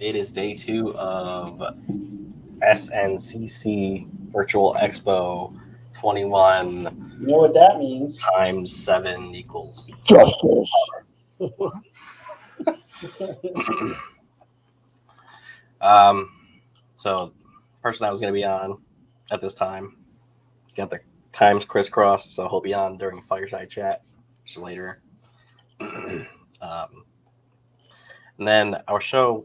It is day 2 of SNCC Virtual Expo 21 You know what that means? times 7 equals Justice. So, person I was going to be on at this time got the times crisscrossed, so he'll be on during Fireside chat just later. And then our show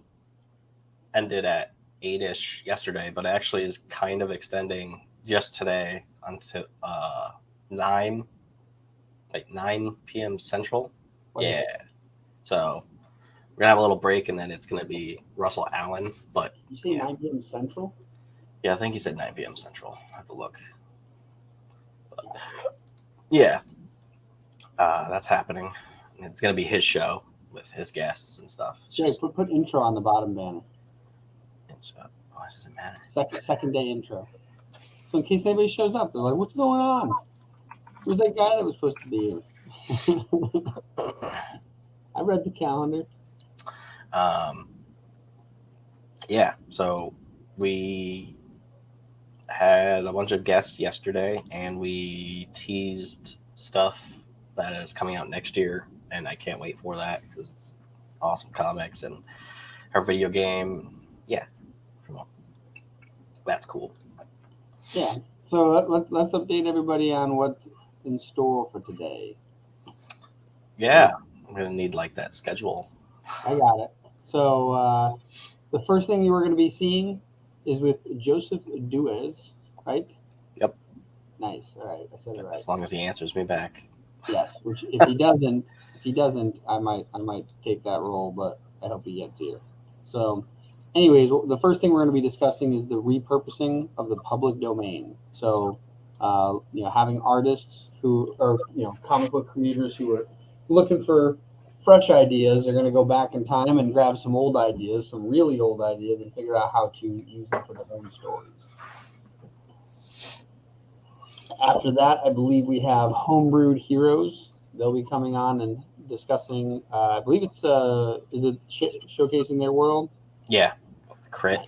ended at 8-ish yesterday, but it actually is kind of extending just today until 9 p.m. Central. Yeah. So we're gonna have a little break, and then it's gonna be Russell Allen. But you say 9 p.m. Central? Yeah, I think he said 9 p.m. Central. I have to look. But, yeah, that's happening. And it's gonna be his show with his guests and stuff. Yeah, put intro on the bottom banner. Why does it matter? Second day intro. So in case anybody shows up, they're like, "What's going on? Who's that guy that was supposed to be here?" I read the calendar. Yeah, so we had a bunch of guests yesterday, and we teased stuff that is coming out next year, and I can't wait for that because it's awesome comics and her video game. Yeah, that's cool. Yeah, so let's update everybody on what's in store for today. Yeah, I'm gonna need like that schedule. I got it. So the first thing you were going to be seeing is with Joseph Duis, right? Yep. Nice. All right, I said it right. As long as he answers me back. Yes. Which if he doesn't, I might take that role, but I hope he gets here. So, anyways, the first thing we're going to be discussing is the repurposing of the public domain. So, having artists who are comic book creators who are looking for fresh ideas, they're going to go back in time and grab some old ideas, some really old ideas, and figure out how to use them for their own stories. After that, I believe we have Homebrewed Heroes. They'll be coming on and discussing, I believe it's, is it showcasing their world? Yeah, crit.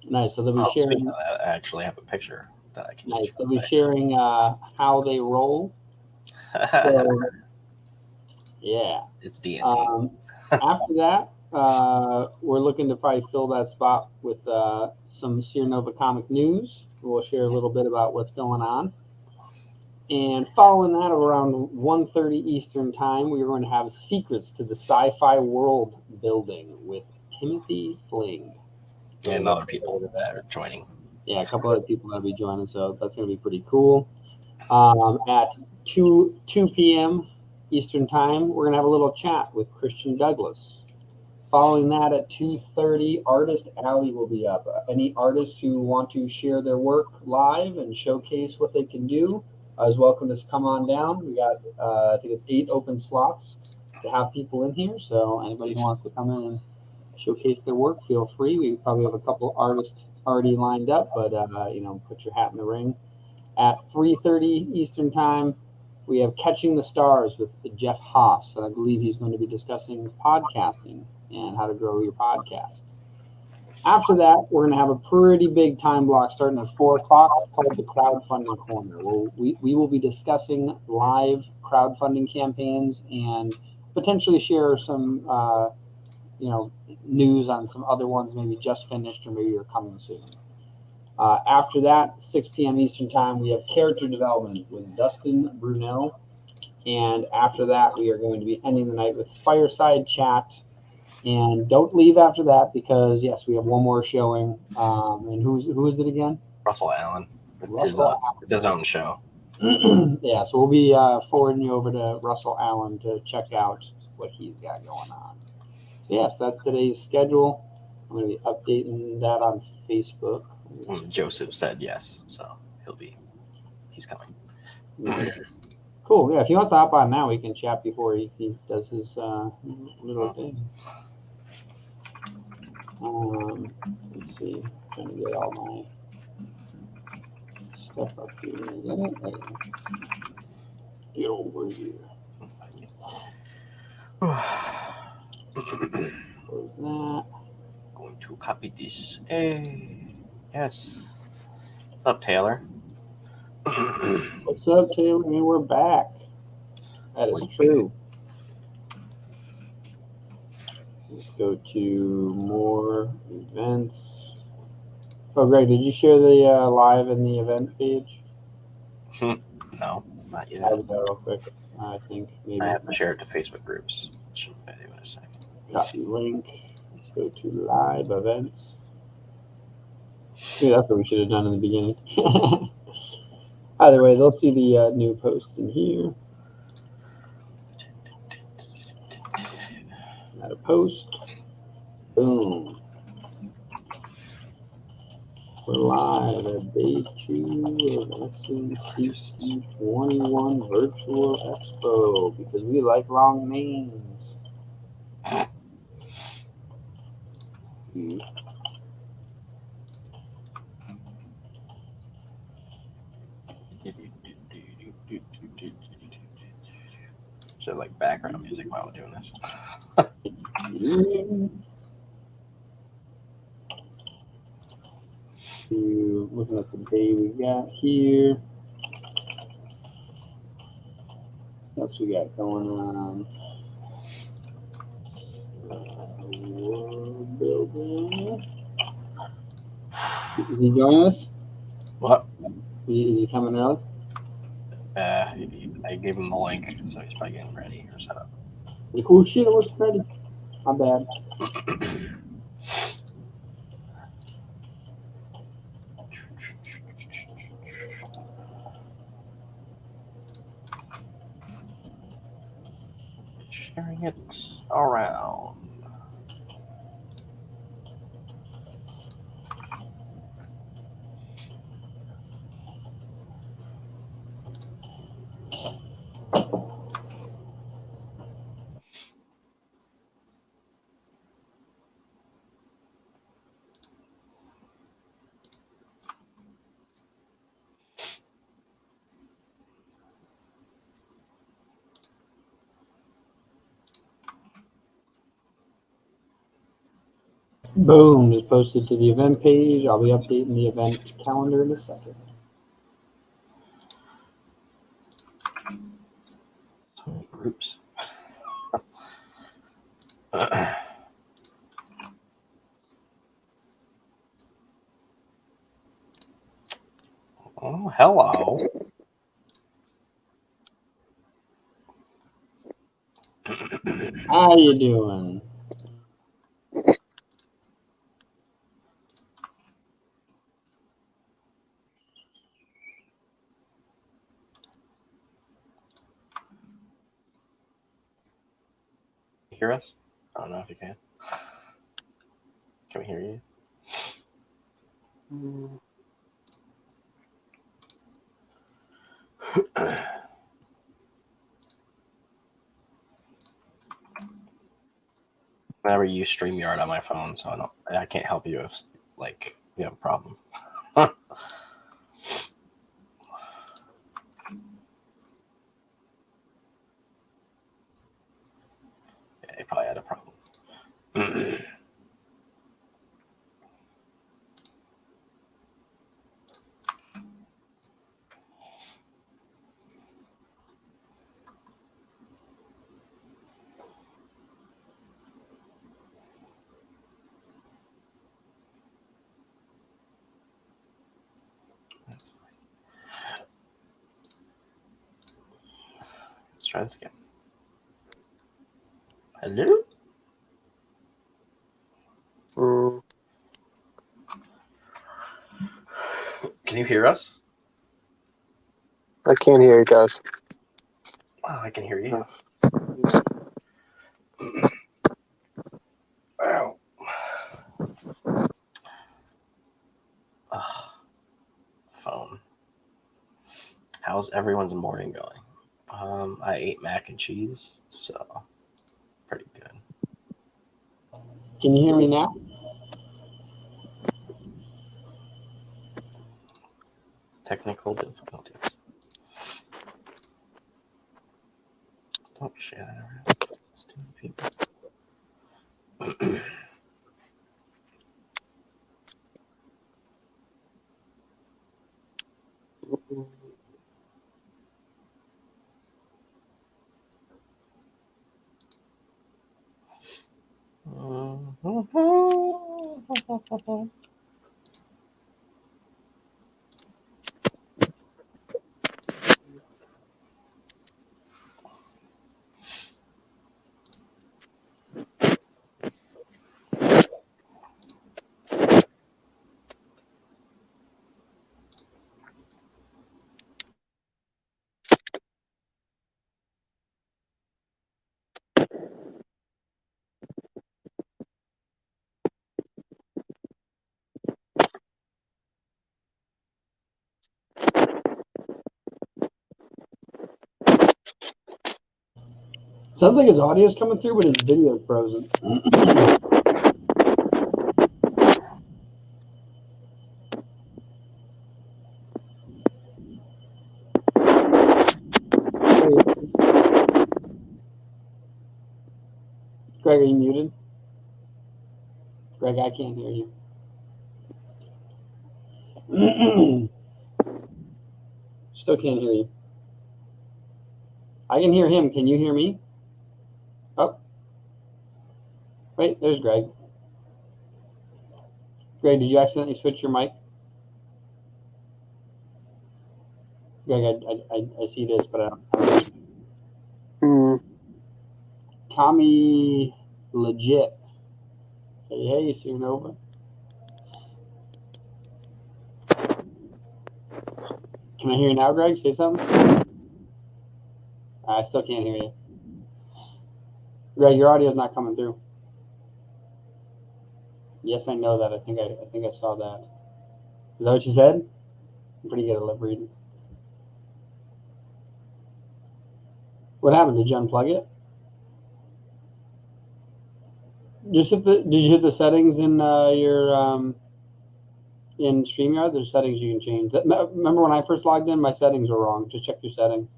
Nice. So they'll be sharing. I actually have a picture that I can use. Nice. They'll be sharing how they roll. So, yeah. It's DNA. After that, we're looking to probably fill that spot with some Sierra Nova comic news. We'll share a little bit about what's going on. And following that, around 1:30 Eastern time, we are going to have Secrets to the Sci-Fi World Building with Timothy Fling. And other people that are joining. Yeah, a couple other people that'll be joining, so that's going to be pretty cool. At 2 p.m. Eastern time, we're going to have a little chat with Christian Douglas. Following that, at 2:30, Artist Alley will be up. Any artists who want to share their work live and showcase what they can do is welcome to come on down. We got, I think it's 8 open slots to have people in here. So anybody who wants to come in and showcase their work, feel free. We probably have a couple artists already lined up, but put your hat in the ring. At 3:30 Eastern time, we have Catching the Stars with Jeff Haas, and I believe he's going to be discussing podcasting and how to grow your podcast. After that, we're going to have a pretty big time block starting at 4 o'clock called the Crowdfunding Corner. We will be discussing live crowdfunding campaigns and potentially share some news on some other ones maybe just finished or maybe are coming soon. After that, 6 p.m. Eastern time, we have Character Development with Dustin Brunell. And after that, we are going to be ending the night with Fireside Chat. And don't leave after that because, yes, we have one more showing. And who is it again? Russell Allen. It's his own show. Yeah, so we'll be forwarding you over to Russell Allen to check out what he's got going on. So, yes, that's today's schedule. I'm going to be updating that on Facebook. Joseph said yes, so he's coming. Nice. Cool. Yeah, if he wants to hop on now, we can chat before he does his little thing. Let's see. I'm trying to get all my stuff up here. Get over here. Close that. to copy this. Hey, yes. What's up, Taylor? What's up, Taylor? And we're back. That is true. Let's go to more events. Oh, Greg, did you share the live in the event page? No, not yet. I'll do that real quick. I think maybe. I have to share it to Facebook groups. Should I do in a second? Copy link. Let's go to live events. Maybe that's what we should have done in the beginning. Either way, they'll see the new posts in here. Add a post. Boom. We're live at day 2 of SNCC 21 Virtual Expo because we like long names. Should like background music while we're doing this. Looking at the day we got here. What else we got going on? World building. Is he joining us? What? Is he coming early? I gave him the link, so he's probably getting ready or set up. Oh shit, I wasn't ready. My bad. Sharing it around. Boom, just posted to the event page. I'll be updating the event calendar in a second. So many groups. Oh, hello. How you doing? Hear us? I don't know if you can. Can we hear you? I never use StreamYard on my phone, so I can't help you if like you have a problem. Yeah, you probably had a problem. That's fine. Let's try this again. Hello? Can you hear us? I can't hear you guys. Oh, I can hear you. Ow. Ugh. Phone. How's everyone's morning going? I ate mac and cheese, so pretty good. Can you hear me now? Technical difficulties. Don't share that around. Stupid people. Sounds like his audio's coming through, but his video's frozen. Greg, are you muted? Greg, I can't hear you. Still can't hear you. I can hear him. Can you hear me? Oh. Wait, there's Greg. Greg, did you accidentally switch your mic? Greg, I see this, but I don't. Tommy legit. Hey, Supernova. Can I hear you now, Greg? Say something. I still can't hear you. Greg, your audio's not coming through. Yes, I know that. I think I saw that. Is that what you said? I'm pretty good at lip reading. What happened? Did you unplug it? Did you hit the settings in your in StreamYard? There's settings you can change. Remember when I first logged in, my settings were wrong. Just check your settings.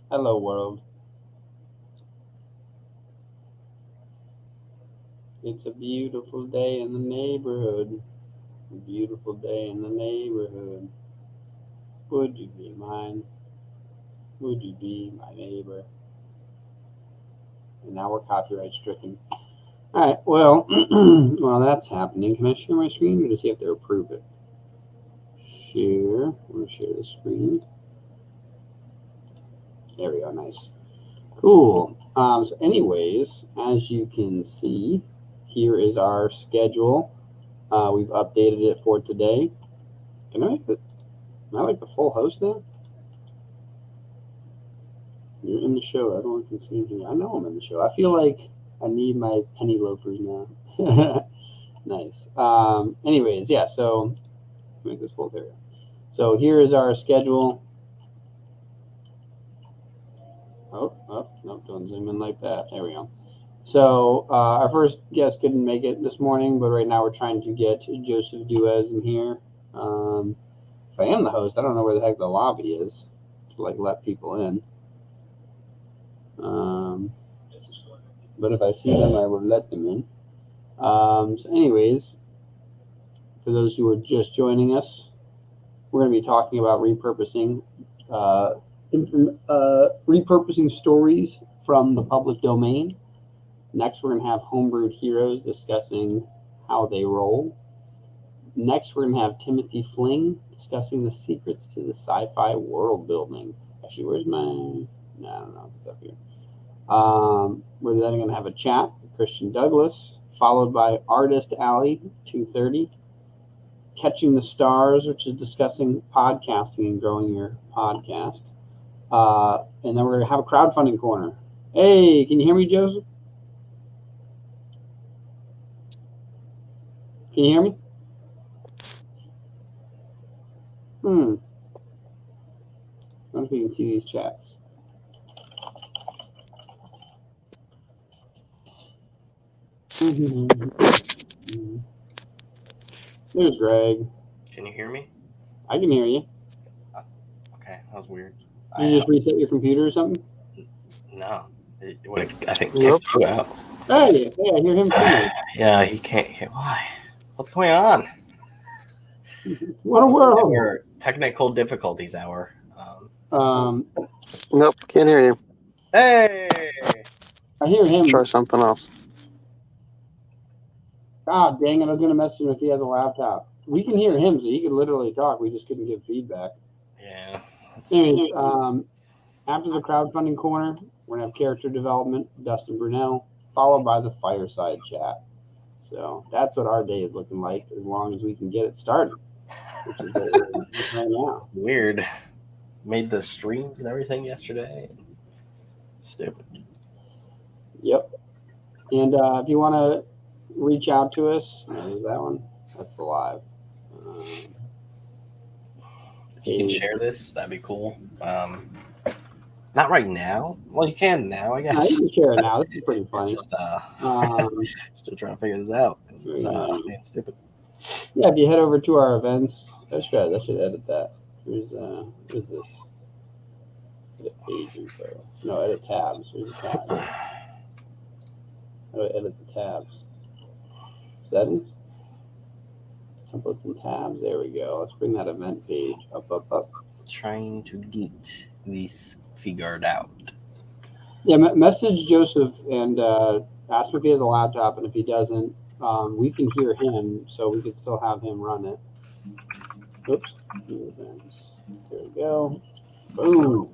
Hello, world. It's a beautiful day in the neighborhood. A beautiful day in the neighborhood. Would you be mine? Would you be my neighbor? And now we're copyright stricken. All right, well, while that's happening, can I share my screen or does he have to approve it? Share. I'm going to share the screen. There we go. Nice. Cool. So anyways, as you can see, here is our schedule. We've updated it for today. Am I like the full host now? You're in the show. Everyone can see you. I know I'm in the show. I feel like I need my penny loafers now. Nice. Anyways, yeah, so make this full there. So here is our schedule. Oh, no, don't zoom in like that. There we go. So our first guest couldn't make it this morning, but right now we're trying to get Joseph Duis in here. If I am the host, I don't know where the heck the lobby is to like let people in. But if I see them, I will let them in. So anyways, for those who are just joining us, we're going to be talking about repurposing repurposing stories from the public domain. Next, we're going to have Homebrewed Heroes discussing how they roll. Next, we're going to have Timothy Fling discussing the secrets to the sci-fi world building. Actually, where's my... No, I don't know. It's up here. We're then going to have a chat with Christian Douglas, followed by Artist Alley, 2:30. Catching the Stars, which is discussing podcasting and growing your podcast. And then we're going to have a crowdfunding corner. Hey, can you hear me, Joseph? Can you hear me? I wonder if you can see these chats. There's Greg. Can you hear me? I can hear you. Okay, that was weird. Did you just reset your computer or something? No. I think kicked you out. Hey, I hear him too. Yeah, he can't. Why? What's going on? What a world. We're technical difficulties hour. Nope, can't hear you. Hey! I hear him. Try something else. God dang it! I was gonna message him if he has a laptop. We can hear him, so he can literally talk. We just couldn't give feedback. Yeah. Anyways, after the crowdfunding corner, we're gonna have character development, Dustin Brunell, followed by the fireside chat. So that's what our day is looking like, as long as we can get it started, which is what we're doing right now. Weird. Made the streams and everything yesterday. Stupid. Yep. And if you want to reach out to us, there's that one. That's the live. If you can share this, that'd be cool. Not right now. Well, you can now, I guess. No, you can share it now. This is pretty funny. It's just still trying to figure this out. It's being stupid. Yeah, if you head over to our events, I should edit that. Where's this? Edit page info. No, edit tabs. Where's the tab? How do I edit the tabs? Settings? Templates and tabs. There we go. Let's bring that event page up. Trying to get this figured out. Yeah, message Joseph and ask him if he has a laptop, and if he doesn't, we can hear him, so we could still have him run it. Oops. There we go. Boom.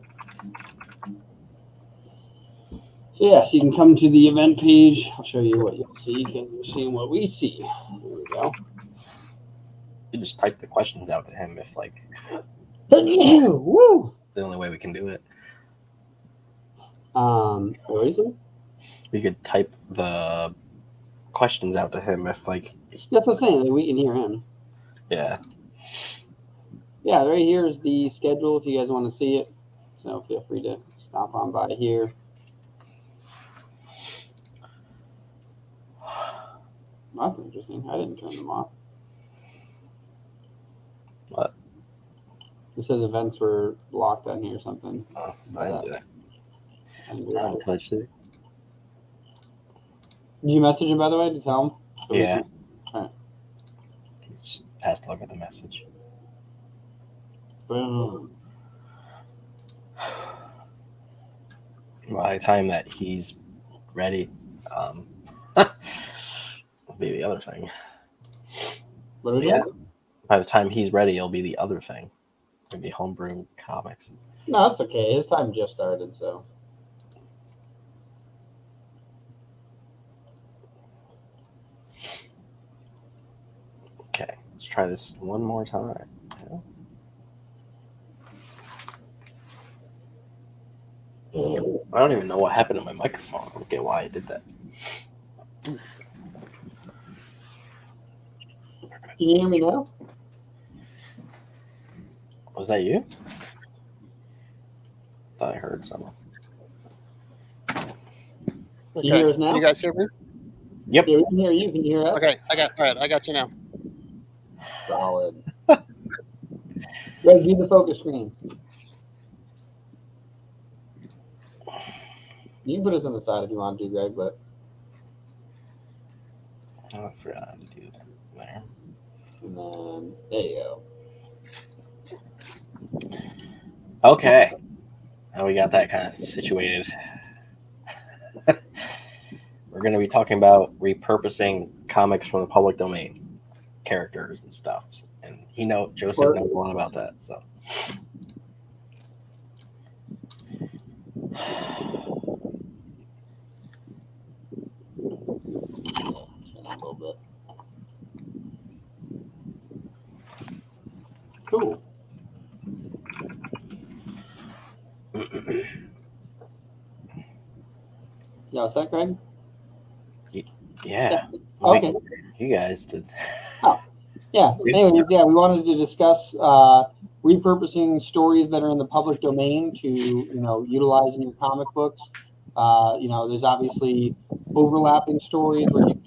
So yes, you can come to the event page. I'll show you what you'll see, because you're seeing what we see. There we go. You just type the questions out to him if like Woo! the only way we can do it. What is it? We could type the questions out to him if like That's what I'm saying. Like, we can hear him. Yeah. Yeah, right here is the schedule if you guys want to see it. So feel free to stop on by here. That's interesting. I didn't turn them off. What? It says events were blocked on here or something. I didn't do that. I didn't do I that. haven't touched it. Did you message him, by the way, to tell him? Yeah. Alright. He has to look at the message. Boom. By the time that he's ready, will be the other thing. What are we Yeah. doing? By the time he's ready, it'll be the other thing. It'll be Homebrewed comics. No, that's okay. His time just started, so. Okay, let's try this one more time. I don't even know what happened to my microphone. I don't get why I did that. Can you hear me now? Was that you? Thought I heard someone. Can you hear us now? You guys hear me? Yep. Yeah, we can hear you. Can you hear us? Okay, I got you now. Solid. Greg, do the focus screen. You can put us on the side if you want to, Greg, but Oh, I forgot how to do that there. and then there you go. Okay. Now we got that kind of situated. We're going to be talking about repurposing comics from the public domain, characters and stuff. And Joseph knows a lot about that. So, A little bit. Cool. You all set, Greg? yeah. Okay. You guys did. Yeah. Anyways, yeah, we wanted to discuss repurposing stories that are in the public domain to, utilize in your comic books. There's obviously overlapping stories where you can,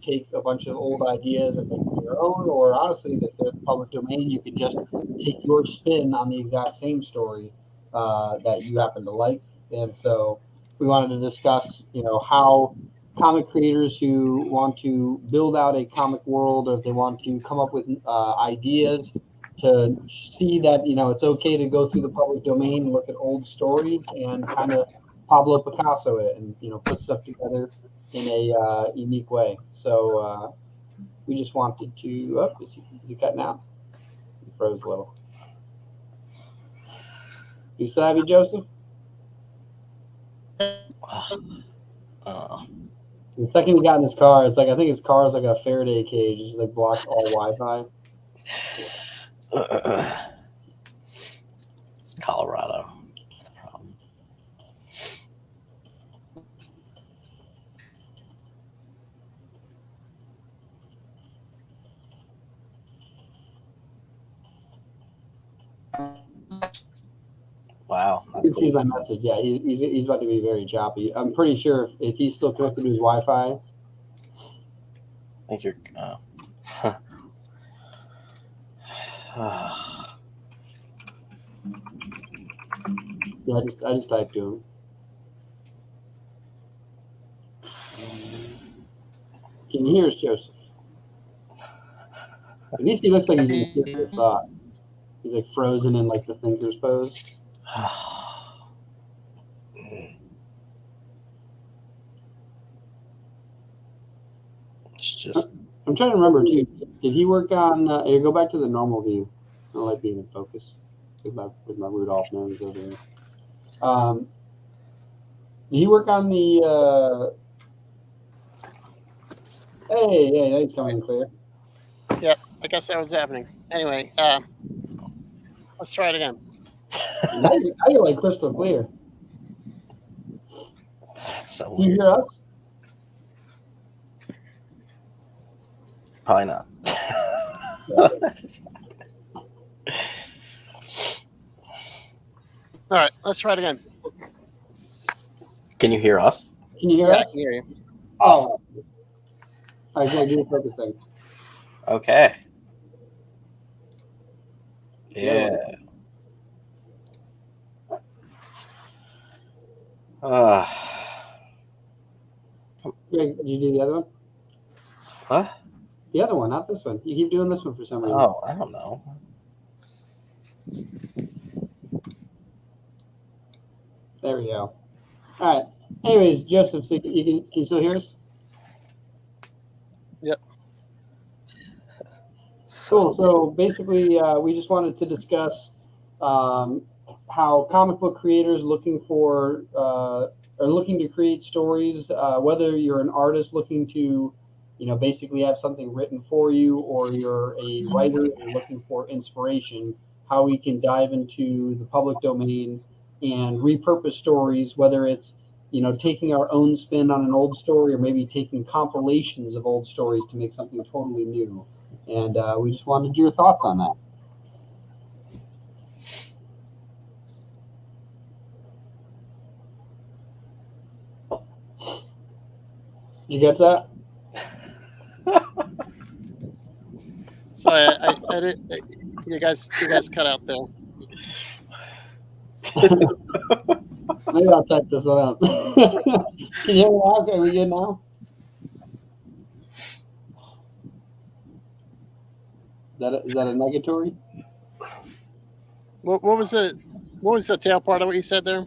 take a bunch of old ideas and make them your own, or honestly, if they're in the public domain, you can just take your spin on the exact same story that you happen to like. And so we wanted to discuss, how comic creators who want to build out a comic world, or if they want to come up with ideas to see that, it's okay to go through the public domain and look at old stories and kind of Pablo Picasso it and, put stuff together in a unique way. So we just wanted to. Oh, is he cutting out? He froze a little. You still have you, Joseph? The second he got in his car, it's like I think his car is like a Faraday cage. It's just like blocks all Wi-Fi. It's Colorado. That's the problem. Wow, You that's can see cool. my message. Yeah, he's about to be very choppy. I'm pretty sure if he's still connected to his Wi-Fi. I think you're. Yeah, I just typed to him. Can you hear us, Joseph? At least he looks like he's in serious thought. He's like frozen in like the thinker's pose. It's just. I'm trying to remember too. Did he work on? Here, go back to the normal view. I don't like being in focus with my Rudolph nose over here. Did he work on the? Hey, that's coming clear. Yep, I guess that was happening. Anyway, let's try it again. Now you're like crystal clear. So Can you weird. hear us? Probably not. All right, let's try it again. Can you hear us? Can you hear Yeah, I us? can hear you. Oh. I was going to do the focus thing. Okay. Yeah. Greg, did you do the other one? What? The other one, not this one. You keep doing this one for some reason. Oh, I don't know. There we go. All right. Anyways, Joseph, so can you still hear us? Yep. Cool. So basically, we just wanted to discuss how comic book creators looking for are looking to create stories. Whether you're an artist looking to, basically have something written for you, or you're a writer and looking for inspiration, how we can dive into the public domain and repurpose stories, whether it's taking our own spin on an old story, or maybe taking compilations of old stories to make something totally new. And we just wanted your thoughts on that. You get that? Sorry, I did. You guys cut out there. Maybe I'll type this one out. Can you hear me now? Are we good now? Is that a negatory? What was the tail part of what you said there?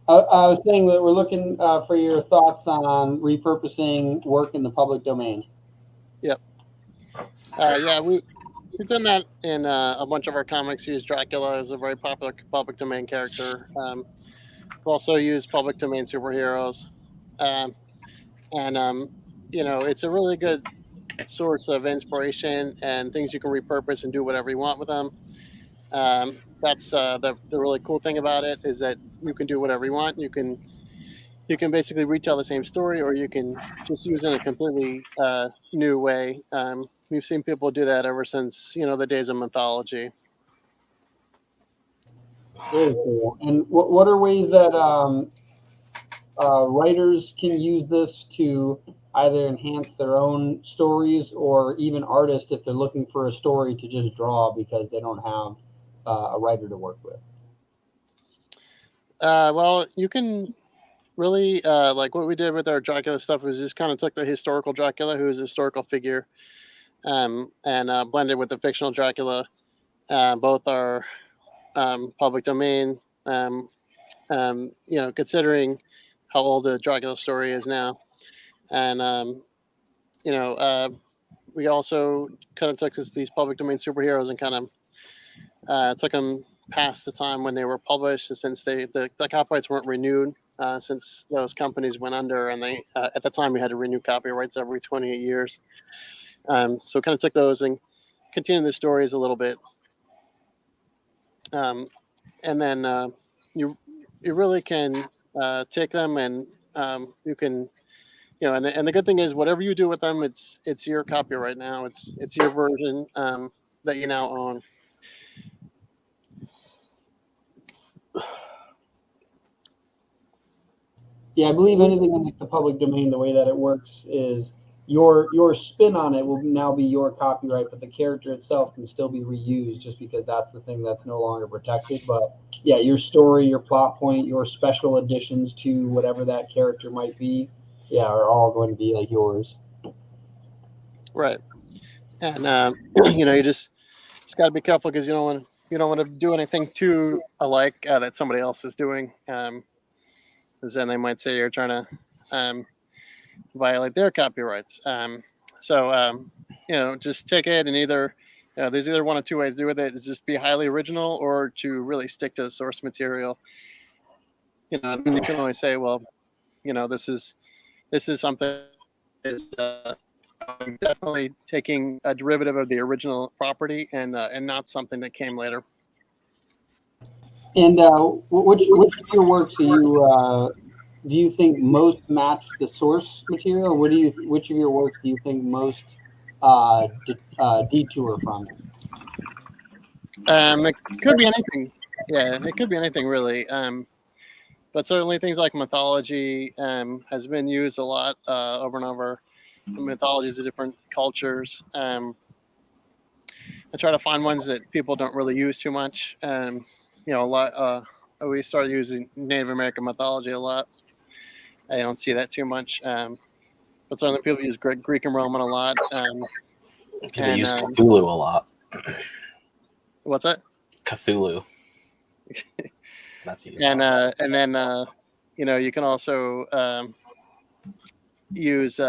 I was saying that we're looking for your thoughts on repurposing work in the public domain. Yep. Yeah, we've done that in a bunch of our comics. Use Dracula as a very popular public domain character. We've also used public domain superheroes, and it's a really good source of inspiration and things you can repurpose and do whatever you want with them. That's the really cool thing about it, is that you can do whatever you want. You can basically retell the same story, or you can just use it in a completely new way. We've seen people do that ever since the days of mythology. Very cool. And what are ways that writers can use this to either enhance their own stories, or even artists if they're looking for a story to just draw because they don't have a writer to work with? Well, you can really like what we did with our Dracula stuff was just kind of took the historical Dracula, who is a historical figure, and blended with the fictional Dracula. Both are public domain. Considering how old the Dracula story is now, and we also kind of took these public domain superheroes and kind of took them past the time when they were published, since the copyrights weren't renewed since those companies went under, and they at the time we had to renew copyrights every 28 years. So kind of took those and continued the stories a little bit, and then you really can take them and you can, and the good thing is, whatever you do with them, it's your copyright now. It's your version that you now own. Yeah, I believe anything in the public domain, the way that it works is your spin on it will now be your copyright, but the character itself can still be reused just because that's the thing that's no longer protected. But yeah, your story, your plot point, your special additions to whatever that character might be, yeah, are all going to be like yours. Right. And you just got to be careful, because you don't want to do anything too alike that somebody else is doing, because then they might say you're trying to violate their copyrights. So just take it, and either there's either one of two ways to do with it: is just be highly original, or to really stick to the source material. You can always say, well, this is something is definitely taking a derivative of the original property, and not something that came later. And which of your works do you think most match the source material? Which of your works do you think most detour from? It could be anything. Yeah, it could be anything really. But certainly things like mythology has been used a lot over and over. Mythologies of different cultures. I try to find ones that people don't really use too much. A lot. We started using Native American mythology a lot. I don't see that too much. But certainly people use Greek and Roman a lot. People use Cthulhu a lot. What's that? Cthulhu. That's easy. And then you can also use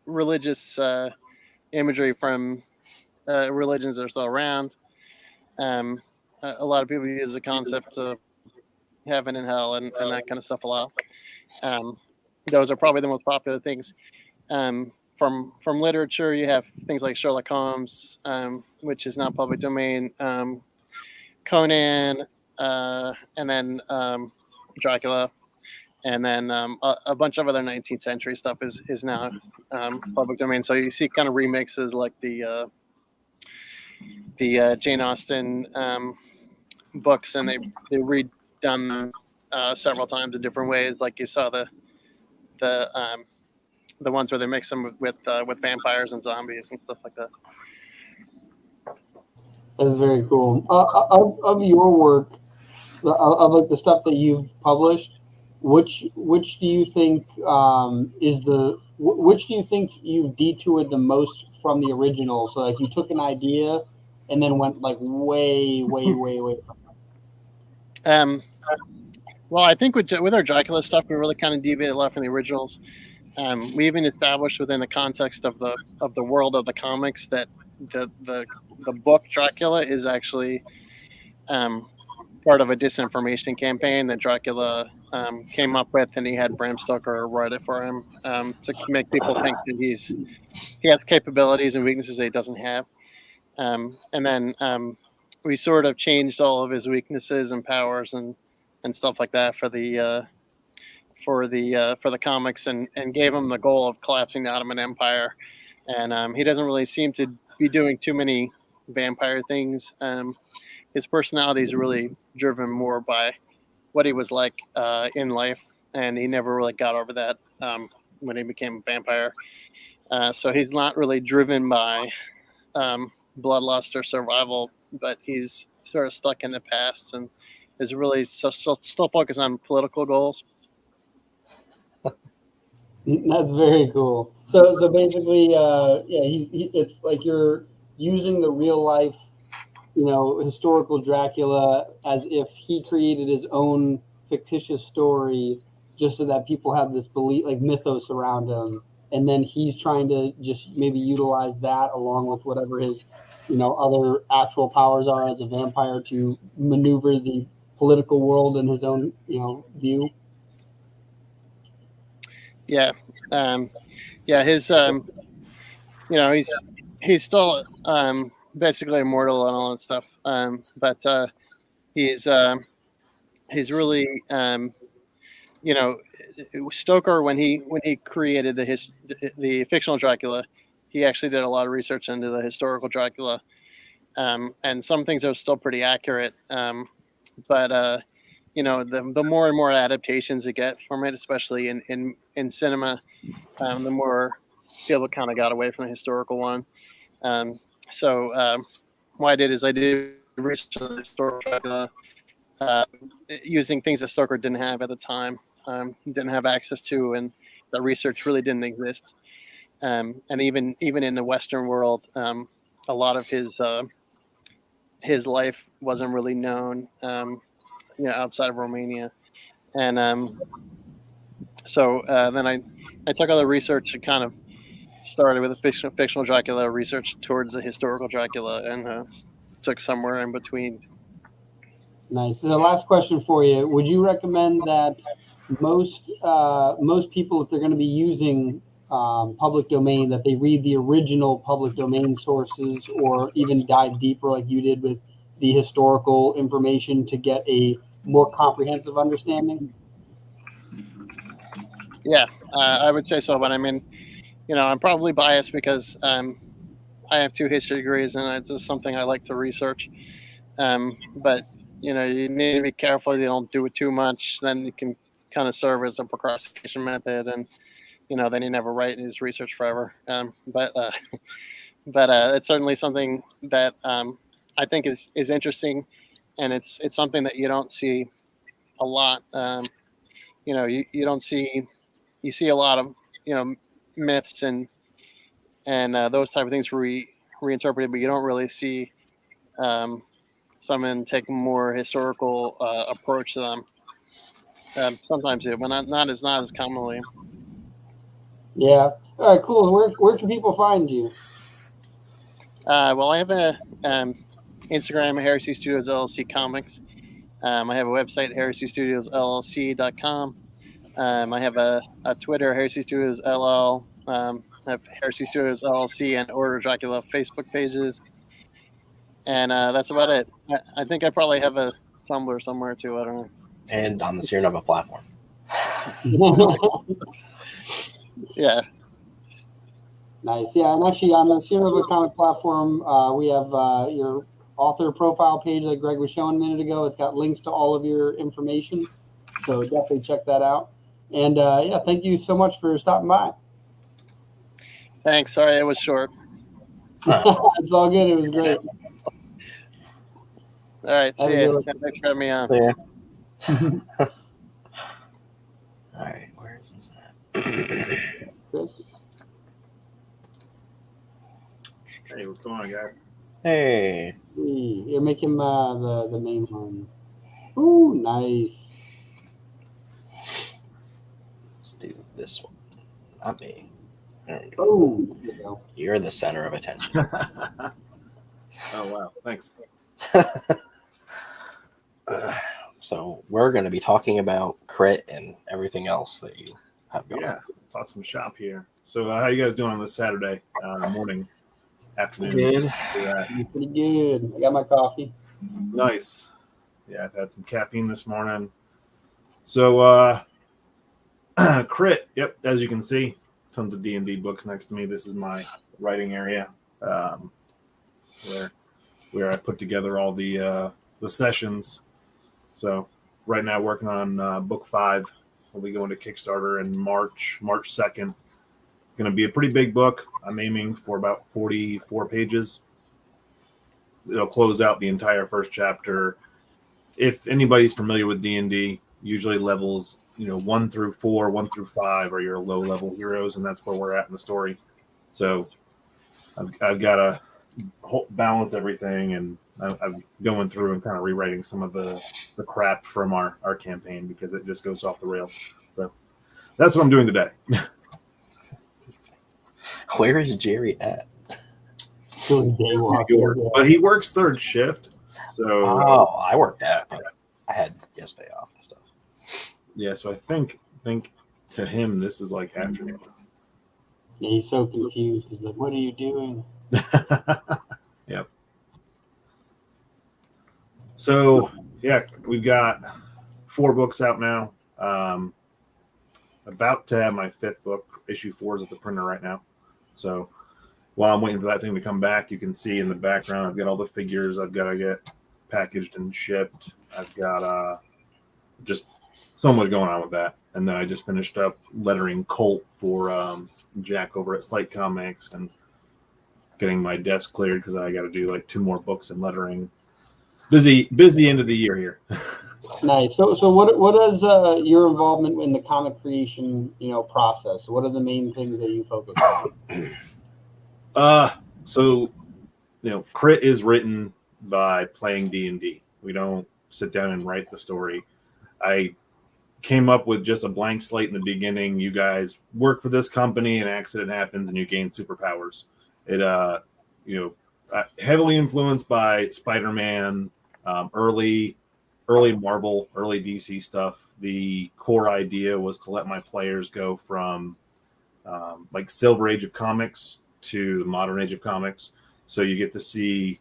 religious imagery from religions that are still around. A lot of people use the concept of heaven and hell and that kind of stuff a lot. Those are probably the most popular things. From literature, you have things like Sherlock Holmes, which is not public domain, Conan, and then Dracula, and then a bunch of other 19th century stuff is now public domain. So you see kind of remixes like the Jane Austen books, and they redone several times in different ways. Like you saw the ones where they mix them with vampires and zombies and stuff like that. That's very cool. Of your work, of like the stuff that you've published, which do you think which do you think you've detoured the most from the original? So like you took an idea and then went like way from it. Well, I think with our Dracula stuff, we really kind of deviated a lot from the originals. We even established within the context of the world of the comics that the book Dracula is actually part of a disinformation campaign that Dracula came up with, and he had Bram Stoker write it for him to make people think that he has capabilities and weaknesses that he doesn't have. And then we sort of changed all of his weaknesses and powers and stuff like that for the comics, and gave him the goal of collapsing the Ottoman Empire. And he doesn't really seem to be doing too many vampire things. His personality is really driven more by what he was like in life, and he never really got over that when he became a vampire. So he's not really driven by bloodlust or survival, but he's sort of stuck in the past and is really still focused on political goals. That's very cool. So basically, it's like you're using the real life, historical Dracula as if he created his own fictitious story, just so that people have this belief, like mythos around him, and then he's trying to just maybe utilize that along with whatever his, other actual powers are as a vampire to maneuver the political world in his own, view. Yeah. His he's still basically immortal and all that stuff. But he's really Stoker, when he created the fictional Dracula, he actually did a lot of research into the historical Dracula, and some things are still pretty accurate. But the more and more adaptations you get from it, especially in cinema, the more people kind of got away from the historical one. So what I did is I did research on the historical Dracula, using things that Stoker didn't have at the time, didn't have access to, and the research really didn't exist. And even in the Western world, a lot of his life wasn't really known, outside of Romania. And so then I took all the research and kind of started with a fictional Dracula research towards the historical Dracula, and took somewhere in between. Nice. So the last question for you: would you recommend that most people, if they're going to be using public domain, that they read the original public domain sources, or even dive deeper like you did with the historical information to get a more comprehensive understanding? Yeah, I would say so. But I mean, I'm probably biased because I have 2 history degrees, and it's just something I like to research. But you need to be careful you don't do it too much. Then it can kind of serve as a procrastination method, and then you never write his research forever. But it's certainly something that I think is interesting, and it's something that you don't see a lot. You don't see, you see a lot of myths and those type of things reinterpreted, but you don't really see someone take a more historical approach to them. Sometimes do, but not as commonly. Yeah. All right. Cool. Where can people find you? Well, I have a Instagram, Heresy Studios LLC Comics. I have a website, heresystudiosllc.com. I have a Twitter, Heresy Studios LL. I have Heresy Studios LLC and Order Dracula Facebook pages. And that's about it. I think I probably have a Tumblr somewhere too. I don't know. And on the Sierra Nova platform. Yeah. Nice. Yeah, and actually on the Sierra Nova comic platform, we have your author profile page that Greg was showing a minute ago. It's got links to all of your information, so definitely check that out. And yeah, thank you so much for stopping by. Thanks. Sorry, it was short. It's all good. It was great. All right. See you. Thanks for having me on. Yeah. All right. Where is that? Chris? Hey, what's going on, guys? Hey. You're making the main one. Ooh, nice. Let's do this one. Not me. There we go. Oh, there you go. You're the center of attention. Oh, wow. Thanks. So we're going to be talking about crit and everything else that you have going. Yeah, talk some shop here. So how you guys doing on this Saturday morning, afternoon? Good. Pretty good. I got my coffee. Nice. Yeah, I've had some caffeine this morning. So crit, yep, as you can see, tons of D&D books next to me. This is my writing area, where I put together all the sessions. So right now working on book 5. We'll be going to Kickstarter in March 2nd. It's going to be a pretty big book. I'm aiming for about 44 pages. It'll close out the entire first chapter. If anybody's familiar with D&D, usually levels 1 through 4, 1 through 5 are your low level heroes, and that's where we're at in the story. So I've got to balance everything, and I'm going through and kind of rewriting some of the crap from our campaign because it just goes off the rails. So that's what I'm doing today. Where is Jerry at? Doing day New walk. York. But he works third shift. So Oh, I worked that. I had yesterday off and stuff. yeah, so I think to him this is like afternoon. Yeah, he's so confused. He's like, "What are you doing?" Yep. So yeah, we've got 4 books out now. About to have my 5th book. Issue 4 is at the printer right now. So while I'm waiting for that thing to come back, you can see in the background I've got all the figures I've got to get packaged and shipped. I've got just so much going on with that. And then I just finished up lettering Colt for Jack over at Slight Comics and getting my desk cleared because I got to do like 2 more books in lettering. Busy end of the year here. Nice. So what is your involvement in the comic creation, process? What are the main things that you focus on? So Crit is written by playing D&D. We don't sit down and write the story. I came up with just a blank slate in the beginning. You guys work for this company, an accident happens, and you gain superpowers. It heavily influenced by Spider-Man, early Marvel, early DC stuff. The core idea was to let my players go from like Silver Age of Comics to the modern age of comics. So you get to see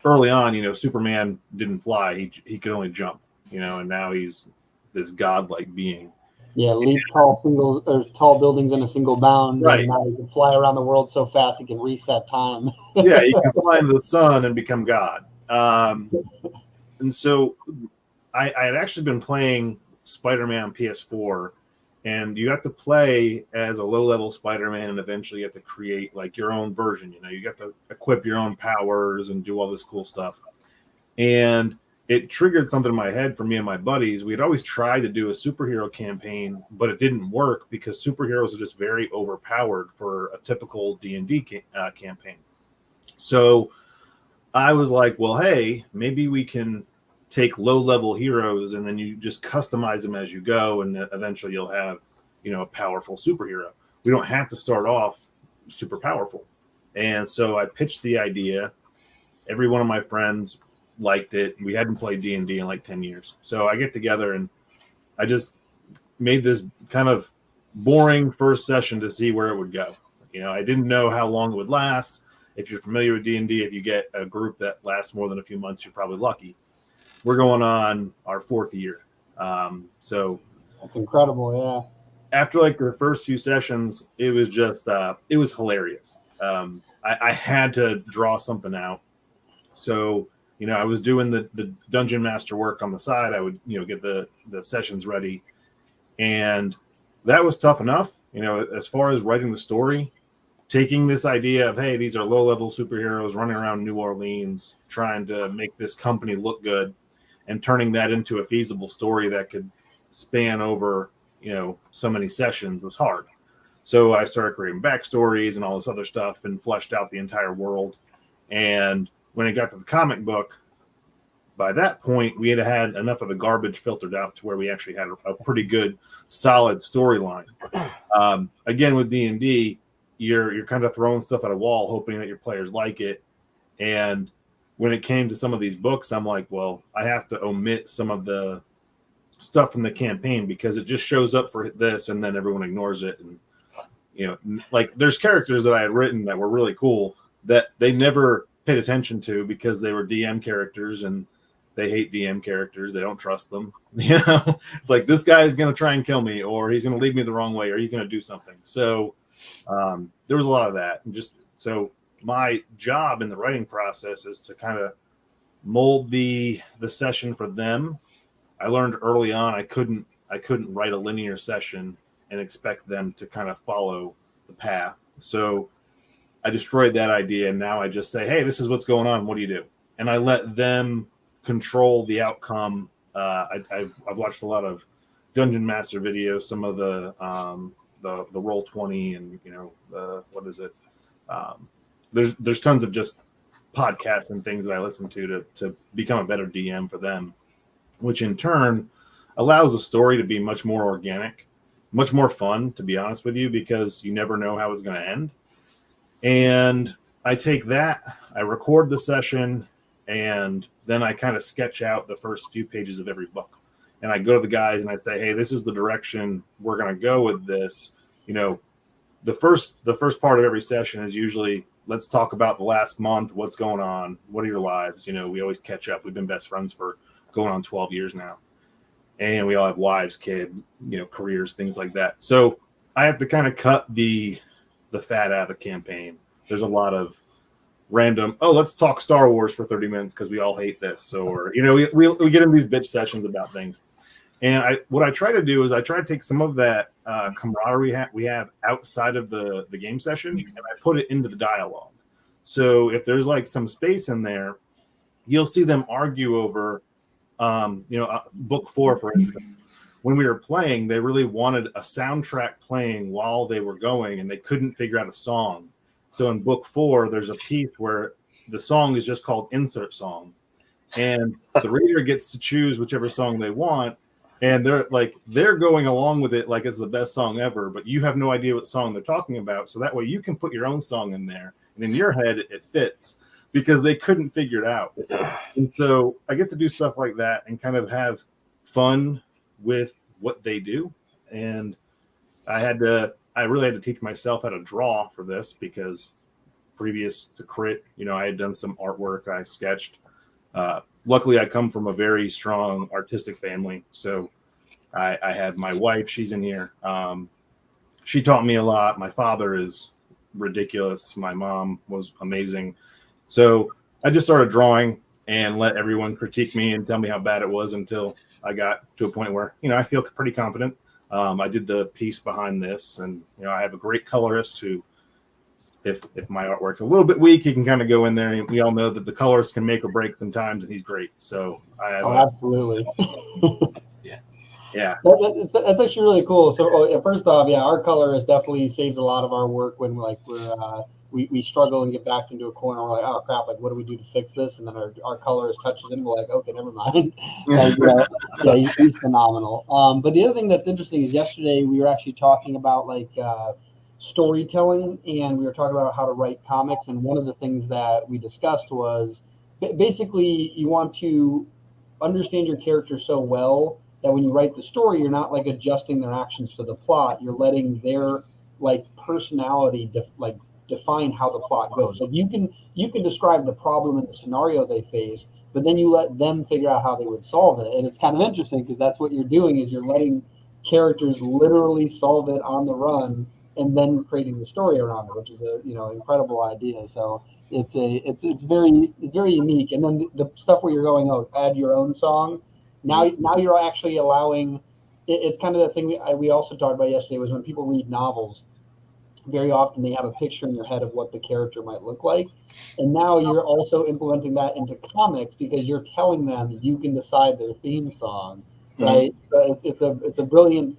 early on, Superman didn't fly. He could only jump, and now he's this godlike being. Yeah, leap tall buildings in a single bound. Right. And now he can fly around the world so fast he can reset time. Yeah, you can fly into the sun and become God. And so I had actually been playing Spider-Man on PS4, and you have to play as a low-level Spider-Man, and eventually you have to create like your own version. You got to equip your own powers and do all this cool stuff. And it triggered something in my head for me and my buddies. We had always tried to do a superhero campaign, but it didn't work because superheroes are just very overpowered for a typical D&D campaign. So I was like, well, hey, maybe we can take low-level heroes and then you just customize them as you go, and eventually you'll have, a powerful superhero. We don't have to start off super powerful. And so I pitched the idea. Every one of my friends liked it. We hadn't played D&D in like 10 years. So I get together and I just made this kind of boring first session to see where it would go. I didn't know how long it would last. If you're familiar with D&D, if you get a group that lasts more than a few months, you're probably lucky. We're going on our 4th year. So That's incredible, yeah. After like the first few sessions, it was just, it was hilarious. I had to draw something out. So, I was doing the dungeon master work on the side. I would, get the sessions ready. And that was tough enough, as far as writing the story, taking this idea of, hey, these are low-level superheroes running around New Orleans, trying to make this company look good, and turning that into a feasible story that could span over, so many sessions was hard. So I started creating backstories and all this other stuff and fleshed out the entire world. And when it got to the comic book, by that point, we had enough of the garbage filtered out to where we actually had a pretty good, solid storyline. Again, with D&D, you're kind of throwing stuff at a wall, hoping that your players like it. And when it came to some of these books, I'm like, well, I have to omit some of the stuff from the campaign because it just shows up for this and then everyone ignores it. And, like there's characters that I had written that were really cool that they never paid attention to because they were DM characters and they hate DM characters. They don't trust them. It's like this guy is going to try and kill me, or he's going to lead me the wrong way, or he's going to do something. So there was a lot of that. And just so my job in the writing process is to kind of mold the session for them. I learned early on I couldn't write a linear session and expect them to kind of follow the path. So I destroyed that idea, and now I just say, hey, this is what's going on. What do you do? And I let them control the outcome. I've watched a lot of Dungeon Master videos, some of the Roll20 and what is it? There's tons of just podcasts and things that I listen to become a better DM for them, which in turn allows the story to be much more organic, much more fun, to be honest with you, because you never know how it's going to end. And I take that, I record the session, and then I kind of sketch out the first few pages of every book. And I go to the guys and I say, hey, this is the direction we're going to go with this. You know, the first part of every session is usually, let's talk about the last month, what's going on, what are your lives? You know, we always catch up. We've been best friends for going on 12 years now. And we all have wives, kids, you know, careers, things like that. So I have to kind of cut the fat out of the campaign. There's a lot of random, oh, let's talk Star Wars for 30 minutes because we all hate this. Or, you know, we get in these bitch sessions about things. And what I try to do is I try to take some of that camaraderie we have outside of the game session, and I put it into the dialogue. So if there's like some space in there, you'll see them argue over, book 4, for instance. When we were playing, they really wanted a soundtrack playing while they were going, and they couldn't figure out a song. So in book 4, there's a piece where the song is just called Insert Song, and the reader gets to choose whichever song they want. And they're going along with it like it's the best song ever, but you have no idea what song they're talking about. So that way you can put your own song in there, and in your head it fits because they couldn't figure it out. And so I get to do stuff like that and kind of have fun with what they do. And I really had to teach myself how to draw for this because previous to Crit, you know, I had done some artwork. I sketched. Luckily, I come from a very strong artistic family. So I had my wife, she's in here. She taught me a lot. My father is ridiculous. My mom was amazing. So I just started drawing and let everyone critique me and tell me how bad it was until I got to a point where, you know, I feel pretty confident. I did the piece behind this, and, you know, I have a great colorist who, if my artwork's a little bit weak, he can kind of go in there, and we all know that the colorist can make or break sometimes, and he's great. So I have absolutely. Yeah. That's actually really cool. So first off, yeah, our colorist definitely saves a lot of our work when we struggle and get backed into a corner. We're like, oh crap, like what do we do to fix this? And then our colorist touches in, we're like, okay, never mind. He's phenomenal. But the other thing that's interesting is yesterday we were actually talking about storytelling, and we were talking about how to write comics. And one of the things that we discussed was basically you want to understand your character so well that when you write the story, you're not like adjusting their actions to the plot. You're letting their personality define how the plot goes. Like you can describe the problem and the scenario they face, but then you let them figure out how they would solve it. And it's kind of interesting because that's what you're doing is you're letting characters literally solve it on the run and then creating the story around it, which is a incredible idea. So it's very unique. And then the stuff where you're going, add your own song. Now you're actually allowing. It's kind of the thing we also talked about yesterday was when people read novels, very often they have a picture in your head of what the character might look like, and now you're also implementing that into comics because you're telling them you can decide their theme song, right? Mm-hmm. So it's a brilliant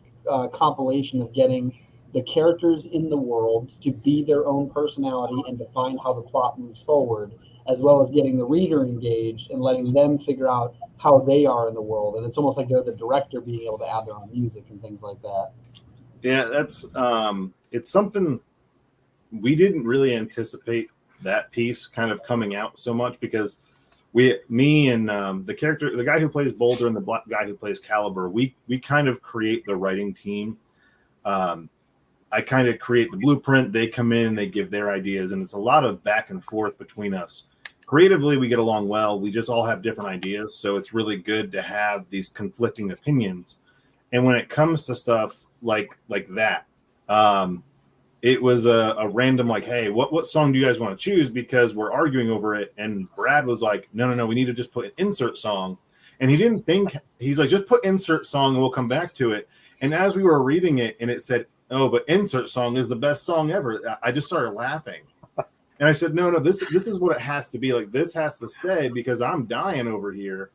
compilation of getting the characters in the world to be their own personality and define how the plot moves forward, as well as getting the reader engaged and letting them figure out how they are in the world. And it's almost like they're the director being able to add their own music and things like that. Yeah, that's it's something we didn't really anticipate, that piece kind of coming out so much, because me and the guy who plays Boulder and the guy who plays Caliber, we kind of create the writing team. I kind of create the blueprint. They come in, they give their ideas, and it's a lot of back and forth between us. Creatively, we get along well. We just all have different ideas, so it's really good to have these conflicting opinions. And when it comes to stuff like that, it was a random hey, what song do you guys want to choose? Because we're arguing over it. And Brad was like, no, we need to just put an insert song. And he didn't think, he's like, just put insert song and we'll come back to it. And as we were reading it and it said, oh, but insert song is the best song ever, I just started laughing. And I said, no, this is what it has to be. Like, this has to stay because I'm dying over here.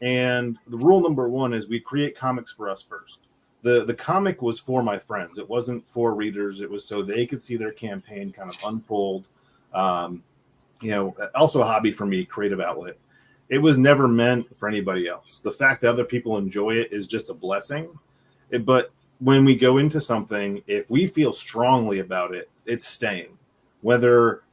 And the rule number 1 is we create comics for us first. The comic was for my friends. It wasn't for readers. It was so they could see their campaign kind of unfold. Also a hobby for me, creative outlet. It was never meant for anybody else. The fact that other people enjoy it is just a blessing. But when we go into something, if we feel strongly about it, it's staying. whether,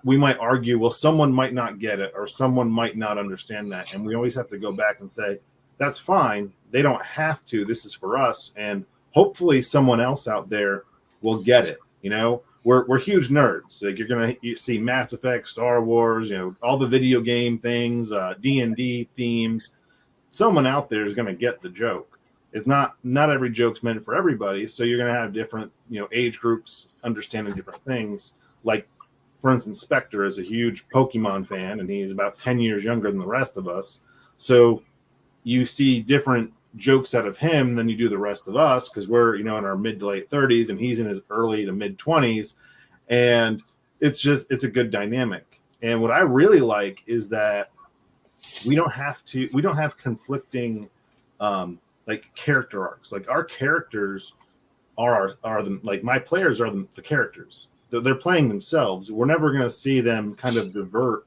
we might argue, well, someone might not get it or someone might not understand that. And we always have to go back and say, that's fine. They don't have to. This is for us. And hopefully someone else out there will get it. We're huge nerds. Like, you're going to see Mass Effect, Star Wars, all the video game things, D&D themes. Someone out there is going to get the joke. It's not every joke's meant for everybody. So you're going to have different, age groups understanding different things. Like, for instance, Spectre is a huge Pokemon fan, and he's about 10 years younger than the rest of us. So you see different jokes out of him than you do the rest of us, because we're, in our mid to late 30s and he's in his early to mid 20s. And it's a good dynamic. And what I really like is that we don't have conflicting like character arcs. Like, our characters are the, like, my players are the characters. They're playing themselves. We're never going to see them kind of divert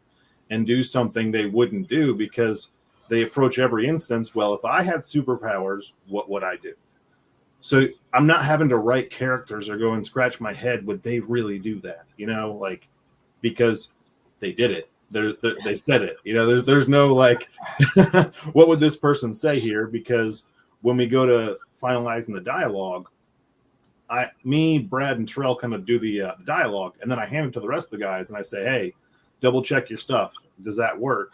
and do something they wouldn't do, because they approach every instance, well, if I had superpowers, what would I do? So I'm not having to write characters or go and scratch my head, would they really do that? Because they did it. They said it. There's no like, what would this person say here? Because when we go to finalizing the dialogue, Brad, and Terrell kind of do the dialogue, and then I hand it to the rest of the guys, and I say, hey, double check your stuff. Does that work?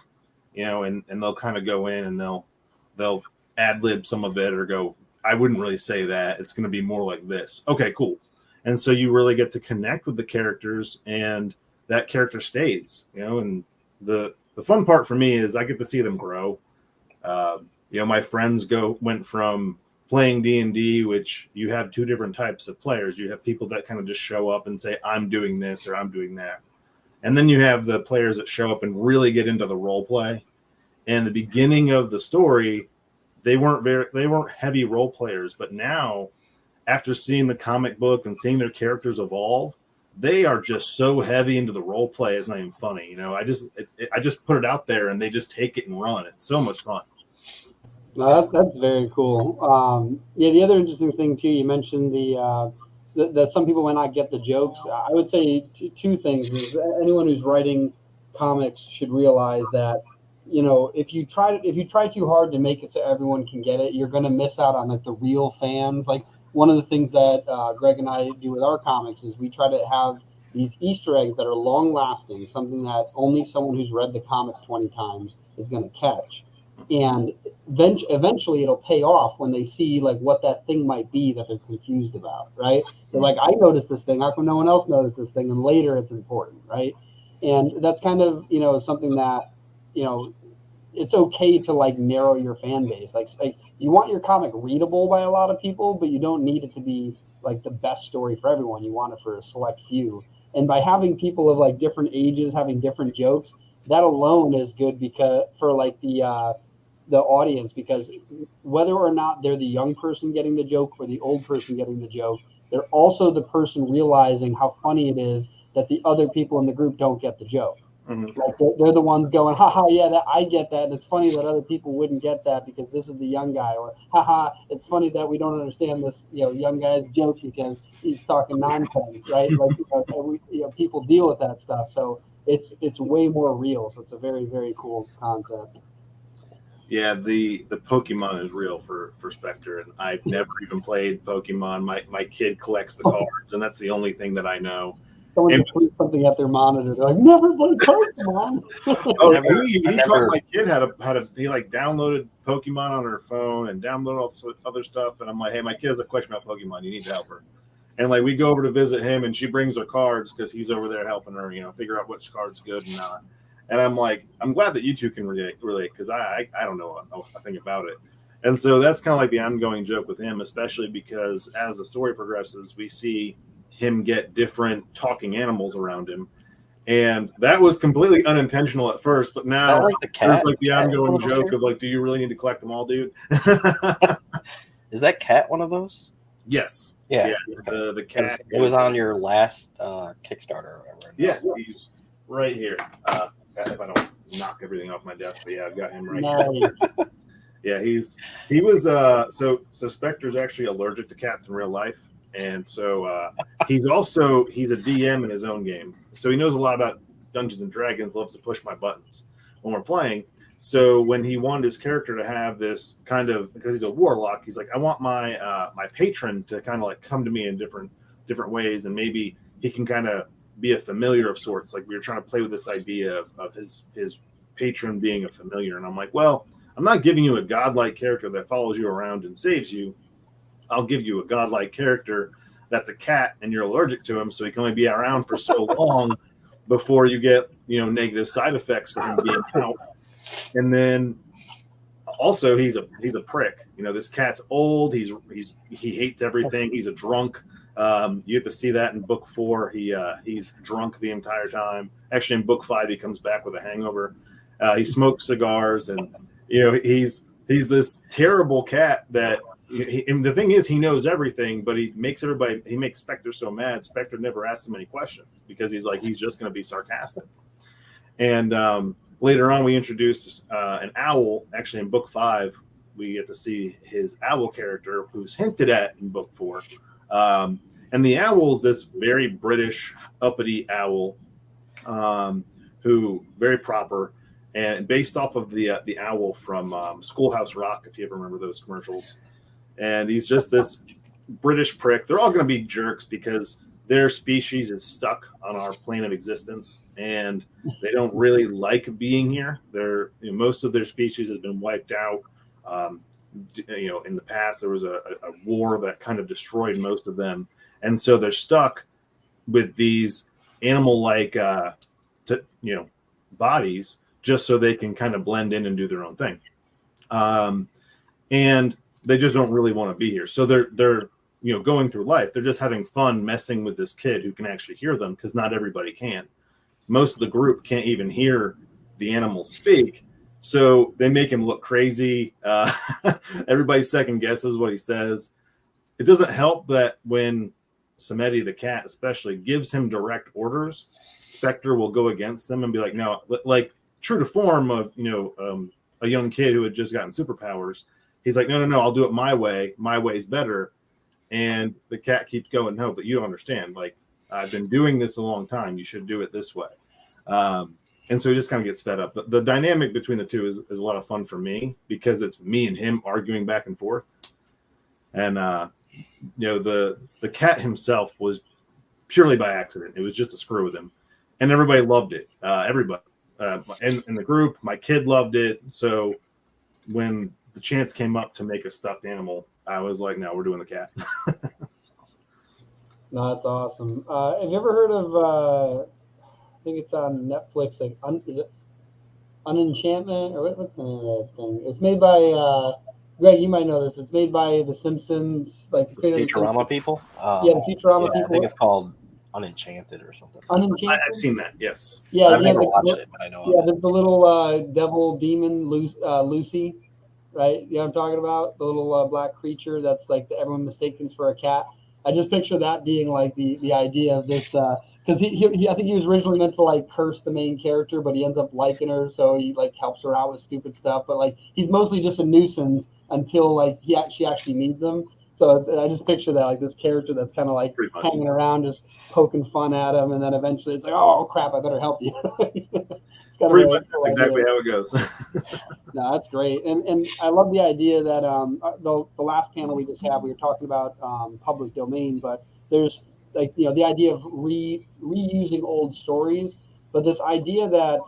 And they'll kind of go in and they'll ad lib some of it, or go, I wouldn't really say that. It's going to be more like this. Okay, cool. And so you really get to connect with the characters, and that character stays. And the fun part for me is I get to see them grow. My friends went from playing D&D, which you have two different types of players. You have people that kind of just show up and say, I'm doing this or I'm doing that. And then you have the players that show up and really get into the role play. And the beginning of the story, they weren't heavy role players, but now, after seeing the comic book and seeing their characters evolve, they are just so heavy into the role play. It's not even funny. I just put it out there and they just take it and run. It's so much fun. No, that's very cool. The other interesting thing too, you mentioned that some people might not get the jokes. I would say two things. Is anyone who's writing comics should realize that, if you try too hard to make it so everyone can get it, you're going to miss out on like the real fans. Like, one of the things that Greg and I do with our comics is we try to have these Easter eggs that are long lasting, something that only someone who's read the comic 20 times is going to catch. And eventually it'll pay off when they see like what that thing might be that they're confused about, right? They're like, I noticed this thing, how come no one else noticed this thing? And later it's important, right? And that's kind of, something that, it's okay to like narrow your fan base. Like you want your comic readable by a lot of people, but you don't need it to be like the best story for everyone. You want it for a select few. And by having people of like different ages having different jokes, that alone is good because for like the audience, because whether or not they're the young person getting the joke or the old person getting the joke, they're also the person realizing how funny it is that the other people in the group don't get the joke. Mm-hmm. Like they're the ones going, haha, yeah, I get that. And it's funny that other people wouldn't get that because this is the young guy. Or, haha, it's funny that we don't understand this, young guy's joke because he's talking nonsense, right? Like, people deal with that stuff. So it's way more real. So it's a very, very cool concept. Yeah, the Pokemon is real for Spectre, and I've never even played Pokemon. My kid collects the cards, and that's the only thing that I know. Someone put something at their monitor. They're like, never played Pokemon. He taught my kid how to. He like downloaded Pokemon on her phone and downloaded all this other stuff. And I'm like, hey, my kid has a question about Pokemon. You need to help her. And like we go over to visit him, and she brings her cards because he's over there helping her, figure out which card's good and not. And I'm like, I'm glad that you two can relate because I don't know a thing about it. And so that's kind of like the ongoing joke with him, especially because as the story progresses, we see him get different talking animals around him. And that was completely unintentional at first, but now there's like the ongoing joke of like, do you really need to collect them all, dude? Is that cat one of those? Yes. Yeah. The cat. It was on your last Kickstarter or whatever. Yeah, he's right here. If I don't knock everything off my desk, but yeah, I've got him right here. Yeah, he was so Spectre's actually allergic to cats in real life. And so he's a DM in his own game. So he knows a lot about Dungeons and Dragons, loves to push my buttons when we're playing. So when he wanted his character to have this kind of, because he's a warlock, he's like, I want my my patron to kind of like come to me in different ways, and maybe he can kind of be a familiar of sorts. Like we were trying to play with this idea of his patron being a familiar. And I'm like, well, I'm not giving you a godlike character that follows you around and saves you. I'll give you a godlike character that's a cat and you're allergic to him, so he can only be around for so long before you get, negative side effects for him being out. And then also he's a prick. This cat's old. He hates everything. He's a drunk. You have to see that in book 4. He's drunk the entire time. Actually, in book 5, he comes back with a hangover. He smokes cigars, and he's this terrible cat that. And the thing is, he knows everything, but he makes Spectre so mad. Spectre never asks him any questions because he's just going to be sarcastic. And later on, we introduced an owl. Actually, in book 5, we get to see his owl character, who's hinted at in book 4. And the owl is this very British, uppity owl, who very proper, and based off of the owl from Schoolhouse Rock, if you ever remember those commercials. And he's just this British prick. They're all going to be jerks because their species is stuck on our plane of existence, and they don't really like being here. Most of their species has been wiped out. In the past, there was a war that kind of destroyed most of them. And so they're stuck with these animal-like, bodies just so they can kind of blend in and do their own thing. And they just don't really want to be here. So they're going through life. They're just having fun messing with this kid who can actually hear them, because not everybody can. Most of the group can't even hear the animals speak. So they make him look crazy. Everybody second guesses what he says. It doesn't help that when Samedi, the cat especially, gives him direct orders, Spectre will go against them and be like, no, like true to form of, a young kid who had just gotten superpowers. He's like, no, I'll do it my way. My way's better. And the cat keeps going, no, but you don't understand. Like, I've been doing this a long time. You should do it this way. And so he just kind of gets fed up. The dynamic between the two is a lot of fun for me, because it's me and him arguing back and forth. And, the cat himself was purely by accident. It was just a screw with him. And everybody loved it. Everybody. In the group, my kid loved it. So when the chance came up to make a stuffed animal, I was like, no, we're doing the cat. No, that's awesome. Have you ever heard of, I think it's on Netflix, like, is it Unenchantment? Or what's the name of that thing? It's made by, Greg, you might know this. It's made by The Simpsons, like the creator Futurama people? Yeah, the Futurama people. I think it's called Unenchanted or something. Unenchanted? I've seen that, yes. Yeah, I've never watched it, but I know. Yeah, there's the little devil demon Lucy, right? You know what I'm talking about? The little black creature that's like everyone mistakes for a cat. I just picture that being like the idea of this, because he I think he was originally meant to like curse the main character, but he ends up liking her, so he like helps her out with stupid stuff. But like he's mostly just a nuisance until like she actually needs him. So I just picture that, like this character that's kind of like hanging around, just poking fun at him, and then eventually it's like, oh crap, I better help you. It's kind Pretty of much that's exactly how it goes. No, that's great, and I love the idea that the last panel we just had, we were talking about public domain, but there's like the idea of reusing old stories, but this idea that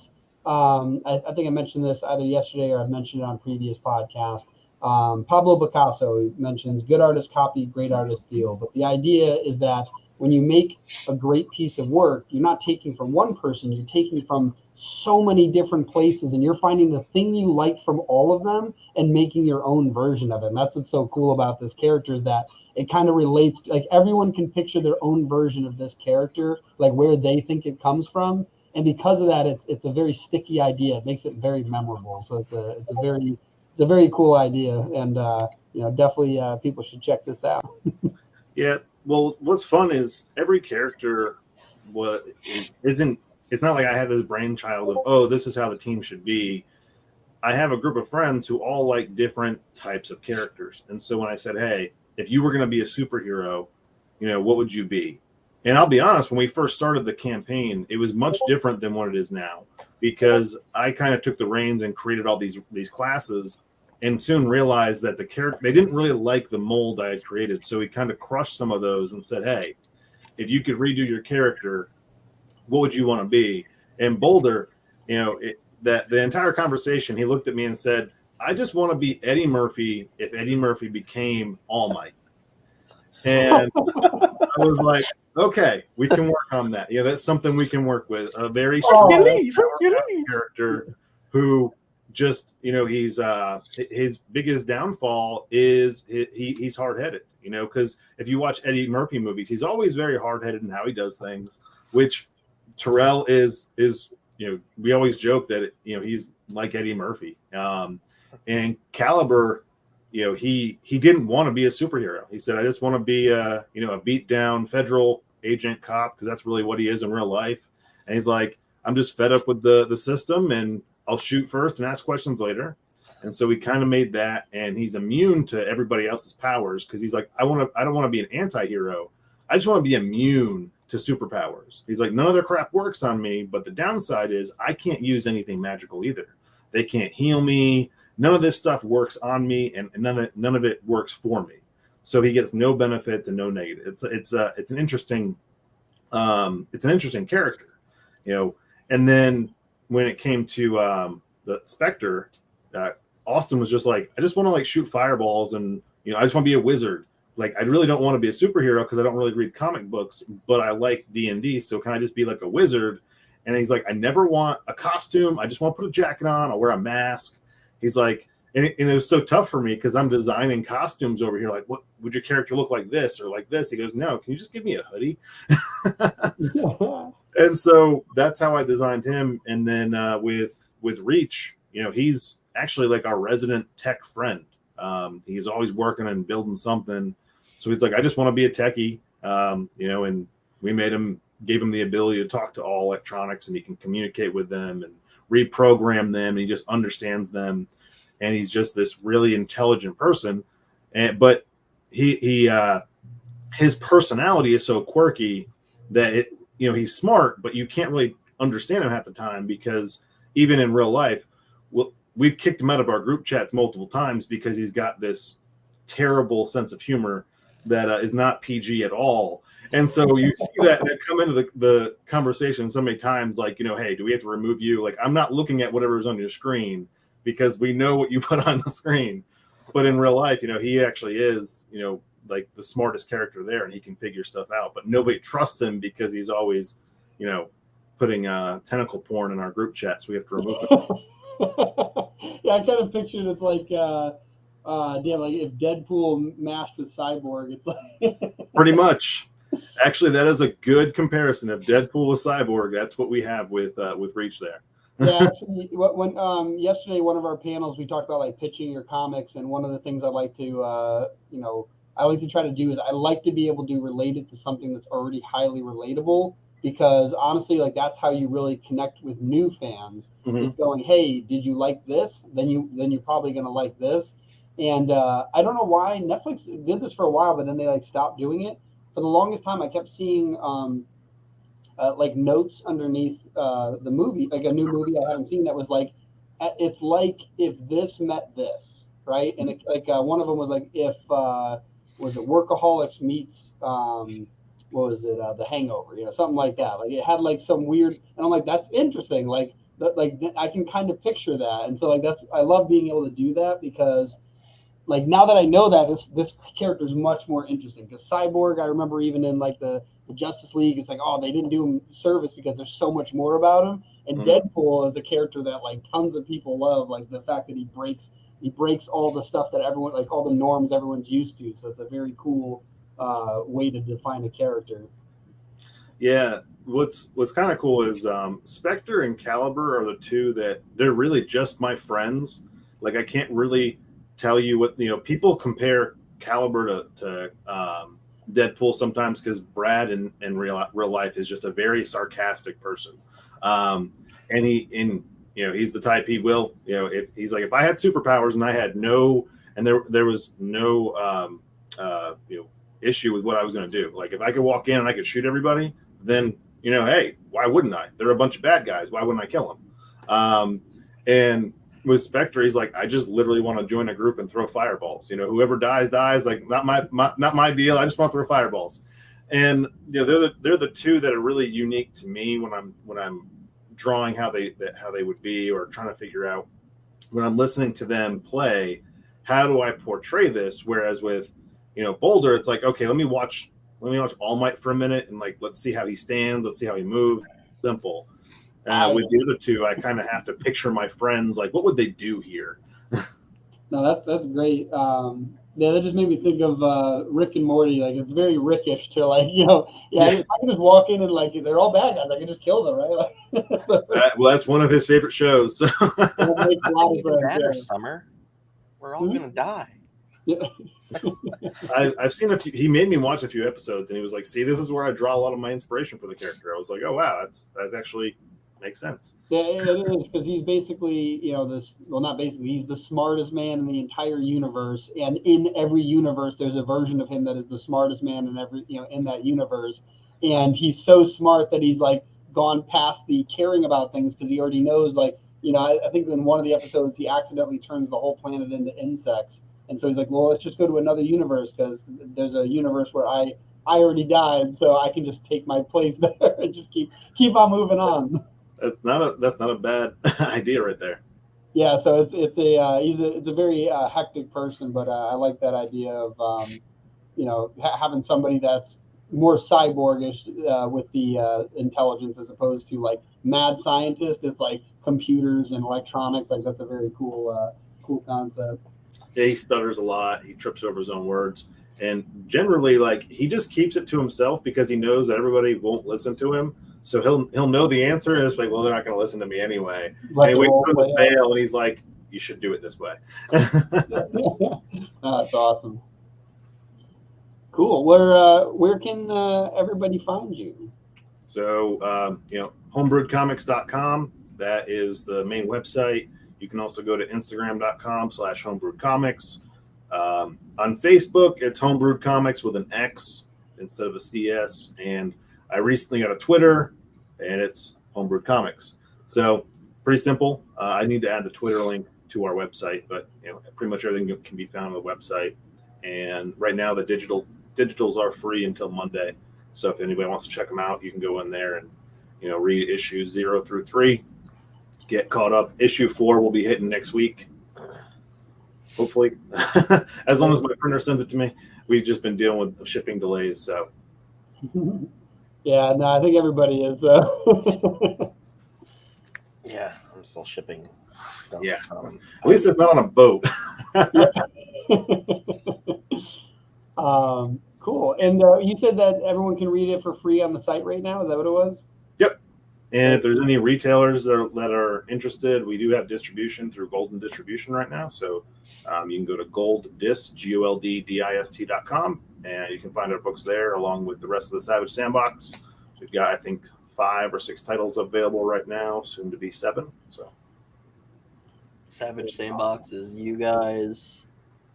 I think I mentioned this either yesterday or I mentioned it on previous podcast. Pablo Picasso mentions good artists copy, great artists steal, but the idea is that when you make a great piece of work, you're not taking from one person, you're taking from so many different places, and you're finding the thing you like from all of them and making your own version of it. And that's what's so cool about this character, is that it kind of relates, like everyone can picture their own version of this character, like where they think it comes from. And because of that, it's a very sticky idea. It makes it very memorable. So it's a very cool idea, and definitely people should check this out. Yeah. Well, what's fun is every character isn't. It's not like I have this brainchild of, oh, this is how the team should be. I have a group of friends who all like different types of characters, and so when I said, hey, if you were going to be a superhero, what would you be? And I'll be honest, when we first started the campaign, it was much different than what it is now, because I kind of took the reins and created all these classes, and soon realized that they didn't really like the mold I had created. So we kind of crushed some of those and said, hey, if you could redo your character, what would you want to be? And Boulder, that the entire conversation, he looked at me and said, I just want to be Eddie Murphy if Eddie Murphy became All Might. And I was like, okay, we can work on that. That's something we can work with. A very strong character who just, he's his biggest downfall is he's hard-headed, because if you watch Eddie Murphy movies, he's always very hard-headed in how he does things, which Terrell is we always joke that he's like Eddie Murphy. And Caliber, he didn't want to be a superhero. He said, I just want to be a beat down federal agent cop, because that's really what he is in real life. And he's like, I'm just fed up with the system, and I'll shoot first and ask questions later. And so we kind of made that, and he's immune to everybody else's powers, because he's like, I don't want to be an anti-hero. I just want to be immune to superpowers. He's like, none of their crap works on me, but the downside is I can't use anything magical either. They can't heal me. None of this stuff works on me, and none of it works for me. So he gets no benefits and no negatives. It's an interesting character, And then when it came to the Spectre, Austin was just like, I just want to shoot fireballs, and I just want to be a wizard. Like, I really don't want to be a superhero because I don't really read comic books, but I like D&D. So can I just be like a wizard? And he's like, I never want a costume. I just want to put a jacket on. I'll wear a mask. He's like, and it was so tough for me because I'm designing costumes over here. Like, what would your character look like this or like this? He goes, no, can you just give me a hoodie? And so that's how I designed him. And then with Reach, he's actually like our resident tech friend. He's always working and building something. So he's like, I just want to be a techie, and we gave him the ability to talk to all electronics, and he can communicate with them and reprogram them. And he just understands them. And he's just this really intelligent person. But his personality is so quirky that he's smart, but you can't really understand him half the time, because even in real life, we've kicked him out of our group chats multiple times because he's got this terrible sense of humor that is not PG at all. And so you see that come into the conversation so many times, like, hey, do we have to remove you? Like, I'm not looking at whatever's on your screen because we know what you put on the screen. But in real life, he actually is, like the smartest character there, and he can figure stuff out. But nobody trusts him because he's always, putting tentacle porn in our group chat. So we have to remove him. Yeah, I kind of pictured it's like, like if Deadpool mashed with Cyborg, it's like Pretty much. Actually, that is a good comparison. If Deadpool was Cyborg, that's what we have with Reach there. Yeah, actually, when yesterday one of our panels we talked about like pitching your comics, and one of the things I like to I like to try to do is I like to be able to relate it to something that's already highly relatable, because honestly, like that's how you really connect with new fans. Mm-hmm. Is going, hey, did you like this? Then you're probably gonna like this. And I don't know why Netflix did this for a while, but then they like stopped doing it. For the longest time, I kept seeing like notes underneath the movie, like a new movie I haven't seen that was like, it's like if this met this, right? And one of them was like, if was it Workaholics meets what was it, The Hangover, something like that. Like it had like some weird, and I'm like, that's interesting. Like I can kind of picture that, and so like I love being able to do that, because like now that I know that this character is much more interesting. Because Cyborg, I remember even in like the Justice League, it's like, oh, they didn't do him service because there's so much more about him. And Deadpool is a character that like tons of people love, like the fact that he breaks all the stuff that everyone, like all the norms everyone's used to. So it's a very cool way to define a character. Yeah, what's kind of cool is Spectre and Caliber are the two that they're really just my friends. Like I can't really tell you what, people compare Caliber to Deadpool sometimes, because Brad in real life is just a very sarcastic person. And he's the type, he will, if he's like, if I had superpowers and I had there was no issue with what I was going to do. Like if I could walk in and I could shoot everybody, then, hey, why wouldn't I? They're a bunch of bad guys. Why wouldn't I kill them? And with Spectre, he's like, I just literally want to join a group and throw fireballs. Whoever dies. Like not my deal. I just want to throw fireballs. And they're the two that are really unique to me when I'm drawing how they would be, or trying to figure out when I'm listening to them play, how do I portray this? Whereas with Boulder, it's like, okay, let me watch All Might for a minute and like let's see how he stands, let's see how he moves. Simple. With the other two, I kind of have to picture my friends, like what would they do here? No, that's great. Yeah, that just made me think of Rick and Morty. Like it's very Rickish to like, if I can just walk in and like they're all bad guys, I can just kill them, right? Like, well, that's one of his favorite shows. So. It makes a lot of sense. Summer, we're all gonna die. Yeah. I've seen a few. He made me watch a few episodes, and he was like, "See, this is where I draw a lot of my inspiration for the character." I was like, "Oh wow, that actually makes sense." Yeah, it is, because he's basically, not basically, he's the smartest man in the entire universe, and in every universe, there's a version of him that is the smartest man in every, in that universe, and he's so smart that he's like gone past the caring about things because he already knows, like, I think in one of the episodes he accidentally turns the whole planet into insects, and so he's like, well, let's just go to another universe because there's a universe where I already died, so I can just take my place there and just keep on moving on. That's not a bad idea right there. Yeah, so it's a very hectic person, but I like that idea of having somebody that's more cyborgish with the intelligence as opposed to like mad scientist. It's like computers and electronics. Like that's a very cool concept. Yeah, he stutters a lot. He trips over his own words, and generally, like he just keeps it to himself because he knows that everybody won't listen to him. So he'll know the answer, and it's like, well, they're not going to listen to me anyway. And he waits for them to fail, and he's like, you should do it this way. Oh, that's awesome. Cool. Where can everybody find you? So, homebrewedcomics.com. That is the main website. You can also go to instagram.com/homebrewedcomics. On Facebook, it's Homebrewed Comics with an X instead of a CS. And I recently got a Twitter, and it's Homebrewed Comics. So pretty simple. I need to add the Twitter link to our website, but pretty much everything can be found on the website. And right now, the digitals are free until Monday. So if anybody wants to check them out, you can go in there and read issues 0 through 3. Get caught up. Issue 4 will be hitting next week, hopefully, as long as my printer sends it to me. We've just been dealing with shipping delays, so. Yeah, no, I think everybody is. Yeah, I'm still shipping. Yeah, at least it's not on a boat. Cool. And you said that everyone can read it for free on the site right now. Is that what it was? Yep. And if there's any retailers that are interested, we do have distribution through Golden Distribution right now. So you can go to golddist, golddist.com, and you can find our books there along with the rest of the Savage Sandbox. We've got, I think, 5 or 6 titles available right now, soon to be 7. So Savage Sandbox is you guys,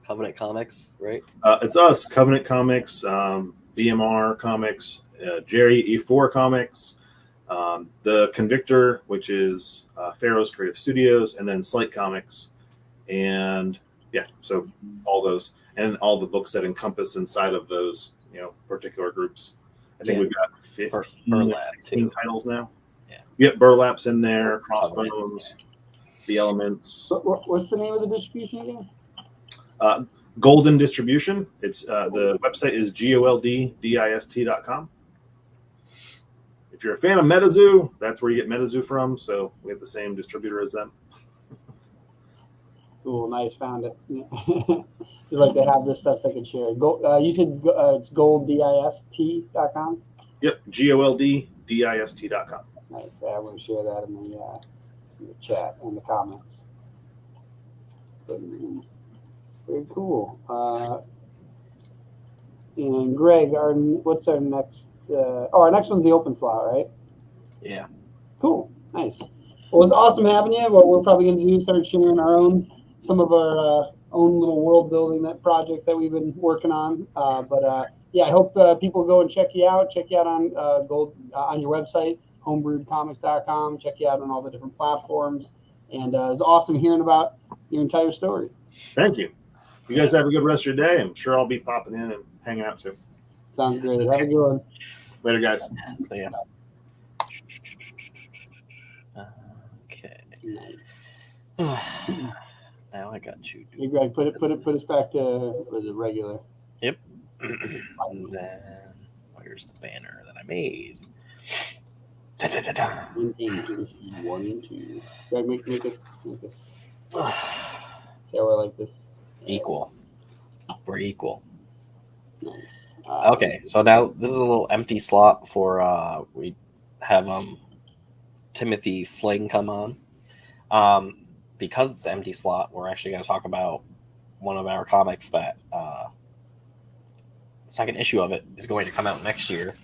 Covenant Comics, right? It's us, Covenant Comics, BMR Comics, Jerry E4 Comics, the Convictor, which is Pharaoh's Creative Studios, and then Slate Comics. And yeah, so all those and all the books that encompass inside of those, particular groups. I think we've got 15 titles now. Yeah. Yep, Burlap's in there, Crossbones, The Elements. What's the name of the distribution again? Golden Distribution. It's the website is golddist.com. If you're a fan of MetaZoo, that's where you get MetaZoo from. So we have the same distributor as them. Cool, nice, found it. Just like they have this stuff so I can share. You said it's golddist.com? Yep, golddist.com. Nice. I want to share that in the chat and the comments. Very cool. And Greg, what's our next? Our next one's the open slot, right? Yeah. Cool. Nice. Well, it's awesome having you. What we're probably going to do is start sharing some of our own little world building projects that we've been working on. But yeah, I hope people go and check you out. Check you out on on your website, homebrewedcomics.com. Check you out on all the different platforms. And it's awesome hearing about your entire story. Thank you. You guys have a good rest of your day. I'm sure I'll be popping in and hanging out too. Sounds great. Have a good one. Later, guys. So yeah. Okay. Nice. Now I got you. Hey, Greg, put us back to was it regular? Yep. And then where's the banner that I made? Da-da-da-da. 1 and 2. Greg, make us see how we're like this. Equal. We're equal. Nice. Okay, so now this is a little empty slot for we have Timothy Fling come on. Because it's an empty slot, we're actually going to talk about one of our comics that the second issue of it is going to come out next year,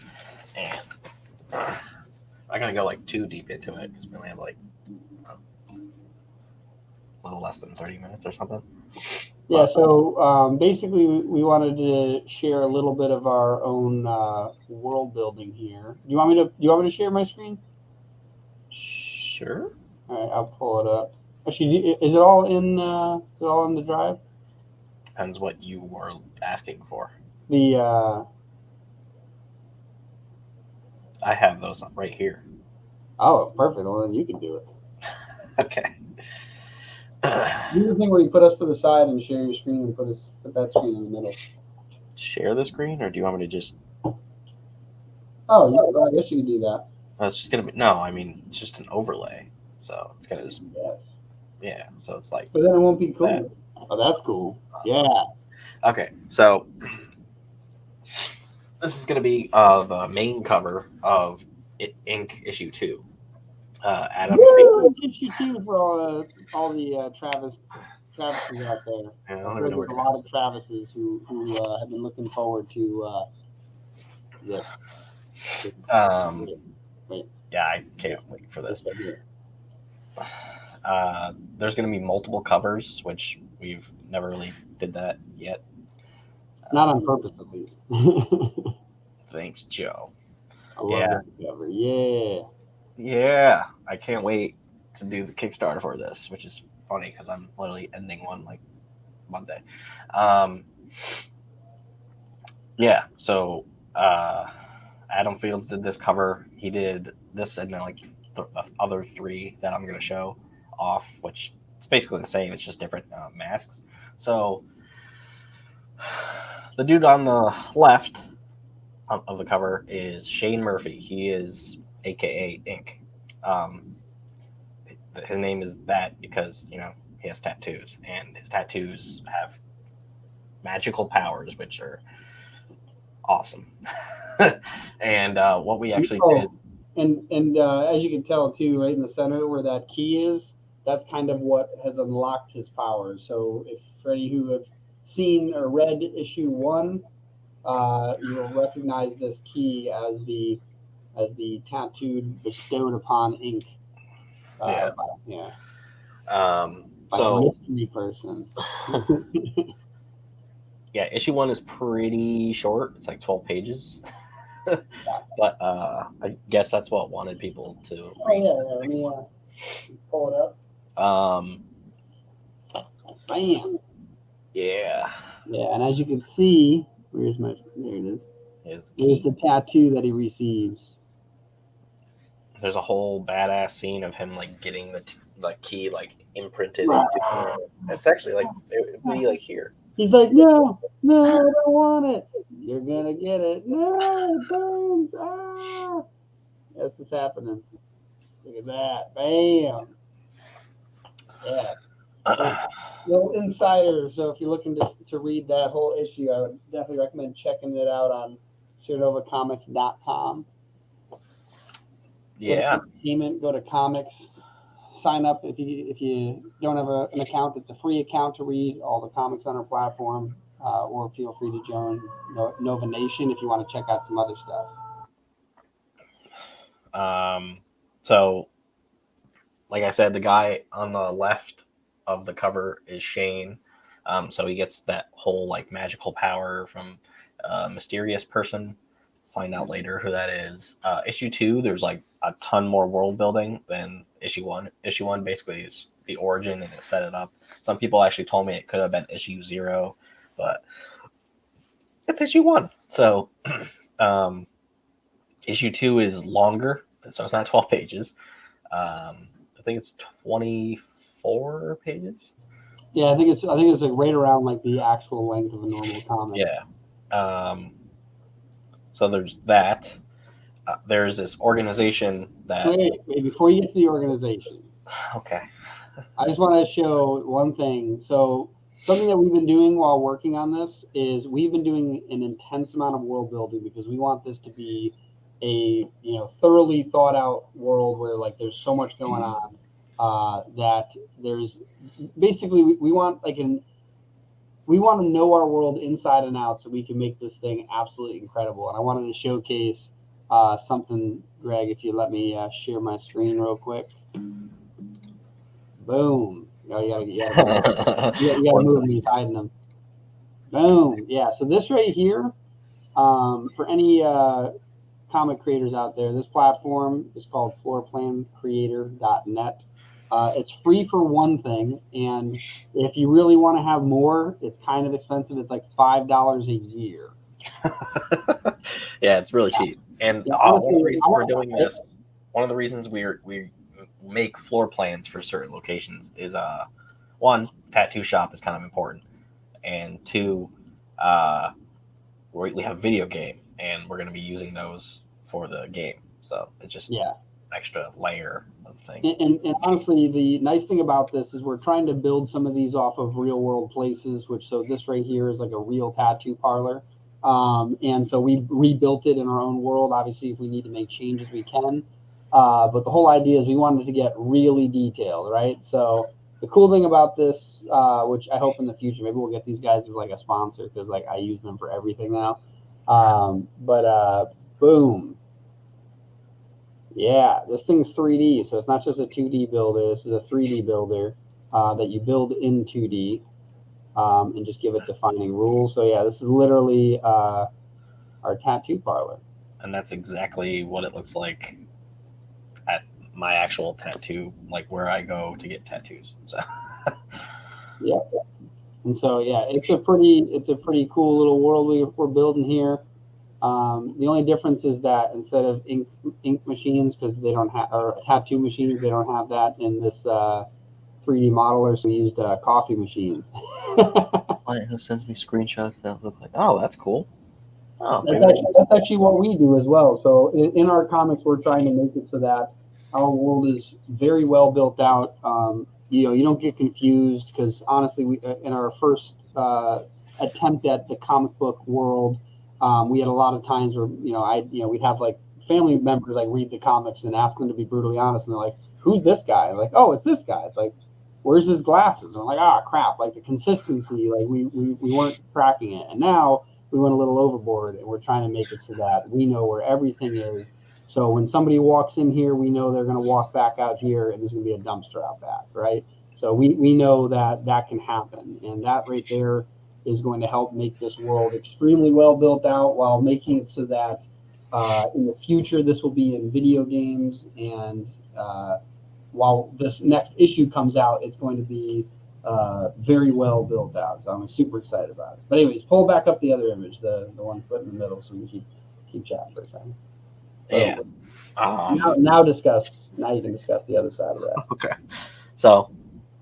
and I'm not going to go like too deep into it because we only have like a little less than 30 minutes or something. Yeah, so basically we wanted to share a little bit of our own world building here. Do you want me to share my screen? Sure. All right, I'll pull it up. Actually, is it all in the drive? Depends what you were asking for. The I have those right here. oh, perfect. Well, then you can do it. Okay. Do the thing where you put us to the side and share your screen and put that screen in the middle. Share the screen, or do you want me to just? Oh, yeah, I guess you can do that. It's just gonna be no. I mean, it's just an overlay, so it's gonna just Yes. yeah. So it's like But then it won't be cool. that. Oh, that's cool. Yeah. Okay, so this is gonna be the main cover of Ink issue 2. Adam. Woo! Issue 2 for all the Travises out there. I don't I've even heard know there's a lot of Travises who have been looking forward to this. Wait. Yeah, I can't wait for this. Right here. There's going to be multiple covers, which we've never really did that yet. Not on purpose, at least. Thanks, Joe. I love that cover. Yeah. Yeah, I can't wait to do the Kickstarter for this, which is funny because I'm literally ending one like Monday. Yeah, so Adam Fields did this cover. He did this and then like the other 3 that I'm going to show off, which it's basically the same. It's just different masks. So the dude on the left of the cover is Shane Murphy. He is AKA Ink. His name is that because he has tattoos, and his tattoos have magical powers, which are awesome. And what we actually did, and as you can tell too, right in the center where that key is, that's kind of what has unlocked his powers. So if for any who have seen or read issue 1, you'll recognize this key as the tattooed bestowed upon Ink. Yeah. By so a mystery person. yeah, issue 1 is pretty short. It's like 12 pages. But I guess that's what wanted people to read. Let me pull it up. Bam. Yeah. Yeah, and as you can see, there it is. Here's the tattoo that he receives. There's a whole badass scene of him like getting the key like imprinted into it. It's actually like it would be like here. He's like, no, I don't want it. You're gonna get it. No, it burns. Ah, that's what's happening. Look at that. Bam. Yeah. Little insider. So if you're looking to read that whole issue, I would definitely recommend checking it out on CernovaComics.com. Yeah. Go to comics. Sign up if you don't have an account. It's a free account to read all the comics on our platform, or feel free to join Nova Nation if you want to check out some other stuff. So, like I said, the guy on the left of the cover is Shane. So he gets that whole like magical power from mysterious person. Find out later who that is. Issue 2, there's like a ton more world building than issue 1. Issue 1 basically is the origin and it set it up. Some people actually told me it could have been issue 0, but it's issue 1. So issue 2 is longer, so it's not 12 pages. I think it's 24 pages. Yeah, I think it's like right around like the actual length of a normal comic. Yeah. So there's that. There's this organization that. Wait, before you get to the organization. Okay. I just want to show one thing. So something that we've been doing while working on this is we've been doing an intense amount of world building because we want this to be a thoroughly thought out world where like there's so much going on that there's basically we want we want to know our world inside and out so we can make this thing absolutely incredible. And I wanted to showcase something, Greg, if you let me share my screen real quick. Boom. Oh, you gotta move them. He's hiding them. Boom. Yeah. So this right here, for any comic creators out there, this platform is called floorplancreator.net. It's free for one thing, and if you really want to have more, it's kind of expensive. It's like $5 a year. Yeah, it's really cheap. And honestly, one of the reasons we're doing this, one of the reasons we make floor plans for certain locations is one, tattoo shop is kind of important, and two, we have video game, and we're going to be using those for the game. So it's just an extra layer of things. And honestly, the nice thing about this is we're trying to build some of these off of real world places, so this right here is like a real tattoo parlor. And so we rebuilt it in our own world. Obviously, if we need to make changes, we can. But the whole idea is we wanted to get really detailed, right? So the cool thing about this, which I hope in the future, maybe we'll get these guys as like a sponsor because like I use them for everything now. Boom. Yeah, this thing's 3D, so it's not just a 2D builder. This is a 3D builder that you build in 2D and just give it defining rules. So yeah, this is literally our tattoo parlor. And that's exactly what it looks like at my actual tattoo, like where I go to get tattoos. So yeah, and so yeah, it's a pretty cool little world we're building here. The only difference is that instead of ink machines, because they don't have, or tattoo machines, they don't have that in this 3D modeler, so we used coffee machines. Who sends me screenshots that look like, oh, that's cool. Oh, that's actually what we do as well. So in our comics, we're trying to make it so that our world is very well built out. You don't get confused because honestly, we in our first attempt at the comic book world, we had a lot of times where we'd have like family members like read the comics and ask them to be brutally honest, and they're like, "Who's this guy?" And like, "Oh, it's this guy." It's like, "Where's his glasses?" And I'm like, "Ah, crap!" Like the consistency, like we weren't tracking it, and now we went a little overboard, and we're trying to make it so that we know where everything is. So when somebody walks in here, we know they're going to walk back out here, and there's going to be a dumpster out back, right? So we know that can happen, and that right there is going to help make this world extremely well built out while making it so that in the future this will be in video games, and while this next issue comes out, it's going to be very well built out. So I'm super excited about it. But anyways, pull back up the other image, the one foot in the middle, so we can keep chatting for a second. Yeah. Now you can discuss the other side of that. Okay. So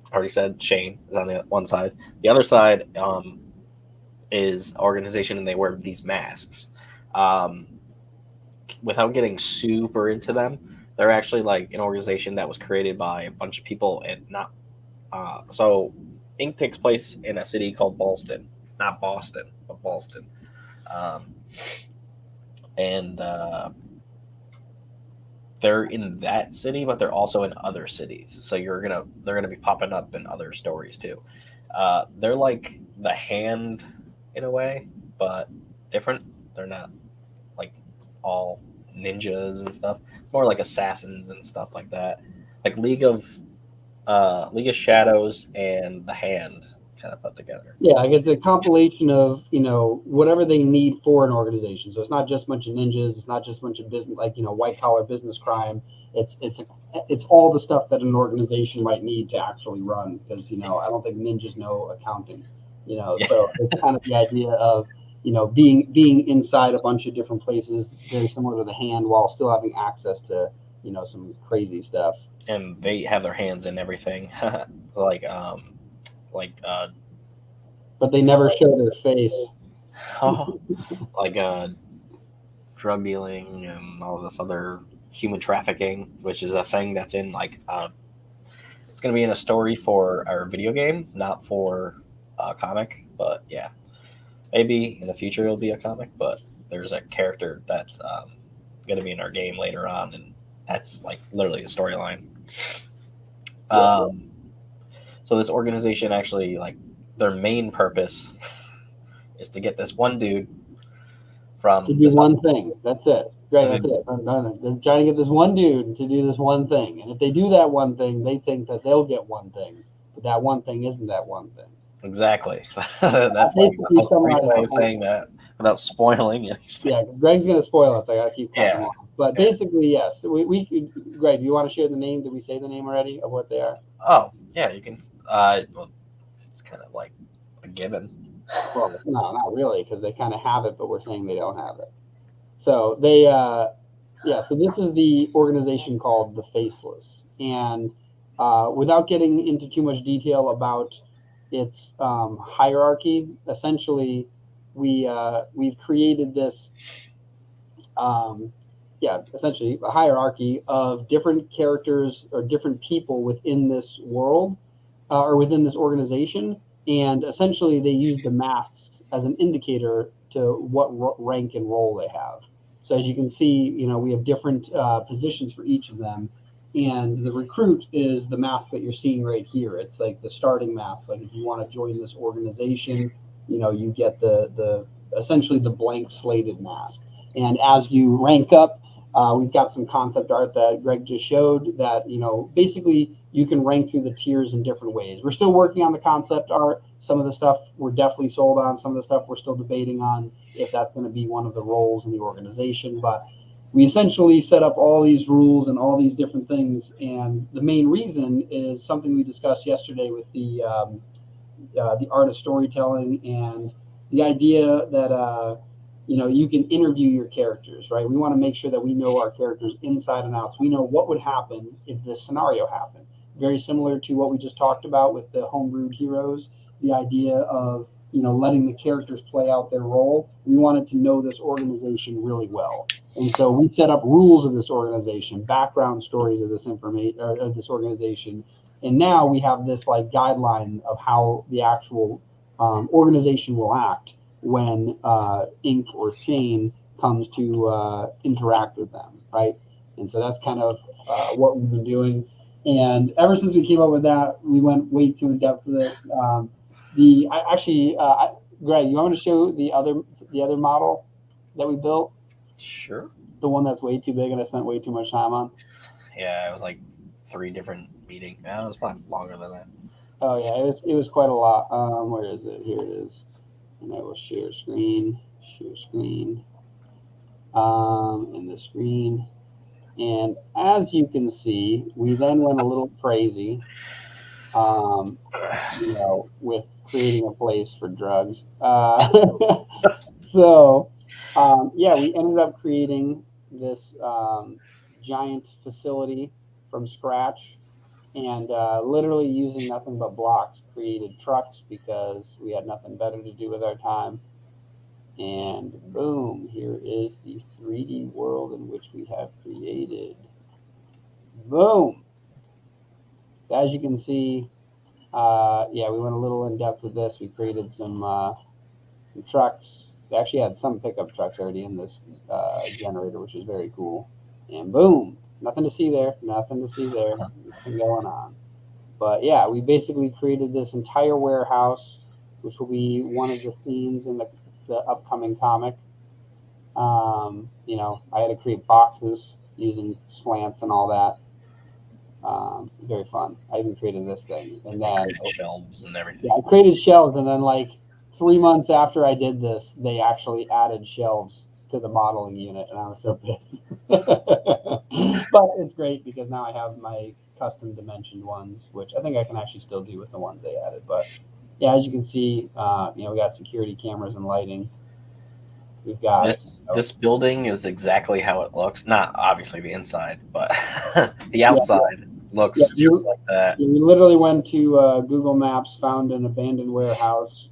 I already said Shane is on the one side. The other side is organization, and they wear these masks. Without getting super into them, they're actually like an organization that was created by a bunch of people, and not so Ink takes place in a city called Boston, not Boston, but Boston, and they're in that city, but they're also in other cities. So they're gonna be popping up in other stories too. They're like the Hand in a way, but different. They're not like all ninjas and stuff. More like assassins and stuff like that. Like League of Shadows and the Hand kind of put together. Yeah, like it's a compilation of, whatever they need for an organization. So it's not just a bunch of ninjas. It's not just a bunch of business, like, white collar business crime. It's all the stuff that an organization might need to actually run. Because, I don't think ninjas know accounting, so it's kind of the idea of, being inside a bunch of different places, very similar to the Hand, while still having access to, some crazy stuff. And they have their hands in everything, like But they never show their face. like drug dealing and all this other human trafficking, which is a thing that's in it's going to be in a story for our video game, not for a comic. But yeah, maybe in the future it'll be a comic. But there's a character that's going to be in our game later on, and that's like literally the storyline. So this organization actually, like, their main purpose is to get this one dude from to do one thing. That's it. Great. That's it. No. They're trying to get this one dude to do this one thing. And if they do that one thing, they think that they'll get one thing. But that one thing isn't that one thing. Exactly. That's like the most brief way of saying that without spoiling it. Yeah, because Greg's going to spoil it, so I got to keep cutting Yeah. off. But basically, yes. Greg, do you want to share the name? Did we say the name already of what they are? Oh, yeah, you can. Well, it's kind of like a given. Well, no, not really, because they kind of have it, but we're saying they don't have it. So they, so this is the organization called the Faceless. And without getting into too much detail about its hierarchy, essentially, we've created this, essentially a hierarchy of different characters or different people within this world or within this organization. And essentially, they use the masks as an indicator to what rank and role they have. So as you can see, we have different positions for each of them. And the recruit is the mask that you're seeing right here. It's like the starting mask. Like if you want to join this organization, you get the essentially the blank slated mask. And as you rank up, we've got some concept art that Greg just showed that, basically you can rank through the tiers in different ways. We're still working on the concept art. Some of the stuff we're definitely sold on. Some of the stuff we're still debating on if that's going to be one of the roles in the organization. But we essentially set up all these rules and all these different things. And the main reason is something we discussed yesterday with the art of storytelling and the idea that, you can interview your characters, right? We want to make sure that we know our characters inside and out. So we know what would happen if this scenario happened. Very similar to what we just talked about with the Homebrewed heroes, the idea of, letting the characters play out their role. We wanted to know this organization really well. And so we set up rules of this organization, background stories of this information, or of this organization. And now we have this like guideline of how the actual organization will act when Ink or Shane comes to interact with them, right? And so that's kind of what we've been doing. And ever since we came up with that, we went way too in depth with it. Greg, you want me to show the other model that we built? Sure. The one that's way too big and I spent way too much time on. Yeah, it was like 3 different meetings. Yeah, it was probably longer than that. Oh yeah, it was quite a lot. Where is it? Here it is. And I will share screen, in the screen. And as you can see, we then went a little crazy, with creating a place for drugs. We ended up creating this giant facility from scratch. And literally using nothing but blocks, created trucks because we had nothing better to do with our time. And boom, here is the 3D world in which we have created. Boom. So as you can see, we went a little in depth with this. We created some trucks. They actually had some pickup trucks already in this generator, which is very cool. And boom. Nothing to see there. Nothing going on. But yeah, we basically created this entire warehouse, which will be one of the scenes in the upcoming comic. I had to create boxes using slants and all that. Very fun. I even created this thing, and I then created shelves and everything. yeah, I created shelves, and then like 3 months after I did this, they actually added shelves to the modeling unit, and I was so pissed. But it's great because now I have my custom dimensioned ones, which I think I can actually still do with the ones they added. But yeah, as you can see, we got security cameras and lighting. We've got This building is exactly how it looks. Not obviously the inside, but the outside looks just like that. We literally went to Google Maps, found an abandoned warehouse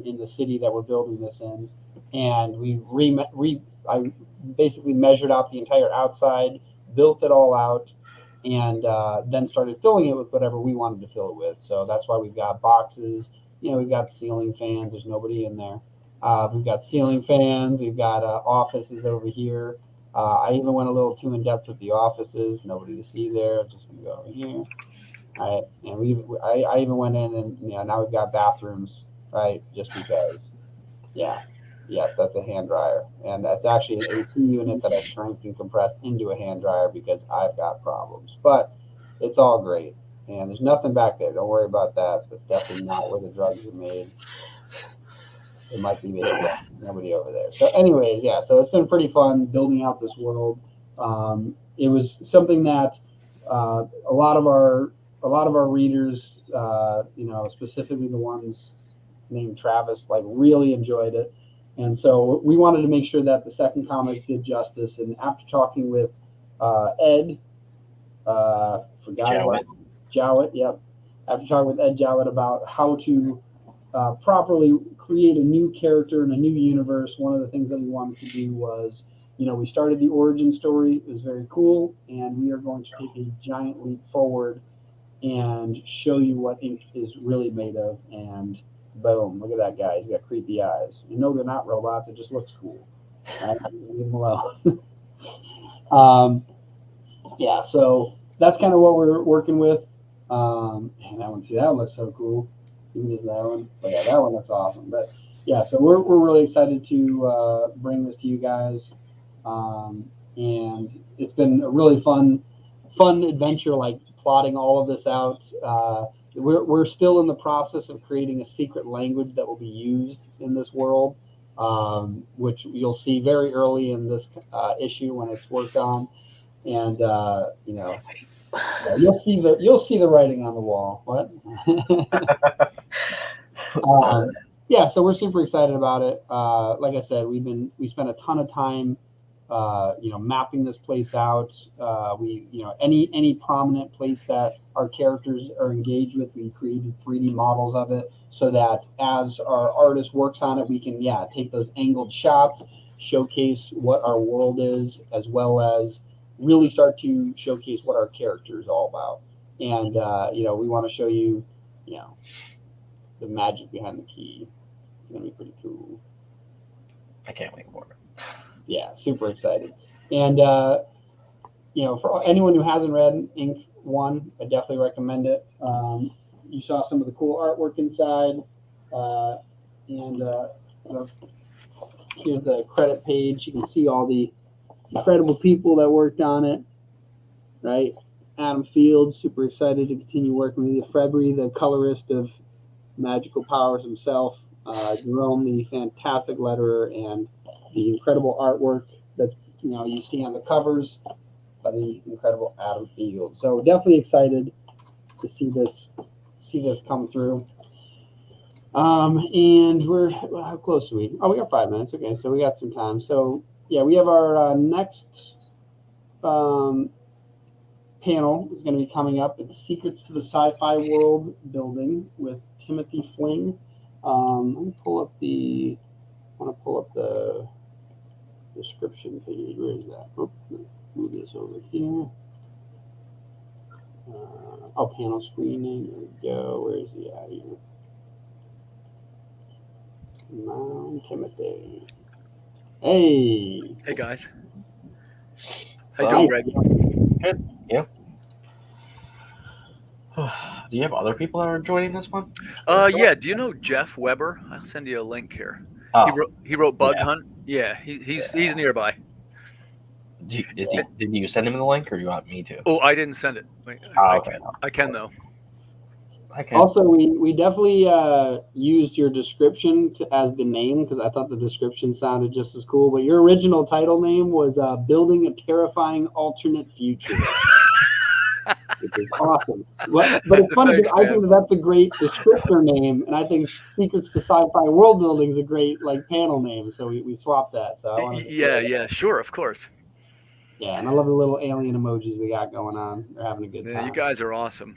in the city that we're building this in, and I basically measured out the entire outside, built it all out, and then started filling it with whatever we wanted to fill it with. So that's why we've got boxes. We've got ceiling fans. There's nobody in there. We've got ceiling fans. We've got offices over here. I even went a little too in depth with the offices. Nobody to see there. I'm just gonna go over here. All right, and I even went in and now we've got bathrooms, right? Just because. Yeah. Yes, that's a hand dryer, and that's actually an AC unit that I shrank and compressed into a hand dryer because I've got problems. But it's all great, and there's nothing back there. Don't worry about that. That's definitely not where the drugs are made. It might be made. Nobody over there. So, anyways, yeah. So it's been pretty fun building out this world. It was something that a lot of our readers, specifically the ones named Travis, like really enjoyed it. And so we wanted to make sure that the second comic did justice. And after talking with Ed, Jowett, yep. After talking with Ed Jowett about how to properly create a new character in a new universe, one of the things that we wanted to do was, we started the origin story. It was very cool. And we are going to take a giant leap forward and show you what ink is really made of. And boom, look at that guy. He's got creepy eyes. They're not robots. It just looks cool. Right? Leave him alone. Yeah, so that's kind of what we're working with. And that one looks so cool. Even just that one. But yeah, that one looks awesome. But yeah, so we're really excited to bring this to you guys. And it's been a really fun adventure, like plotting all of this out. We're still in the process of creating a secret language that will be used in this world, which you'll see very early in this issue when it's worked on, and you'll see the writing on the wall. What? Yeah, so we're super excited about it. Like I said, we spent a ton of time mapping this place out. Any prominent place that our characters are engaged with, we created 3D models of it so that as our artist works on it, we can take those angled shots, showcase what our world is, as well as really start to showcase what our character is all about. And we want to show you, the magic behind the key. It's gonna be pretty cool. I can't wait for it. Yeah, super excited. And for anyone who hasn't read Ink 1, I definitely recommend it. You saw some of the cool artwork inside, here's the credit page. You can see all the incredible people that worked on it, right? Adam Fields, super excited to continue working with you. February, the colorist of Magical Powers himself. Jerome, the fantastic letterer, and the incredible artwork that's you see on the covers by the incredible Adam Field. So definitely excited to see this come through. And how close are we? Oh, we got 5 minutes. Okay, so we got some time. So yeah, we have our next panel is going to be coming up. It's Secrets to the Sci-Fi World Building with Timothy Fling. Let me pull up the description page. Where is that? Oh, move this over here. Panel screening. There we go. Where is he at here? Come on, Timothy. Hey. Hey guys. So, How you doing, Greg? Good. Yeah. Do you have other people that are joining this one? Yeah. Do you know Jeff Weber? I'll send you a link here. Oh, He wrote Bug yeah. Hunt. Yeah, he's nearby. Did you send him the link, or do you want me to? Oh, I didn't send it. Wait, Okay. I can though. I can. Also, we definitely used your description as the name because I thought the description sounded just as cool. But your original title name was "Building a Terrifying Alternate Future," which is awesome. But it's funny because I think that's a great descriptor name, and I think Secrets to Sci-Fi World Building is a great panel name. So we swapped that. So I wanted to yeah, sure, of course. Yeah, and I love the little alien emojis we got going on. They're having a good time. Yeah, you guys are awesome.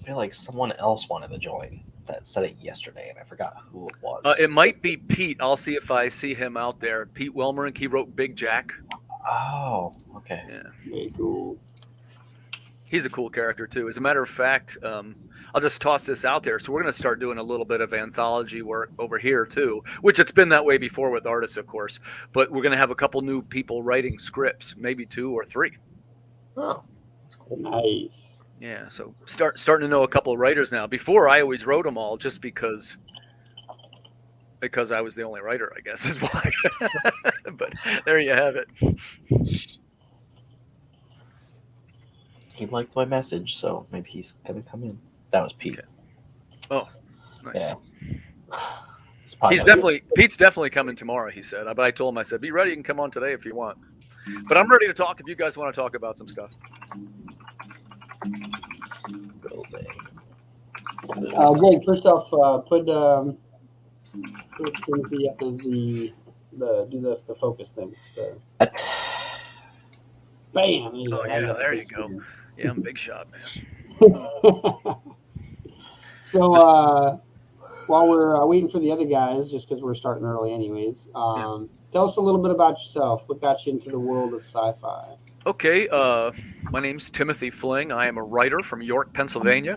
I feel like someone else wanted to join that said it yesterday, and I forgot who it was. It might be Pete. I'll see if I see him out there. Pete Welmerink, he wrote Big Jack. Oh, okay. Yeah. Very cool. He's a cool character too. As a matter of fact, I'll just toss this out there. So we're going to start doing a little bit of anthology work over here too, which it's been that way before with artists, of course. But we're going to have a couple new people writing scripts, maybe 2 or 3. Oh, that's cool. Nice. Yeah, so starting to know a couple of writers now. Before, I always wrote them all just because I was the only writer, I guess is why. But there you have it. He liked my message, so maybe he's gonna come in. That was Pete. Okay. Oh, nice. Yeah. Pete's definitely coming tomorrow, he said. But I told him, I said, be ready, you can come on today if you want. But I'm ready to talk if you guys want to talk about some stuff. Greg, first off, put Timothy up as the focus thing. Bam! Oh yeah, there you go. Yeah, I'm big shot, man. So while we're waiting for the other guys, just because we're starting early anyways, tell us a little bit about yourself. What got you into the world of sci-fi? Okay, my name's Timothy Fling. I am a writer from York, Pennsylvania.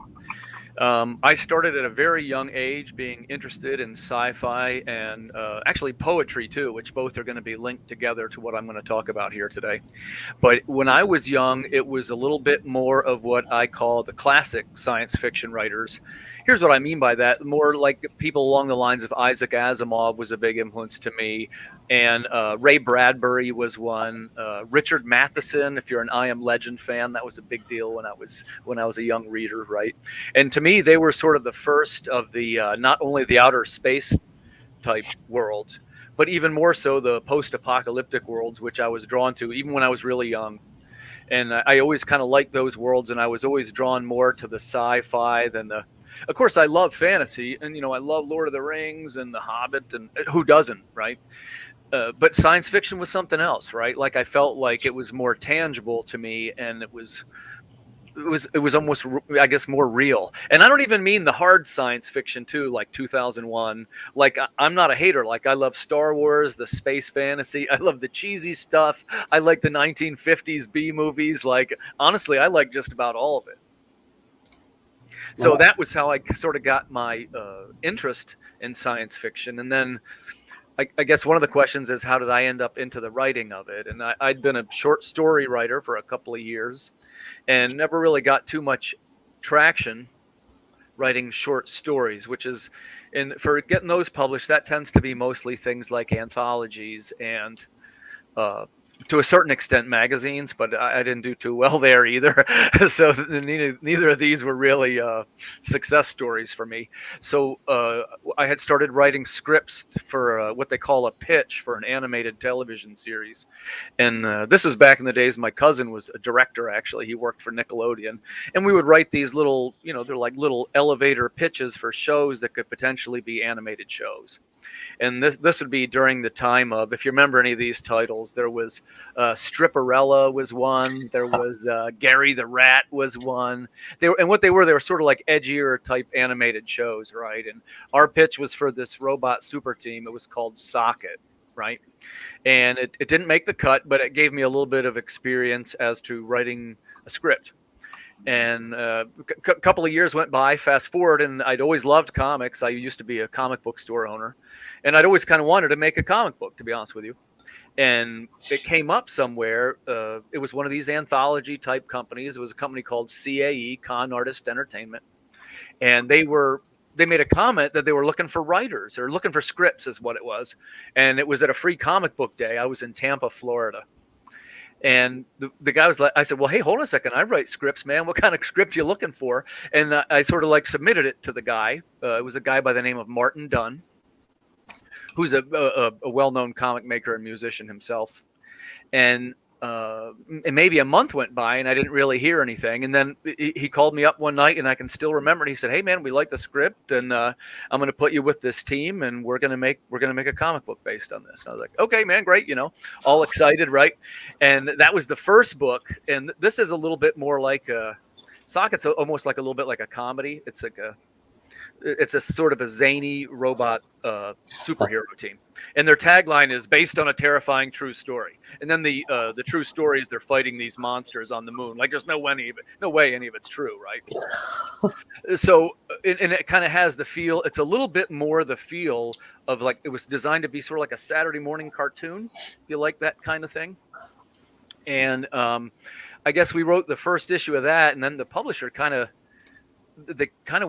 I started at a very young age being interested in sci-fi and actually poetry too, which both are going to be linked together to what I'm going to talk about here today. But when I was young, it was a little bit more of what I call the classic science fiction writers. Here's what I mean by that. More like people along the lines of Isaac Asimov was a big influence to me. And Ray Bradbury was one. Richard Matheson, if you're an I Am Legend fan, that was a big deal when I was a young reader, right? And to me, they were sort of the first of the not only the outer space type worlds, but even more so the post-apocalyptic worlds, which I was drawn to even when I was really young. And I always kind of liked those worlds, and I was always drawn more to the sci-fi than the. Of course, I love fantasy, and I love Lord of the Rings and The Hobbit, and who doesn't, right? But science fiction was something else, right? Like I felt like it was more tangible to me, and it was almost, I guess, more real. And I don't even mean the hard science fiction too, like 2001. Like I'm not a hater. Like I love Star Wars, the space fantasy. I love the cheesy stuff. I like the 1950s B movies. Like honestly, I like just about all of it. So that was how I sort of got my interest in science fiction. And then I guess one of the questions is, how did I end up into the writing of it? And I'd been a short story writer for a couple of years and never really got too much traction writing short stories, which is, and for getting those published, that tends to be mostly things like anthologies and to a certain extent magazines, but I didn't do too well there either. So neither of these were really success stories for me. So I had started writing scripts for what they call a pitch for an animated television series. And this was back in the days my cousin was a director, actually. He worked for Nickelodeon. And we would write these little, they're like little elevator pitches for shows that could potentially be animated shows. And this would be during the time of, if you remember any of these titles, there was Stripperella was one. There was Gary the Rat was one. They were sort of like edgier type animated shows, right? And our pitch was for this robot super team. It was called Socket, right? And it didn't make the cut, but it gave me a little bit of experience as to writing a script. And a couple of years went by, fast forward, and I'd always loved comics. I used to be a comic book store owner, and I'd always kind of wanted to make a comic book, to be honest with you. And it came up somewhere. It was one of these anthology type companies. It was a company called CAE, Con Artist Entertainment. And they made a comment that they were looking for writers, or looking for scripts is what it was. And it was at a free comic book day. I was in Tampa, Florida. And the guy was like, I said, well, hey, hold on a second. I write scripts, man. What kind of script you looking for? And I sort of like submitted it to the guy. It was a guy by the name of Martin Dunn, who's a well-known comic maker and musician himself. And maybe a month went by and I didn't really hear anything. And then he called me up one night, and I can still remember it. He said, hey man, we like the script, and I'm going to put you with this team, and we're going to make a comic book based on this. And I was like, okay, man, great. All excited. Right. And that was the first book. And this is a little bit more like Socket's almost like a little bit like a comedy. It's a sort of a zany robot superhero team. And their tagline is based on a terrifying true story. And then the true story is they're fighting these monsters on the moon. Like there's no way any of it's true, right? So, and it kind of has the feel. It's a little bit more the feel of like it was designed to be sort of like a Saturday morning cartoon. If you like that kind of thing. And I guess we wrote the first issue of that, and then the publisher kind of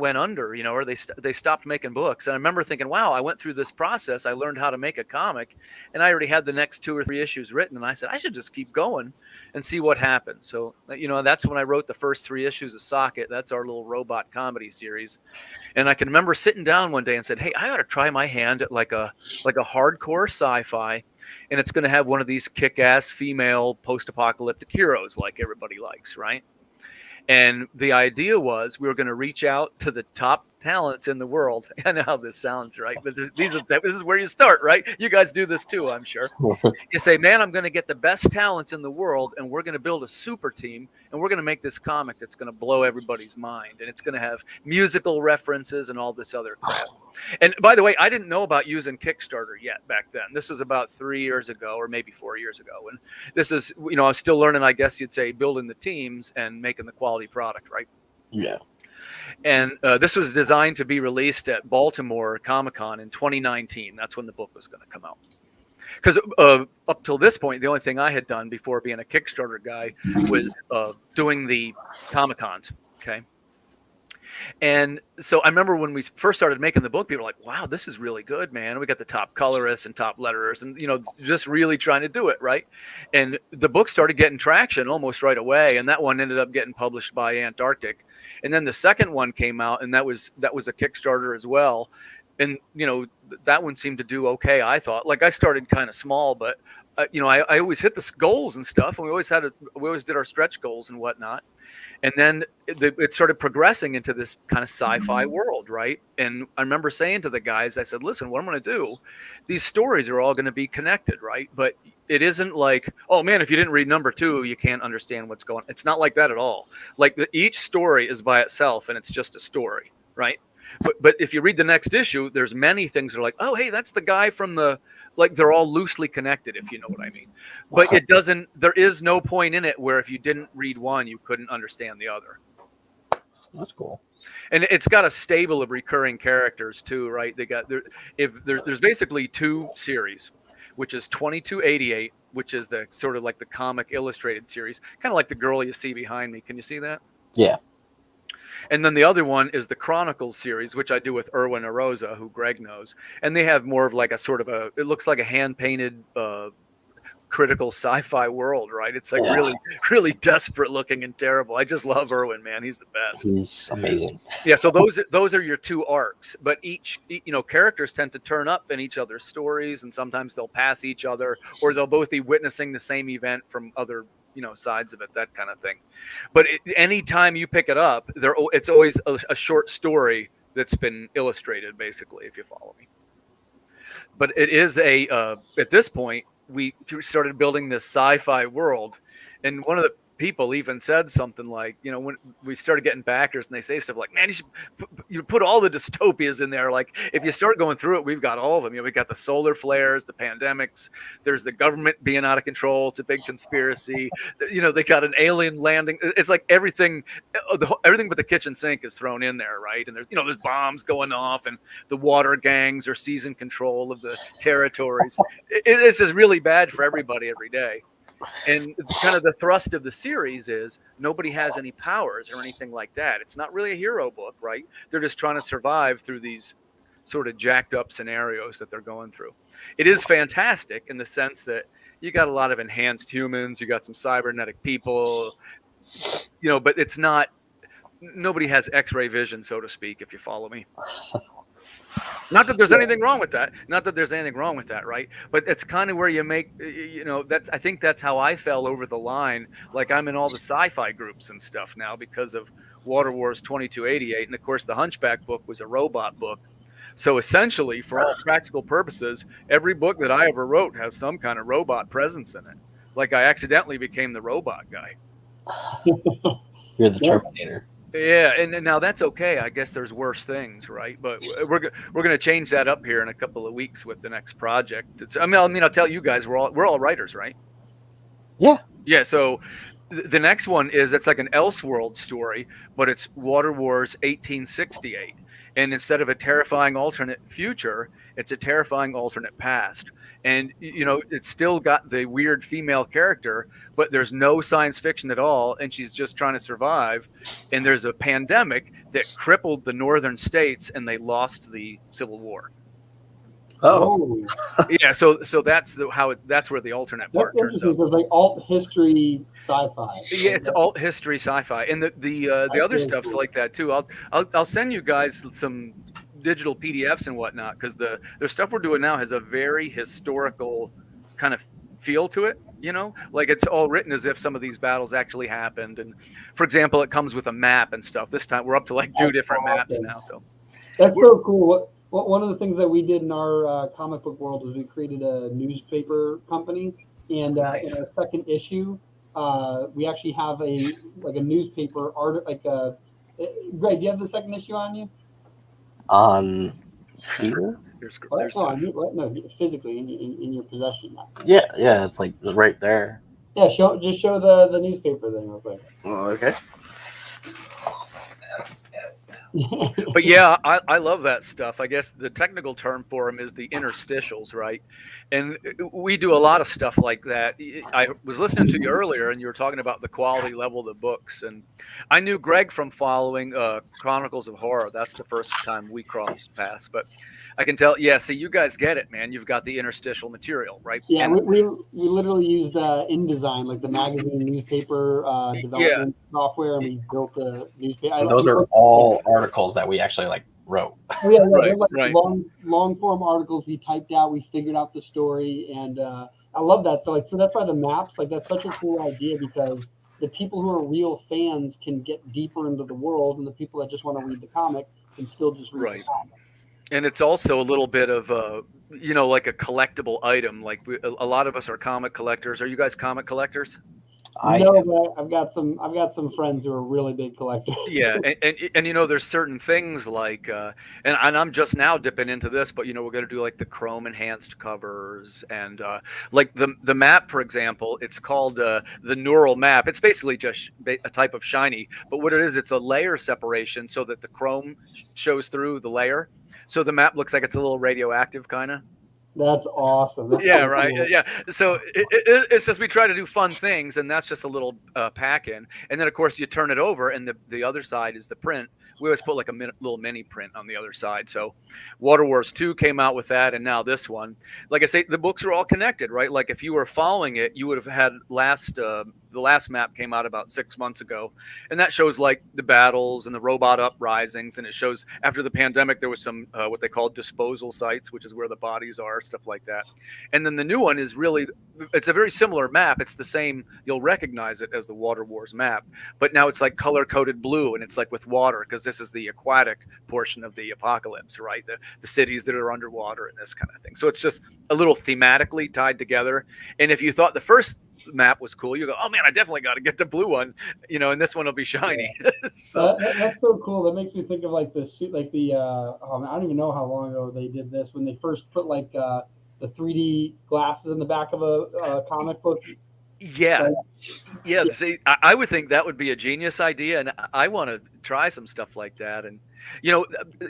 went under, or they stopped making books. And I remember thinking, wow, I went through this process. I learned how to make a comic, and I already had the next 2 or 3 issues written. And I said, I should just keep going and see what happens. So, that's when I wrote the first 3 issues of Socket. That's our little robot comedy series. And I can remember sitting down one day and said, hey, I got to try my hand at like a hardcore sci-fi. And it's going to have one of these kick-ass female post-apocalyptic heroes like everybody likes, right? And the idea was we were going to reach out to the top talents in the world. I know how this sounds, right? But this is where you start, right? You guys do this too, I'm sure. You say, man, I'm going to get the best talents in the world, and we're going to build a super team, and we're going to make this comic that's going to blow everybody's mind. And it's going to have musical references and all this other crap. And by the way, I didn't know about using Kickstarter yet back then. This was about 3 years ago, or maybe 4 years ago. And this is, I was still learning, I guess you'd say, building the teams and making the quality product, right? Yeah. And this was designed to be released at Baltimore Comic-Con in 2019. That's when the book was going to come out. Because up till this point, the only thing I had done before being a Kickstarter guy was doing the Comic-Cons, okay? And so I remember when we first started making the book, people were like, wow, this is really good, man. We got the top colorists and top letterers and, just really trying to do it, right? And the book started getting traction almost right away. And that one ended up getting published by Antarctic. And then the second one came out, and that was a Kickstarter as well. And, that one seemed to do okay, I thought. Like I started kind of small, but, I always hit the goals and stuff. And we always did our stretch goals and whatnot. And then it started progressing into this kind of sci-fi world, right? And I remember saying to the guys, I said, listen, what I'm going to do, these stories are all going to be connected, right? But it isn't like, oh man, if you didn't read number 2, you can't understand what's going on. It's not like that at all. Like each story is by itself, and it's just a story, right? But if you read the next issue, there's many things that are like, oh, hey, that's the guy from they're all loosely connected, if you know what I mean. But there is no point in it where if you didn't read one, you couldn't understand the other. That's cool. And it's got a stable of recurring characters too, right? There's basically 2 series, which is 2288, which is the sort of like the comic illustrated series, kind of like the girl you see behind me. Can you see that? Yeah. And then the other one is the Chronicles series, which I do with Erwin Arosa, who Greg knows. And they have more of like a sort of it looks like a hand-painted critical sci-fi world, right? It's like really, really desperate looking and terrible. I just love Erwin, man. He's the best. He's amazing. Yeah, so those are your 2 arcs. But each, characters tend to turn up in each other's stories, and sometimes they'll pass each other, or they'll both be witnessing the same event from other sides of it, that kind of thing. But anytime you pick it up, it's always a short story that's been illustrated, basically, if you follow me. But it is at this point, we started building this sci-fi world, and one of the people even said something like, when we started getting backers and they say stuff like, man, you should put all the dystopias in there. Like if you start going through it, we've got all of them. We got the solar flares, the pandemics, there's the government being out of control. It's a big conspiracy. They got an alien landing. It's like everything but the kitchen sink is thrown in there. Right. And there's bombs going off, and the water gangs are seizing control of the territories. It's just really bad for everybody every day. And kind of the thrust of the series is nobody has any powers or anything like that. It's not really a hero book, right? They're just trying to survive through these sort of jacked up scenarios that they're going through. It is fantastic in the sense that you got a lot of enhanced humans, you got some cybernetic people, but it's not, nobody has X-ray vision, so to speak, if you follow me. Not that there's anything wrong with that. Not that there's anything wrong with that, right? But it's kind of where you make, I think that's how I fell over the line. Like I'm in all the sci-fi groups and stuff now because of Water Wars 2288. And of course, the Hunchback book was a robot book. So essentially, for all practical purposes, every book that I ever wrote has some kind of robot presence in it. Like I accidentally became the robot guy. You're the Terminator. Yeah, and now that's okay. I guess there's worse things, right? But we're going to change that up here in a couple of weeks with the next project. I'll tell you guys, we're all writers, right? Yeah. Yeah. So the next one it's like an Elseworld story, but it's Water Wars 1868, and instead of a terrifying alternate future, it's a terrifying alternate past. And, it's still got the weird female character, but there's no science fiction at all. And she's just trying to survive. And there's a pandemic that crippled the northern states and they lost the Civil War. Oh, yeah. So that's that's where the alternate part turns out. It's like alt history sci-fi. Yeah, it's alt history sci-fi. And the other stuff's like that too. I'll send you guys some digital PDFs and whatnot, because the stuff we're doing now has a very historical kind of feel to it, like it's all written as if some of these battles actually happened. And for example, it comes with a map and stuff. This time we're up to like two different maps now. So that's so cool. One of the things that we did in our comic book world was we created a newspaper company, and Nice. in our second issue, we actually have a newspaper art. Greg, do you have the second issue on you? On here? there's No, physically in your possession. Yeah, it's like right there. Yeah, show the newspaper thing real quick. Oh, okay. But yeah, I love that stuff. I guess the technical term for them is the interstitials, right? And we do a lot of stuff like that. I was listening to you earlier, and you were talking about the quality level of the books. And I knew Greg from following Chronicles of Horror. That's the first time we crossed paths. But I can tell, see, you guys get it, man. You've got the interstitial material, right? Yeah, and we literally used InDesign, like the magazine newspaper development software, and we built a newspaper. And those are all articles that we actually wrote. Oh, yeah, Right, they're like right. long form articles we typed out. We figured out the story, and I love that. So that's why the maps, that's such a cool idea, because the people who are real fans can get deeper into the world, and the people that just want to read the comic can still just read Right. the comic. And it's also a little bit of like a collectible item. Like a lot of us are comic collectors. Are you guys comic collectors? But I've got some friends who are really big collectors. Yeah, and there's certain things like, and I'm just now dipping into this, but we're going to do like the chrome enhanced covers, and like the map, for example, it's called the neural map. It's basically just a type of shiny, but what it is, it's a layer separation so that the chrome shows through the layer, so the map looks like it's a little radioactive kind of. That's awesome. That's Yeah, so right. cool. Yeah. So it's just we try to do fun things, and that's just a little pack in. And then, of course, you turn it over, and the other side is the print. We always put like a little mini print on the other side. So Water Wars 2 came out with that, and now this one. Like I say, the books are all connected, right? Like if you were following it, you would have had the last map came out about 6 months ago, and that shows like the battles and the robot uprisings, and it shows after the pandemic there was some what they call disposal sites, which is where the bodies are, stuff like that. And then the new one is it's a very similar map. It's the same, you'll recognize it as the Water Wars map, but now it's like color coded blue, and it's like with water, because this is the aquatic portion of the apocalypse, right? The cities that are underwater and this kind of thing. So it's just a little thematically tied together. And if you thought the first map was cool, you go, oh man, I definitely got to get the blue one, and this one will be shiny. So That's so cool. That makes me think of like the I don't even know how long ago they did this, when they first put like the 3D glasses in the back of a comic book. yeah. See, I would think that would be a genius idea, and I want to try some stuff like that. And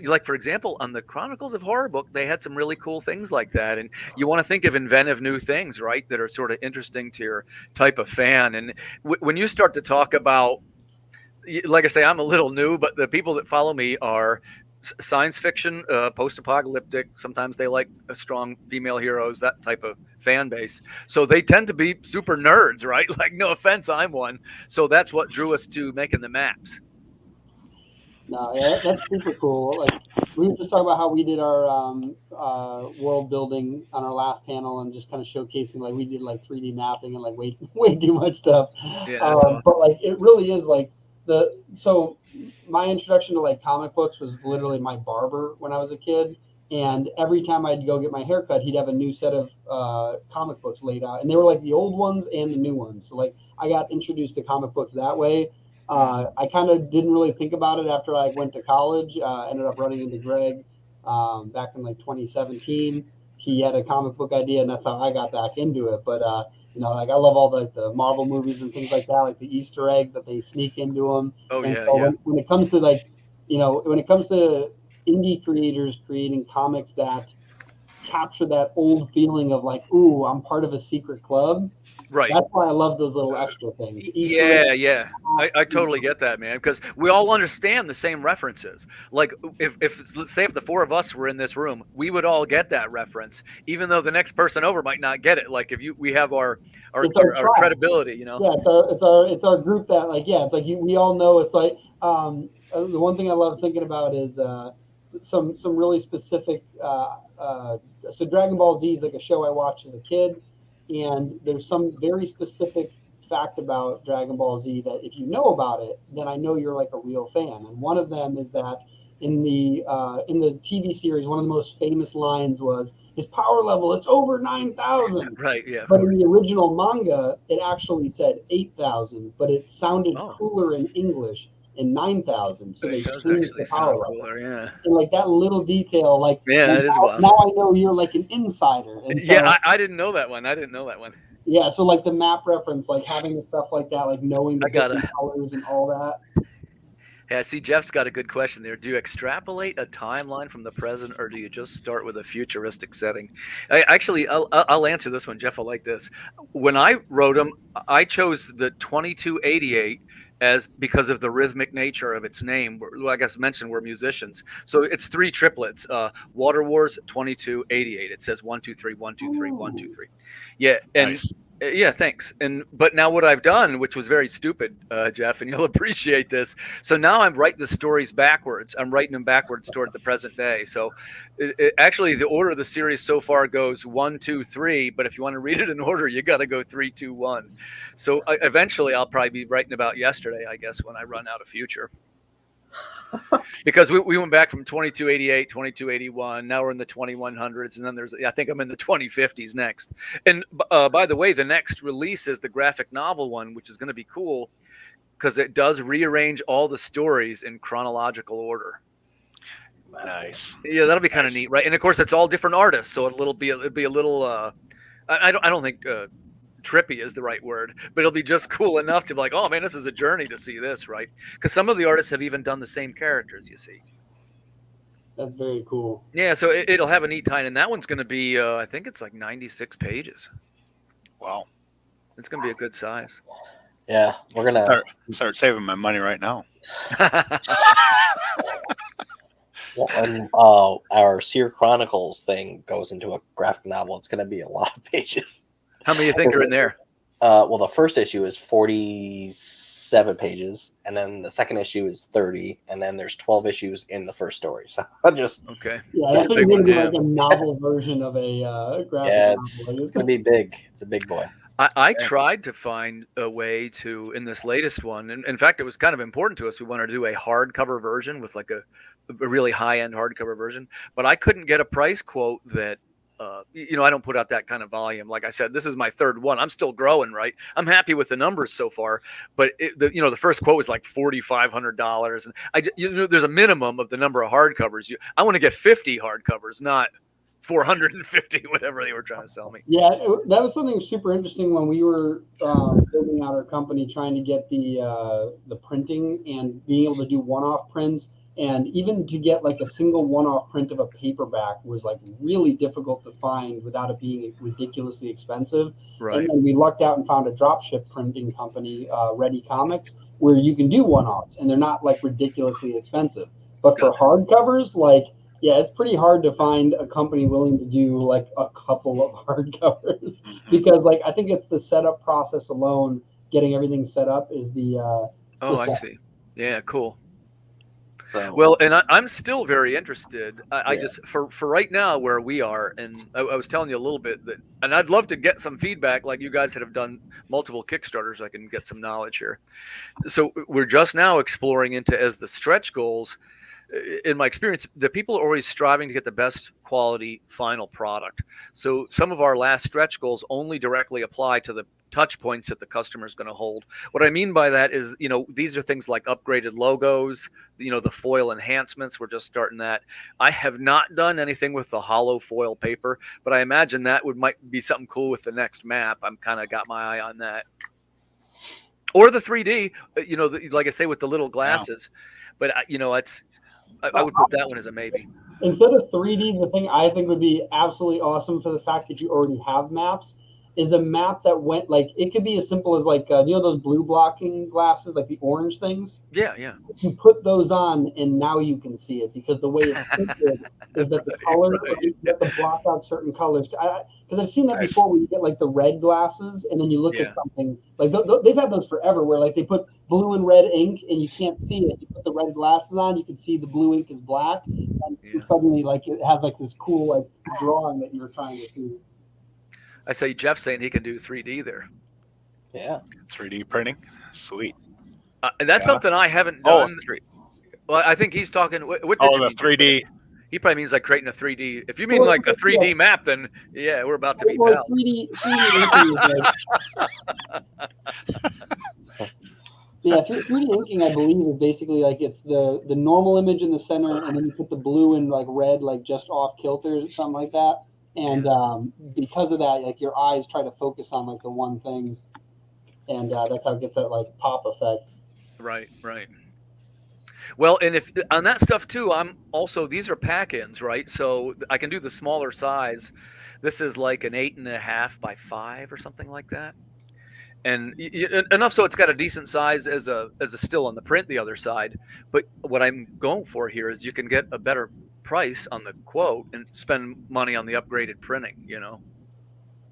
like for example, on the Chronicles of Horror book, they had some really cool things like that. And you want to think of inventive new things, right, that are sort of interesting to your type of fan. And when you start to talk about, like I say, I'm a little new, but the people that follow me are science fiction, post-apocalyptic. Sometimes they like strong female heroes, that type of fan base. So they tend to be super nerds, right? Like, no offense, I'm one. So that's what drew us to making the maps. No, yeah, that's super cool. Like we were just talking about how we did our world building on our last panel and just kind of showcasing like we did like 3D mapping and like way too much stuff. Yeah, that's awesome. But like it really is like so my introduction to like comic books was literally my barber when I was a kid. And every time I'd go get my haircut, he'd have a new set of comic books laid out, and they were like the old ones and the new ones. So like I got introduced to comic books that way. I kind of didn't really think about it after I went to college. Ended up running into Greg back in like 2017. He had a comic book idea, and that's how I got back into it. But you know, like I love all the Marvel movies and things like that, like the Easter eggs that they sneak into them. Oh, and yeah, so yeah. when it comes to like, you know, when it comes to indie creators creating comics that capture that old feeling of like, ooh, I'm part of a secret club. Right. That's why I love those little extra things. Yeah. I totally get that, man, because we all understand the same references. Like if let's say if the four of us were in this room, we would all get that reference, even though the next person over might not get it. Like if we have our credibility, you know. Yeah, it's our group that like it's like we all know. It's like the one thing I love thinking about is some really specific. So Dragon Ball Z is like a show I watched as a kid. And there's some very specific fact about Dragon Ball Z that if you know about it, then I know you're like a real fan. And one of them is that in the TV series, one of the most famous lines was his power level, it's over 9,000. Right, yeah. But in the original manga, it actually said 8,000, but it sounded cooler in English in 9,000. So they changed the power level. Cooler, yeah. And like that little detail, like that is wild. Now I know you're like an insider. And so, I didn't know that one. Yeah, so like the map reference, like having the stuff like that, like knowing the different colors and all that. Yeah, see, Jeff's got a good question there. Do you extrapolate a timeline from the present, or do you just start with a futuristic setting? I'll answer this one, Jeff. I like this. When I wrote them, I chose the 2288 because of the rhythmic nature of its name. I guess mentioned we're musicians, so it's three triplets. Water Wars 2288. It says 1 2 3 1 2 3 1 2 3. Yeah, and nice. Yeah, thanks. But now what I've done, which was very stupid, Jeff, and you'll appreciate this. So now I'm writing the stories backwards. I'm writing them backwards toward the present day. So actually, the order of the series so far goes 1 2 3. But if you want to read it in order, you got to go 3 2 1. So eventually, I'll probably be writing about yesterday, I guess, when I run out of future. Because we went back from 2288, 2281. Now we're in the 2100s, and then I think I'm in the 2050s next. And by the way, the next release is the graphic novel one, which is going to be cool because it does rearrange all the stories in chronological order. Nice. Yeah, that'll be kind of neat, right? And of course, it's all different artists, so it'll be a little. I don't think trippy is the right word, but it'll be just cool enough to be like, oh man, this is a journey to see this, right? Because some of the artists have even done the same characters, you see. That's very cool. Yeah, so it'll have a neat tie, and that one's going to be, I think it's like 96 pages. Wow. It's going to be a good size. Yeah, we're going to start saving my money right now. And our Seer Chronicles thing goes into a graphic novel. It's going to be a lot of pages. How many do you think are in there? Well, the first issue is 47 pages, and then the second issue is 30, and then there's 12 issues in the first story. So okay. Yeah, that's going to be like a novel version of a graphic novel. It's going to be big. It's a big boy. I tried to find a way to, in this latest one, and in fact, it was kind of important to us. We wanted to do a hardcover version with like a really high-end hardcover version, but I couldn't get a price quote that, I don't put out that kind of volume. Like I said, this is my third one. I'm still growing, right? I'm happy with the numbers so far, but the first quote was like $4,500, and there's a minimum of the number of hardcovers. I want to get 50 hardcovers, not 450, whatever they were trying to sell me. Yeah, that was something super interesting when we were building out our company, trying to get the printing and being able to do one-off prints. And even to get like a single one-off print of a paperback was like really difficult to find without it being ridiculously expensive. Right. And then we lucked out and found a dropship printing company, Ready Comics, where you can do one-offs and they're not like ridiculously expensive. But for Gotcha. hardcovers, like, yeah, it's pretty hard to find a company willing to do like a couple of hardcovers because, like, I think it's the setup process alone, getting everything set up is Oh, I see. Yeah, cool. So Well, and I'm still very interested. I Yeah. just for right now where we are, and I was telling you a little bit that, and I'd love to get some feedback, like you guys that have done multiple Kickstarters. I can get some knowledge here. So we're just now exploring into as the stretch goals. In my experience, the people are always striving to get the best quality final product. So some of our last stretch goals only directly apply to the touch points that the customer is going to hold. What I mean by that is, these are things like upgraded logos, the foil enhancements. We're just starting that. I have not done anything with the hollow foil paper, but I imagine that might be something cool with the next map. I'm kind of got my eye on that. Or the 3D, like I say, with the little glasses. But, I would put that one as a maybe. Instead of 3D, the thing I think would be absolutely awesome for the fact that you already have maps is a map that went like it could be as simple as like those blue blocking glasses, like the orange things. Yeah. You put those on, and now you can see it because the way it's printed is that the color you have to block out certain colors. Because I've seen that Nice. before, where you get like the red glasses, and then you look at something like they've had those forever, where like they put blue and red ink, and you can't see it. You put the red glasses on, you can see the blue ink is black, and suddenly like it has like this cool like drawing that you were trying to see. I say Jeff's saying he can do 3D there. Yeah. 3D printing, sweet. And that's something I haven't Oh, done. Well, I think he's talking. What did you the mean? 3D. He probably means like creating a 3D. If you mean like a 3D map, then yeah, we're about to be Well, pals. 3D inking is like, yeah, 3D inking, I believe, is basically like it's the normal image in the center, and then you put the blue and like red, like just off kilter or something like that. And because of that, like your eyes try to focus on like the one thing, and that's how it gets that like pop effect. Right. Well, and if on that stuff too, I'm also, these are pack-ins, right? So I can do the smaller size. This is like an 8.5 by 5 or something like that, and enough so it's got a decent size as a still on the print the other side. But what I'm going for here is you can get a better price on the quote and spend money on the upgraded printing.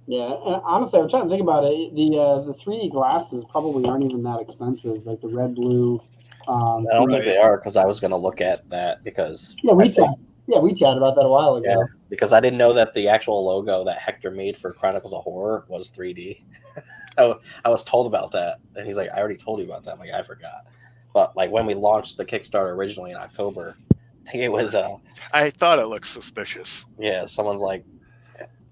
Yeah, and honestly, I'm trying to think about it. The 3D glasses probably aren't even that expensive, like the red, blue. I don't think they are, because I was going to look at that because we chatted about that a while ago. Yeah, because I didn't know that the actual logo that Hector made for Chronicles of Horror was 3D. I was told about that, and he's like, "I already told you about that." I'm like, I forgot. But like when we launched the Kickstarter originally in October, I think it was I thought it looked suspicious. yeah, someone's like,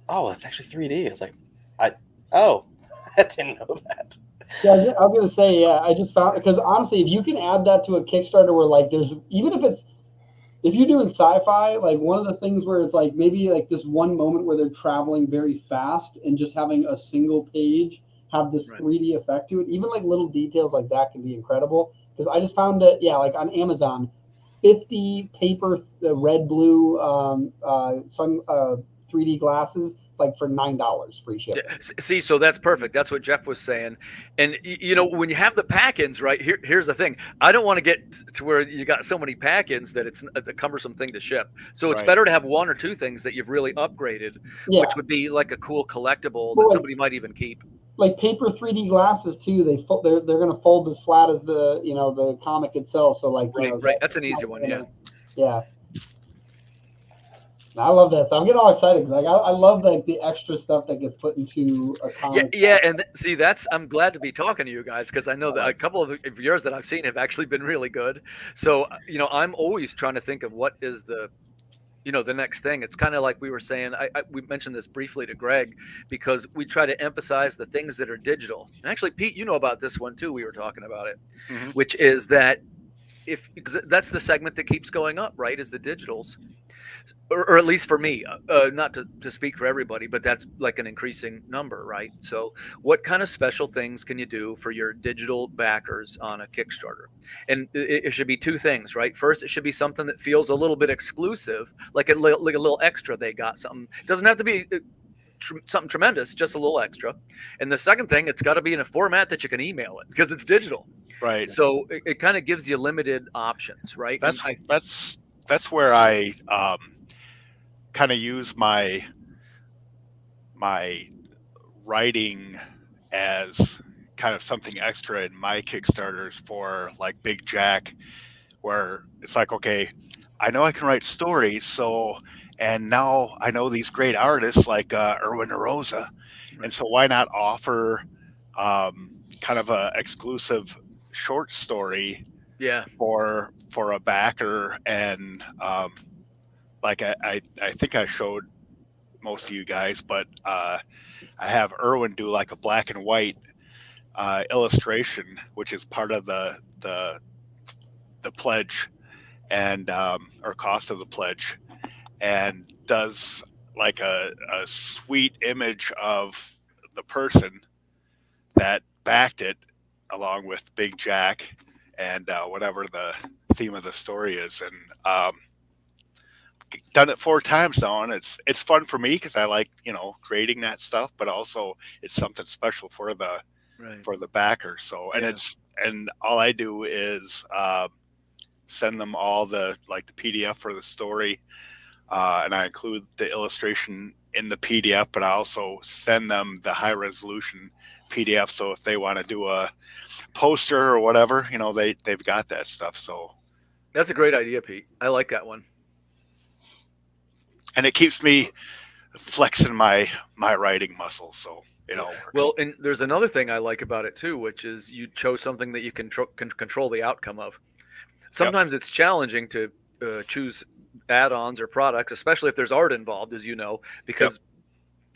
"Oh, it's actually 3D." It's like, I didn't know that. Yeah, I was gonna say, yeah, I just found, because honestly, if you can add that to a Kickstarter where like there's, even if you're doing sci-fi, like one of the things where it's like maybe like this one moment where they're traveling very fast and just having a single page have this 3D effect to it, even like little details like that can be incredible. Because I just found it, like on Amazon, 50 paper red blue 3D glasses, like for $9 free shipping. Yeah. See, so that's perfect. That's what Jeff was saying. And when you have the pack-ins, right? Here's the thing. I don't want to get to where you got so many pack-ins that it's a cumbersome thing to ship. So it's better to have one or two things that you've really upgraded, which would be like a cool collectible that somebody might even keep. Like paper 3D glasses too. They're going to fold as flat as the the comic itself. So like right. That's an easy one. Yeah. I love that. So I'm getting all excited because like I love like the extra stuff that gets put into a comic. Yeah, and see, I'm glad to be talking to you guys because I know that a couple of yours that I've seen have actually been really good. So I'm always trying to think of what is the next thing. It's kind of like we were saying. We mentioned this briefly to Greg because we try to emphasize the things that are digital. And actually, Pete, you know about this one too. We were talking about it, which is that because that's the segment that keeps going up, right? Is the digitals. Or at least for me, not to speak for everybody, but that's like an increasing number, right? So what kind of special things can you do for your digital backers on a Kickstarter? And it should be two things, right? First, it should be something that feels a little bit exclusive, like a little extra they got something. It doesn't have to be something tremendous, just a little extra. And the second thing, it's got to be in a format that you can email it because it's digital. Right. So it kind of gives you limited options, right? That's where I kind of use my writing as kind of something extra in my Kickstarters for like Big Jack, where it's like, okay, I know I can write stories, and now I know these great artists like Erwin Arosa, and so why not offer kind of a exclusive short story for a backer. And like I think I showed most of you guys, but I have Erwin do like a black and white illustration, which is part of the pledge and or cost of the pledge, and does like a sweet image of the person that backed it along with Big Jack and whatever the theme of the story is. And done it 4 times now, and it's fun for me because I like, creating that stuff, but also it's something special for the backer. So and all I do is send them all the PDF for the story, and I include the illustration in the PDF, but I also send them the high resolution PDF. So if they want to do a poster or whatever, they've got that stuff. So that's a great idea, Pete. I like that one. And it keeps me flexing my writing muscles. So it all works. Well, and there's another thing I like about it too, which is you chose something that you can control the outcome of. Sometimes it's challenging to choose add-ons or products, especially if there's art involved, as you know, because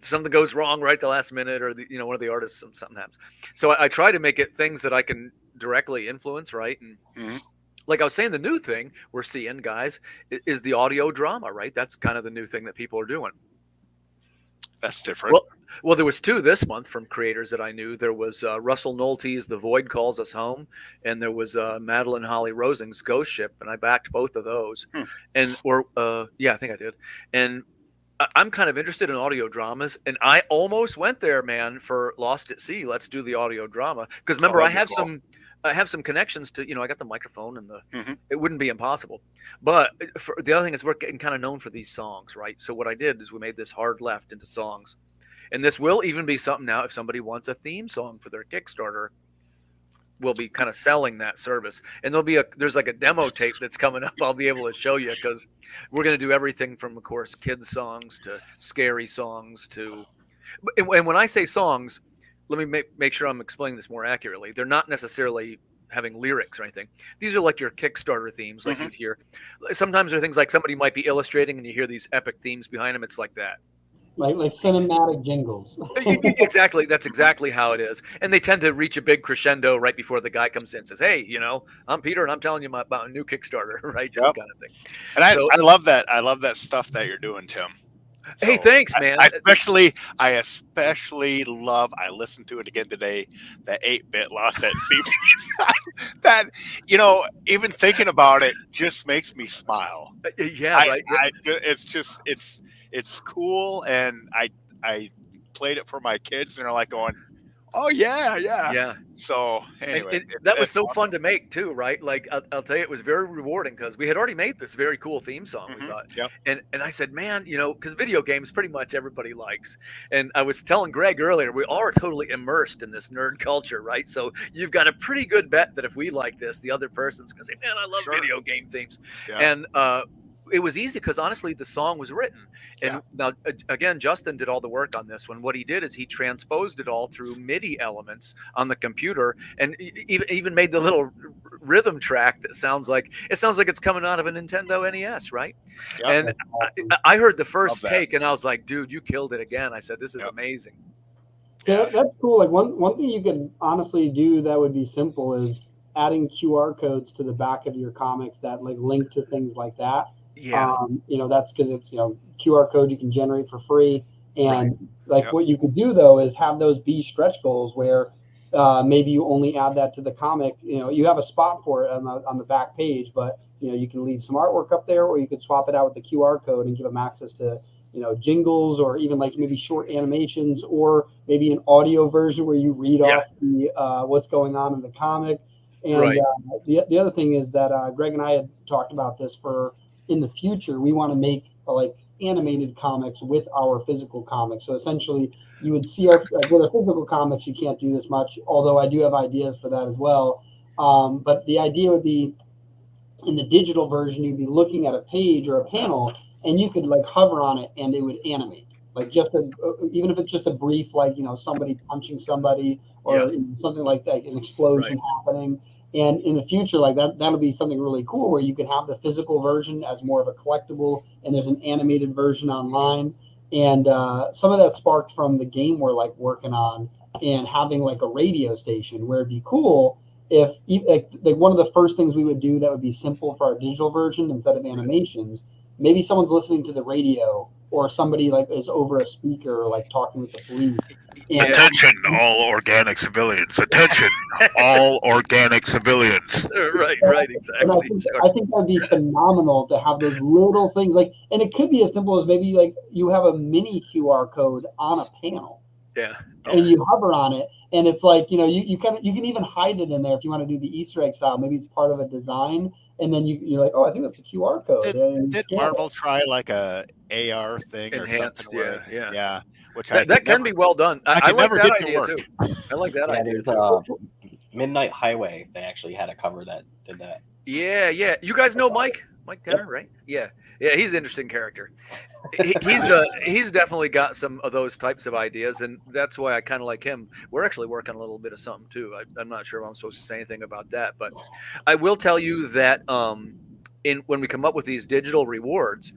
something goes wrong right at the last minute, or one of the artists, something happens. So I try to make it things that I can directly influence, right? And like I was saying, the new thing we're seeing, guys, is the audio drama, right? That's kind of the new thing that people are doing. That's different. Well, there was 2 this month from creators that I knew. There was Russell Nolte's The Void Calls Us Home, and there was Madeline Holly Rosing's Ghost Ship, and I backed both of those. And I think I did. And I'm kind of interested in audio dramas, and I almost went there, man, for Lost at Sea. Let's do the audio drama, because remember, I have some connections to, I got the microphone and it wouldn't be impossible. But the other thing is we're getting kind of known for these songs, right? So what I did is we made this hard left into songs. And this will even be something now, if somebody wants a theme song for their Kickstarter, we'll be kind of selling that service. And there's like a demo tape that's coming up I'll be able to show you, because we're going to do everything from, of course, kids songs to scary songs to... And when I say songs, let me make sure I'm explaining this more accurately. They're not necessarily having lyrics or anything. These are like your Kickstarter themes, like you'd hear. Sometimes they're things like somebody might be illustrating and you hear these epic themes behind them. It's like that. Like cinematic jingles. Exactly. That's exactly how it is. And they tend to reach a big crescendo right before the guy comes in and says, hey, I'm Peter and I'm telling you about a new Kickstarter, right? This kind of thing. And I love that. I love that stuff that you're doing, Tim. Hey, thanks, man. I especially love, I listened to it again today, the 8-bit Lost at Sea. That, even thinking about it just makes me smile. Right. It's cool. And I played it for my kids and they're like going, oh yeah. So anyway, that was so fun to make too, right? Like I'll tell you, it was very rewarding because we had already made this very cool theme song. We thought, and I said, man, because video games pretty much everybody likes. And I was telling Greg earlier, we all are totally immersed in this nerd culture, right? So you've got a pretty good bet that if we like this, the other person's gonna say, man, I love video game themes. And it was easy because honestly, the song was written. And now, again, Justin did all the work on this one. What he did is he transposed it all through MIDI elements on the computer, and even made the little rhythm track that sounds like it's coming out of a Nintendo NES, right? And I heard the first take, and I was like, dude, you killed it again. I said, this is amazing. Yeah, that's cool. Like one thing you can honestly do that would be simple is adding QR codes to the back of your comics that like link to things like that. That's because it's QR code you can generate for free, and what you could do though is have those be stretch goals where maybe you only add that to the comic. You have a spot for it on the back page, but you can leave some artwork up there, or you could swap it out with the QR code and give them access to jingles, or even like maybe short animations, or maybe an audio version where you read off the what's going on in the comic. And Right. The other thing is that Greg and I had talked about this for in the future. We want to make like animated comics with our physical comics. So essentially, you would see with our physical comics, you can't do this much. Although I do have ideas for that as well. But the idea would be, in the digital version, you'd be looking at a page or a panel, and you could like hover on it, and it would animate, like even if it's just a brief, like somebody punching somebody, or something like that, an explosion happening. And in the future, like that'll be something really cool, where you can have the physical version as more of a collectible, and there's an animated version online. And some of that sparked from the game we're like working on, and having like a radio station, where it'd be cool if like one of the first things we would do that would be simple for our digital version, instead of animations, maybe someone's listening to the radio, or somebody like is over a speaker, like talking with the police. And Attention, all organic civilians. Attention, all organic civilians. Right, exactly. And I think that'd be phenomenal to have those little things, like, and it could be as simple as maybe like you have a mini QR code on a panel. Yeah. And you hover on it, and it's like, you can even hide it in there if you want to do the Easter egg style. Maybe it's part of a design, and then you're like, oh, I think that's a QR code. Did Marvel try like a AR thing enhanced, or something? Yeah. Which that can be well done. I like that idea too. I like that Yeah, idea there's too. Midnight Highway. They actually had a cover that did that. Yeah. You guys know Mike Tanner, right? Yeah. He's an interesting character. He's definitely got some of those types of ideas, and that's why I kind of like him. We're actually working a little bit of something too. I'm not sure if I'm supposed to say anything about that, but I will tell you that when we come up with these digital rewards,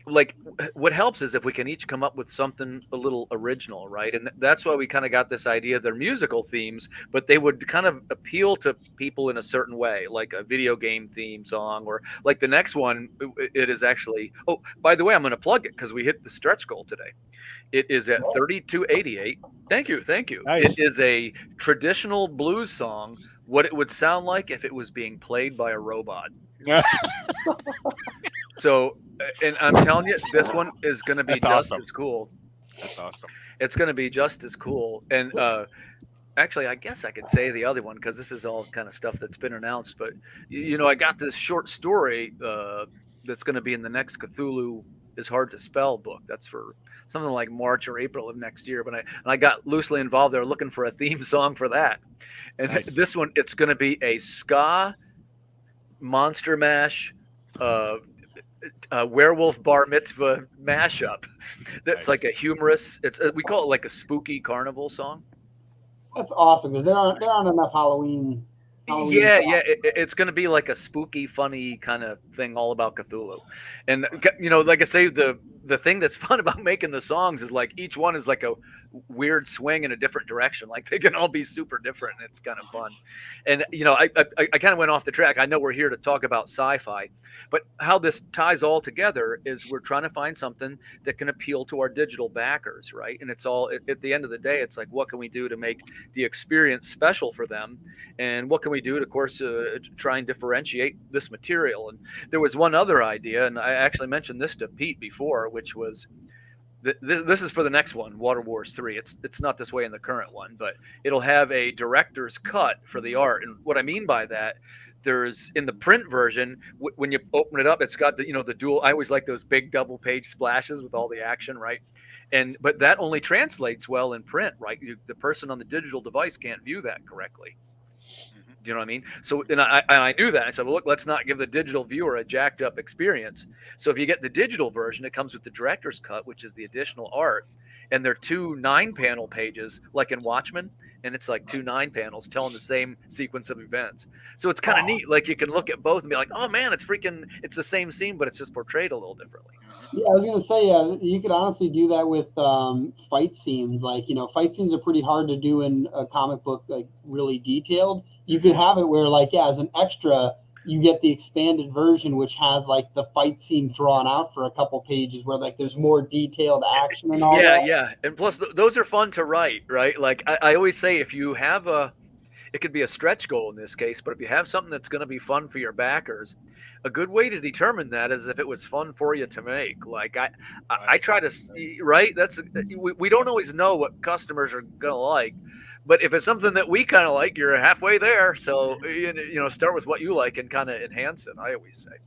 like what helps is if we can each come up with something a little original, right? And that's why we kind of got this idea. They're musical themes, but they would kind of appeal to people in a certain way, like a video game theme song, or like the next one. It is actually, oh, by the way, I'm going to plug it because we hit the stretch goal today. It is at 3288. Thank you. Nice. It is a traditional blues song, what it would sound like if it was being played by a robot. So, and I'm telling you, this one is going to be as cool. That's awesome. It's going to be just as cool. And actually, I guess I could say the other one, because this is all kind of stuff that's been announced. But, I got this short story that's going to be in the next Cthulhu is Hard to Spell book. That's for something like March or April of next year. But I got loosely involved there looking for a theme song for that. And nice. This one, it's going to be a ska, Monster Mash, werewolf bar mitzvah mashup. That's nice. Like a humorous. We call it like a spooky carnival song. That's awesome, because there aren't enough Halloween. Yeah. It's going to be like a spooky, funny kind of thing, all about Cthulhu. And like I say, the thing that's fun about making the songs is like each one is like a weird swing in a different direction. Like they can all be super different, and it's kind of fun. And I kind of went off the track. I know we're here to talk about sci-fi, but how this ties all together is we're trying to find something that can appeal to our digital backers, right? And it's all at the end of the day, it's like, what can we do to make the experience special for them, and what can we do to, of course, try and differentiate this material? And there was one other idea, and I actually mentioned this to Pete before, which was this is for the next one, Water Wars 3. It's not this way in the current one, but it'll have a director's cut for the art. And what I mean by that, there's in the print version, when you open it up, it's got the dual. I always like those big double page splashes with all the action, right? But that only translates well in print, right? The person on the digital device can't view that correctly. Do you know what I mean? So, and I knew that. I said, well, look, let's not give the digital viewer a jacked up experience. So if you get the digital version, it comes with the director's cut, which is the additional art. And they're 2 9-panel pages, like in Watchmen. And it's like 2 9 panels telling the same sequence of events. So it's kind of neat. Like you can look at both and be like, oh man, it's the same scene, but it's just portrayed a little differently. Yeah, I was going to say, you could honestly do that with fight scenes. Like, fight scenes are pretty hard to do in a comic book, like really detailed. You could have it where, like, as an extra, you get the expanded version, which has like the fight scene drawn out for a couple pages, where like there's more detailed action and all that. Yeah. And plus, those are fun to write, right? Like I always say, if you have it could be a stretch goal in this case, but if you have something that's going to be fun for your backers, a good way to determine that is if it was fun for you to make. Like I try to, right? We don't always know what customers are going to like, but if it's something that we kind of like, you're halfway there. So, start with what you like and kind of enhance it, I always say.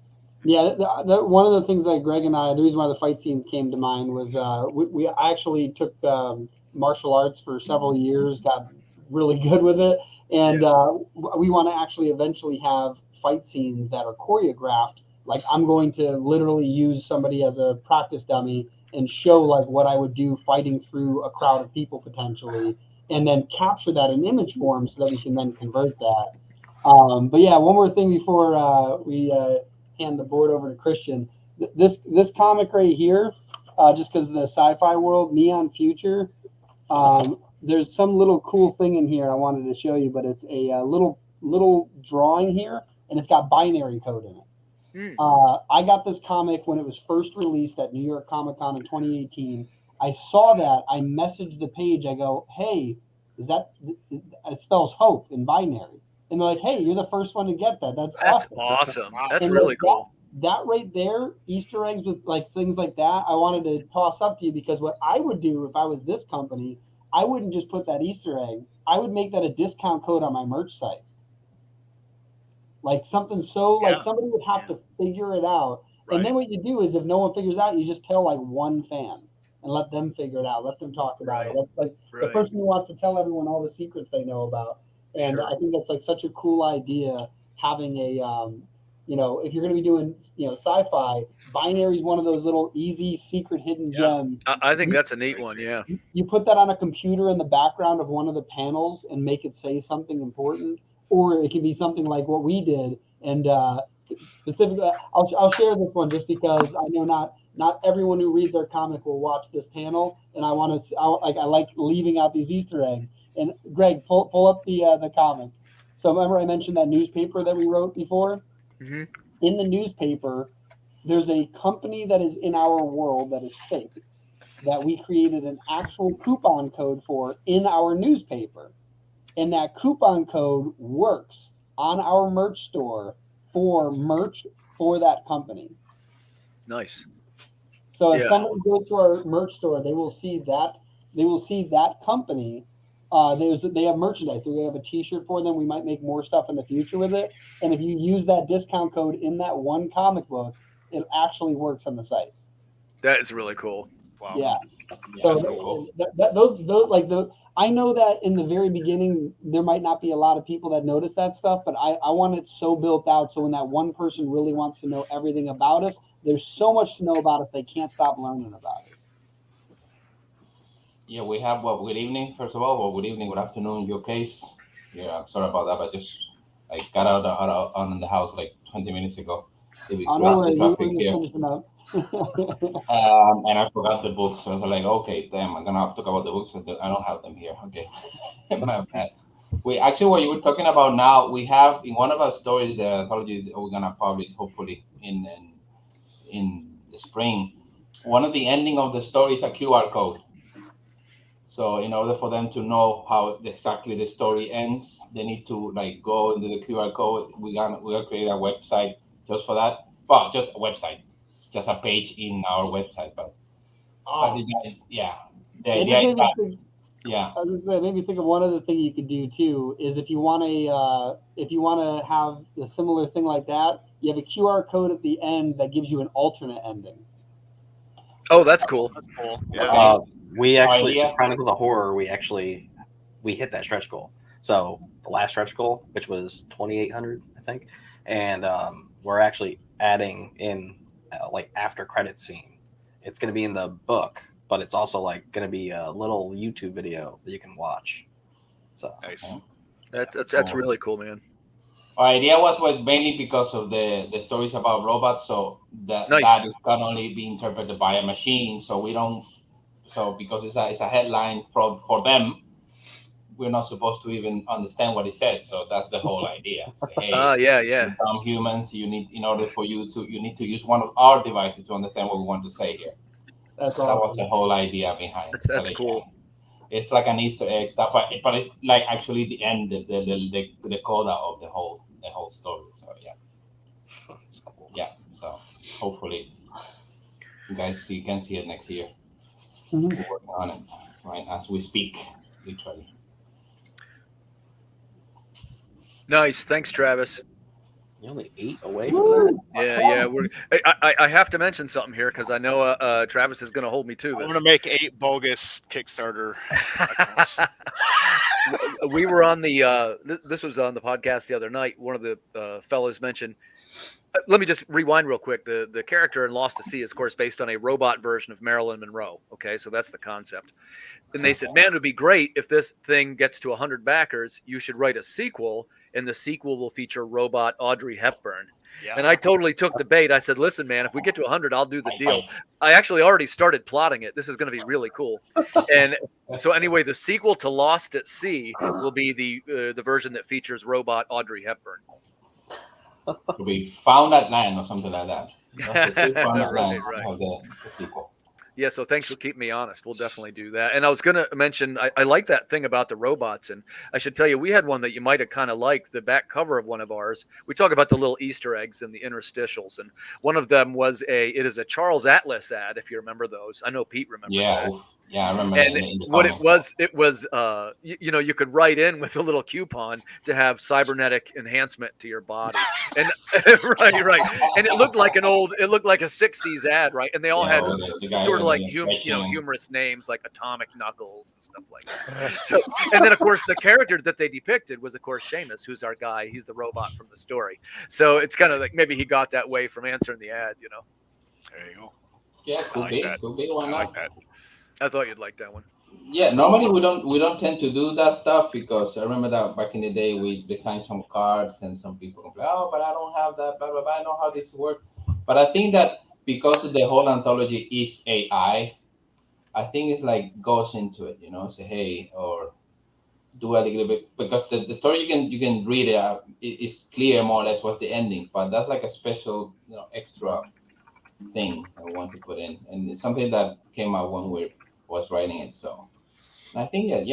Yeah, one of the things that Greg and I, the reason why the fight scenes came to mind was we actually took martial arts for several years, got really good with it, and we want to actually eventually have fight scenes that are choreographed. Like I'm going to literally use somebody as a practice dummy and show like what I would do fighting through a crowd of people potentially, and then capture that in image form so that we can then convert that. But yeah, one more thing before we hand the board over to Christian. This comic right here, just because of the sci-fi world, Neon Future. There's some little cool thing in here I wanted to show you, but it's a little drawing here, and it's got binary code in it. I got this comic when it was first released at New York Comic Con in 2018. I saw that. I messaged the page. I go, hey, it spells hope in binary. And they're like, hey, you're the first one to get that. That's awesome. That's and really cool. That right there, Easter eggs with like things like that, I wanted to toss up to you because what I would do if I was this company, I wouldn't just put that Easter egg. I would make that a discount code on my merch site. Like something like somebody would have to figure it out. Right. And then what you do is if no one figures out, you just tell like one fan and let them figure it out. Let them talk about it. The person who wants to tell everyone all the secrets they know about. And I think that's like such a cool idea, having a, if you're going to be doing, sci-fi, binary is one of those little easy secret hidden gems. I think that's a neat one. Yeah. You put that on a computer in the background of one of the panels and make it say something important, or it can be something like what we did. And specifically, I'll share this one just because I know not everyone who reads our comic will watch this panel, and I like leaving out these Easter eggs. And Greg, pull up the comic. So remember I mentioned that newspaper that we wrote before? Mm-hmm. In the newspaper, there's a company that is in our world that is fake, that we created an actual coupon code for in our newspaper. And that coupon code works on our merch store for merch for that company. Nice. So if somebody goes to our merch store, they will see that company. They have merchandise. So we have a T-shirt for them. We might make more stuff in the future with it. And if you use that discount code in that one comic book, it actually works on the site. That is really cool. Wow. Yeah. So cool. those I know that in the very beginning there might not be a lot of people that notice that stuff, but I want it so built out so when that one person really wants to know everything about us, there's so much to know about us they can't stop learning about us. Yeah, we have good evening, first of all, or good evening, good afternoon in your case. Yeah, I'm sorry about that, but I got out on the house like 20 minidminutes ago. The traffic here. And I forgot the books, so I was like, okay, damn, I'm gonna talk about the books. I don't have them here. Okay, my bad. What you were talking about now, we have in one of our stories, the anthologies we're gonna publish hopefully in the spring. One of the ending of the story is a QR code. So in order for them to know how exactly the story ends, they need to like go into the QR code. We're gonna create a website just for that. Well, just a website. It's just a page in our website, but the idea is that, yeah. I was gonna say, maybe think of one other thing you could do too is if you want to have a similar thing like that, you have a QR code at the end that gives you an alternate ending. Oh, that's cool. That's cool. Yeah. We actually, Chronicles of Horror, we hit that stretch goal. So the last stretch goal, which was 2,800, I think, and we're actually adding in like after credit scene. It's going to be in the book, but it's also like going to be a little YouTube video that you can watch. So nice. That's really cool, man. Our idea was mainly because of the stories about robots, so that is can only be interpreted by a machine. So we don't. So because it's a headline for them, we're not supposed to even understand what it says. So that's the whole idea. So, hey, some humans, you need to use one of our devices to understand what we want to say here. That's awesome. That was the whole idea behind. That's cool. It's like an Easter egg stuff, but it's like actually the end, the coda of the whole story. So yeah. So hopefully you guys can see it next year. Mhm. We're working on it right as we speak, literally. Nice. Thanks, Travis. You only 8 away from that? Yeah. I have to mention something here because I know Travis is going to hold me to I'm this. going to make 8 bogus Kickstarter accounts. We were on the this was on the podcast the other night. One of the fellows mentioned. Let me just rewind real quick. The character in Lost to Sea is, of course, based on a robot version of Marilyn Monroe. Okay, so that's the concept. And they said, man, it would be great if this thing gets to 100 backers. You should write a sequel, and the sequel will feature robot Audrey Hepburn. Yeah. And I totally took the bait. I said, listen, man, if we get to 100, I'll do the deal. I actually already started plotting it. This is going to be really cool. And so anyway, the sequel to Lost at Sea will be the version that features robot Audrey Hepburn. We found that land or something like that. Found that land. Right. Have the sequel. Yeah, so thanks for keeping me honest. We'll definitely do that. And I was going to mention, I like that thing about the robots. And I should tell you, we had one that you might have kind of liked, the back cover of one of ours. We talk about the little Easter eggs and the interstitials. And one of them was it is a Charles Atlas ad, if you remember those. I know Pete remembers that. Yeah, I remember. And what it was, you could write in with a little coupon to have cybernetic enhancement to your body, and right, and it looked like a '60s ad, right? And they all had sort of like humorous names like Atomic Knuckles and stuff like that. So, and then of course the character that they depicted was of course Seamus, who's our guy. He's the robot from the story. So it's kind of like maybe he got that way from answering the ad, There you go. Yeah, could be. Why I not? like that. I thought you'd like that one. Yeah, normally we don't tend to do that stuff because I remember that back in the day we designed some cards and some people complain, oh, but I don't have that, blah blah blah. I know how this works. But I think that because the whole anthology is AI, I think it's like goes into it, say hey or do a little bit because the story you can read it is clear more or less what's the ending, but that's like a special extra thing I want to put in, and it's something that came out when we was writing it. So I think that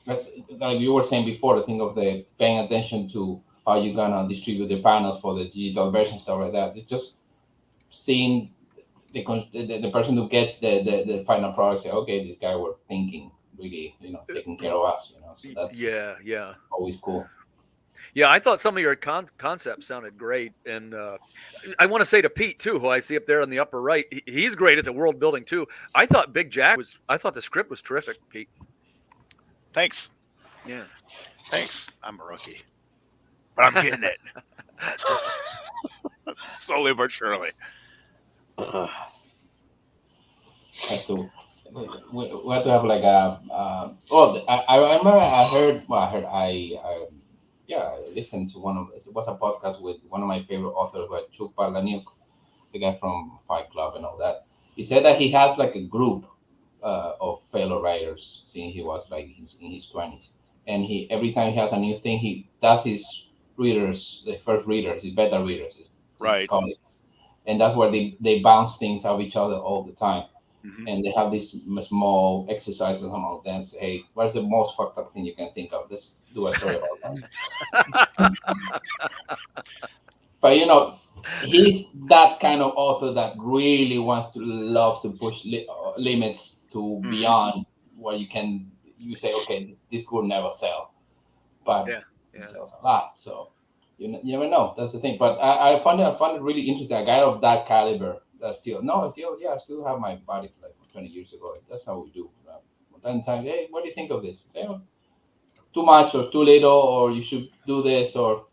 like you were saying before, the thing of the paying attention to how you're gonna distribute the panels for the digital version, stuff like that. It's just seeing the person who gets the final product say, okay, this guy were thinking really, taking care of us, So that's yeah always cool. Yeah, I thought some of your concepts sounded great, and I want to say to Pete too, who I see up there on the upper right, he's great at the world building too. I thought Big Jack I thought the script was terrific, Pete. Thanks. Yeah, thanks. I'm a rookie, but I'm getting it slowly but surely. We have to have like a. I remember I listened to it was a podcast with one of my favorite authors, Chuck Palahniuk, the guy from Fight Club and all that. He said that he has like a group of fellow writers since he was like in his 20s, and every time he has a new thing, he does his readers, the first readers, his beta readers, his colleagues, and that's where they bounce things off each other all the time. Mm-hmm. And they have these small exercises among them. Say, hey, what's the most fucked up thing you can think of? Let's do a story about that. But he's that kind of author that really loves to push limits to beyond what you say, okay, this will never sell, but it sells a lot. So you never know. That's the thing. But I found it really interesting. A guy of that caliber. I still have my body like 20 years ago. That's how we do. One time, hey, what do you think of this? Say, too much or too little, or you should do this, or.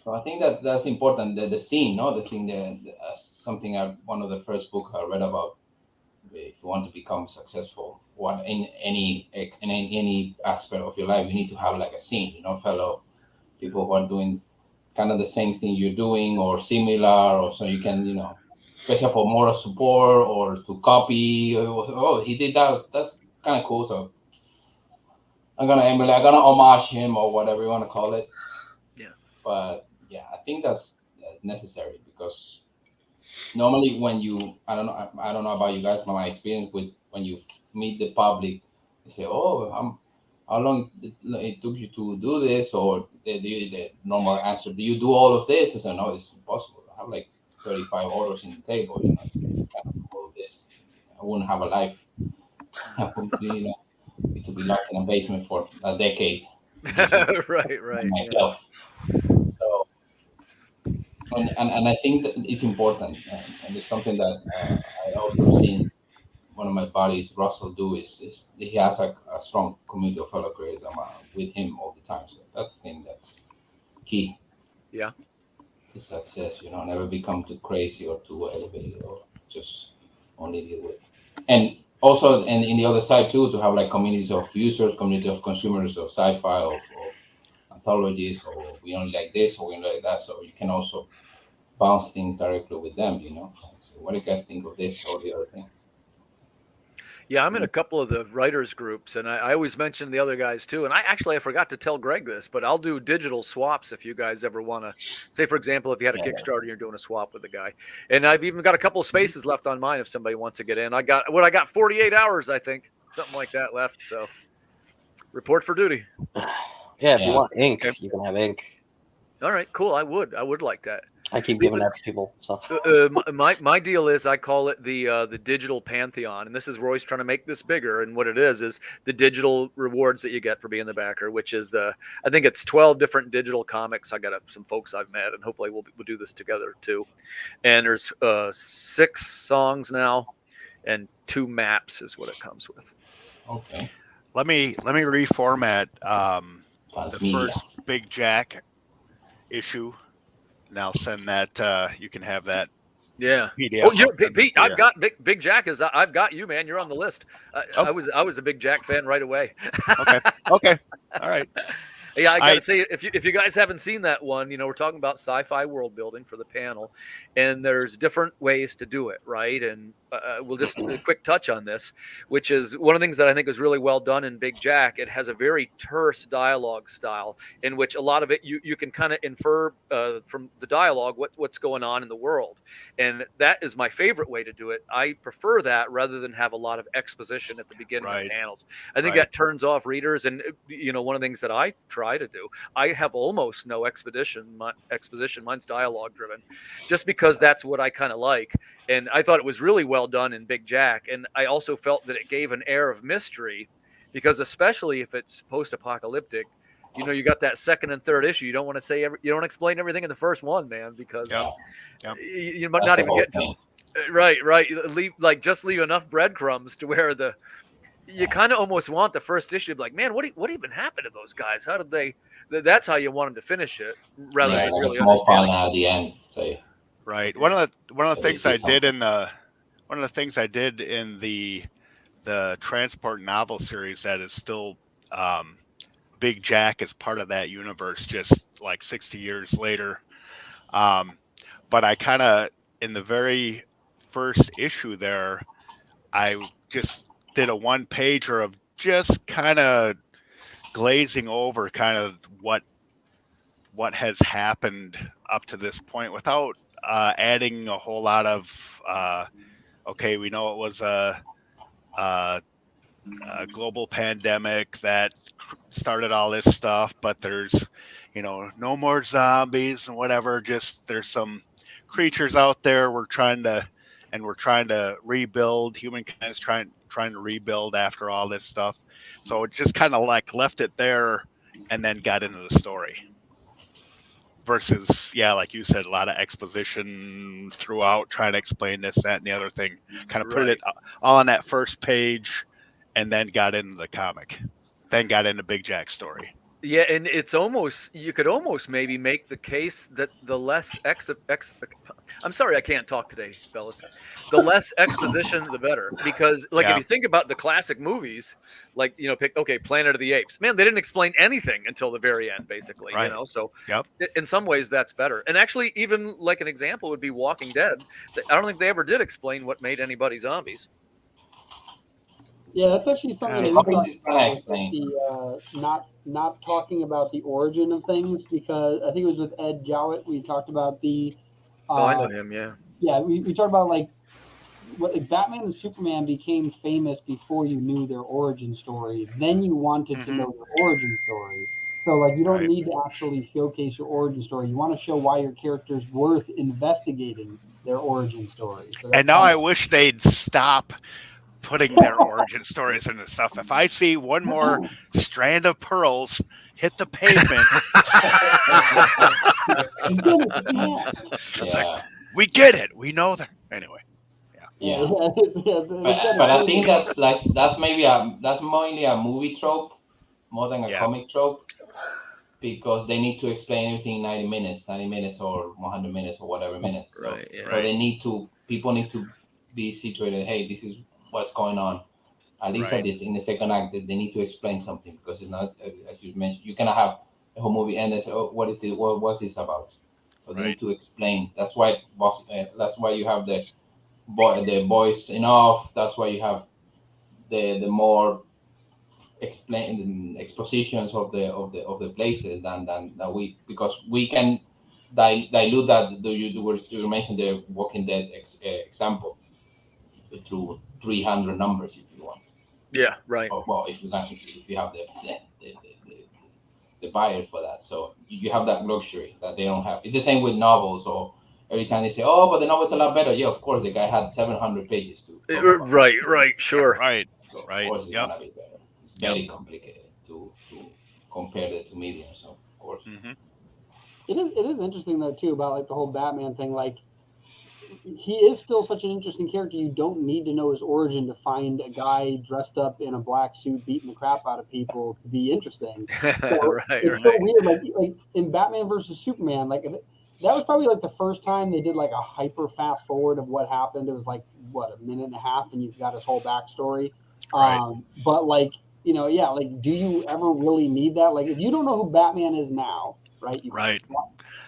So I think that's important. The scene, the thing that something one of the first book I read about. If you want to become successful, in any aspect of your life, you need to have like a scene. Fellow people who are doing kind of the same thing you're doing or similar, or so you can especially for moral support or to copy. Oh, he did that. That's kind of cool. So I'm gonna homage him or whatever you want to call it. Yeah. But yeah, I think that's necessary because normally when I don't know about you guys, but my experience with when you meet the public and say, oh, how long it took you to do this? Or the normal answer, do you do all of this? I said, no, it's impossible. I have like 35 orders in the table. It's kind of all of this. I wouldn't have a life. I would be, to be locked in a basement for a decade. right. Myself. Yeah. So, and I think that it's important, and it's something that I also seen. One of my buddies, Russell Duis, he has a strong community of fellow creators with him all the time. So that's the thing that's key. Yeah. To success, never become too crazy or too elevated, or just only deal with. And also, and in the other side too, to have like communities of users, community of consumers of sci-fi, of anthologies, or we only like this, or we only like that. So you can also bounce things directly with them, So what do you guys think of this or the other thing? Yeah, I'm in a couple of the writers groups, and I always mention the other guys too. And I forgot to tell Greg this, but I'll do digital swaps if you guys ever want to. Say, for example, if you had a Kickstarter, you're doing a swap with a guy, and I've even got a couple of spaces left on mine if somebody wants to get in. I got 48 hours, I think, something like that left. So, report for duty. Yeah, if you want ink, you can have ink. All right, cool. I would like that. I keep giving that to people. So my deal is I call it the digital pantheon, and this is Roy's trying to make this bigger. And what it is the digital rewards that you get for being the backer, which is I think it's 12 different digital comics. I got some folks I've met, and hopefully we'll do this together too. And there's 6 songs now, and 2 maps is what it comes with. Okay. Let me reformat the first Big Jack issue. Now send that. You can have that. Yeah. PDF. Pete, I've got Big Jack. I've got you, man. You're on the list. I was a Big Jack fan right away. Okay. All right. Yeah, I gotta say, if you guys haven't seen that one, we're talking about sci-fi world building for the panel, and there's different ways to do it, right? And we'll just a quick touch on this, which is one of the things that I think is really well done in Big Jack. It has a very terse dialogue style in which a lot of it you can kind of infer from the dialogue what's going on in the world, and that is my favorite way to do it. I prefer that rather than have a lot of exposition at the beginning of panels. I think that turns off readers, and one of the things that I try to do, I have almost no exposition. Mine's dialogue driven, just because that's what I kind of like. And I thought it was really well done in Big Jack. And I also felt that it gave an air of mystery, because especially if it's post-apocalyptic, you got that second and third issue. You don't want to say you don't explain everything in the first one, man, because you might not even get to right. Just leave enough breadcrumbs to where you kind of almost want the first issue to be like, man, what even happened to those guys? How did they? That's how you want them to finish it, rather than really understanding at the end. Say. Right. One of the things I did in the Transport novel series that is still Big Jack is part of that universe, just like 60 years later. But I kind of, in the very first issue there, I just did a 1-pager of just kind of glazing over kind of what has happened up to this point without adding a whole lot of we know it was a global pandemic that started all this stuff, but there's no more zombies and whatever, just there's some creatures out there we're trying to rebuild. Humankind is trying to rebuild after all this stuff, so it just kind of like left it there and then got into the story. Versus, like you said, a lot of exposition throughout, trying to explain this, that, and the other thing. Kind of put it all on that first page, and then got into the comic. Then got into Big Jack's story. Yeah, and you could almost maybe make the case that the less I'm sorry, I can't talk today, fellas. The less exposition, the better. Because, if you think about the classic movies, Planet of the Apes, man, they didn't explain anything until the very end, basically. Right. So in some ways, that's better. And actually, even like an example would be Walking Dead. I don't think they ever did explain what made anybody zombies. Yeah, that's actually something that we talked not talking about the origin of things, because I think it was with Ed Jowett. We talked about the. I know him. Yeah. Yeah, we talked about if Batman and Superman became famous before you knew their origin story, then you wanted to know their origin story. So like you don't Right. need to actually showcase your origin story. You want to show why your character's worth investigating their origin story. So that's And now kind I of- wish they'd stop putting their origin stories into stuff. If I see one more strand of pearls hit the pavement, it's like, we get it. We know that. Anyway. Yeah. But But I think that's maybe that's mainly a movie trope more than a Yeah. comic trope, because they need to explain everything in 90 minutes or 100 minutes or whatever minutes. So, Right, yeah. so people need to be situated. Hey, this is what's going on. At least Right. at this in the second act, they need to explain something, because it's not, as you mentioned, you cannot have the whole movie end and say, oh, what is this? What's this about? So they Right. need to explain. That's why you have the voice enough. That's why you have the more expositions of the places than we, because we can dilute that. You mentioned the Walking Dead example through 300 numbers if you want. Yeah, right. Or, well, if you have the buyer for that, so you have that luxury that they don't have. It's the same with novels. Or every time they say, "Oh, but the novel's a lot better." Yeah, of course, the guy had 700 pages to. talk about. Right, sure. Right. So of Right. course, it's Yep. gonna be better. It's very complicated to compare the two mediums. So of course. Mm-hmm. It is interesting though too about like the whole Batman thing. Like he is still such an interesting character. You don't need to know his origin to find a guy dressed up in a black suit beating the crap out of people to be interesting. So it's so weird. Like in Batman versus Superman, like that was probably like the first time they did like a hyper fast forward of what happened. It was like what, a minute and a half, and you've got his whole backstory. Right. But like, you know, yeah, like do you ever really need that? Like if you don't know who Batman is now, right? Right.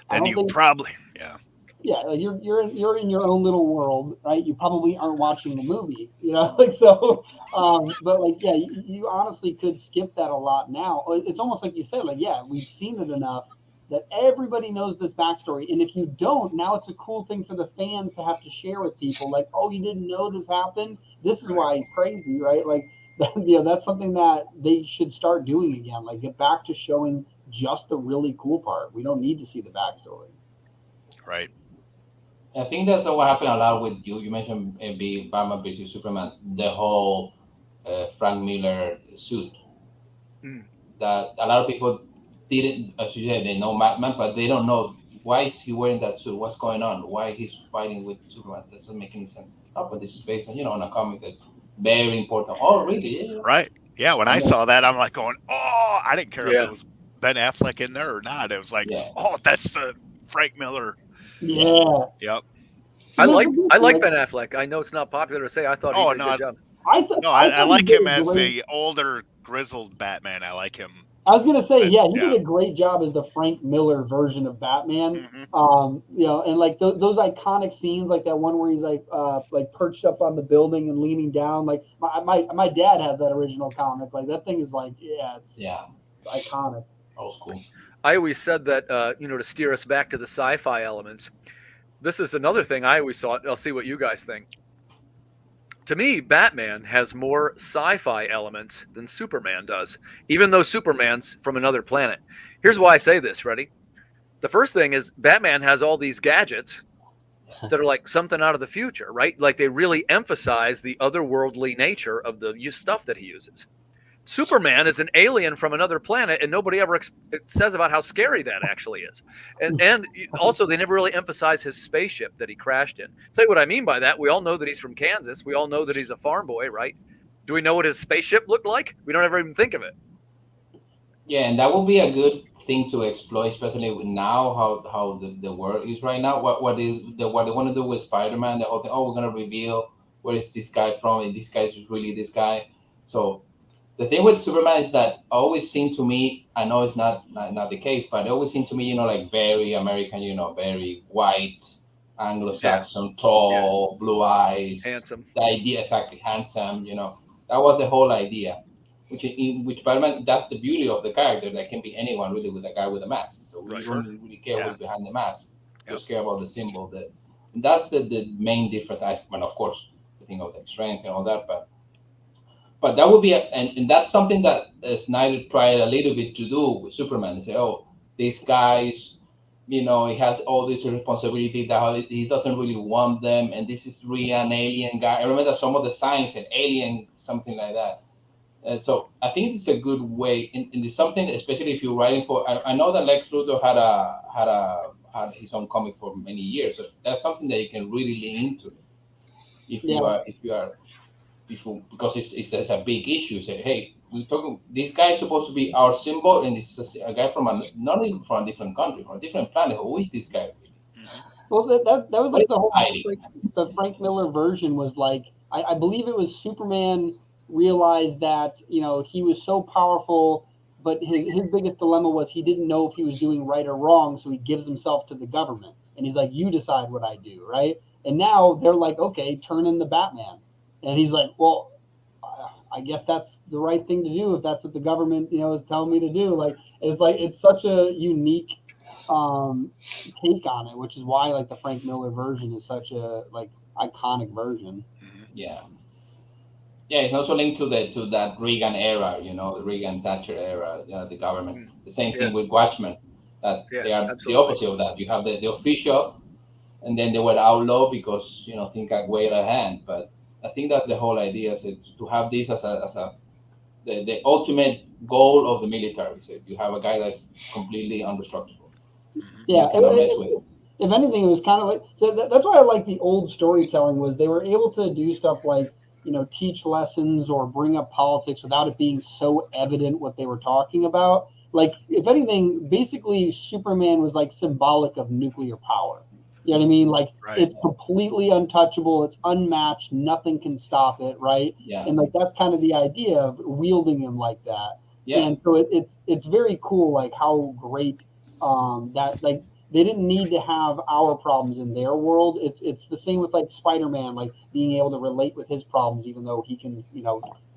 I Then don't you think- probably, yeah, like you're in your own little world, right? You probably aren't watching the movie, you know, like so. But like, yeah, you honestly could skip that a lot now. It's almost like you said, like, yeah, we've seen it enough that everybody knows this backstory, and if you don't, now it's a cool thing for the fans to have to share with people. Like, oh, you didn't know this happened. This is why he's crazy, right? Like, you know, that's something that they should start doing again. Like, get back to showing just the really cool part. We don't need to see the backstory. right. I think that's what happened a lot with you. You mentioned Batman vs Superman, the whole Frank Miller suit. That a lot of people didn't, as you said, they know Batman, but they don't know why is he wearing that suit. What's going on? Why he's fighting with Superman? Doesn't make any sense. Oh, but this is based on on a comic that's very important. Oh, really? Yeah. Right. Yeah. When I saw that, I'm like going, oh, I didn't care if Yeah. it was Ben Affleck in there or not. It was like, oh, that's the Frank Miller. Yeah. Yep. I like Ben Affleck. I know it's not popular to say. I thought he did a good job. I like him as the older, grizzled Batman. I like him. I was gonna say, yeah, he did a great job as the Frank Miller version of Batman. You know, and like those iconic scenes, like that one where he's like perched up on the building and leaning down. Like my dad has that original comic. Like that thing is like, it's iconic. Old school. I always said that to steer us back to the sci-fi elements. This is another thing I always thought. I'll see what you guys think. To me, Batman has more sci-fi elements than Superman does, even though Superman's from another planet. Here's why I say this. Ready? The first thing is Batman has all these gadgets that are like something out of the future, right? Like they really emphasize the otherworldly nature of the stuff that he uses. Superman is an alien from another planet, and nobody ever says about how scary that actually is. And also, they never really emphasize his spaceship that he crashed in. Tell you what I mean by that. We all know that he's from Kansas. We all know that he's a farm boy, right? Do we know what his spaceship looked like? We don't ever even think of it. Yeah, and that would be a good thing to exploit, especially now how the world is right now. What they want to do with Spider-Man, the whole thing. Oh, we're gonna reveal where is this guy from, and this guy's really this guy. So the thing with Superman is that always seemed to me, I know it's not the case, but it always seemed to me, like very American, very white, Anglo-Saxon, tall, blue eyes, handsome. The idea, exactly, handsome. That was the whole idea. Which Batman, that's the beauty of the character. That can be anyone really, with a guy with a mask. So we don't really care what's behind the mask. Just care about the symbol. That's the main difference. And of course, the thing of the strength and all that, but that would be and that's something that Snyder tried a little bit to do with Superman. They say, oh, this guy's, he has all this responsibility that he doesn't really want them, and this is really an alien guy. I remember that some of the signs said alien, something like that. So I think it's a good way, and it's something, especially if you're writing for. I know that Lex Luthor had his own comic for many years, so that's something that you can really lean into because it's a big issue. Say, hey, we're talking. This guy is supposed to be our symbol, and this is a guy not even from a different country, from a different planet. Who is this guy? Well, that was like the Frank Miller version was like, I believe it was Superman realized that he was so powerful, but his biggest dilemma was he didn't know if he was doing right or wrong, so he gives himself to the government, and he's like, you decide what I do, right? And now they're like, okay, turn in the Batman, and he's like, well, I guess that's the right thing to do if that's what the government is telling me to do. Like it's such a unique take on it, which is why like the Frank Miller version is such a like iconic version. Yeah, it's also linked to that Reagan era, the Reagan Thatcher era, the government. The same thing with Watchmen, that they are absolutely. the opposite of that. You have the official, and then they were outlawed because things got way out of hand. But I think that's the whole idea, is to have this as the ultimate goal of the military. So you have a guy that's completely indestructible. Yeah, you cannot mess with it. If anything, it was kind of like, so that's why I like the old storytelling, was they were able to do stuff like teach lessons or bring up politics without it being so evident what they were talking about. Like, if anything, basically Superman was like symbolic of nuclear power. You know what I mean? Like, It's completely untouchable. It's unmatched. Nothing can stop it, right? Yeah. And like that's kind of the idea of wielding him like that. Yeah. And so it's very cool, like how great that like they didn't need to have our problems in their world. It's the same with like Spider-Man, like being able to relate with his problems, even though he can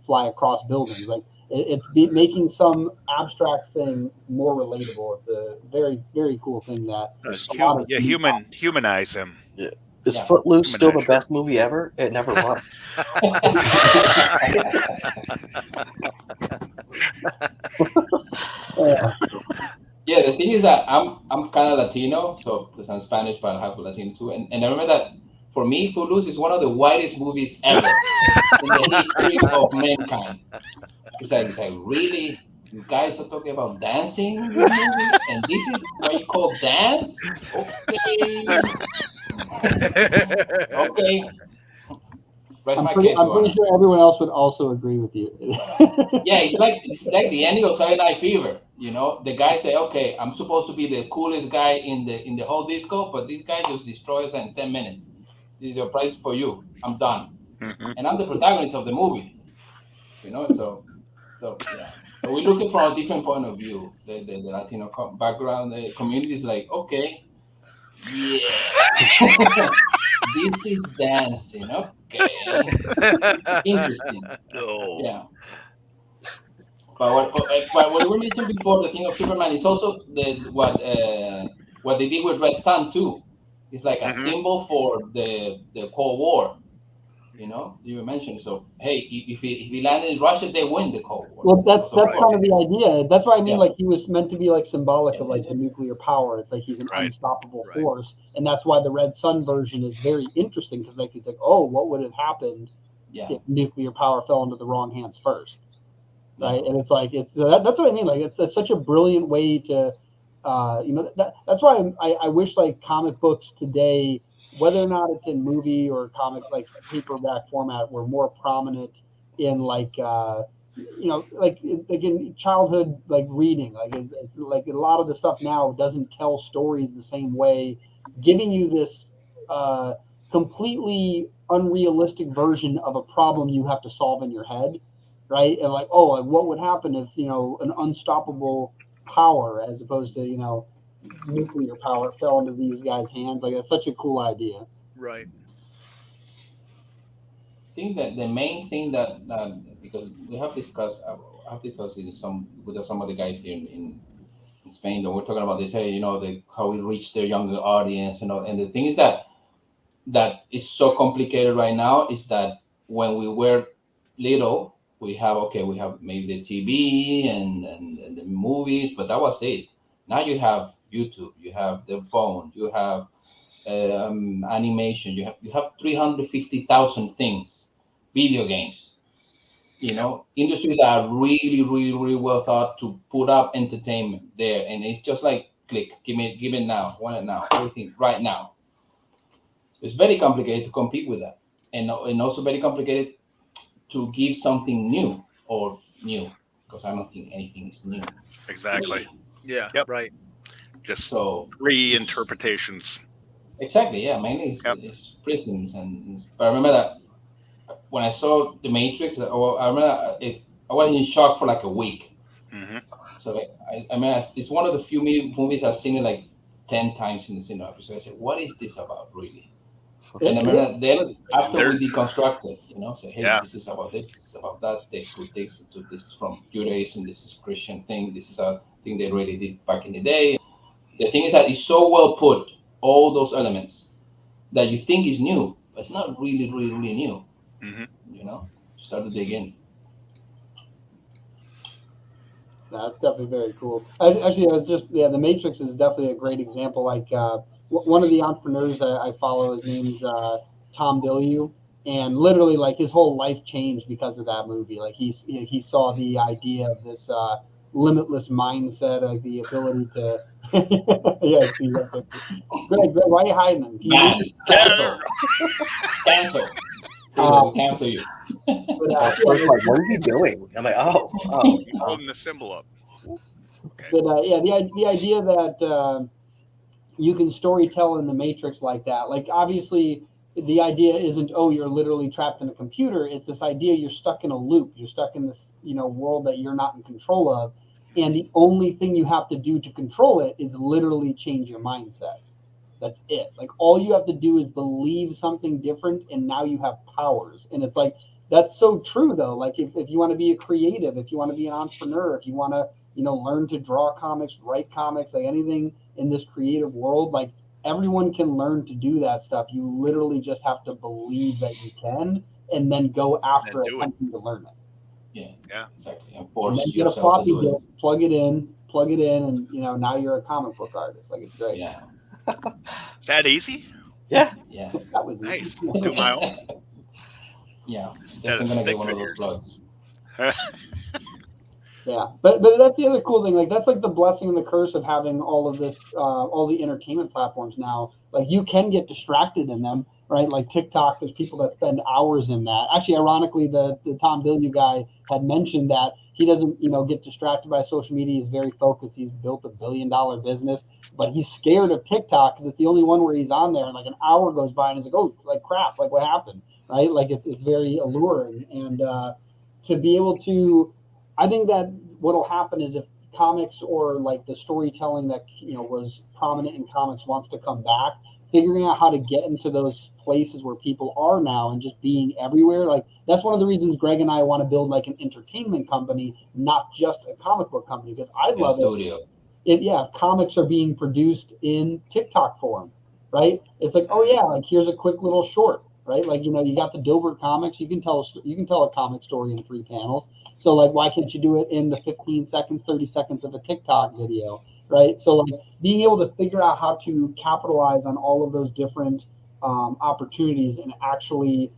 fly across buildings. Like it's making some abstract thing more relatable. It's a very, very cool thing that humanize him. Yeah. Is Footloose still the best movie ever? It never was. Yeah, the thing is that I'm kind of Latino, so because I'm Spanish, but I have Latino too. And I remember that for me, Footloose is one of the whitest movies ever in the history of mankind. It's like really, you guys are talking about dancing in this movie, and this is what you call dance? Okay. I'm pretty sure everyone else would also agree with you. Yeah, it's like the ending of Saturday Night Fever. The guy say, "Okay, I'm supposed to be the coolest guy in the whole disco, but this guy just destroys it in 10 minutes. This is your price for you. I'm done, and I'm the protagonist of the movie." So yeah. So we're looking from a different point of view. The Latino background, the community is like, okay, yeah, this is dancing. Okay, interesting. Oh. Yeah. But what we mentioned before, the thing of Superman is also what they did with Red Sun too. It's like a symbol for the Cold War. You mentioned. So hey, if he landed in Russia, they win the Cold War. Well, that's kind of the idea. That's why I mean, like he was meant to be like symbolic of like the nuclear power. It's like he's an unstoppable force, and that's why the Red Sun version is very interesting, because like it's like, oh, what would have happened if nuclear power fell into the wrong hands first? Right, and it's like that's what I mean. Like it's such a brilliant way to, that's why I wish like comic books today, whether or not it's in movie or comic like paperback format, were more prominent in like like in childhood like reading. Like it's like a lot of the stuff now doesn't tell stories the same way, giving you this completely unrealistic version of a problem you have to solve in your head. Right, and like, oh, what would happen if an unstoppable power, as opposed to nuclear power, fell into these guys' hands? Like, that's such a cool idea. Right. I think that the main thing that because we have discussed, with some of the guys here in Spain, that we're talking about. They say how we reach their younger audience, and the thing is that is so complicated right now is that when we were little, we have maybe the TV and the movies, but that was it. Now you have YouTube, you have the phone, you have animation, you have 350,000 things, video games, industries that are really, really, really well thought to put up entertainment there, and it's just like click, give it now, want it now, everything right now. It's very complicated to compete with that, and also very complicated to give something new, because I don't think anything is new. Exactly. Yeah. Yep. Right. Just So reinterpretations. Exactly, yeah. Mainly it's prisms, but I remember that when I saw The Matrix, I remember I was in shock for like a week. Mm-hmm. So I mean, it's one of the few movies I've seen it like 10 times in the cinema. So I said, what is this about, really? And I remember then after we deconstructed, say, hey, this is about this is about that. They put this into this from Judaism, this is Christian thing, this is a thing they really did back in the day. The thing is that it's so well put, all those elements, that you think is new, but it's not really, really, really new. Mm-hmm. Start to dig in. That's definitely very cool. Actually, The Matrix is definitely a great example. Like one of the entrepreneurs I follow, his name's Tom Bilyeu, and literally like his whole life changed because of that movie. Like he saw the idea of this limitless mindset, like the ability to. Yeah, see, Greg, why are you hiding him? Cancel. Cancel you. But, I was like, what are you doing? I'm like, Holding the symbol up. Okay. But the idea that you can storytell in the Matrix like that, like obviously the idea isn't, you're literally trapped in a computer. It's this idea you're stuck in a loop. You're stuck in this, world that you're not in control of. And the only thing you have to do to control it is literally change your mindset. That's it. Like all you have to do is believe something different, and now you have powers. And it's like, that's so true though. Like if you want to be a creative, if you want to be an entrepreneur, if you want to, learn to draw comics, write comics, like anything in this creative world, like everyone can learn to do that stuff. You literally just have to believe that you can, and then go after attempting to learn it. Yeah, exactly. And then get a floppy disk, plug it in, and now you're a comic book artist. Like it's great. Yeah. Is that easy? Yeah. That was nice. easy. 2 miles. Yeah, definitely gonna get one of those plugs. Yeah, but that's the other cool thing. Like that's like the blessing and the curse of having all of this, all the entertainment platforms now. Like you can get distracted in them, right? Like TikTok, there's people that spend hours in that. Actually, ironically, the Tom Bilyeu guy had mentioned that he doesn't, get distracted by social media. He's very focused. He's built $1 billion business, but he's scared of TikTok because it's the only one where he's on there, and like an hour goes by, and he's like, oh, like crap, like what happened, right? Like it's very alluring, and to be able to. I think that what'll happen is if comics or like the storytelling that was prominent in comics wants to come back, figuring out how to get into those places where people are now and just being everywhere. Like that's one of the reasons Greg and I want to build like an entertainment company, not just a comic book company, because I love it. If comics are being produced in TikTok form, right? It's like, like here's a quick little short, right? Like you got the Dilbert comics, you can tell a comic story in 3 panels. So like, why can't you do it in the 15 seconds, 30 seconds of a TikTok video, right? So like being able to figure out how to capitalize on all of those different opportunities and actually,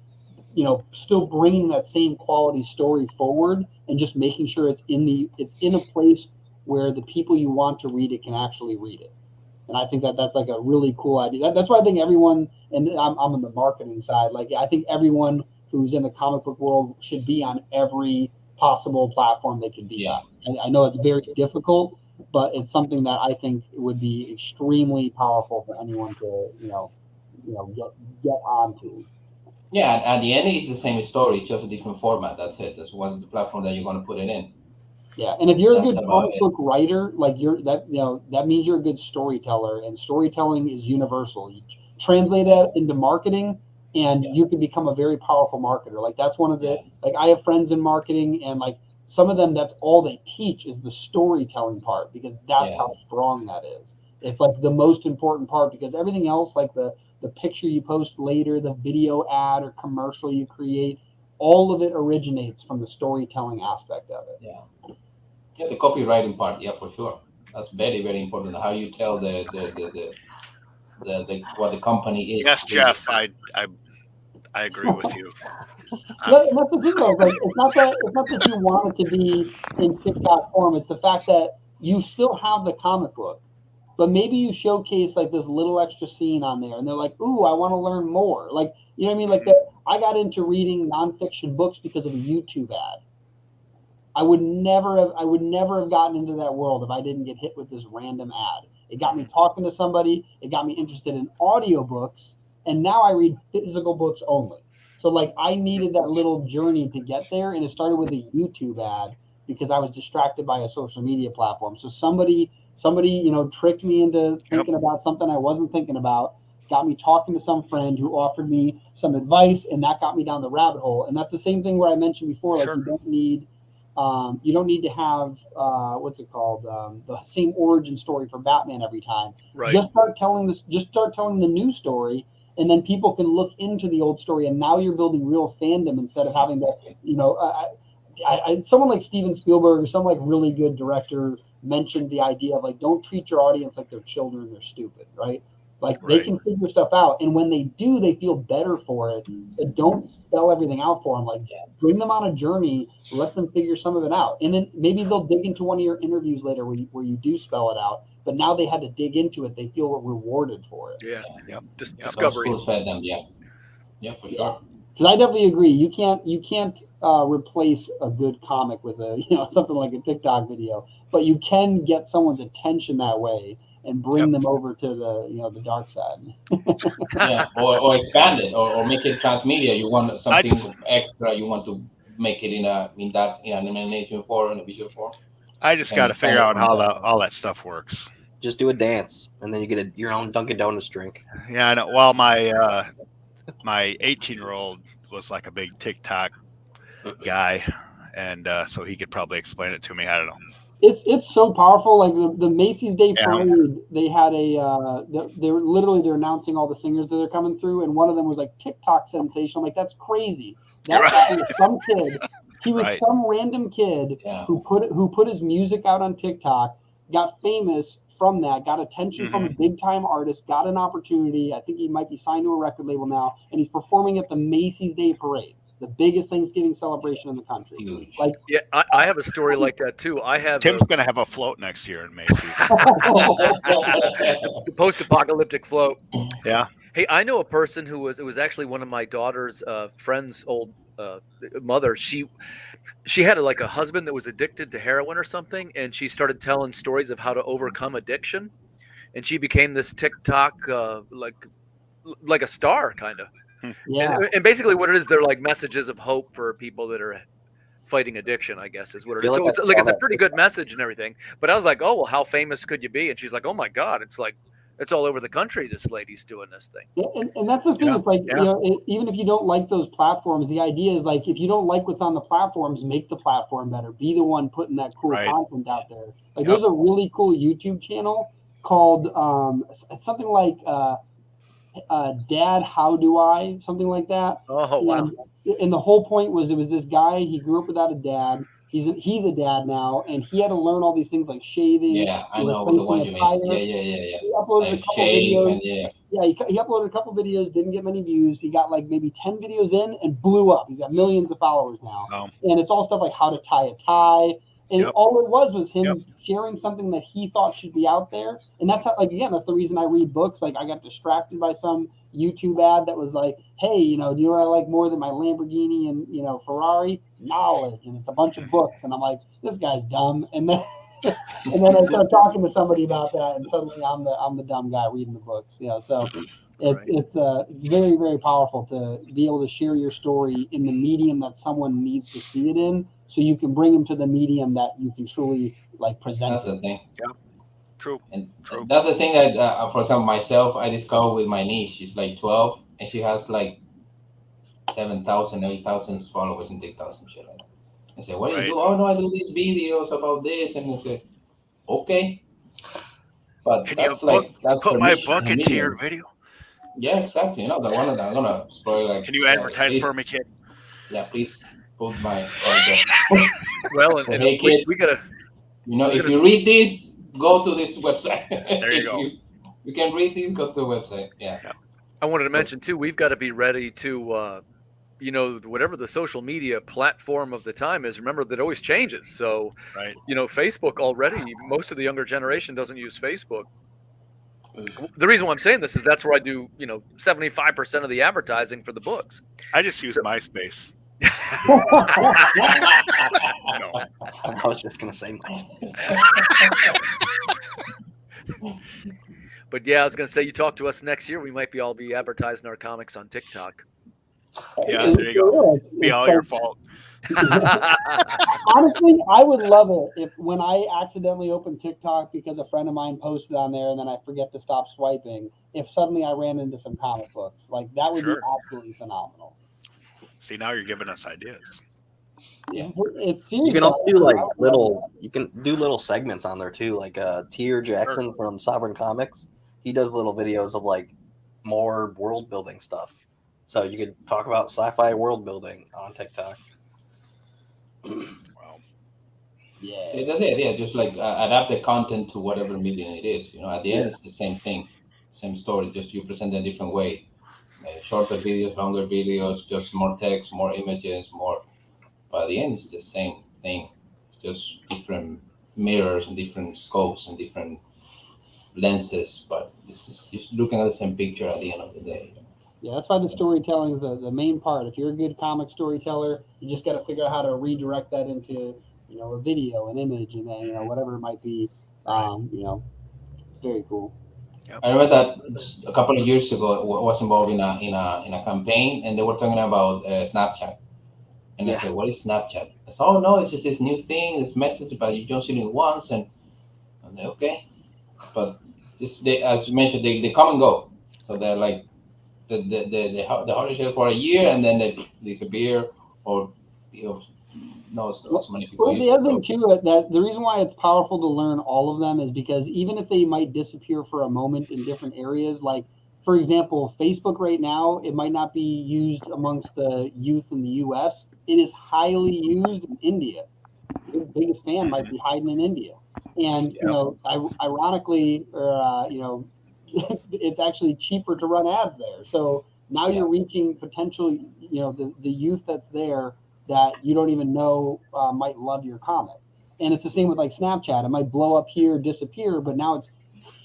still bringing that same quality story forward and just making sure it's in a place where the people you want to read it can actually read it. And I think that's like a really cool idea. That's why I think everyone, and I'm on the marketing side, like I think everyone who's in the comic book world should be on every possible platform they can be on. And I know it's very difficult, but it's something that I think would be extremely powerful for anyone to, get onto. Yeah, at the end it's the same story, it's just a different format. That's it. That's what's the platform that you're going to put it in. Yeah, and if you're a good comic book writer, like that means you're a good storyteller, and storytelling is universal. You translate that into marketing, and you can become a very powerful marketer. Like that's one of the like I have friends in marketing, and like some of them, that's all they teach is the storytelling part, because that's how strong that is. It's like the most important part, because everything else, like the picture you post later, the video ad or commercial you create, all of it originates from the storytelling aspect of it. Yeah, the copywriting part, yeah, for sure. That's very, very important. How you tell the what the company is. Yes, Jeff, I agree with you. And that's the thing, though. It's like it's not that you want it to be in TikTok form. It's the fact that you still have the comic book, but maybe you showcase like this little extra scene on there, and they're like, "Ooh, I want to learn more." Like, you know what I mean? Like that. I got into reading nonfiction books because of a YouTube ad. I would never have gotten into that world if I didn't get hit with this random ad. It got me talking to somebody. It got me interested in audiobooks, and now I read physical books only. So like I needed that little journey to get there, and it started with a YouTube ad because I was distracted by a social media platform. So somebody tricked me into thinking about something I wasn't thinking about, got me talking to some friend who offered me some advice, and that got me down the rabbit hole. And that's the same thing where I mentioned before, like you don't need to have the same origin story for Batman every time. Right. Just start telling the new story, and then people can look into the old story, and now you're building real fandom instead of having to, someone like Steven Spielberg or some like really good director mentioned the idea of like, don't treat your audience like they're children, they're stupid, right? Like they can figure stuff out, and when they do, they feel better for it. So don't spell everything out for them. Like bring them on a journey, let them figure some of it out, and then maybe they'll dig into one of your interviews later where you do spell it out. But now they had to dig into it; they feel rewarded for it. Yeah. Just discovery. Yeah, for sure. Because I definitely agree. You can't replace a good comic with something like a TikTok video, but you can get someone's attention that way and bring them over to the dark side. or expand it, or make it transmedia. You want something extra. You want to make it in an animation form, in a visual form. I just got to figure out how all that stuff works. Just do a dance, and then you get your own Dunkin' Donuts drink. Yeah, I know. Well, my 18-year-old was like a big TikTok guy, and so he could probably explain it to me. I don't know. It's so powerful. Like the Macy's Day Parade, they had they're announcing all the singers that are coming through, and one of them was like TikTok sensation. I'm like, that's crazy. That guy was some kid. He was some random kid who put his music out on TikTok, got famous from that, got attention from a big time artist, got an opportunity. I think he might be signed to a record label now, and he's performing at the Macy's Day Parade, the biggest Thanksgiving celebration in the country. Huge. Like, I have a story like that too. Tim's going to have a float next year in Macy's. The post-apocalyptic float. Yeah. Hey, I know a person it was actually one of my daughter's friend's old mother. She had a husband that was addicted to heroin or something, and she started telling stories of how to overcome addiction, and she became this TikTok like a star kind of. Yeah. And basically what it is, they're like messages of hope for people that are fighting addiction, I guess is what it is. So it's a pretty good message and everything. But I was like, oh, well, how famous could you be? And she's like, oh my God, it's like, it's all over the country. This lady's doing this thing. And that's the thing. It's like, even if you don't like those platforms, the idea is like, if you don't like what's on the platforms, make the platform better. Be the one putting that cool content out there. Like there's a really cool YouTube channel called something like Dad, How Do I? Something like that. Oh, wow. And the whole point was, it was this guy, he grew up without a dad. He's a dad now, and he had to learn all these things like shaving. Yeah, I know the one you mean. Yeah. He uploaded a couple videos. He uploaded a couple videos, didn't get many views. He got like maybe 10 videos in and blew up. He's got millions of followers now. Oh. And it's all stuff like how to tie a tie. And all it was him sharing something that he thought should be out there. And that's how, that's the reason I read books. Like I got distracted by some YouTube ad that was like, hey, do you know what I like more than my Lamborghini and, Ferrari? Knowledge. And it's a bunch of books. And I'm like, this guy's dumb. And then I start talking to somebody about that, and suddenly I'm the dumb guy reading the books. So it's very, very powerful to be able to share your story in the medium that someone needs to see it in, so you can bring them to the medium that you can truly present. That's the thing. Yeah. True. That's the thing that, for example, myself, I discovered with my niece. She's like 12, and she has like 7,000, 8,000 followers in TikTok and shit like that. I said, what do you do? Oh, no, I do these videos about this. And I said, okay. But that's put my book into your video. Yeah, exactly. The one that I'm going to spoil. Like, can you advertise for me, kid? Yeah, please put my. Well, and Hey kids, we gotta. if you read this, go to this website. There you go. You can read this, go to the website. Yeah. I wanted to mention too. We've got to be ready to. Whatever the social media platform of the time is, remember that always changes. So, Right. Facebook already, most of the younger generation doesn't use Facebook. The reason why I'm saying this is that's where I do, 75% of the advertising for the books. I just use MySpace. I was just gonna say But yeah, I was gonna say, you talk to us next year, we might all be advertising our comics on TikTok. Yeah, there you go. Be all your fault. Honestly, I would love it if when I accidentally open TikTok because a friend of mine posted on there and then I forget to stop swiping, if suddenly I ran into some comic books, like that would be absolutely phenomenal. See, now you're giving us ideas. Yeah, it's serious. You can also do little segments on there too, like Tier Jackson from Sovereign Comics. He does little videos of like more world building stuff. So you could talk about sci-fi world building on TikTok. Wow. Yeah, that's it. Yeah, just like adapt the content to whatever medium it is. At the end, it's the same thing, same story. Just you present it a different way. Shorter videos, longer videos, just more text, more images, more. But at the end, it's the same thing. It's just different mirrors and different scopes and different lenses. But this is just looking at the same picture at the end of the day. Yeah, that's why the storytelling is the main part. If you're a good comic storyteller, you just got to figure out how to redirect that into, a video, an image, and then, whatever it might be. It's very cool. Yep. I remember that a couple of years ago, I was involved in a campaign, and they were talking about Snapchat. And I said, "What is Snapchat?" I said, "Oh no, it's just this new thing, this message, but you don't see it once." And I'm like, "Okay," but as you mentioned, they come and go. So they're like the holiday for a year, and then they disappear, or not so many people. Well, the other thing too, that the reason why it's powerful to learn all of them is because even if they might disappear for a moment in different areas, like for example, Facebook right now, it might not be used amongst the youth in the U.S. It is highly used in India. Your biggest fan might be hiding in India, and ironically, or it's actually cheaper to run ads there. So now you're reaching potentially, the youth that's there that you don't even know might love your comic. And it's the same with like Snapchat. It might blow up here, disappear, but now it's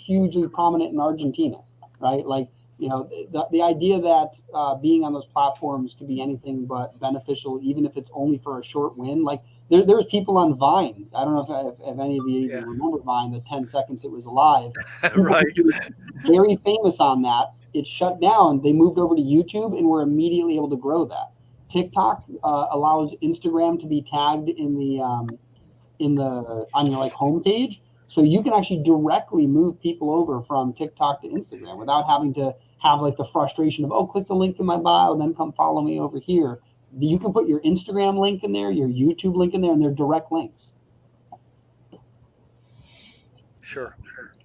hugely prominent in Argentina, right? Like, the idea that being on those platforms could be anything but beneficial, even if it's only for a short win. Like there's people on Vine. I don't know if any of you even remember Vine, the 10 seconds it was alive. Right. Very famous on that. It shut down. They moved over to YouTube and were immediately able to grow that. TikTok allows Instagram to be tagged on your like homepage, so you can actually directly move people over from TikTok to Instagram without having to have like the frustration of click the link in my bio and then come follow me over here. You can put your Instagram link in there, your YouTube link in there, and they're direct links. Sure.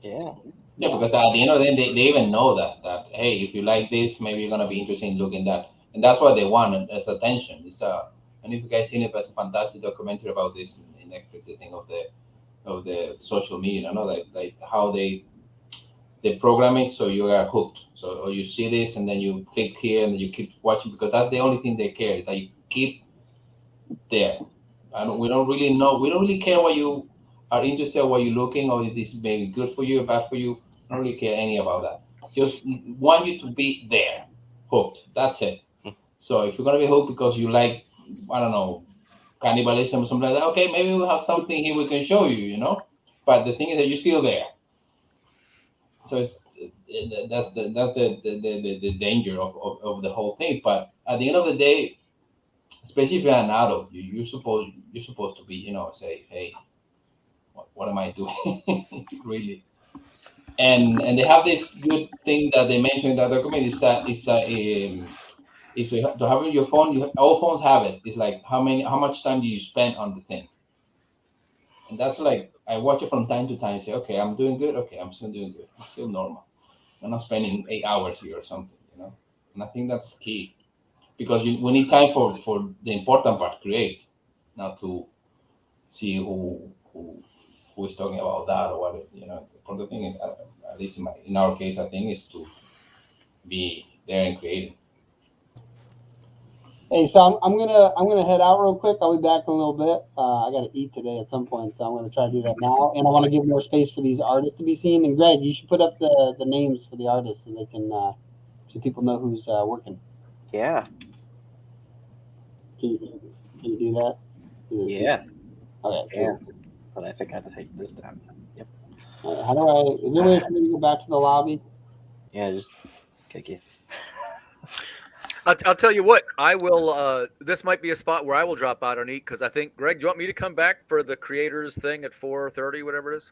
Yeah. Yeah, because at the end of the day, they even know that hey, if you like this, maybe you're gonna be interested in looking at that, and that's what they want as attention. It's and if you guys seen it, it's a fantastic documentary about this in Netflix. The thing of the social media, like how they program it so you are hooked. So you see this and then you click here and then you keep watching, because that's the only thing they care, is that you keep there. We don't really care what you are interested in, what you're looking, or is this maybe good for you or bad for you. I don't really care any about that. Just want you to be there, hooked. That's it. So if you're gonna be hooked because you like, I don't know, cannibalism or something like that, okay, maybe we'll have something here we can show you, But the thing is that you're still there. So that's the danger of the whole thing. But at the end of the day, especially if you're an adult, you're supposed to be, say, hey, what am I doing? Really? And they have this good thing that they mentioned in that document is that if you have to have it on your phone, all phones have it. It's like how much time do you spend on the thing? And that's like, I watch it from time to time. Say, okay, I'm doing good. Okay, I'm still doing good. I'm still normal. I'm not spending 8 hours here or something, And I think that's key. because we need time for the important part, create, not to see who is talking about that or what. The important thing is, at least in our case, I think, is to be there and creating. Hey, so I'm gonna head out real quick. I'll be back in a little bit. I got to eat today at some point, so I'm gonna try to do that now. And I want to give more space for these artists to be seen. And Greg, you should put up the names for the artists, so they can so people know who's working. Yeah. Can you do that? Yeah. Okay. Yeah. But I think I have to take this down. Yep. How do I? Is there a way for me to go back to the lobby? Yeah, just kick you. I'll tell you what, I will. This might be a spot where I will drop out and eat because I think, Greg, do you want me to come back for the creators thing at 4:30, whatever it is?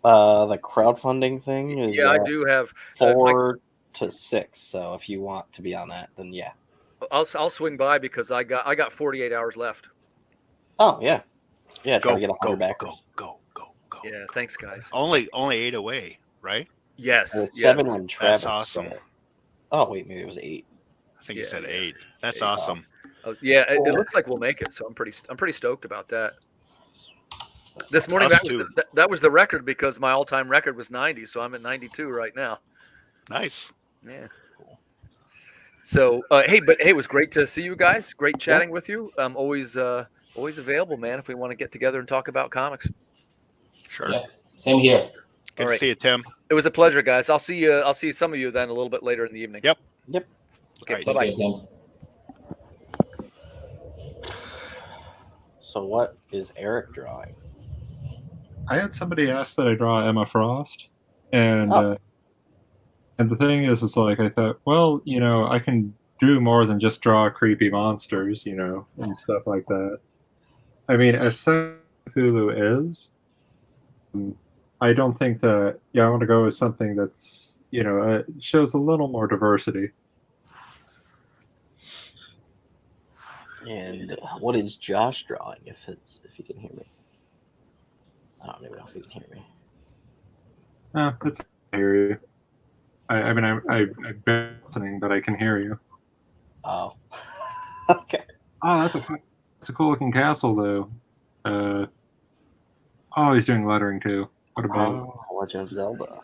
The crowdfunding thing is Yeah, I do have 4 to 6. So if you want to be on that, then yeah. I'll swing by because I got 48 hours left. Oh yeah, yeah. Try Go, to get 100 back. go. Yeah, thanks, guys. Only 8 away, right? Yes. It's yes. 7 when Travis. That's awesome. said it. Oh wait, maybe it was 8. I think you Yeah, said yeah. 8. That's 8. awesome. Oh, yeah, it looks like we'll make it, so I'm pretty stoked about that. This morning Us that was the record because my all-time record was 90, so I'm at 92 right now. Nice. Yeah. So hey, it was great to see you guys. Great chatting with you. I'm always available, man. If we want to get together and talk about comics. Sure. Yeah, same here. Good All right. to see you, Tim. It was a pleasure, guys. I'll see some of you then a little bit later in the evening. Yep. Okay. All right. Bye-bye. Take care, Tim. So what is Eric drawing? I had somebody ask that I draw Emma Frost, and Oh. And the thing is, it's like I thought, well, I can do more than just draw creepy monsters, and stuff like that. I mean, as sad as Cthulhu is, I don't think that. Yeah, I want to go with something that's shows a little more diversity. And what is Josh drawing? If you can hear me, I don't even know if you can hear me. It's I hear you. I mean, I've been listening, but I can hear you. Oh, okay. Oh, that's a cool looking castle, though. Oh, he's doing lettering too. What about? Oh, Legend of Zelda.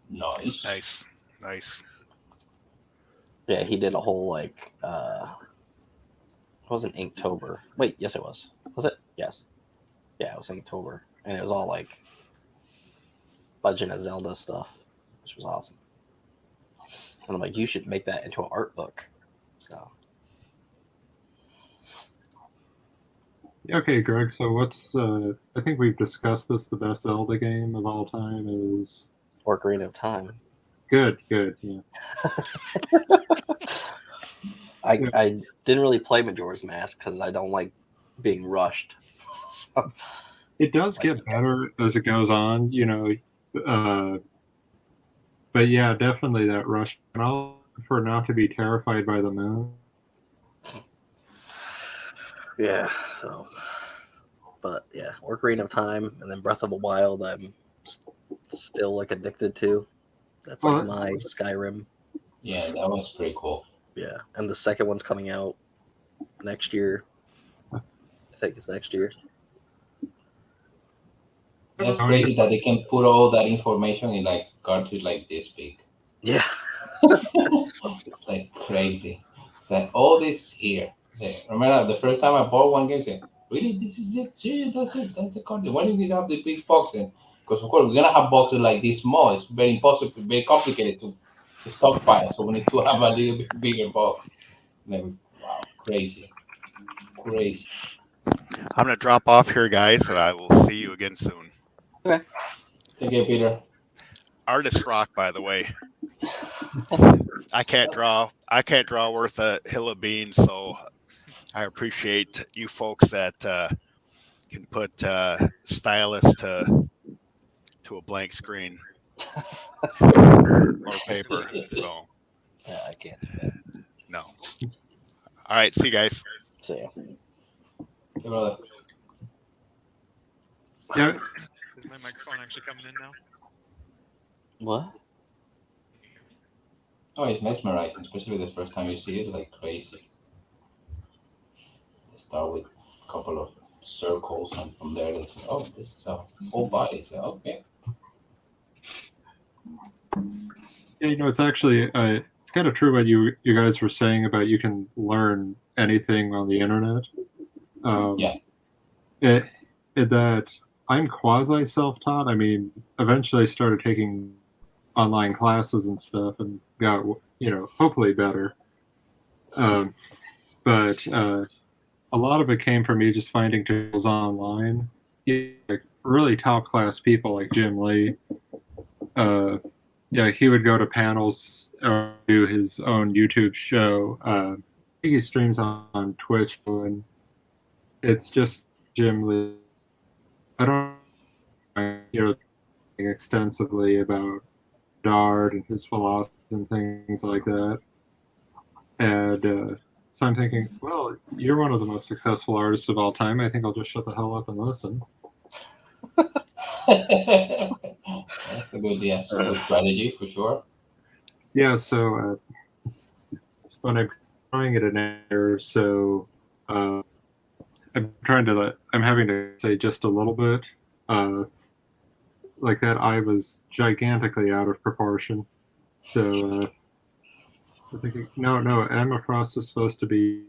Nice. Nice. Yeah, he did a whole it wasn't Inktober. Wait, yes it was. Was it? Yes. Yeah, it was Inktober. And it was all like Legend of Zelda stuff, which was awesome. And I'm like, you should make that into an art book. So Okay, Greg. So what's? I think we've discussed this. The best Zelda game of all time is Ocarina of Time. good. Yeah. I didn't really play Majora's Mask because I don't like being rushed. So, It does get better as it goes on, but yeah, definitely that rush. And I'll prefer not to be terrified by the moon. yeah. So, but yeah, Ocarina of Time and then Breath of the Wild. I'm still addicted to. That's like my Skyrim. Yeah, that was pretty cool. Yeah, and the second one's coming out next year. I think it's next year. It's crazy that they can put all that information in cartridge like this big. Yeah. It's like crazy. It's like all this here. Yeah. Remember the first time I bought one game, I said, really, this is it? Yeah, that's it. That's the cartridge. Why do we have the big box? Because of course we're gonna have boxes like this small. It's very impossible, very complicated to stockpile. So we need to have a little bit bigger box. Like, wow, crazy. I'm gonna drop off here, guys, and I will see you again soon. Okay. Take care, Peter. Artist rock, by the way. I can't draw worth a hill of beans, so I appreciate you folks that can put stylus to a blank screen or paper. So Yeah, I can't do that. no. All right, see you guys. See ya. Hey, brother. Yeah. Is my microphone actually coming in now? What? Oh, it's mesmerizing, especially the first time you see it, like crazy. They start with a couple of circles, and from there they say, "Oh, this is a whole body." So okay. Yeah, it's actually it's kind of true what you guys were saying about you can learn anything on the internet. Yeah. That I'm quasi self-taught. I mean, eventually I started taking online classes and stuff and got hopefully better. But a lot of it came from me just finding tools online, like really top class people like Jim Lee. Yeah, he would go to panels or do his own YouTube show. I think he streams on Twitch, and it's just Jim Lee. I don't extensively about art and his philosophy and things like that. And so I'm thinking, well, you're one of the most successful artists of all time. I think I'll just shut the hell up and listen. That's a good strategy for sure. Yeah, so when I'm trying it in air, so I'm having to say just a little bit. Like that eye was gigantically out of proportion. So I'm thinking, no, Emma Frost is supposed to be,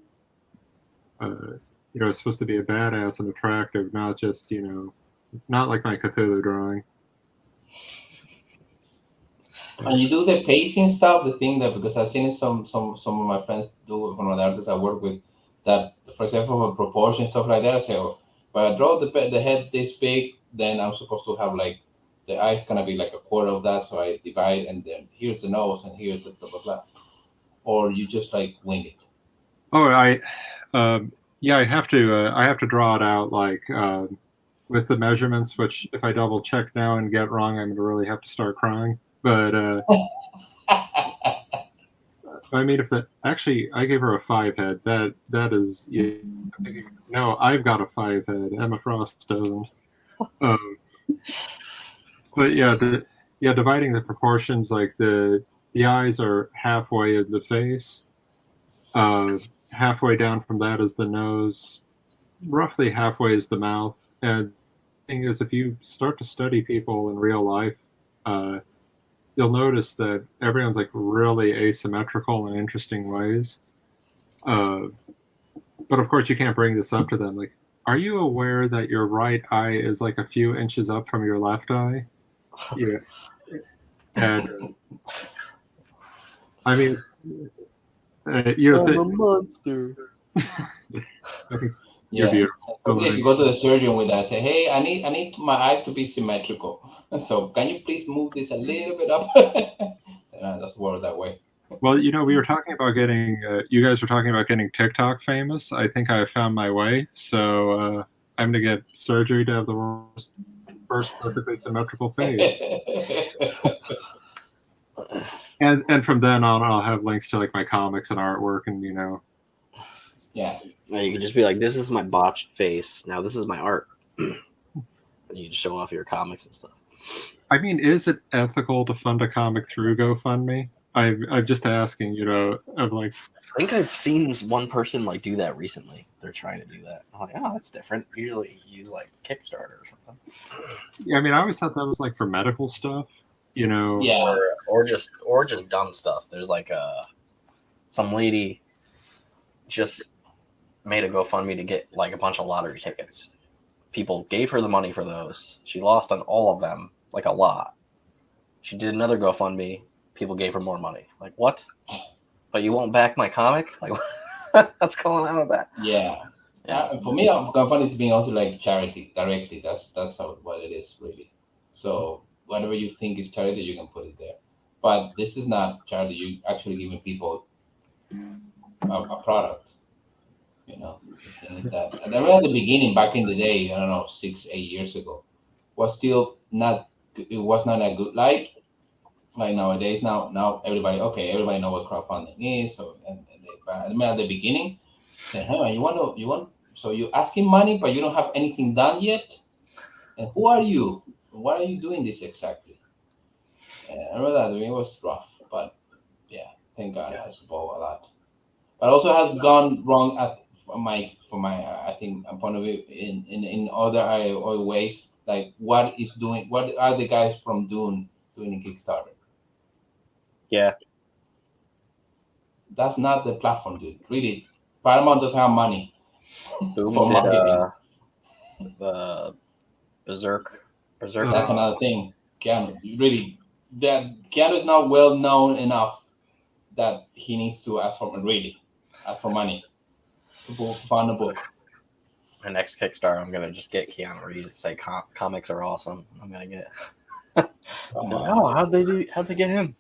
it's supposed to be a badass and attractive, not just, not like my Cthulhu drawing. And you do the pacing stuff, the thing that, because I've seen it some of my friends do, one of the artists I work with, that, for example, for proportion, stuff like that, I say, oh, if I draw the head this big, then I'm supposed to have like, the eye's gonna be like a quarter of that, so I divide, and then here's the nose, and here's the blah, blah, blah. Or you just like wing it? Oh, I have to draw it out like with the measurements, which if I double check now and get wrong, I'm gonna really have to start crying. But I mean, I gave her a 5 head. That is, no, I've got a 5 head. Emma Frost doesn't. But yeah, dividing the proportions, like the eyes are halfway in the face. Halfway down from that is the nose. Roughly halfway is the mouth. And the thing is, if you start to study people in real life, you'll notice that everyone's like really asymmetrical in interesting ways. But of course, you can't bring this up to them. Like, are you aware that your right eye is like a few inches up from your left eye? Yeah. And I mean, I'm a monster. Yeah. If you go to the surgeon with that, say, hey, I need my eyes to be symmetrical. So can you please move this a little bit up? So, no, just work that way. Well, we were talking about getting, you guys were talking about getting TikTok famous. I think I found my way. So I'm going to get surgery to have the first perfectly symmetrical face. And from then on, I'll have links to like my comics and artwork and, Yeah. Now you can just be like, this is my botched face. Now this is my art. And you just show off your comics and stuff. I mean, is it ethical to fund a comic through GoFundMe? I'm just asking, of like. I think I've seen one person like do that recently. They're trying to do that. I'm like, oh, that's different. Usually you use like Kickstarter or something. Yeah, I mean, I always thought that was like for medical stuff, Yeah. Or just dumb stuff. There's like some lady just made a GoFundMe to get like a bunch of lottery tickets. People gave her the money for those. She lost on all of them, like a lot. She did another GoFundMe. People gave her more money. Like, what? But you won't back my comic? Like, what's going on with that? Yeah. For me, GoFundMe is being also like charity directly. That's what it is really. So whatever you think is charity, you can put it there. But this is not charity. You're actually giving people a product. The thing is that at the beginning, back in the day, I don't know, 6-8 years ago, was still not. It was not a good light. Like nowadays, now everybody know what crowdfunding is. So but at the beginning, say, hey, you want. So you're asking money, but you don't have anything done yet. And who are you? Why are you doing this exactly? I remember that it was rough, but yeah, Thank God it has evolved a lot, but also has gone wrong from my I think point of view in other ways. Like what are the guys from Dune doing in Kickstarter? Yeah. That's not the platform, dude. Really, Paramount doesn't have money Boom for did marketing. the Berserk. That's another thing. Keanu, Keanu is not well known enough that he needs to ask for money to fund a book. My next Kickstarter, I'm gonna just get Keanu Reeves to say comics are awesome. I'm gonna get. Oh, how'd they get him?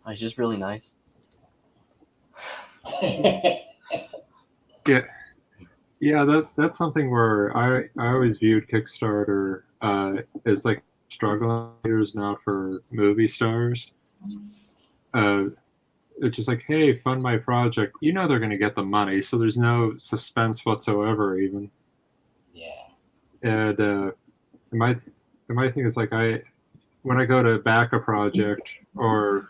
Oh, he's just really nice. Yeah, that's something where I always viewed Kickstarter as like struggling years now for movie stars. It's just like, hey, fund my project. You know they're going to get the money, so there's no suspense whatsoever, even. Yeah. And my thing is like when I go to back a project or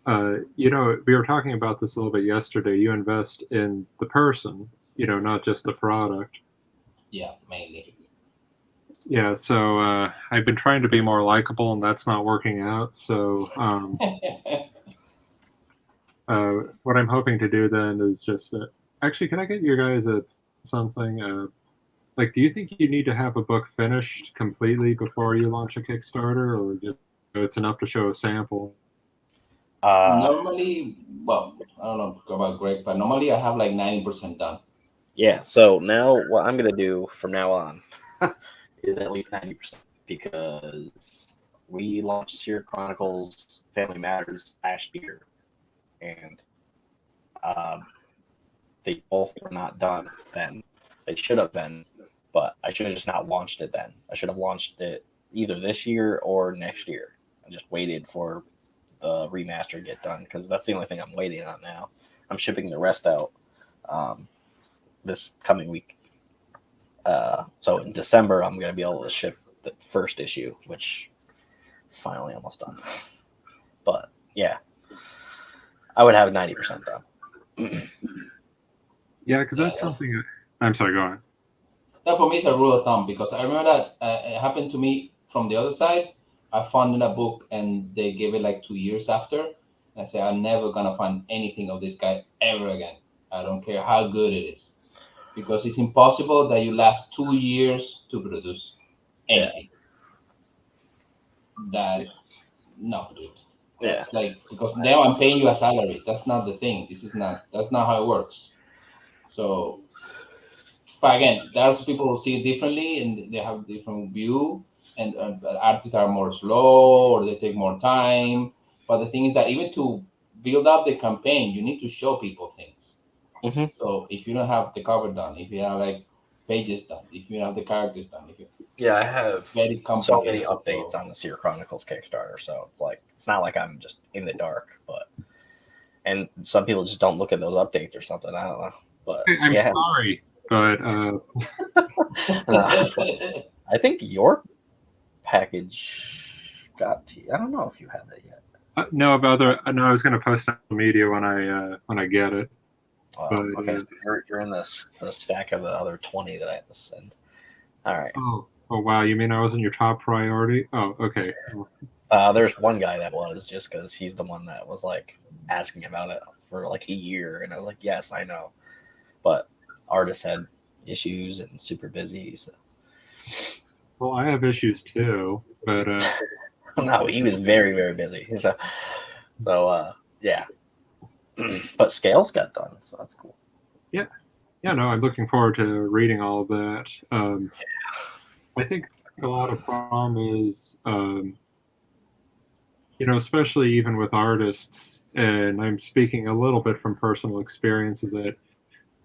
we were talking about this a little bit yesterday. You invest in the person, not just the product. Yeah, mainly. Yeah, so I've been trying to be more likable, and that's not working out. So what I'm hoping to do then is just actually, can I get you guys something? Like, do you think you need to have a book finished completely before you launch a Kickstarter, or just it's enough to show a sample? Normally, well, I don't know about Greg, but normally I have like 90% done. Yeah, so now what I'm going to do from now on is at least 90%, because we launched Seer Chronicles Family Matters last year, and they both were not done then. They should have been, but I should have just not launched it then. I should have launched it either this year or next year. I just waited for the remaster to get done, because that's the only thing I'm waiting on now. I'm shipping the rest out this coming week. So in December, I'm going to be able to ship the first issue, which is finally almost done. But yeah, I would have 90% done. Yeah, because that's something. I'm sorry, go on. That for me is a rule of thumb, because I remember that it happened to me from the other side. I funded a book and they gave it like 2 years after. And I said, I'm never going to fund anything of this guy ever again. I don't care how good it is. Because it's impossible that you last 2 years to produce anything. No, dude. That's like, because now I'm paying you a salary. That's not the thing. That's not how it works. So, but again, there's people who see it differently and they have a different view. And artists are more slow or they take more time. But the thing is that even to build up the campaign, you need to show people things. Mm-hmm. So if you don't have the cover done, if you have like pages done, if you have the characters done, I have very so many updates on the Seer Chronicles Kickstarter, so it's not like I'm just in the dark. And some people just don't look at those updates or something. I don't know. But I'm sorry, but I think your package got to you. I don't know if you have it yet. No, I was going to post on media when I get it. But, okay, so you're in the stack of the other 20 that I have to send. All right. Oh wow! You mean I wasn't your top priority? Oh, okay. There's one guy that was, just because he's the one that was like asking about it for like a year, and I was like, yes, I know, but artists had issues and super busy. So. Well, I have issues too, but no, he was very, very busy. So yeah. But Scales got done, so that's cool. Yeah, no, I'm looking forward to reading all of that. I think a lot of problem is, especially even with artists, and I'm speaking a little bit from personal experience, is that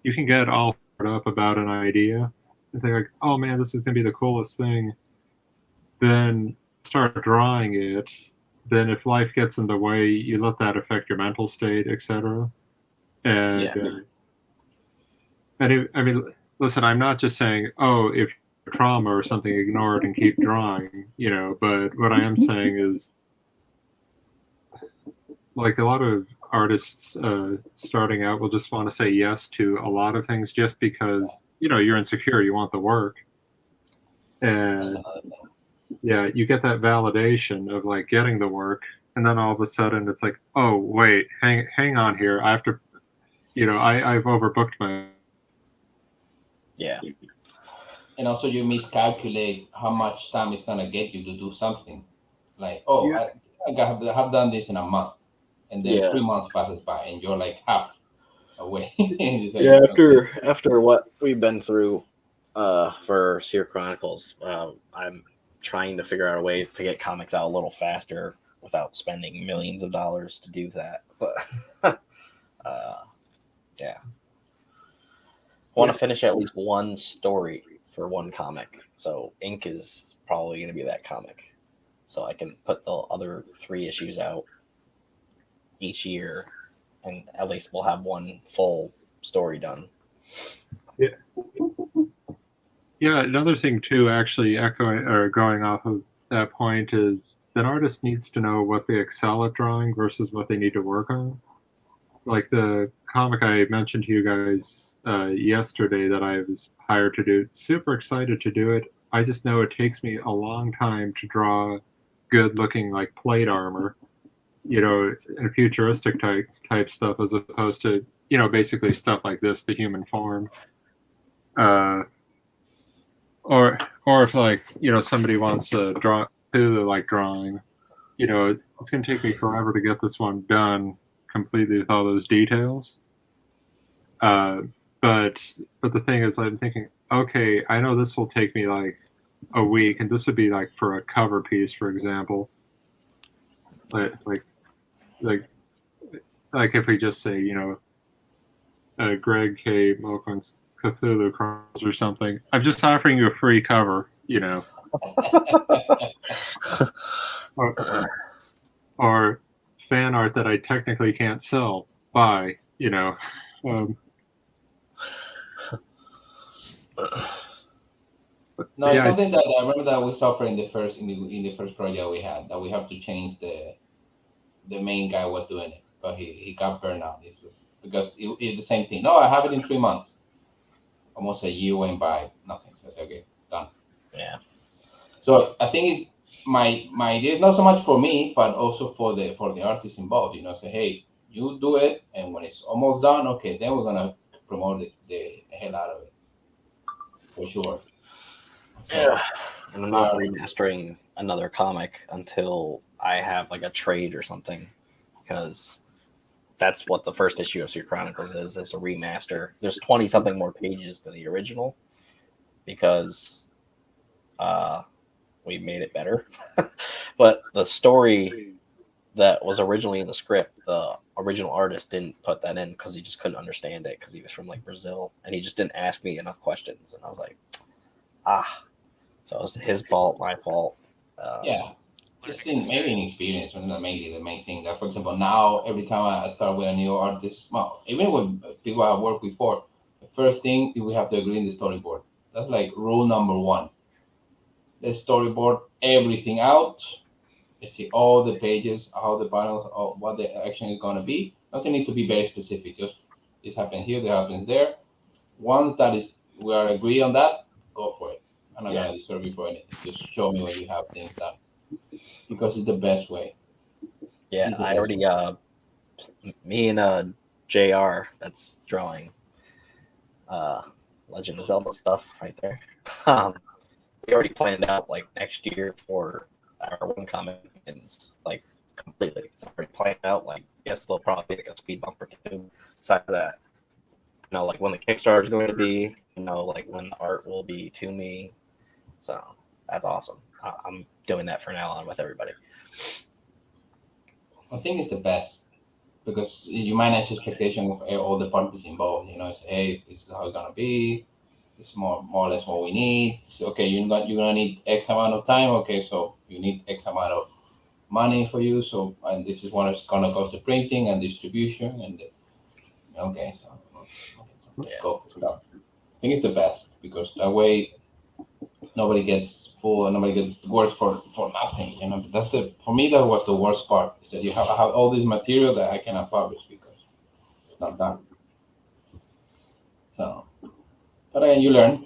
you can get all fired up about an idea and think like, oh man, this is going to be the coolest thing. Then start drawing it. Then if life gets in the way, you let that affect your mental state, etc. And I mean, listen, I'm not just saying, oh, if you're trauma or something, ignore it and keep drawing, but what I am saying is, like, a lot of artists starting out will just want to say yes to a lot of things just because, you're insecure, you want the work. And yeah, you get that validation of like getting the work, and then all of a sudden it's like, oh wait, hang on here. I have to, I've overbooked my. Yeah. And also you miscalculate how much time it's gonna get you to do something. Like, oh, Yeah. I have done this in a month, and then Yeah. 3 months passes by, and you're like half away. And it's like, Yeah, okay. after what we've been through for Seer Chronicles, I'm trying to figure out a way to get comics out a little faster without spending millions of dollars to do that. But yeah, I want to finish at least one story for one comic. So Ink is probably going to be that comic. So I can put the other 3 issues out each year, and at least we'll have one full story done. Yeah. Yeah, another thing too, actually echoing or going off of that point, is an artist needs to know what they excel at drawing versus what they need to work on. Like the comic I mentioned to you guys yesterday that I was hired to do, super excited to do it. I just know it takes me a long time to draw good looking like plate armor, and futuristic type stuff, as opposed to, basically stuff like this, the human form. Or if like, somebody wants to draw Cthulhu like drawing, it's going to take me forever to get this one done completely with all those details. But the thing is, I'm thinking, okay, I know this will take me like a week, and this would be like for a cover piece, for example. Like if we just say, Greg K. Moken's Cthulhu Chronicles or something, I'm just offering you a free cover, or fan art that I technically can't sell. Buy, No, it's something that I remember that we suffered in the first project we had, that we have to change the main guy was doing it, but he got burned out. This was because it's the same thing. No, I have it in 3 months. Almost a year went by, nothing. So I said, okay, done. Yeah. So I think it's my idea is not so much for me, but also for the artists involved. Say, hey, you do it, and when it's almost done, okay, then we're gonna promote the hell out of it, for sure. So, yeah. And I'm not remastering another comic until I have like a trade or something, because that's what the first issue of Seer Chronicles is. It's a remaster. There's 20 something more pages than the original because we made it better. But the story that was originally in the script, the original artist didn't put that in because he just couldn't understand it, because he was from like Brazil, and he just didn't ask me enough questions. And I was like, so it was his fault, my fault. Yeah. Just maybe an experience, but not mainly the main thing. That, for example, now every time I start with a new artist, well, even with people I've worked before, the first thing we have to agree on the storyboard. That's like rule number 1. Let's storyboard everything out. Let's see all the pages, how the panels, what the action is going to be. Doesn't need to be very specific. Just this happens here, that happens there. Once we are agree on that, go for it. I'm not going to disturb you for anything. Just show me when you have things done. Because it's the best way. Yeah, I already, me and JR, that's drawing Legend of Zelda stuff right there. We already planned out like next year for our one comic, like completely. It's already planned out. Like, yes, there'll probably be like a speed bump or 2. Besides that, like when the Kickstarter is going to be, like when the art will be to me. So that's awesome. I'm doing that from now on with everybody. I think it's the best because you manage expectation of all the parties involved. Say, hey, this is how it's gonna be. This is more or less what we need. So, okay, you're gonna need X amount of time. Okay, so you need X amount of money for you. So, and this is what it's gonna cost the printing and distribution. And let's go. I think it's the best because that way nobody gets full, and nobody gets work for nothing. That's for me that was the worst part. Is that you have all this material that I cannot publish because it's not done. So, but again, you learn.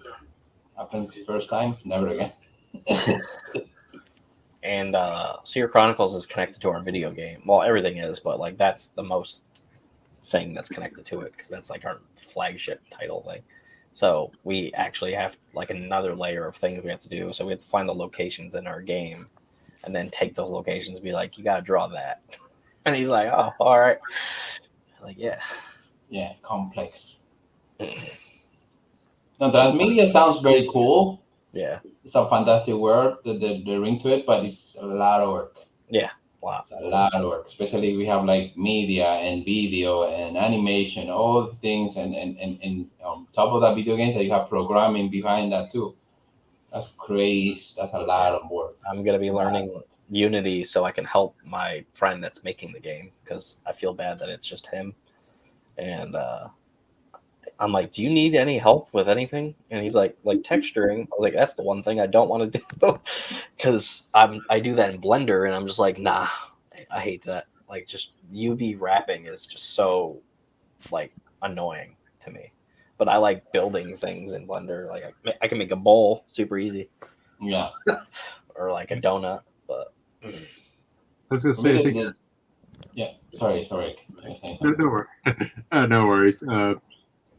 Happens the first time, never again. And Seer Chronicles is connected to our video game. Well, everything is, but like that's the most thing that's connected to it because that's like our flagship title thing. So we actually have like another layer of things we have to do. So we have to find the locations in our game and then take those locations and be like, you got to draw that. And he's like, oh, all right. Like, yeah. Yeah, complex. No, transmedia sounds very cool. Yeah. It's a fantastic word, the ring to it, but it's a lot of work. Yeah. Wow. It's a lot of work, especially we have like media and video and animation, all the things, and on top of that, video games that you have programming behind that too. That's crazy. That's a lot of work. I'm gonna be learning Unity so I can help my friend that's making the game because I feel bad that it's just him. And I'm like, do you need any help with anything? And he's like texturing. I was like, that's the one thing I don't want to do because I do that in Blender and I'm just like, nah, I hate that. Like just UV wrapping is just so like annoying to me. But I like building things in Blender. Like I can make a bowl super easy. Yeah. Or like a donut. But I was gonna say, I think, yeah. Sorry. No worries.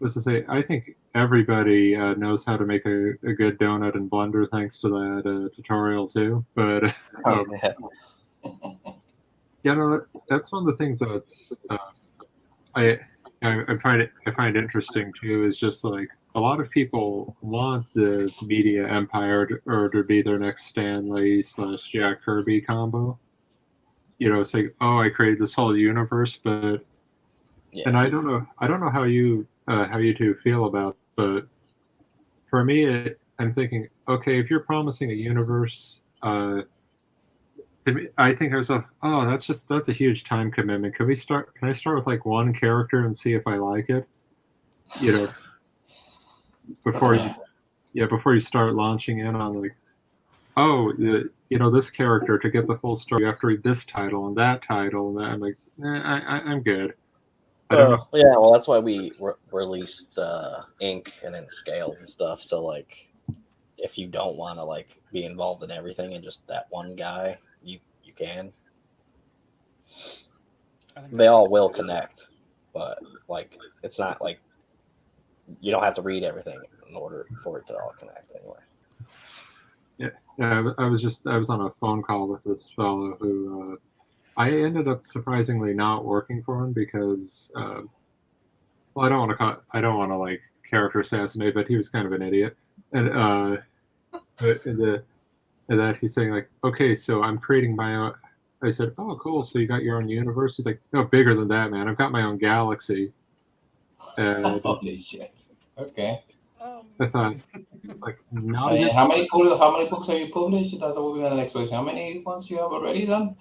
Was to say, I think everybody knows how to make a good donut in Blender thanks to that tutorial too. But that's one of the things that's I find interesting too. Is just like a lot of people want the media empire to be their next Stan Lee / Jack Kirby combo. It's like, oh, I created this whole universe, but and I don't know how you two feel about it, but for me, I'm thinking, okay, if you're promising a universe, to me, I think to myself, oh, that's a huge time commitment. Can I start with like one character and see if I like it? Before you start launching in on like, oh, this character to get the full story, you have to read this title and that title, and that. I'm like, I'm good. Yeah, well, that's why we released ink and then scales and stuff. So, like, if you don't want to like be involved in everything and just that one guy, you can. They all will connect, but like, it's not like you don't have to read everything in order for it to all connect anyway. Yeah. I was on a phone call with this fellow who. I ended up surprisingly not working for him because, well, I don't want to like character assassinate, but he was kind of an idiot, and that he's saying like, okay, so I'm creating my own. I said, oh, cool. So you got your own universe? He's like, no, bigger than that, man. I've got my own galaxy. And holy shit. Okay. I thought, like, not how many books have you published? That's what we're gonna next question. How many ones you have already done?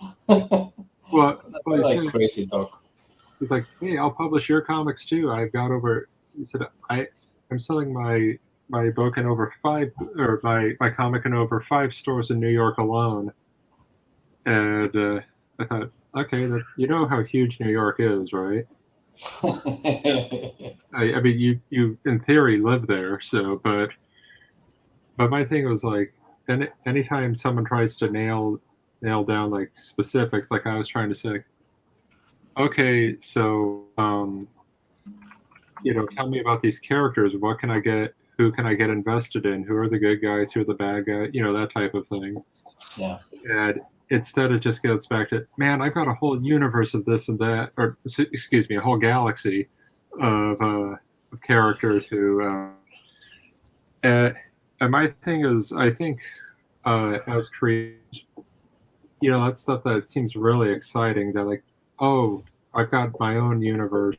Well, like crazy talk. He's like, hey, I'll publish your comics too. I've got over. He said, I'm selling my book in over 5, or my comic in over 5 stores in New York alone. And I thought, okay, you know how huge New York is, right? I mean, you in theory live there, so but my thing was like, anytime someone tries to nail down like specifics, like I was trying to say, okay, so tell me about these characters. What can I get? Who can I get invested in? Who are the good guys? Who are the bad guys? That type of thing. Yeah. And instead it just gets back to, man, I've got a whole universe of this and that, or excuse me, a whole galaxy of characters who. And my thing is, I think as creators, that stuff that seems really exciting. That like, oh, I've got my own universe,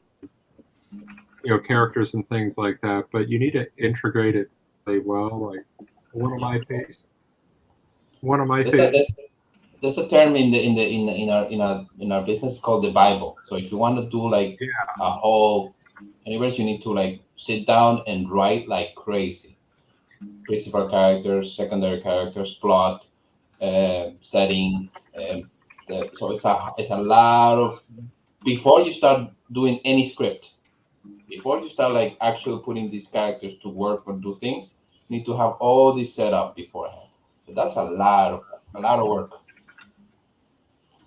characters and things like that. But you need to integrate it really well. Like one of my favorites. There's a term in our business called the Bible. So if you want to do like a whole universe, you need to like sit down and write like crazy. principal characters, secondary characters, plot, setting. So it's a lot of, before you start doing any script, before you start like actually putting these characters to work or do things, you need to have all this set up beforehand. So that's a lot of work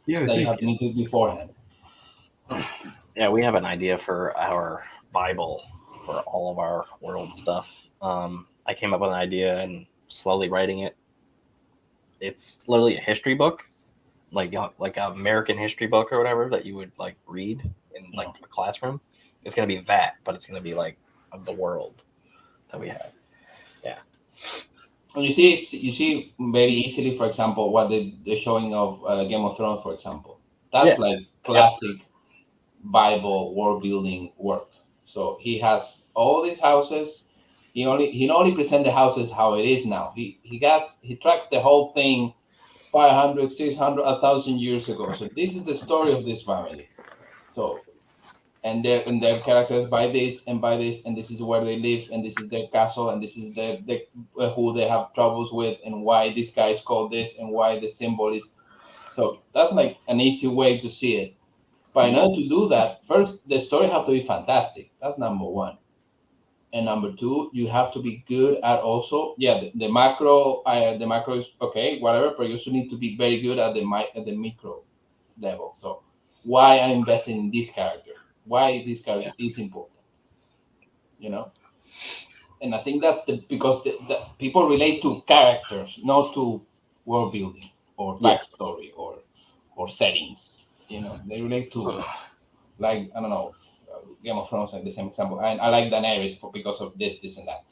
Yeah, I that you think have to need to do beforehand. Yeah, we have an idea for our Bible for all of our world stuff. I came up with an idea and slowly writing it. It's literally a history book, like an American history book or whatever that you would like read in like a classroom. It's gonna be that, but it's gonna be like of the world that we have. Yeah. And you see very easily, for example, what the showing of Game of Thrones, for example. That's Yeah. like classic Bible world building work. So he has all these houses. He not only present the houses how it is now. He tracks the whole thing 500, 600, 1,000 years ago. So this is the story of this family. So and their characters by this and by this, and this is where they live, and this is their castle, and this is the who they have troubles with, and why this guy is called this, and why the symbol is. So that's like an easy way to see it. But in order to do that, first the story have to be fantastic. That's number one. And number two, you have to be good at also, the macro. The macro is okay, whatever, but you also need to be very good at the micro level. So why I invest in this character? Why this character is important? And I think that's because the people relate to characters, not to world building or backstory or settings. They relate to, like, I don't know, Game of Thrones, like the same example. I like Daenerys because of this, and that.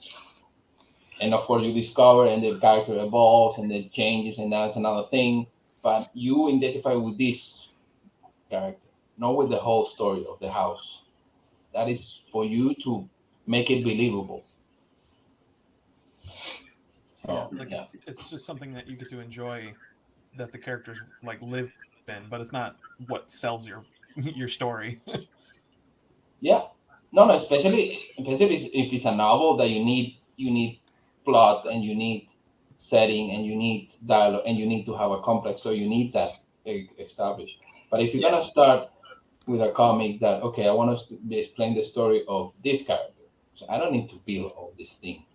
And of course, you discover and the character evolves and it changes, and that's another thing. But you identify with this character, not with the whole story of the house. That is for you to make it believable. So, it's just something that you get to enjoy, that the characters like live in, but it's not what sells your story. Yeah, no, especially if it's a novel that you need plot, and you need setting, and you need dialogue, and you need to have a complex, so you need that established. But if you're gonna start with a comic that, okay, I want to explain the story of this character, so I don't need to build all this thing.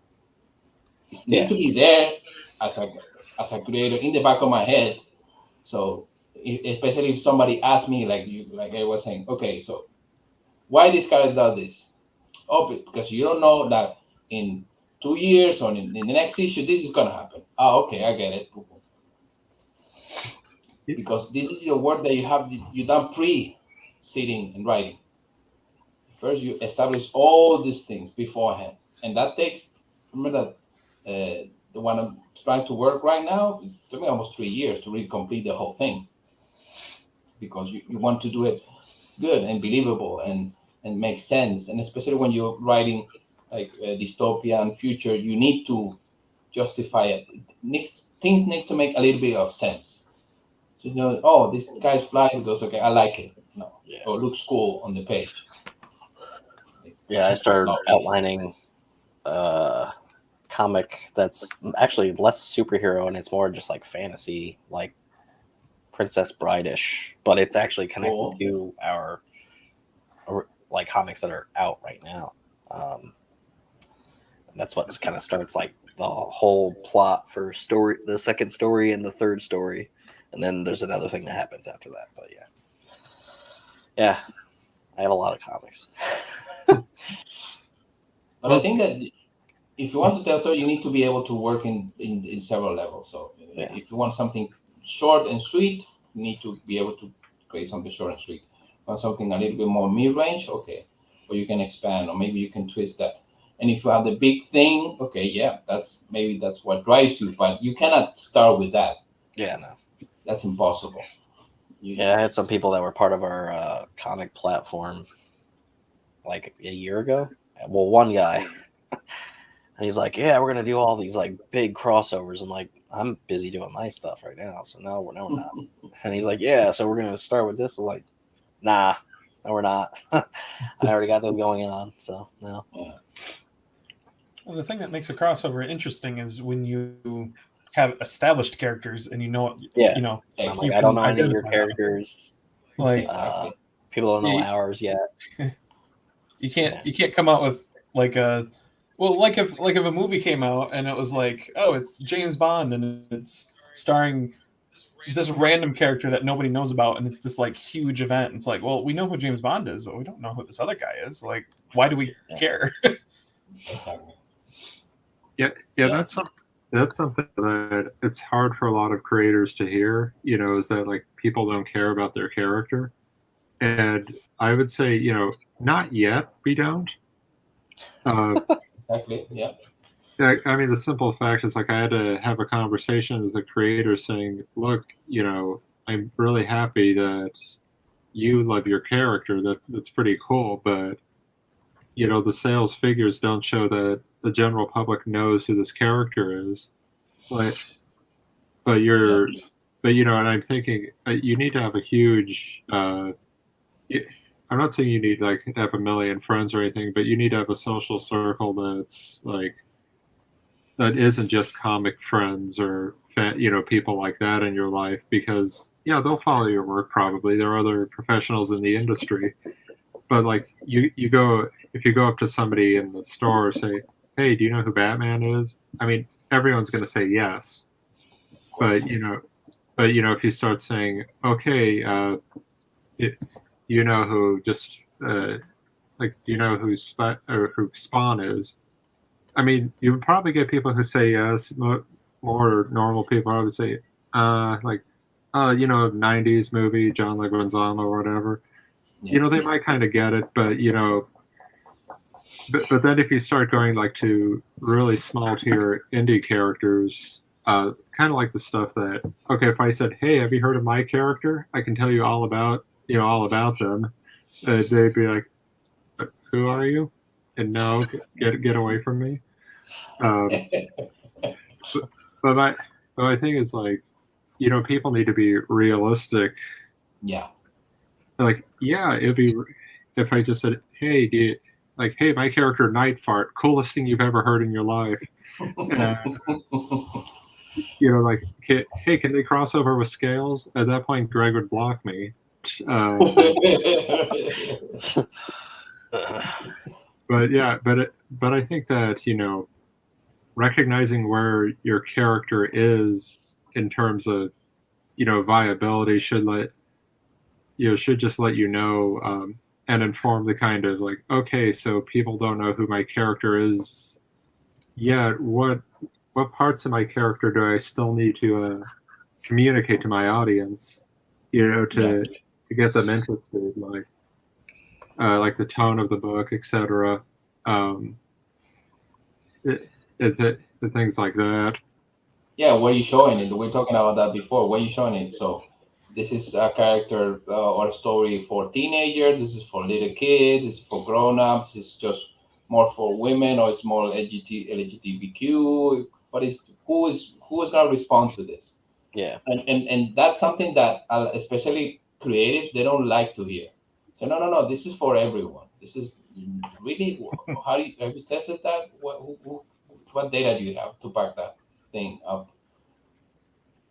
It needs to be there as a creator in the back of my head. So especially if somebody asks me, like I was saying, okay, so why this character does this? Oh, because you don't know that in 2 years or in the next issue this is gonna happen. Oh, okay, I get it. Because this is your work that you done sitting and writing. First, you establish all these things beforehand, and that takes. Remember that the one I'm trying to work right now, it took me almost 3 years to really complete the whole thing, because you want to do it good and believable and make sense, and especially when you're writing like a dystopian future, you need to justify it. Things need to make a little bit of sense. So oh, this guy's flying because, okay, I like it. No, or looks cool on the page. Yeah, I started outlining a comic that's actually less superhero and it's more just like fantasy, like Princess Bride-ish, but it's actually connected to our like comics that are out right now. And that's what kind of starts like the whole plot for the second story and the third story, and then there's another thing that happens after that. But yeah, I have a lot of comics. But I think that if you want to tell story, you need to be able to work in several levels. So if you want something short and sweet, you need to be able to create something short and sweet. Want something a little bit more mid-range, okay, or you can expand, or maybe you can twist that. And if you have the big thing, okay, yeah, that's what drives you, but you cannot start with that. Yeah, no, that's impossible. I had some people that were part of our comic platform like a year ago. Well, one guy, and he's like, "Yeah, we're gonna do all these like big crossovers." I'm like, "I'm busy doing my stuff right now, so no, we're not." And he's like, "Yeah, so we're gonna start with this." I'm like, "Nah, no, we're not. I already got those going on, so no." Yeah. Well, the thing that makes a crossover interesting is when you have established characters and you know Yeah. you know I'm Exactly. like, you I don't can know any of your identify them. characters. Like Uh, people don't know you, ours yet. you can't come out with like a like if a movie came out and it was like, oh, it's James Bond and it's starring this random character that nobody knows about, and it's this like huge event. And it's like, well, we know who James Bond is, but we don't know who this other guy is. Like, why do we care? Exactly. Yeah, that's something that it's hard for a lot of creators to hear. Is that like people don't care about their character, and I would say not yet. We don't. Exactly. Yeah. Yeah, I mean, the simple fact is, like, I had to have a conversation with the creator saying, look, I'm really happy that you love your character. That's pretty cool. But, the sales figures don't show that the general public knows who this character is. But and I'm thinking you need to have a huge, I'm not saying you need, like, to have a million friends or anything, but you need to have a social circle that's, like, that isn't just comic friends or people like that in your life, because they'll follow your work. Probably there are other professionals in the industry, but like you go if you go up to somebody in the store and say, hey, do you know who Batman is? I mean, everyone's going to say yes, but if you start saying, okay, who just like, who who Spawn is, I mean, you would probably get people who say yes. More normal people probably say, 90s movie, John Leguizamo or whatever. Yeah. They might kind of get it, but but then if you start going like to really small tier indie characters, kind of like the stuff that, okay, if I said, hey, have you heard of my character? I can tell you all about them. They'd be like, who are you? And no, get away from me. But my thing is, like, people need to be realistic. Yeah. Like, it'd be if I just said, hey, hey, my character Night Fart, coolest thing you've ever heard in your life. Like, hey, can they cross over with Scales? At that point, Greg would block me. But I think that recognizing where your character is in terms of viability should just let and inform the kind of, like, okay, so people don't know who my character is yet. What parts of my character do I still need to communicate to my audience, to get them interested, like the tone of the book, etc. The things like that. Yeah, where you showing it? We're talking about that before. Where you showing it? So this is a character or a story for teenagers. This is for little kids. This is for grown-ups. This is just more for women, or it's more LGBTQ. Who is going to respond to this? Yeah. And that's something that especially creatives, they don't like to hear. So no, this is for everyone. This is really, have you tested that? What data do you have to back that thing up?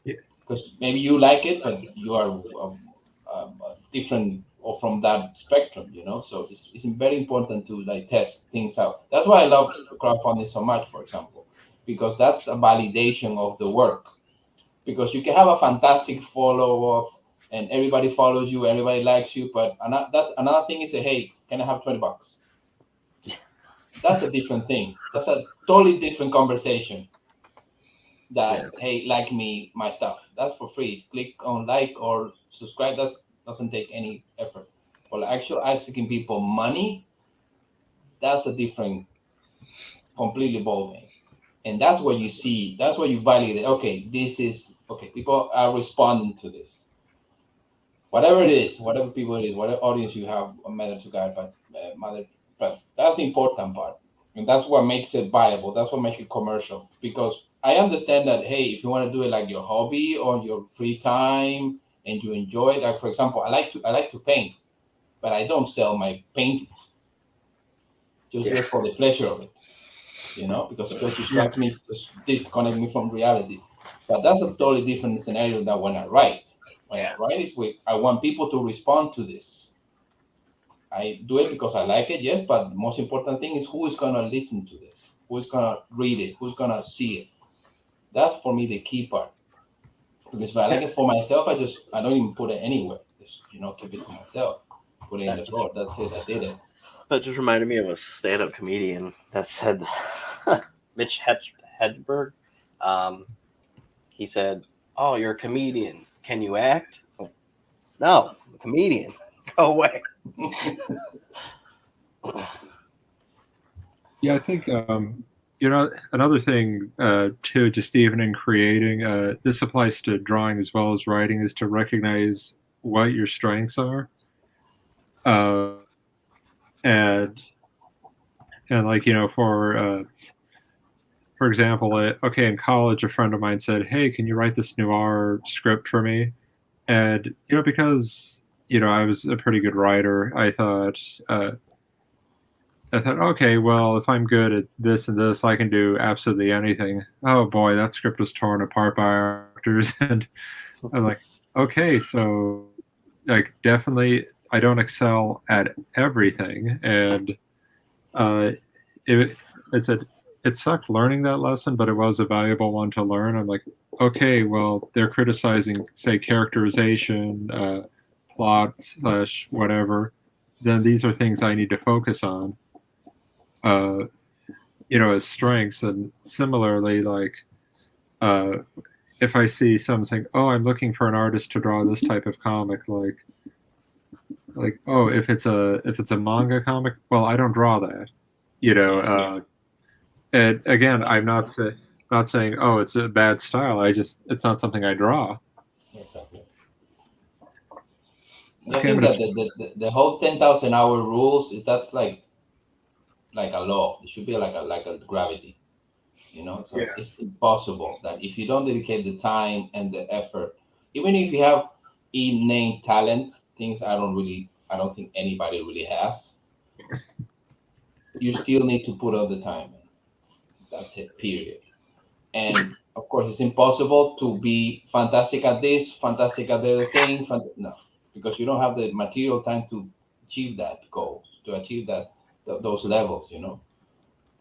Yeah. Because maybe you like it, but you are different or from that spectrum, So it's very important to like test things out. That's why I love crowdfunding so much, for example, because that's a validation of the work. Because you can have a fantastic follow-up and everybody follows you, everybody likes you, but another thing is, hey, can I have $20? That's a different thing. That's a totally different conversation. Hey, like me, my stuff. That's for free. Click on like or subscribe. That doesn't take any effort. But actually asking people money, that's a different, completely ballgame. And that's what you see. That's what you validate. Okay, people are responding to this. Whatever it is, whatever people it is, whatever audience you have, matter to God, but that's the important part. And that's what makes it viable. That's what makes it commercial. Because I understand that, hey, if you want to do it like your hobby or your free time and you enjoy it, like, for example, I like to paint, but I don't sell my paintings. Just do it for the pleasure of it. because it just distracts me, just disconnect me from reality. But that's a totally different scenario than when I write. When I write is I want people to respond to this. I do it because I like it, yes, but the most important thing is who is going to listen to this, who is going to read it, who's going to see it. That's for me the key part. Because if I like it for myself, I don't even put it anywhere. Just keep it to myself. Put it in the drawer. That's it. I did it. That just reminded me of a stand-up comedian that said, Mitch Hedberg. He said, "Oh, you're a comedian. Can you act?" No, I'm a comedian. Go away. Yeah, I think another thing too, just even in creating, this applies to drawing as well as writing, is to recognize what your strengths are, and like for example, okay, in college, a friend of mine said, "Hey, can you write this noir script for me?" And because I was a pretty good writer, I thought, okay, well, if I'm good at this and this, I can do absolutely anything. Oh boy, that script was torn apart by actors, and I'm like, okay, so like definitely, I don't excel at everything, and it sucked learning that lesson, but it was a valuable one to learn. I'm like, okay, well, they're criticizing, say, characterization, plot / whatever. Then these are things I need to focus on, as strengths. And similarly, like, if I see something, oh, I'm looking for an artist to draw this type of comic, like, oh, if it's a manga comic, well, I don't draw that, and again, I'm not saying, oh, it's a bad style. It's not something I draw. Exactly. I think that the whole 10,000 hour rules that's like a law. It should be like a gravity, So it's impossible that if you don't dedicate the time and the effort, even if you have innate talent, things I don't think anybody really has, you still need to put all the time in. That's it, period. And of course, it's impossible to be fantastic at this, fantastic at the other thing. No, because you don't have the material time to achieve that goal, to achieve those levels.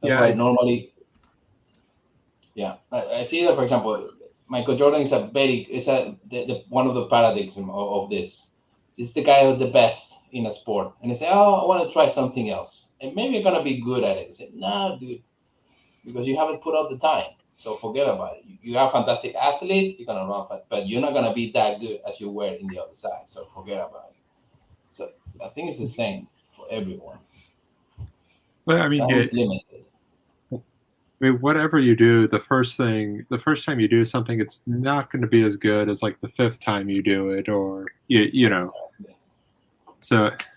That's why normally, I see that. For example, Michael Jordan is one of the paradigms of this. He's the guy who's the best in a sport, and he say, "Oh, I want to try something else, and maybe you're gonna be good at it." He said, "No, dude, because you haven't put out the time. So forget about it. You are a fantastic athlete, you're gonna run fast, but you're not gonna be that good as you were in the other side. So forget about it." So I think it's the same for everyone. Well, I mean, it's limited. I mean, whatever you do, the first time you do something, it's not going to be as good as like the fifth time you do it, or you know. Exactly.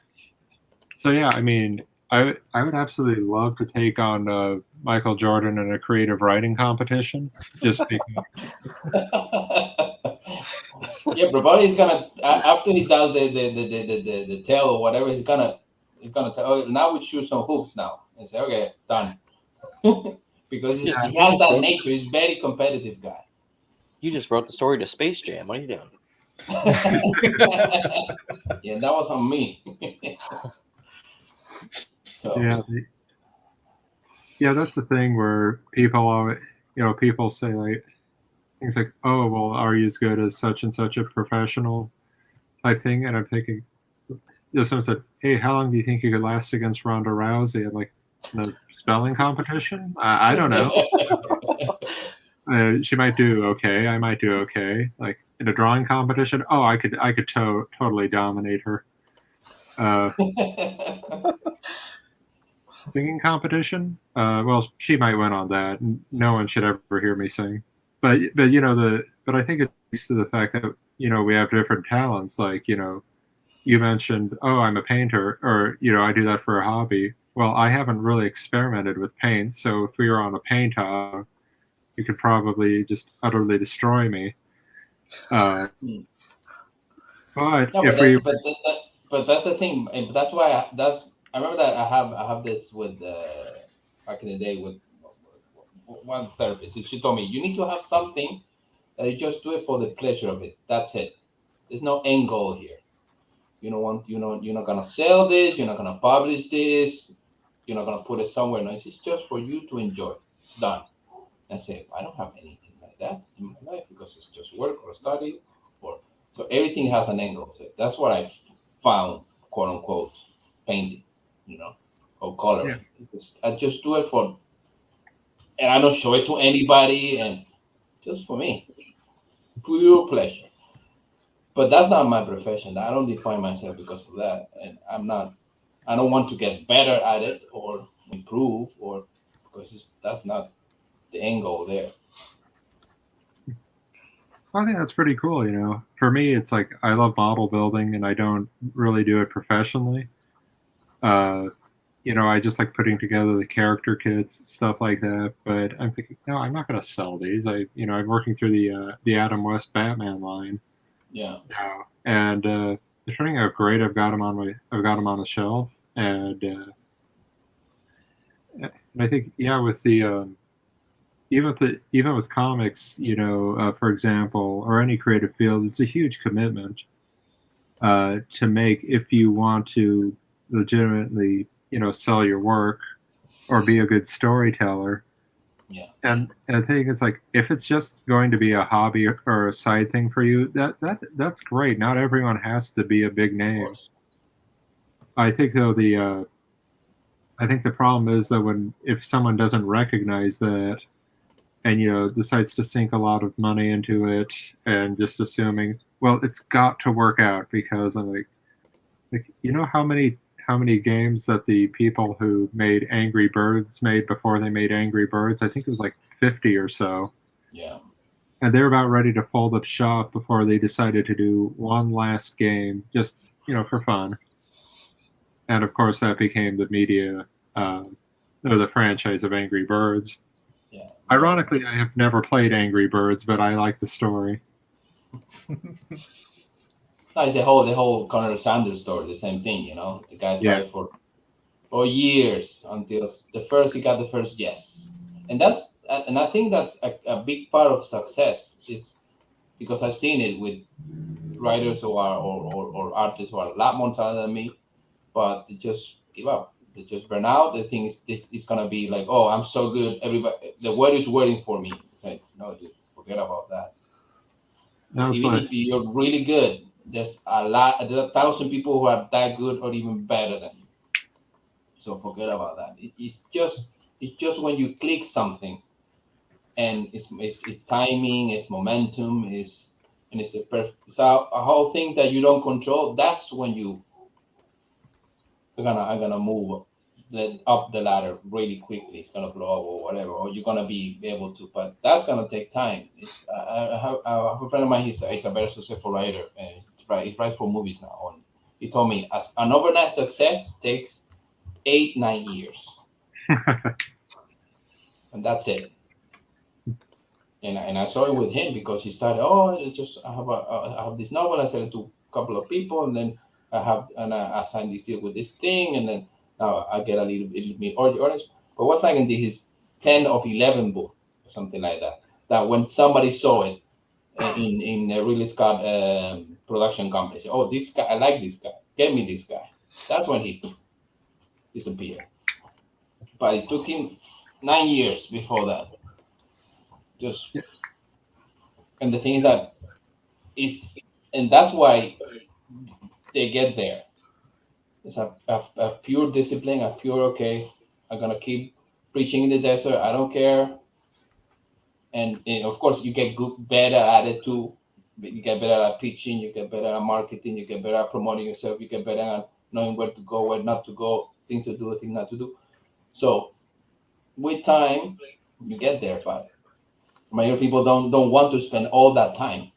So yeah, I mean, I would absolutely love to take on Michael Jordan in a creative writing competition. Just because. Yeah, but he's gonna after he does the tail or whatever, he's gonna tell. Oh, now we shoot some hoops now, and say, okay, done. Because he has that nature. He's a very competitive guy. You just wrote the story to Space Jam. What are you doing? Yeah, that was on me. So yeah, that's the thing where people always, people say like things like, "Oh, well, are you as good as such and such a professional?" type thing, and I'm thinking, someone said, "Hey, how long do you think you could last against Ronda Rousey?" I'm like, "In a spelling competition? I don't know." She might do okay. I might do okay. Like in a drawing competition, oh, I could totally dominate her. Singing competition, well, she might win on that. No one should ever hear me sing. But I think it speaks to the fact that we have different talents. Like you mentioned, oh, I'm a painter, or I do that for a hobby. Well, I haven't really experimented with paint, so if we were on a paint off, you could probably just utterly destroy me. But that's the thing. That's why I remember that I have this with back in the day with one therapist. She told me you need to have something that you just do it for the pleasure of it. That's it. There's no end goal here. You don't want, you're not gonna sell this. You're not gonna publish this. You're not gonna put it somewhere. No, it's just for you to enjoy. Done. And say, I don't have anything like that in my life because it's just work or study, or so everything has an end goal. So that's what I found, quote unquote, painting, or coloring. I just do it for, and I don't show it to anybody, and just for me, pure pleasure. But that's not my profession. I don't define myself because of that, and I don't want to get better at it or improve, or because that's not the end goal there. I think that's pretty cool. For me, it's like I love model building, and I don't really do it professionally. I just like putting together the character kits, stuff like that. But I'm thinking, no, I'm not going to sell these. I'm working through the Adam West Batman line. Yeah. Now, and they're turning out great. I've got them on the shelf, and I think with the even with comics, for example, or any creative field, it's a huge commitment to make if you want to legitimately, sell your work or be a good storyteller. Yeah. And I think it's like if it's just going to be a hobby or a side thing for you, that's great. Not everyone has to be a big name. I think though the problem is that if someone doesn't recognize that and decides to sink a lot of money into it and just assuming, well, it's got to work out because I'm like how many games that the people who made Angry Birds made before they made Angry Birds? I think it was like 50 or so. Yeah. And they're about ready to fold up shop before they decided to do one last game, just for fun. And of course, that became the media, or the franchise of Angry Birds. Yeah. Ironically, I have never played Angry Birds, but I like the story. No, it's the whole Colonel Sanders story, the same thing, The guy tried for years until he got the first yes. And I think that's a big part of success is because I've seen it with writers who are or artists who are a lot more talented than me, but they just give up. They just burn out. They think this is gonna be like, oh, I'm so good. Everybody, the world is waiting for me. It's like, no, dude, forget about that. No, Even if you're really good, there's 1,000 people who are that good or even better than you. So forget about that. It's just when you click something, and it's timing, it's momentum, it's a whole thing that you don't control. That's when you're gonna move up the ladder really quickly. It's gonna blow up or whatever, or you're gonna be able to. But that's gonna take time. I have a friend of mine. He's a very successful writer, and he writes for movies now. He told me as an overnight success takes 8-9 years, and that's it. And I saw it with him because he started. I have this novel. I sell it to a couple of people, and then I signed this deal with this thing, and then now I get a little bit honest. But what's like in his 10 of 11 book or something like that. That when somebody saw it in a Ridley Scott production company, say, "Oh, this guy, I like this guy. Get me this guy." That's when he disappeared. But it took him 9 years before that. And the thing is that and that's why they get there. It's a pure discipline, a pure okay. I'm gonna keep preaching in the desert. I don't care. And of course, you get better at it too. You get better at pitching. You get better at marketing. You get better at promoting yourself. You get better at knowing where to go, where not to go, things to do, things not to do. So with time, you get there. But many people don't want to spend all that time.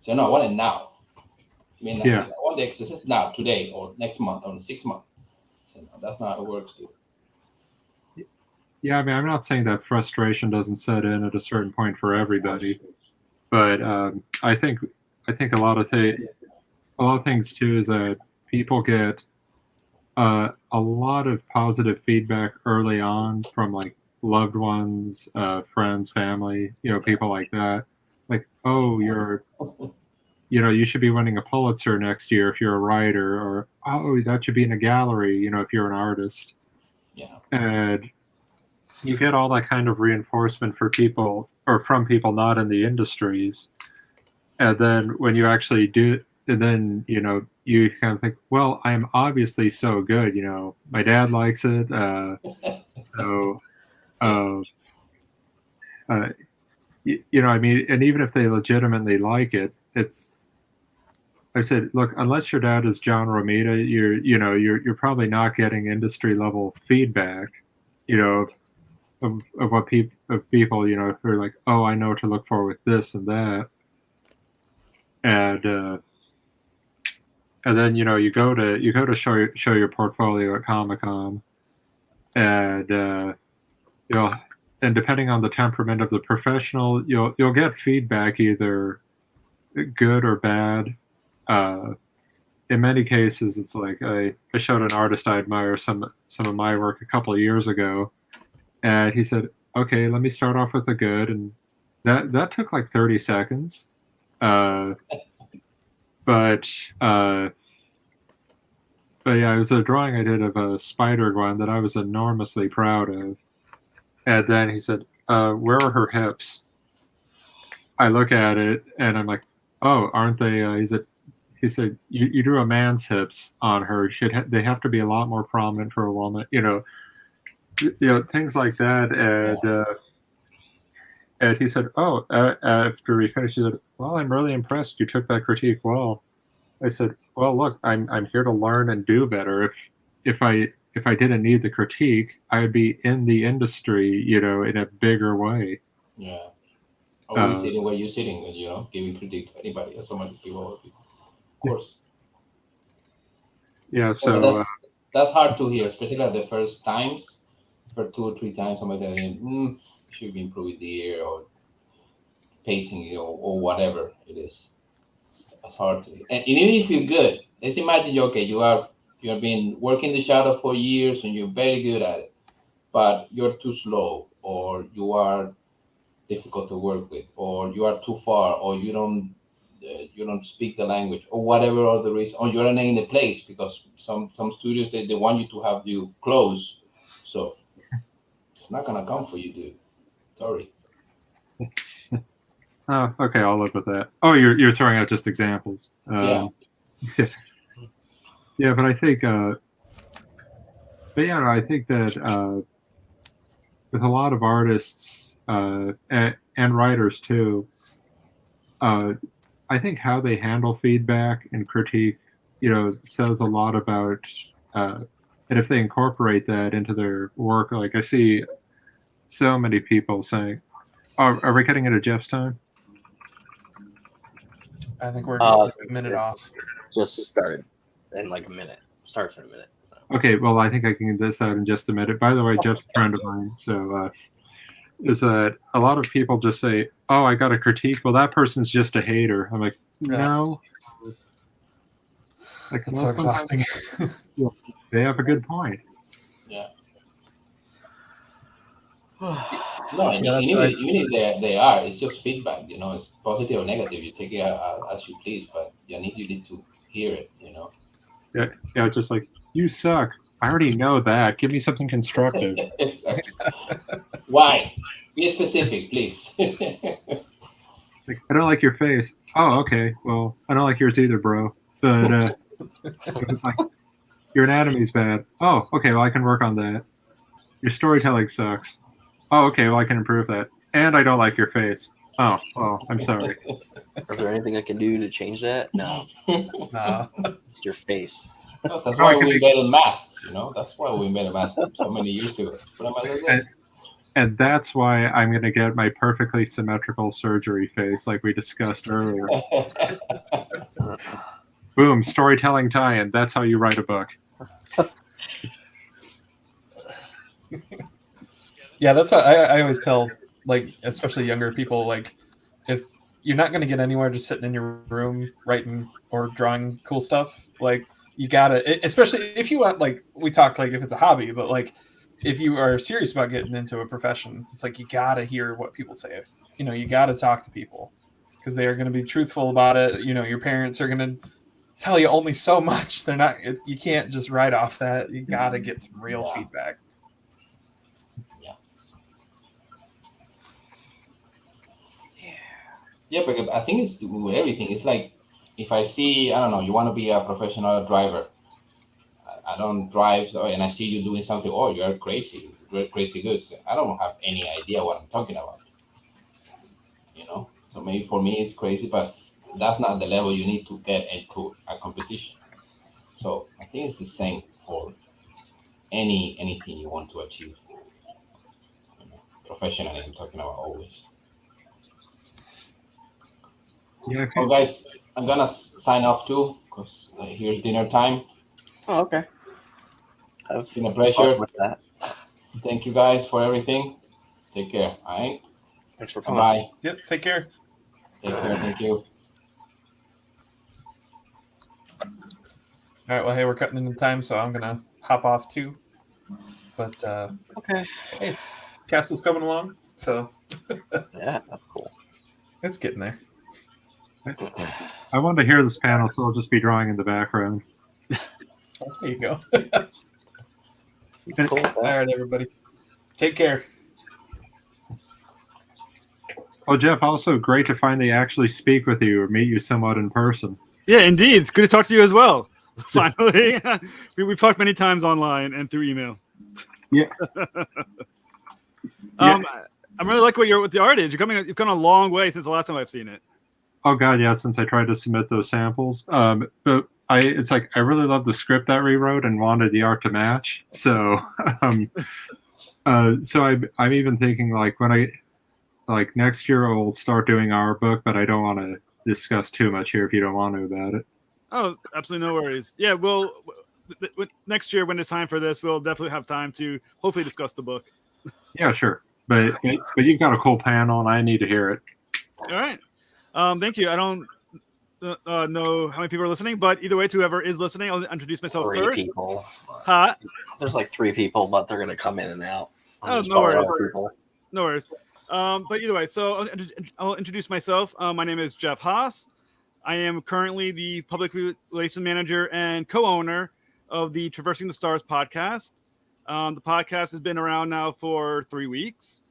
Say, no, I want it now. I mean, I want the exercise now, today, or next month, or 6 months. So no, that's not how it works, dude. Yeah, I mean, I'm not saying that frustration doesn't set in at a certain point for everybody, but I think a lot of things too is that people get a lot of positive feedback early on from like loved ones, friends, family, people like that. Like, oh, you should be winning a Pulitzer next year if you're a writer, or oh, that should be in a gallery, if you're an artist. Yeah. And you get all that kind of reinforcement from people not in the industries. And then when you actually do, and then, you kind of think, well, I'm obviously so good, my dad likes it. So, I mean, and even if they legitimately like it, I said, look, unless your dad is John Romita, you're probably not getting industry level feedback, of what people, who are like, oh, I know what to look for with this and that. And then, you go to show your portfolio at Comic-Con, and and depending on the temperament of the professional, you'll get feedback, either good or bad. In many cases, it's like I showed an artist I admire some of my work a couple of years ago, and he said, "Okay, let me start off with the good," and that took like 30 seconds. But yeah, it was a drawing I did of a Spider-Gwen that I was enormously proud of. And then he said, where are her hips? I look at it and I'm like, oh, aren't they? He said, you drew a man's hips on her. They have to be a lot more prominent for a woman, things like that. And he said, oh, after we finished, he said, well, I'm really impressed. You took that critique well. I said, well, look, I'm here to learn and do better. If I didn't need the critique, I would be in the industry, in a bigger way. Yeah. Or we sitting where you're sitting, giving critique to anybody, or so many people. Of course. Yeah, so that's hard to hear, especially at the first times. For 2 or 3 times, somebody telling should be improving here, or pacing, or whatever it is. It's hard to, and even if you're good, let's imagine you have been working the shadow for years and you're very good at it, but you're too slow, or you are difficult to work with, or you are too far, or you don't speak the language, or whatever other reason, or you're not in the place, because some studios they want you to have you close, so it's not gonna come for you, dude. Sorry. Oh, okay, I'll live with that. Oh, you're throwing out just examples. Yeah. Yeah, but I think, I think that with a lot of artists and writers too, I think how they handle feedback and critique, says a lot about, and if they incorporate that into their work, like I see so many people saying, "Oh, are we cutting into Jeff's time?" I think we're just like a minute off. Just started in like a minute. Starts in a minute. So. Okay, well, I think I can get this out in just a minute. By the way, Jeff's a friend of mine, so is that a lot of people just say, "Oh, I got a critique." Well, that person's just a hater. I'm like, no. Like, it's so exhausting. They have a good point. Yeah. No, even if they are, it's just feedback. It's positive or negative. You take it as you please, but you need to hear it. Yeah, just like, you suck. I already know that. Give me something constructive. Exactly. Why? Be specific, please. Like, I don't like your face. Oh, okay. Well, I don't like yours either, bro. But like, your anatomy's bad. Oh, okay. Well, I can work on that. Your storytelling sucks. Oh, okay. Well, I can improve that. And I don't like your face. Oh, well, I'm sorry. Is there anything I can do to change that? No. No. It's your face. That's why we invented masks. That's why we invented masks so many years ago. And that's why I'm going to get my perfectly symmetrical surgery face, like we discussed earlier. Boom, storytelling tie-in. That's how you write a book. Yeah, that's what I always tell, like, especially younger people, like, if you're not going to get anywhere just sitting in your room writing or drawing cool stuff, like, you gotta, especially if you want, like, we talked, like, if it's a hobby, but, like, if you are serious about getting into a profession, it's like you gotta hear what people say. You gotta talk to people because they are going to be truthful about it. Your parents are going to tell you only so much. They're not. You can't just write off that. You gotta get some real feedback. Yeah, because I think it's with everything. It's like if I see, I don't know, you want to be a professional driver. I don't drive, and I see you doing something. Oh, you're crazy. You're crazy good. So I don't have any idea what I'm talking about. So maybe for me it's crazy, but that's not the level you need to get into a competition. So I think it's the same for anything you want to achieve. Professionally, I'm talking about always. Yeah. Well, guys, I'm gonna sign off too because here's dinner time. Oh, okay. It's been a pleasure. With that. Thank you guys for everything. Take care. All right. Thanks for coming. Bye. Yep. Take care. Take care. Thank you. All right. Well, hey, we're cutting into time, so I'm gonna hop off too. But okay. Hey, Castle's coming along, so yeah, that's cool. It's getting there. I want to hear this panel, so I'll just be drawing in the background. There you go. Cool. All right, everybody. Take care. Oh, Jeff, also great to finally actually speak with you or meet you somewhat in person. Yeah, indeed. It's good to talk to you as well. Finally. We've talked many times online and through email. Yeah. I really like what the art is. You've gone a long way since the last time I've seen it. Oh God, yeah. Since I tried to submit those samples, but it's like I really love the script that we wrote and wanted the art to match. So, so I'm even thinking like next year I'll start doing our book, but I don't want to discuss too much here if you don't want to about it. Oh, absolutely no worries. Yeah, next year when it's time for this, we'll definitely have time to hopefully discuss the book. Yeah, sure. But you've got a cool panel, and I need to hear it. All right. Thank you. I don't know how many people are listening, but either way, to whoever is listening, I'll introduce myself Three first. People. Huh? There's like 3 people, but they're gonna come in and out. Oh, no worries. No worries. But either way, so I'll introduce myself. My name is Jeff Haas. I am currently the public relations manager and co-owner of the Traversing the Stars podcast. The podcast has been around now for 3 weeks.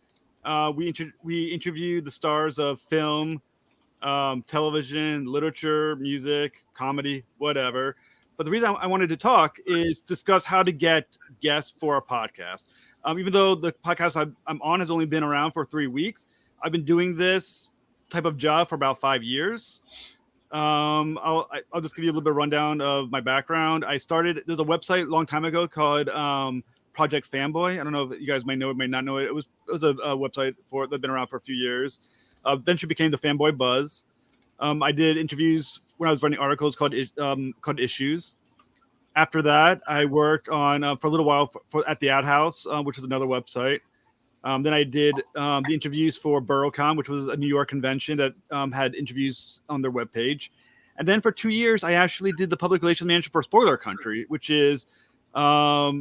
We interview the stars of film, television, literature, music, comedy, whatever. But the reason I wanted to talk is discuss how to get guests for a podcast. Even though the podcast I'm on has only been around for 3 weeks, I've been doing this type of job for about 5 years. I'll just give you a little bit of rundown of my background. There's a website a long time ago called Project Fanboy. I don't know if you guys may know it, may not know it. It was a website that's been around for a few years. Eventually became the Fanboy Buzz. I did interviews when I was running articles called Issues. After that, I worked on for a little while at the Ad House, which is another website. Then I did the interviews for BoroCon, which was a New York convention that had interviews on their webpage. And then for 2 years, I actually did the public relations manager for Spoiler Country, which is, at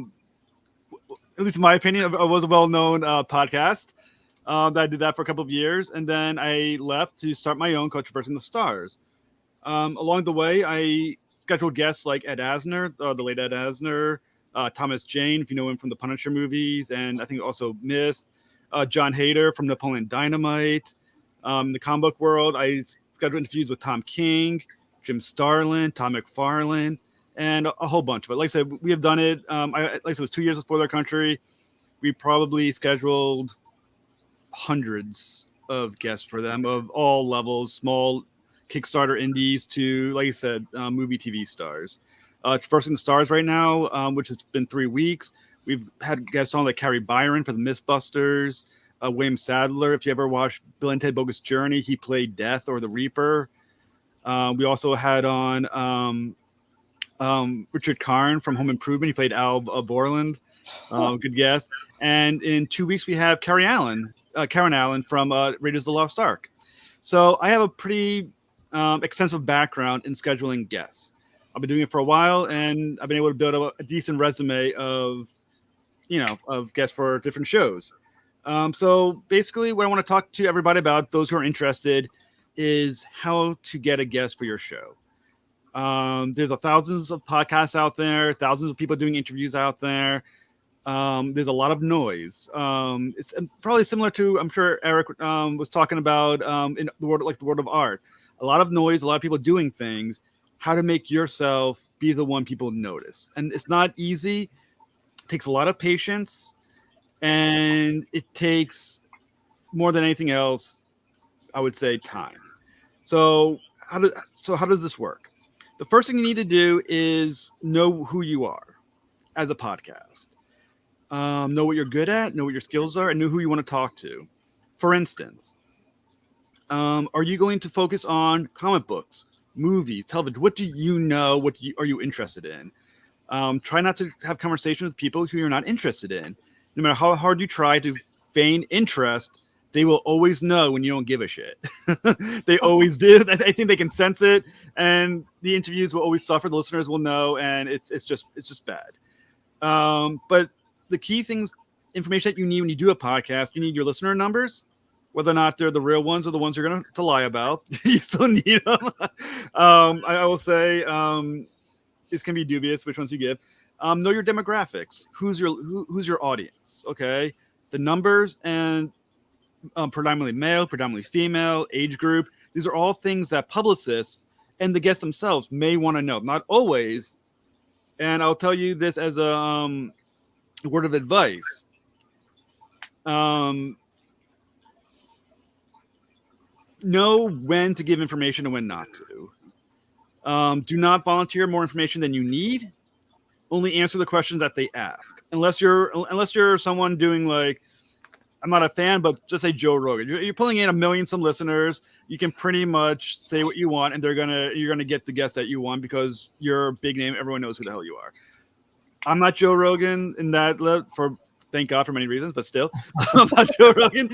least in my opinion, it was a well-known podcast. That I did that for a couple of years. And then I left to start my own called Traversing the Stars. Along the way, I scheduled guests like Ed Asner, the late Ed Asner, Thomas Jane, if you know him from the Punisher movies, and I think also Mist, John Hader from Napoleon Dynamite. In the comic book world, I scheduled interviews with Tom King, Jim Starlin, Tom McFarlane, and a whole bunch. But like I said, we have done it. Like I said, it was 2 years of Spoiler Country. We probably scheduled hundreds of guests for them of all levels, small Kickstarter indies to, like I said, movie TV stars. Traversing the Stars right now, which has been 3 weeks. We've had guests on like Carrie Byron for the Mythbusters, William Sadler. If you ever watched Bill and Ted Bogus Journey, he played Death or the Reaper. We also had on Richard Karn from Home Improvement. He played Al Borland. Good guest. And in 2 weeks, we have Karen Allen from Raiders of the Lost Ark. So I have a pretty extensive background in scheduling guests. I've been doing it for a while, and I've been able to build up a decent resume of of guests for different shows. So basically, what I want to talk to everybody about, those who are interested, is how to get a guest for your show. There's thousands of podcasts out there, thousands of people doing interviews out there. There's a lot of noise. It's probably similar to, I'm sure Eric was talking about in the world, like the world of art. A lot of noise, a lot of people doing things. How to make yourself be the one people notice, and it's not easy. It takes a lot of patience, and it takes more than anything else, I would say, time. So how does this work? The first thing you need to do is know who you are as a podcast. Know what you're good at, know what your skills are, and know who you want to talk to. For instance, are you going to focus on comic books, movies, television? What do you know? What are you interested in? Try not to have conversations with people who you're not interested in. No matter how hard you try to feign interest, they will always know when you don't give a shit. They always do. I think they can sense it, and the interviews will always suffer. The listeners will know, and it's just bad. But the key things, information that you need when you do a podcast, you need your listener numbers, whether or not they're the real ones or the ones you're going to lie about. You still need them. I will say it can be dubious which ones you give. Know your demographics. Who's your audience? Okay, the numbers and predominantly male, predominantly female, age group. These are all things that publicists and the guests themselves may want to know. Not always. And I'll tell you this as a word of advice. Know when to give information and when not to. Do not volunteer more information than you need. Only answer the questions that they ask. Unless you're someone doing, like, I'm not a fan, but just say Joe Rogan. You're pulling in 1 million some listeners. You can pretty much say what you want, and you're gonna get the guest that you want because you're a big name. Everyone knows who the hell you are. I'm not Joe Rogan in that thank God for many reasons, but still, I'm not Joe Rogan.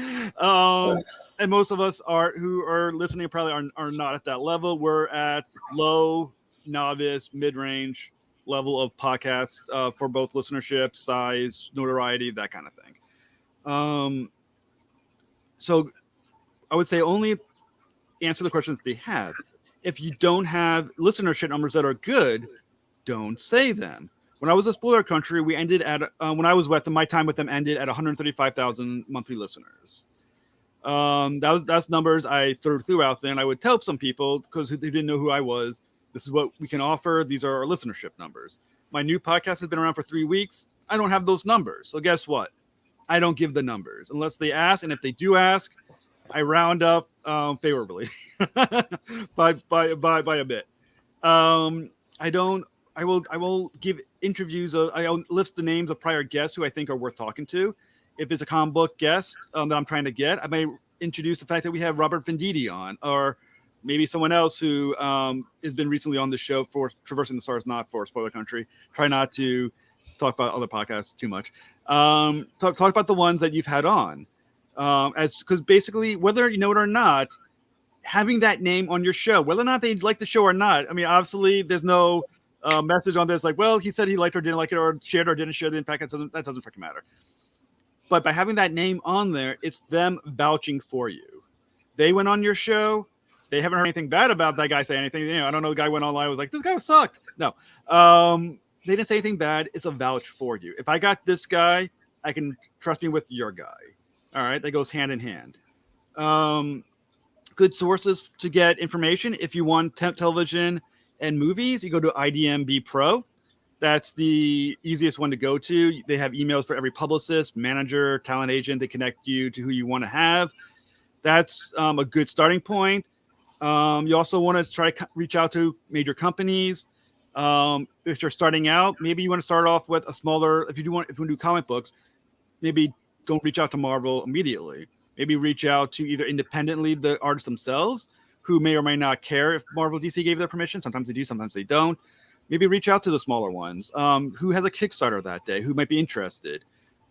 And most of us who are listening probably are not at that level. We're at low, novice, mid-range level of podcasts for both listenership, size, notoriety, that kind of thing. So I would say only answer the questions they have. If you don't have listenership numbers that are good, don't say them. When I was at Spoiler Country, we ended at when I was with them, my time with them ended at 135,000 monthly listeners. That's numbers I threw out there, and I would tell some people because they didn't know who I was. This is what we can offer. These are our listenership numbers. My new podcast has been around for 3 weeks. I don't have those numbers. So guess what? I don't give the numbers unless they ask. And if they do ask, I round up favorably by a bit. I will give interviews. I'll list the names of prior guests who I think are worth talking to. If it's a comic book guest that I'm trying to get, I may introduce the fact that we have Robert Venditti on, or maybe someone else who has been recently on the show for Traversing the Stars, not for Spoiler Country. Try not to talk about other podcasts too much. Talk about the ones that you've had on, because basically, whether you know it or not, having that name on your show, whether or not they like the show or not. I mean, obviously, there's no message on this like, well, he said he liked or didn't like it, or shared or didn't share the impact. That doesn't freaking matter. But by having that name on there, it's them vouching for you. They went on your show. They haven't heard anything bad about that guy say anything. I don't know. The guy went online, was like, this guy sucked. No, they didn't say anything bad. It's a vouch for you. If I got this guy, I can trust me with your guy. All right. That goes hand in hand. Good sources to get information. If you want television and movies, you go to IDMB Pro. That's the easiest one to go to. They have emails for every publicist, manager, talent agent. They connect you to who you want to have. That's a good starting point. You also want to try to reach out to major companies. If you're starting out, maybe you want to start off with a smaller. If you want to do comic books, maybe don't reach out to Marvel immediately. Maybe reach out to either independently the artists themselves, who may or may not care if Marvel DC gave their permission. Sometimes they do, sometimes they don't. Maybe reach out to the smaller ones. Who has a Kickstarter that day? Who might be interested?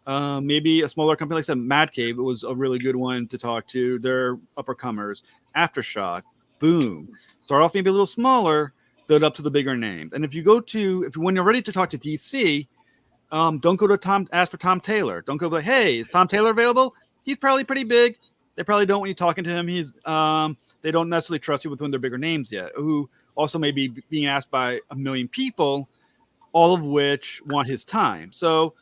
Maybe a smaller company like I said, Mad Cave was a really good one to talk to. They're uppercomers. Aftershock, Boom. Start off maybe a little smaller, build up to the bigger names. And if you when you're ready to talk to DC, Don't go to Tom, ask for Tom Taylor. Don't go like, hey, is Tom Taylor available? He's probably pretty big. They probably don't, when you're talking to him, they don't necessarily trust you with one of their bigger names yet, who also may be being asked by a million people, all of which want his time. So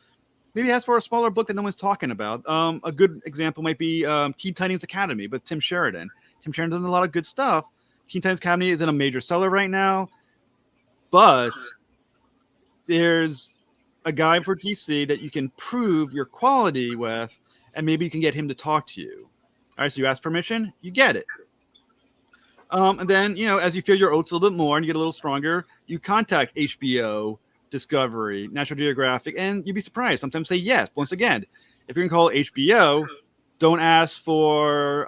maybe ask for a smaller book that no one's talking about. A good example might be Teen Titans Academy with Tim Sheridan. Tim Sheridan does a lot of good stuff. Teen Titans Academy is in a major seller right now, but there's a guy for DC that you can prove your quality with, and maybe you can get him to talk to you. All right, so you ask permission, you get it. And then, as you feel your oats a little bit more and you get a little stronger, you contact HBO, Discovery, National Geographic, and you'd be surprised. Sometimes say yes. Once again, if you're going to call HBO, don't ask for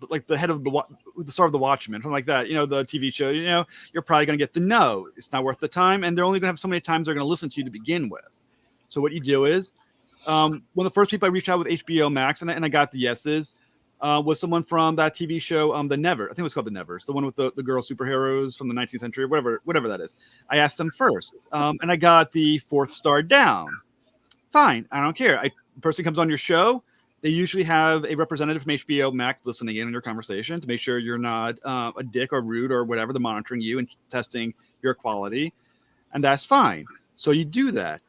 like the head of the star of The Watchmen, something like that. The TV show. You're probably going to get the no. It's not worth the time, and they're only going to have so many times they're going to listen to you to begin with. So what you do is, one of the first people I reached out with HBO Max, and I got the yeses, was someone from that TV show, The Never. I think it was called The Nevers, the one with the girl superheroes from the 19th century, whatever that is. I asked them first, and I got the 4th star down. Fine, I don't care. The person comes on your show. They usually have a representative from HBO Max listening in on your conversation to make sure you're not a dick or rude or whatever. They're monitoring you and testing your quality, and that's fine. So you do that.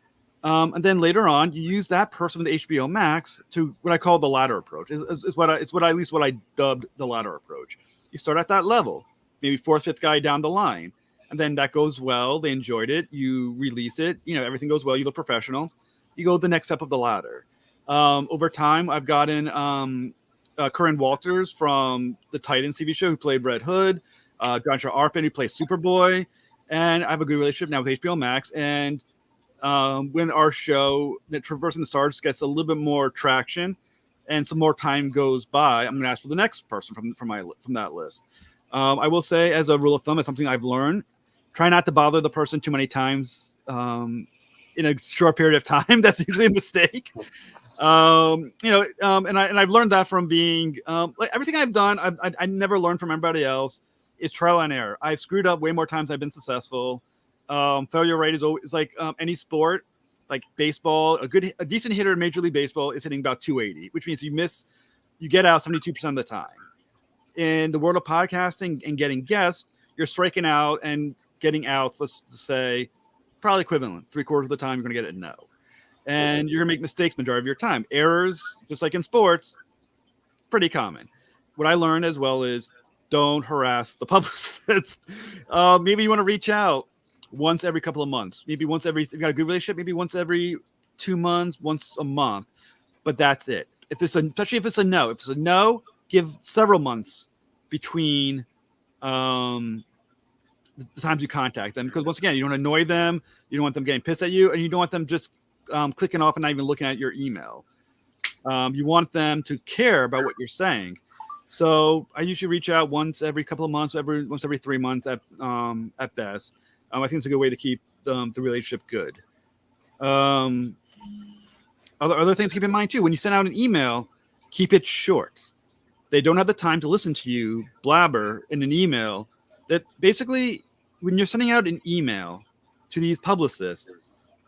And then later on, you use that person with HBO Max to what I call the ladder approach. It's what I dubbed the ladder approach. You start at that level, maybe 4th, 5th guy down the line, and then that goes well. They enjoyed it. You release it. Everything goes well. You look professional. You go the next step of the ladder. Over time, I've gotten Corinne Walters from the Titans TV show who played Red Hood, John Shaw Arpin who plays Superboy, and I have a good relationship now with HBO Max. And when our show, Traversing the Stars, gets a little bit more traction and some more time goes by, I'm going to ask for the next person from that list. I will say, as a rule of thumb, it's something I've learned. Try not to bother the person too many times in a short period of time. That's usually a mistake. And I've learned that from being like everything I've done. I never learned from everybody else. It's trial and error. I've screwed up way more times I've been successful. Failure rate is always like any sport, like baseball. A decent hitter in Major League Baseball is hitting about 280, which means you get out 72% of the time. In the world of podcasting and getting guests, you're striking out and getting out. Let's say probably equivalent. 3/4 of the time you're going to get a no. And you're going to make mistakes majority of your time. Errors, just like in sports, pretty common. What I learned as well is don't harass the publicist. Maybe you want to reach out once every couple of months. Maybe once if you've got a good relationship, maybe once every 2 months, once a month. But that's it. Especially if it's a no. If it's a no, give several months between the times you contact them. Because once again, you don't annoy them. You don't want them getting pissed at you. And you don't want them just clicking off and not even looking at your email. You want them to care about what you're saying. So I usually reach out once every couple of months, once every 3 months at best. I think it's a good way to keep the relationship good. Other things to keep in mind too. When you send out an email, keep it short. They don't have the time to listen to you blabber in an email. That basically, when you're sending out an email to these publicists,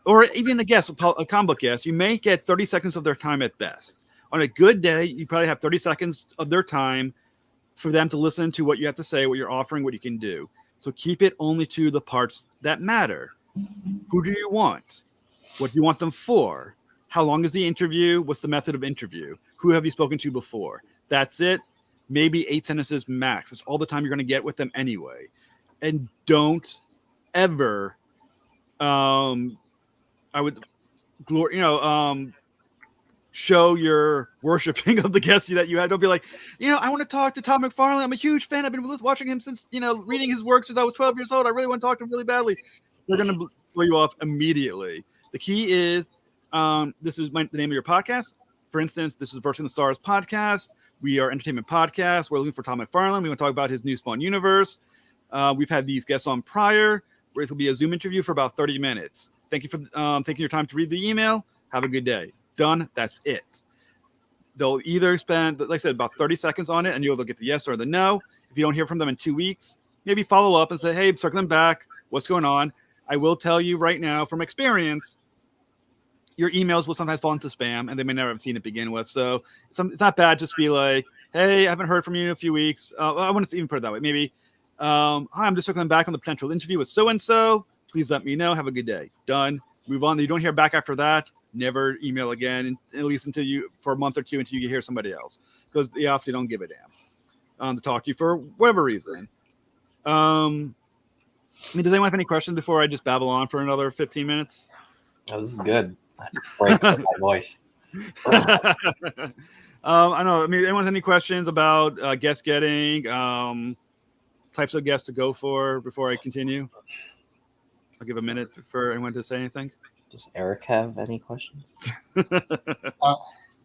or even a guest, a comic book guest, you may get 30 seconds of their time at best. On a good day, you probably have 30 seconds of their time for them to listen to what you have to say, what you're offering, what you can do. So keep it only to the parts that matter. Who do you want? What do you want them for? How long is the interview? What's the method of interview? Who have you spoken to before? That's it. Maybe 8 sentences max. It's all the time you're going to get with them anyway. And don't ever, show your worshiping of the guests that you had. Don't be like, I want to talk to Tom McFarlane. I'm a huge fan. I've been watching him since, reading his work since I was 12 years old. I really want to talk to him really badly. They're going to blow you off immediately. The key is, this is the name of your podcast. For instance, this is Versing the Stars podcast. We are entertainment podcast. We're looking for Tom McFarlane. We want to talk about his new Spawn universe. We've had these guests on prior, where it will be a Zoom interview for about 30 minutes. Thank you for taking your time to read the email. Have a good day. Done. That's it. They'll either spend, like I said, about 30 seconds on it, and they'll get the yes or the no. If you don't hear from them in 2 weeks, maybe follow up and say, hey, circle them back. What's going on? I will tell you right now from experience, your emails will sometimes fall into spam, and they may never have seen it to begin with. So it's not bad. Just be like, hey, I haven't heard from you in a few weeks. I wouldn't even put it that way. Maybe, hi, I'm just circling back on the potential interview with so and so. Please let me know. Have a good day. Done. Move on. You don't hear back after that. Never email again, at least until you for a month or two until you hear somebody else, because they obviously don't give a damn to talk to you for whatever reason. I mean, does anyone have any questions before I just babble on for another 15 minutes? Oh, this is good. Break my voice. I know. I mean, anyone has any questions about guest getting, types of guests to go for before I continue? I'll give a minute for anyone to say anything. Does Eric have any questions?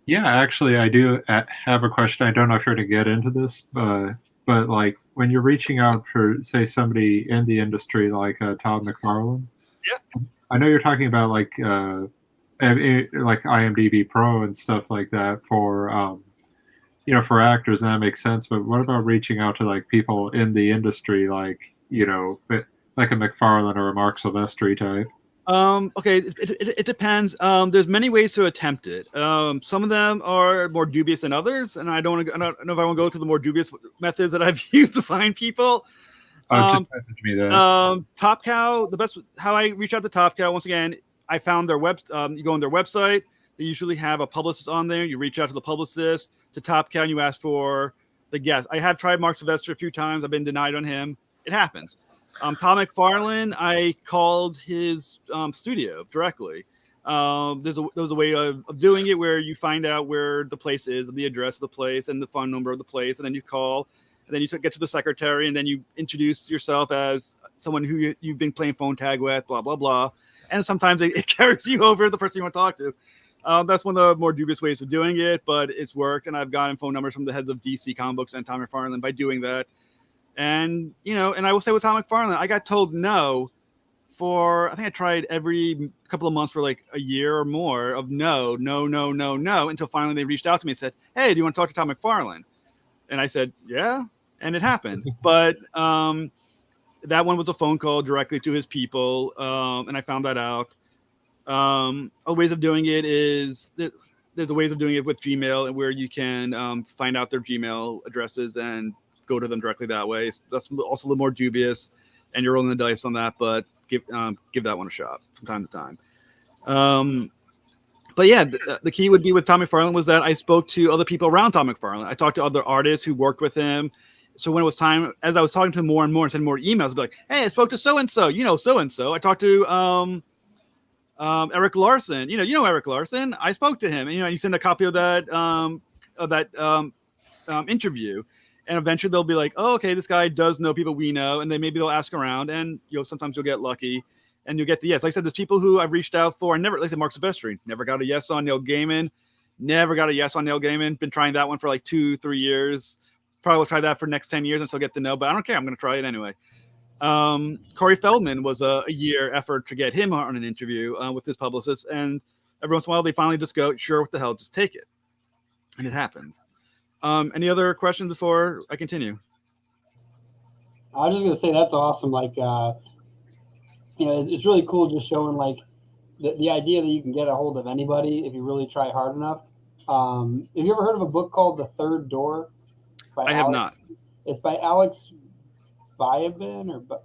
Yeah, actually, I do have a question. I don't know if you're going to get into this, but like when you're reaching out for, say, somebody in the industry like Todd McFarlane, yeah, I know you're talking about like IMDb Pro and stuff like that for for actors, and that makes sense. But what about reaching out to like people in the industry, like like a McFarlane or a Mark Silvestri type? Okay, it depends. There's many ways to attempt it. Some of them are more dubious than others, and I don't know if I want to go to the more dubious methods that I've used to find people. Just message me that. Top Cow, the best how I reach out to Top Cow. Once again, I found their you go on their website. They usually have a publicist on there. You reach out to the publicist, to Top Cow, and you ask for the guest. I have tried Mark Silvestri a few times. I've been denied on him. It happens. Tom McFarlane, I called his studio directly. There's a way of doing it where you find out where the place is, the address of the place, and the phone number of the place, and then you call, and then you get to the secretary, and then you introduce yourself as someone who you've been playing phone tag with, blah blah blah, and sometimes it carries you over the person you want to talk to. That's one of the more dubious ways of doing it, but it's worked, and I've gotten phone numbers from the heads of DC Comic Books and Tom McFarlane by doing that. And and I will say with Tom McFarlane, I got told no for, I think I tried every couple of months for like a year or more of no, until finally they reached out to me and said, hey, do you want to talk to Tom McFarlane? And I said, yeah, and it happened. But that one was a phone call directly to his people, and I found that out. Other ways of doing it is there's a ways of doing it with Gmail, and where you can find out their Gmail addresses and go to them directly that way. That's also a little more dubious, and you're rolling the dice on that, but give that one a shot from time to time. But yeah, the key would be with Tom McFarlane was that I spoke to other people around Tom McFarlane. I talked to other artists who worked with him. So when it was time, as I was talking to him more and more and sending more emails, I'd be like, hey, I spoke to so-and-so, so-and-so. I talked to Eric Larson, Eric Larson. I spoke to him, and you send a copy of that interview. And eventually they'll be like, oh, okay, this guy does know people we know. And then maybe they'll ask around, and sometimes you'll get lucky and you'll get the yes. Like I said, there's people who I've reached out for. Like I said, Mark Silvestri, never got a yes on Neil Gaiman. Been trying that one for like 2-3 years. Probably will try that for the next 10 years and still get the no, but I don't care. I'm going to try it anyway. Corey Feldman was a year effort to get him on an interview with his publicist. And every once in a while, they finally just go, sure, what the hell, just take it. And it happens. Any other questions before I continue? I was just gonna say that's awesome. Like, it's really cool just showing like the idea that you can get a hold of anybody if you really try hard enough. Have you ever heard of a book called The Third Door? I have not. It's by Alex Biabin or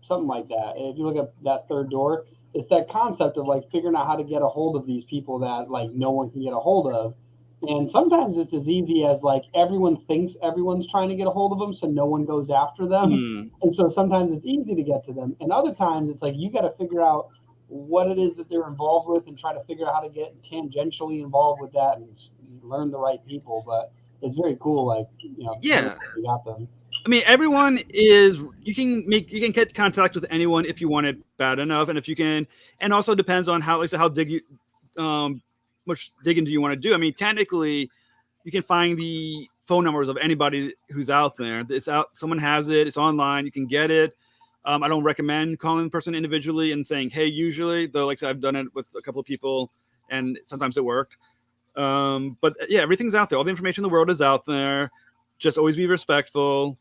something like that. And if you look at that Third Door, it's that concept of like figuring out how to get a hold of these people that like no one can get a hold of. And sometimes it's as easy as like everyone thinks everyone's trying to get a hold of them, so no one goes after them. And so sometimes it's easy to get to them. And other times it's like you got to figure out what it is that they're involved with and try to figure out how to get tangentially involved with that and learn the right people. But it's very cool. Like, yeah, you got them. I mean, everyone is, you can get contact with anyone if you want it bad enough. And if you can, and also depends on how much digging do you want to do? I mean, technically, you can find the phone numbers of anybody who's out there. It's out. Someone has it. It's online. You can get it. I don't recommend calling the person individually and saying, hey, usually, though, like I said, I've done it with a couple of people, and sometimes it worked. But yeah, everything's out there. All the information in the world is out there. Just always be respectful.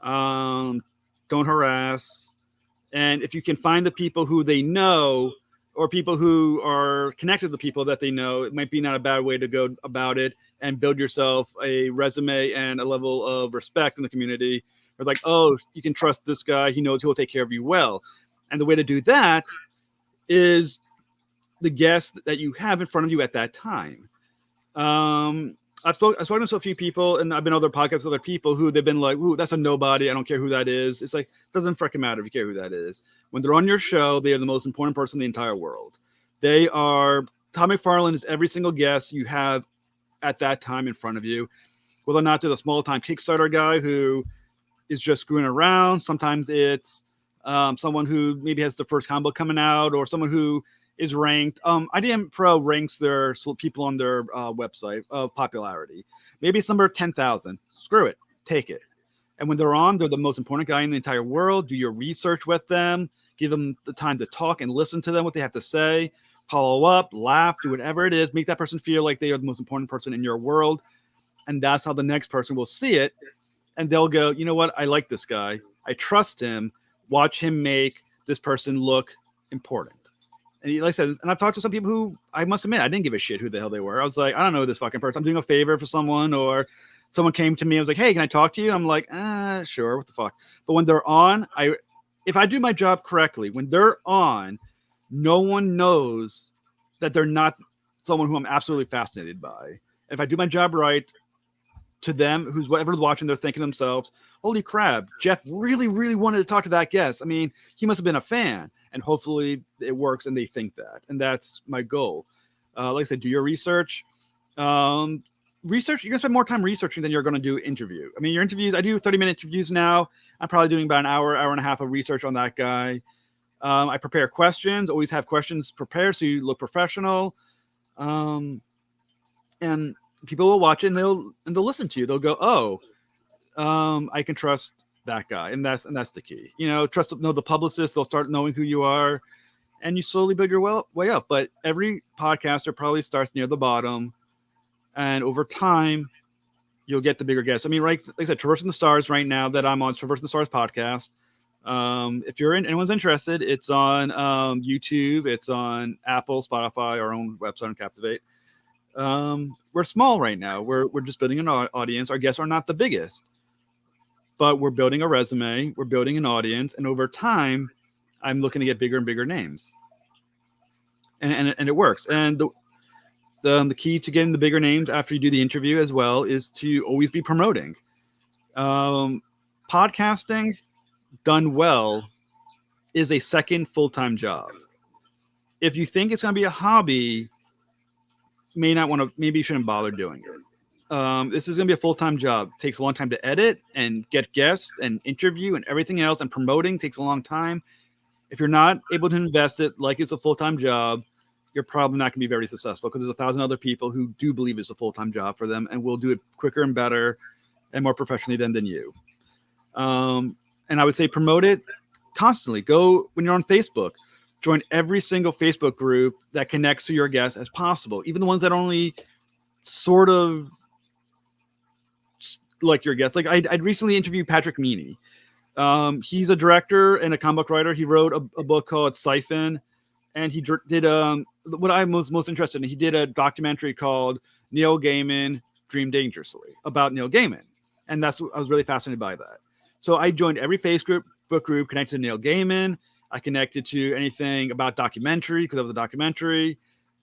Don't harass. And if you can find the people who they know, or people who are connected to the people that they know, it might be not a bad way to go about it and build yourself a resume and a level of respect in the community. Or like, oh, you can trust this guy. He knows he'll take care of you well. And the way to do that is the guest that you have in front of you at that time. I've spoken to a few people, and I've been on other podcasts with other people who they've been like, ooh, that's a nobody. I don't care who that is. It's like, it doesn't freaking matter if you care who that is. When they're on your show, they are the most important person in the entire world. They are, Todd McFarlane is every single guest you have at that time in front of you. Whether or not they're the small-time Kickstarter guy who is just screwing around. Sometimes it's someone who maybe has the first combo coming out, or someone who is ranked. IDM Pro ranks their people on their website of popularity. Maybe it's number 10,000. Screw it. Take it. And when they're on, they're the most important guy in the entire world. Do your research with them. Give them the time to talk and listen to them, what they have to say. Follow up, laugh, do whatever it is. Make that person feel like they are the most important person in your world. And that's how the next person will see it. And they'll go, you know what? I like this guy. I trust him. Watch him make this person look important. And like I said, and I've talked to some people who, I must admit, I didn't give a shit who the hell they were. I was like, I don't know this fucking person. I'm doing a favor for someone, or someone came to me. I was like, hey, can I talk to you? I'm like, sure. What the fuck? But when they're on, if I do my job correctly, when they're on, no one knows that they're not someone who I'm absolutely fascinated by. If I do my job right, to them, who's whatever's watching, they're thinking to themselves, holy crap, Jeff really, really wanted to talk to that guest. I mean, he must have been a fan. And hopefully it works and they think that. And that's my goal. Like I said, do your research. Research, you're going to spend more time researching than you're going to do interview. I mean, your interviews, I do 30-minute interviews now. I'm probably doing about an hour and a half of research on that guy. I prepare questions, always have questions prepared so you look professional. And people will watch it and they'll listen to you. They'll go, oh, I can trust that guy. And that's the key. You know, know the publicist. They'll start knowing who you are, and you slowly build your way up. But every podcaster probably starts near the bottom, and over time, you'll get the bigger guests. I mean, like I said, Traversing the Stars right now that I'm on Traversing the Stars podcast. If anyone's interested, it's on YouTube. It's on Apple, Spotify, our own website on Captivate. We're small right now. We're just building an audience. Our guests are not the biggest, but we're building a resume. We're building an audience, and over time, I'm looking to get bigger and bigger names. And it works. And the key to getting the bigger names after you do the interview as well is to always be promoting. Podcasting done well is a second full-time job. If you think it's going to be a hobby, maybe you shouldn't bother doing it. This is going to be a full-time job. It takes a long time to edit and get guests and interview and everything else, and promoting takes a long time. If you're not able to invest it like it's a full-time job, you're probably not going to be very successful, because there's 1,000 other people who do believe it's a full-time job for them and will do it quicker and better and more professionally than you. And I would say promote it constantly. Go when you're on Facebook. Join every single Facebook group that connects to your guests as possible, even the ones that only sort of like your guests. Like I'd recently interviewed Patrick Meany. He's a director and a comic book writer. He wrote a book called Sci-Fi, and he did what I'm most interested in. He did a documentary called Neil Gaiman Dream Dangerously about Neil Gaiman, and I was really fascinated by that. So I joined every Facebook group connected to Neil Gaiman. I connected to anything about documentary because I was a documentary,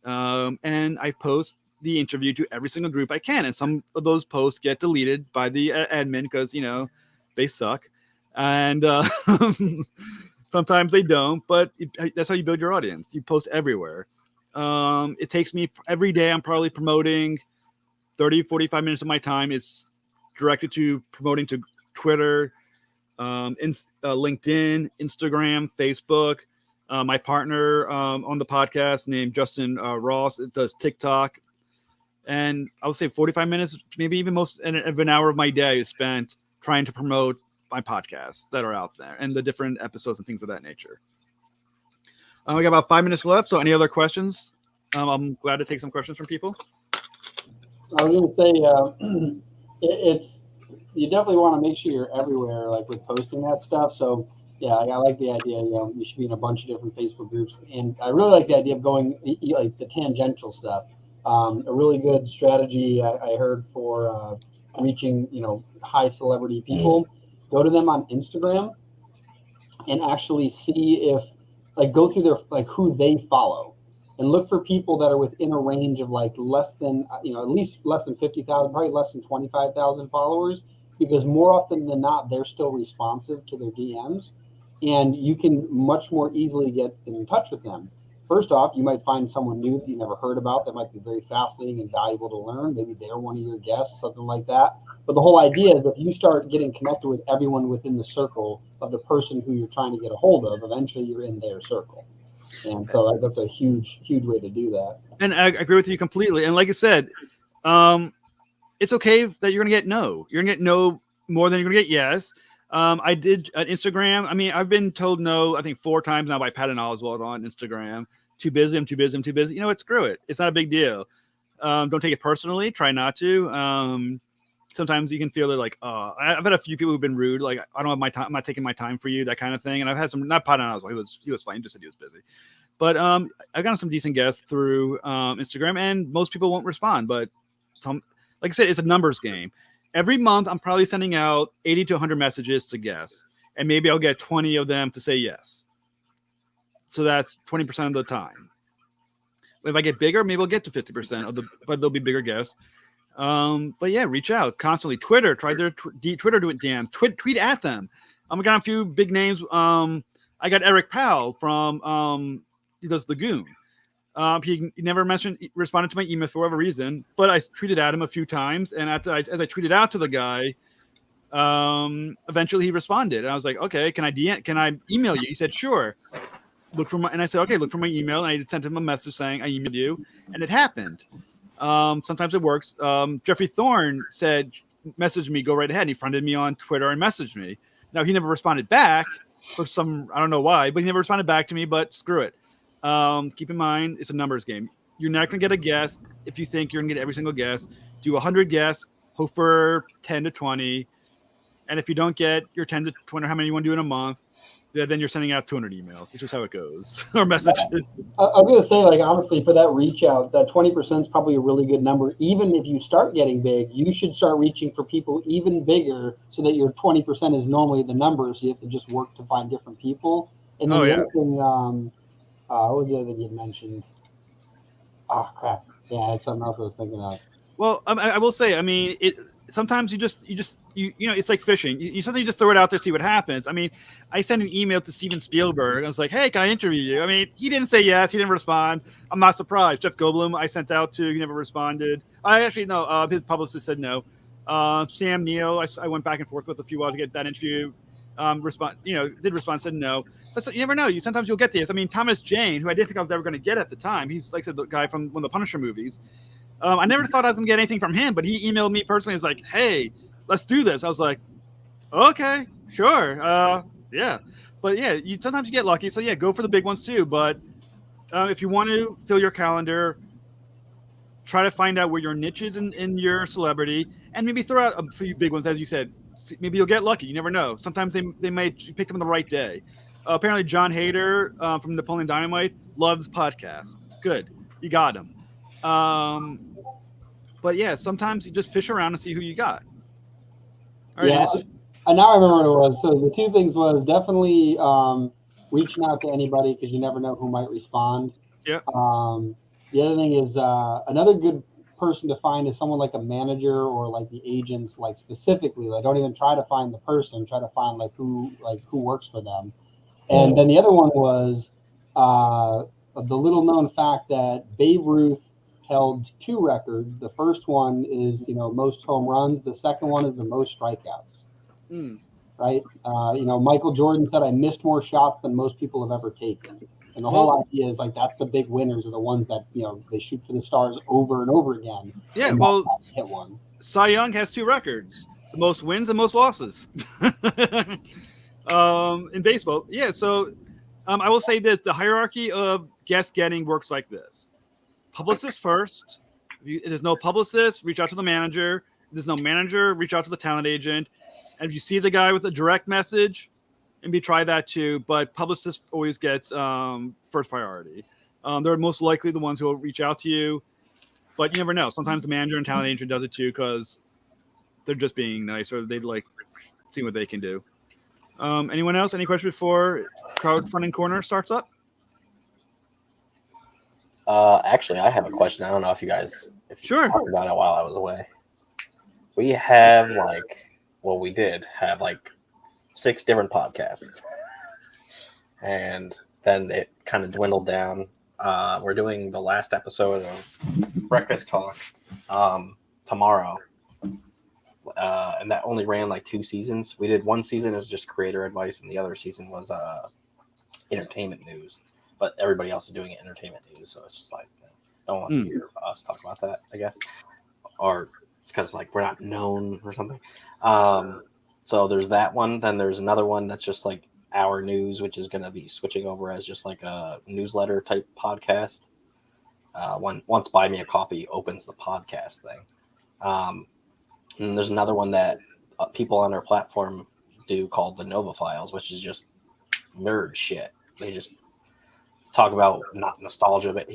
and I post the interview to every single group I can. And some of those posts get deleted by the admin because, they suck. And sometimes they don't, but that's how you build your audience. You post everywhere. It takes me every day. I'm probably promoting 30, 45 minutes of my time is directed to promoting to Twitter, LinkedIn, Instagram, Facebook. My partner on the podcast named Dustin Ross does TikTok. And I would say 45 minutes, maybe even most of an hour of my day is spent trying to promote my podcasts that are out there and the different episodes and things of that nature. We got about 5 minutes left. So any other questions? I'm glad to take some questions from people. I was going to say, you definitely want to make sure you're everywhere, like with posting that stuff. So Yeah, I like the idea. You know, you should be in a bunch of different Facebook groups, and I really like the idea of going like the tangential stuff. A really good strategy I heard for reaching high celebrity people. Go to them on Instagram and actually see if go through their who they follow, and look for people that are within a range of less than at least less than 50,000, probably less than 25,000 followers, because more often than not they're still responsive to their DMs, and you can much more easily get in touch with them. First off, you might find someone new that you never heard about that might be very fascinating and valuable to learn. Maybe they're one of your guests, something like that. But the whole idea is if you start getting connected with everyone within the circle of the person who you're trying to get a hold of, eventually you're in their circle. And so that's a huge way to do that. And I agree with you completely. And like I said, it's okay that you're going to get no. You're going to get no more than you're going to get yes. I did at Instagram. I mean, I've been told no, I think 4 times now by Patton Oswalt on Instagram. Too busy. I'm too busy. I'm too busy. You know what? Screw it. It's not a big deal. Don't take it personally. Try not to. Sometimes you can feel it like, I've had a few people who've been rude. Like, I don't have my time. I'm not taking my time for you, that kind of thing. And I've had some, not Patton Oswalt. He was fine. He just said he was busy. But I got some decent guests through Instagram, and most people won't respond. But like I said, it's a numbers game. Every month, I'm probably sending out 80 to 100 messages to guests, and maybe I'll get 20 of them to say yes. So that's 20% of the time. If I get bigger, maybe I'll get to 50% but there'll be bigger guests. But yeah, reach out constantly. Twitter, try their Twitter to DM. Tweet at them. I got a few big names. I got Eric Powell from he does The Goon. He never responded to my email for whatever reason, but I tweeted at him a few times, and as I tweeted out to the guy, eventually he responded, and I was like, okay, can I email you? He said, sure. And I said, okay, look for my email, and I sent him a message saying I emailed you, and it happened. Sometimes it works. Jeffrey Thorne said, message me, go right ahead. And he friended me on Twitter and messaged me. Now, he never responded back for I don't know why, but he never responded back to me, but screw it. Keep in mind, it's a numbers game. You're not going to get a guess if you think you're going to get every single guess. Do 100 guests, hope for 10 to 20. And if you don't get your 10 to 20, or how many you want to do in a month, then you're sending out 200 emails. It's just how it goes. Or messages. I was going to say, honestly, for that reach out, that 20% is probably a really good number. Even if you start getting big, you should start reaching for people even bigger, so that your 20% is normally the number. So you have to just work to find different people. And then the other thing, what was the other thing you mentioned? Oh, crap. Yeah, it's something else I was thinking of. Well, I will say, I mean, sometimes you know, it's like fishing. You sometimes just throw it out there, see what happens. I mean, I sent an email to Steven Spielberg. I was like, hey, can I interview you? I mean, he didn't say yes. He didn't respond. I'm not surprised. Jeff Goldblum, I sent out to. He never responded. His publicist said no. Sam Neill, I went back and forth with a few while to get that interview. Did respond, said no. But so, you never know. Sometimes you'll get this. I mean, Thomas Jane, who I didn't think I was ever going to get at the time. He's, like I said, the guy from one of the Punisher movies. I never thought I was going to get anything from him, but he emailed me personally. He's like, hey, let's do this. I was like, okay, sure. Yeah. But yeah, sometimes you get lucky. So yeah, go for the big ones too. But if you want to fill your calendar, try to find out where your niche is in your celebrity, and maybe throw out a few big ones, as you said. Maybe you'll get lucky. You never know. Sometimes they may pick them on the right day. Apparently, John Hader from Napoleon Dynamite loves podcasts. Good. You got him. But yeah, sometimes you just fish around and see who you got. All right, yeah, I now remember what it was. So the two things was definitely reaching out to anybody, because you never know who might respond. Yeah. The other thing is another good person to find is someone like a manager or like the agents, like specifically. Like, don't even try to find the person. Try to find who works for them. And then the other one was the little known fact that Babe Ruth held 2 records. The first one is, most home runs. The second one is the most strikeouts. Right? Michael Jordan said, I missed more shots than most people have ever taken. And the whole idea is that's the big winners are the ones that, they shoot for the stars over and over again. Yeah, well, hit one. Cy Young has 2 records, the most wins and most losses in baseball. Yeah, so I will say this, the hierarchy of guest getting works like this. Publicist first. If there's no publicist, reach out to the manager. If there's no manager, reach out to the talent agent. And if you see the guy with a direct message, and try that too. But publicists always get first priority. They're most likely the ones who will reach out to you, but you never know. Sometimes the manager and talent agent does it too because they're just being nice or they'd like see what they can do. Anyone else? Any questions before crowdfunding corner starts up? Actually, I have a question. I don't know if you Sure talked about it while I was away. We have we did have 6 different podcasts, and then it kind of dwindled down. We're doing the last episode of Breakfast Talk tomorrow, and that only ran 2 seasons. We did 1 season as just creator advice, and the other season was entertainment news. But everybody else is doing entertainment news, so it's just no one wants to hear us talk about that, I guess, or it's because we're not known or something. So there's that one. Then there's another one that's just our news, which is going to be switching over as just a newsletter type podcast. Once Buy Me a Coffee opens the podcast thing. And there's another one that people on our platform do called the Nova Files, which is just nerd shit. They just talk about not nostalgia, but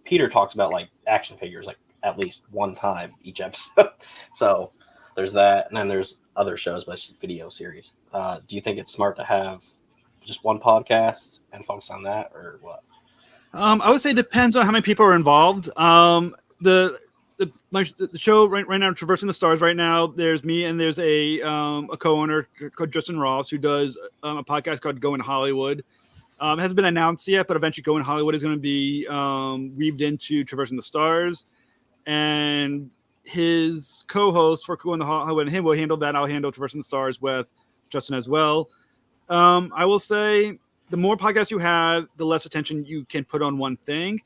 Peter talks about action figures at least one time each episode. So there's that, and then there's other shows, but it's just video series. Do you think it's smart to have just one podcast and focus on that, or what? I would say it depends on how many people are involved. The show right now, Traversing the Stars. Right now, there's me and there's a co-owner called Justin Ross who does a podcast called Going Hollywood. It hasn't been announced yet, but eventually Going Hollywood is going to be weaved into Traversing the Stars, and his co-host for Going Hollywood and him will handle that. I'll handle Traversing the Stars with Justin as well. I will say the more podcasts you have, the less attention you can put on one thing.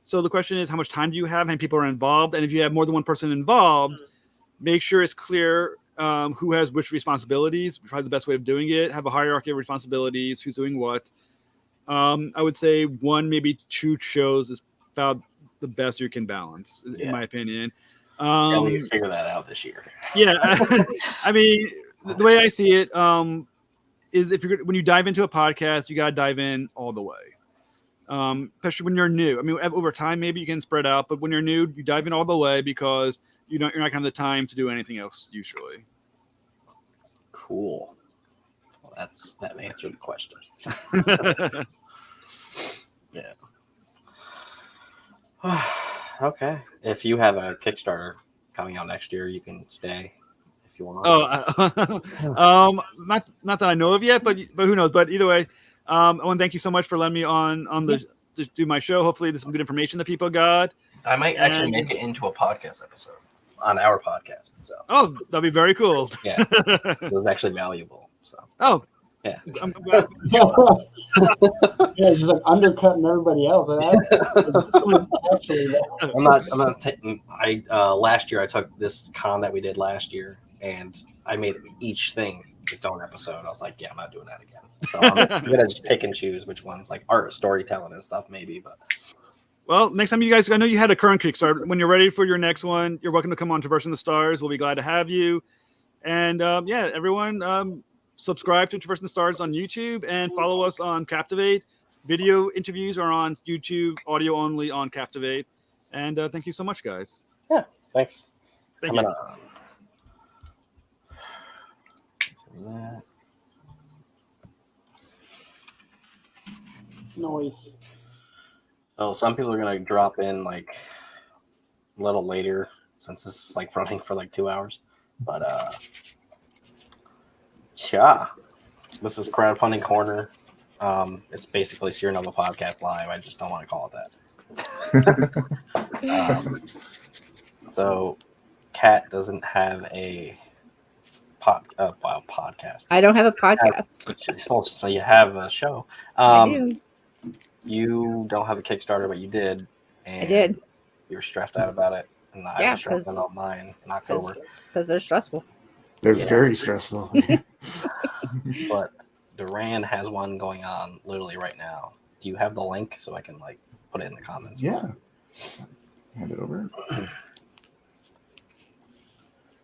So the question is, how much time do you have? How many people are involved? And if you have more than one person involved, make sure it's clear who has which responsibilities. Probably the best way of doing it. Have a hierarchy of responsibilities. Who's doing what? I would say 1, maybe 2 shows is about the best you can balance, in my opinion. We can figure that out this year. Yeah, I mean, the way I see it is when you dive into a podcast, you gotta dive in all the way. Especially when you're new. I mean, over time maybe you can spread out, but when you're new, you dive in all the way because you're not gonna have the time to do anything else usually. Cool. Well, that answered the question. Yeah. Okay. If you have a Kickstarter coming out next year, you can stay if you want. Not that I know of yet, but who knows? But either way, I want to thank you so much for letting me on to do my show. Hopefully, there's some good information that people got. I might actually make it into a podcast episode on our podcast. So. Oh, that'd be very cool. Yeah, it was actually valuable. So. Oh. Yeah. Yeah, it's just undercutting everybody else. Actually, I'm not taking. Last year I took this con that we did last year, and I made each thing its own episode. I was like, yeah, I'm not doing that again. So I'm gonna just pick and choose which ones, art, storytelling, and stuff, maybe. But well, next time you guys, I know you had a current Kickstarter. When you're ready for your next one, you're welcome to come on Traversing the Stars. We'll be glad to have you. And everyone. Subscribe to Traversing the Stars on YouTube and follow us on Captivate. Video interviews are on YouTube, audio only on Captivate. And thank you so much, guys. Yeah, thanks. Thank you. Noise. So some people are gonna drop in a little later since this is running for 2 hours, but this is Crowdfunding Corner. It's basically Sierra Nova Podcast Live. I just don't want to call it that. So Kat doesn't have a podcast. I don't have a podcast. So you have a show. I do. You don't have a Kickstarter, but you did. And I did. You were stressed out about it. And I was stressed out about mine in October. Because they're stressful. They're very stressful. But Duran has one going on literally right now. Do you have the link so I can put it in the comments? Yeah. Hand it over.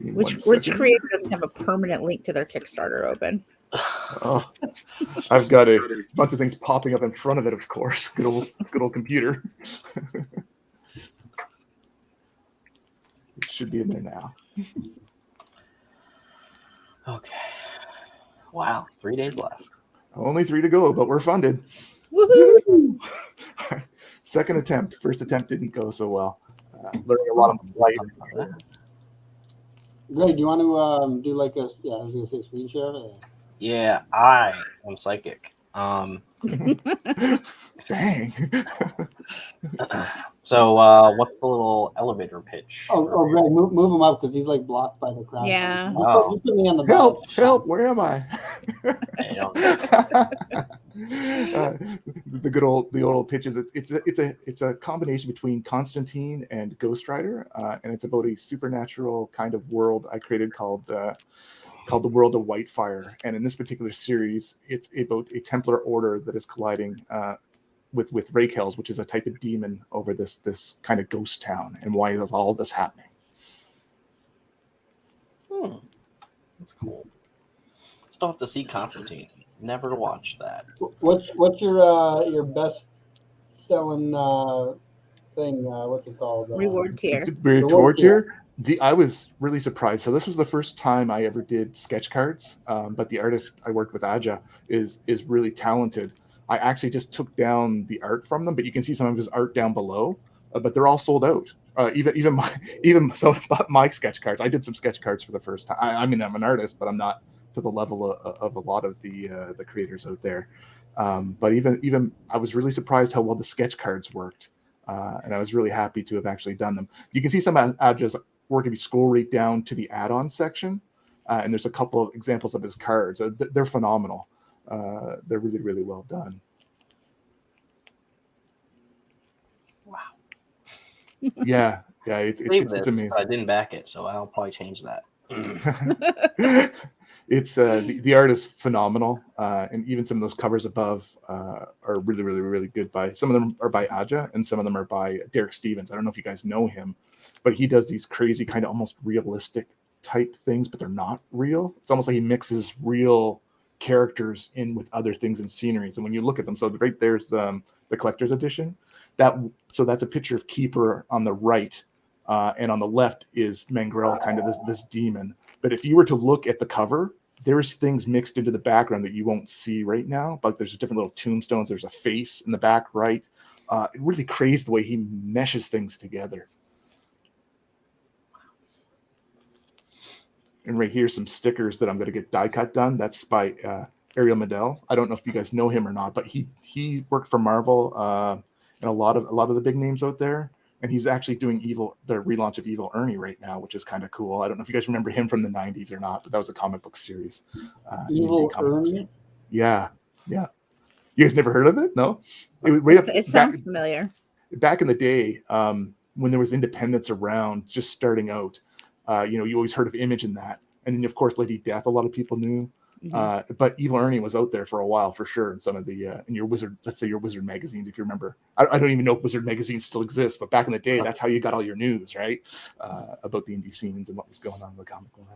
Which creator doesn't have a permanent link to their Kickstarter open? Oh, I've got a bunch of things popping up in front of it, of course. Good old computer. It should be in there now. Okay. Wow, 3 days left. Only 3 to go, but we're funded. Woohoo! Second attempt. First attempt didn't go so well. Learning a lot on the flight. Greg, do you want to do like a? Yeah, I was gonna say screen share. Or? Yeah, I am psychic. Dang. So, what's the little elevator pitch? Oh, Greg, move him up because he's like blocked by the crowd. Yeah. You put me on the Help! Where am I? The old pitches. It's a combination between Constantine and Ghost Rider, and it's about a supernatural kind of world I created called the World of Whitefire. And in this particular series, it's about a Templar order that is colliding with Rakel's, which is a type of demon over this kind of ghost town, and why is all this happening? That's cool. Still have to see Constantine. Never watched that. What's your best selling thing? What's it called? Reward tier. Reward tier. I was really surprised. So this was the first time I ever did sketch cards, but the artist I worked with, Aja, is really talented. I actually just took down the art from them, but you can see some of his art down below. But they're all sold out. Even my sketch cards. I did some sketch cards for the first time. I mean, I'm an artist, but I'm not to the level of a lot of the creators out there. But even I was really surprised how well the sketch cards worked, and I was really happy to have actually done them. You can see some of Aja's work if you scroll right down to the add-on section, and there's a couple of examples of his cards. They're phenomenal. They're really, really well done. Wow. Yeah, it's amazing. I didn't back it, so I'll probably change that. It's the art is phenomenal, and even some of those covers above are really, really, really good. Some of them are by Aja, and some of them are by Derek Stevens. I don't know if you guys know him, but he does these crazy kind of almost realistic type things, but they're not real. It's almost like he mixes real characters in with other things and sceneries. And when you look at them, so right there's the collector's edition. So that's a picture of Keeper on the right, and on the left is Mangrel, kind of this demon. But if you were to look at the cover, there's things mixed into the background that you won't see right now. But there's different little tombstones. There's a face in the back right. It really crazy the way he meshes things together. And right here, some stickers that I'm going to get die cut done. That's by Ariel Medel. I don't know if you guys know him or not, but he worked for Marvel and a lot of the big names out there. And he's actually doing the relaunch of Evil Ernie right now, which is kind of cool. I don't know if you guys remember him from the 90s or not, but that was a comic book series. Evil Ernie? Yeah. You guys never heard of it? No? It sounds familiar. Back in the day, when there was independence around just starting out, you always heard of Image in that. And then, of course, Lady Death, a lot of people knew. Mm-hmm. But Evil Ernie was out there for a while, for sure, in some of the in your Wizard, let's say your Wizard magazines, if you remember. I don't even know if Wizard magazines still exist, but back in the day, that's how you got all your news, right? About the indie scenes and what was going on in the comic book.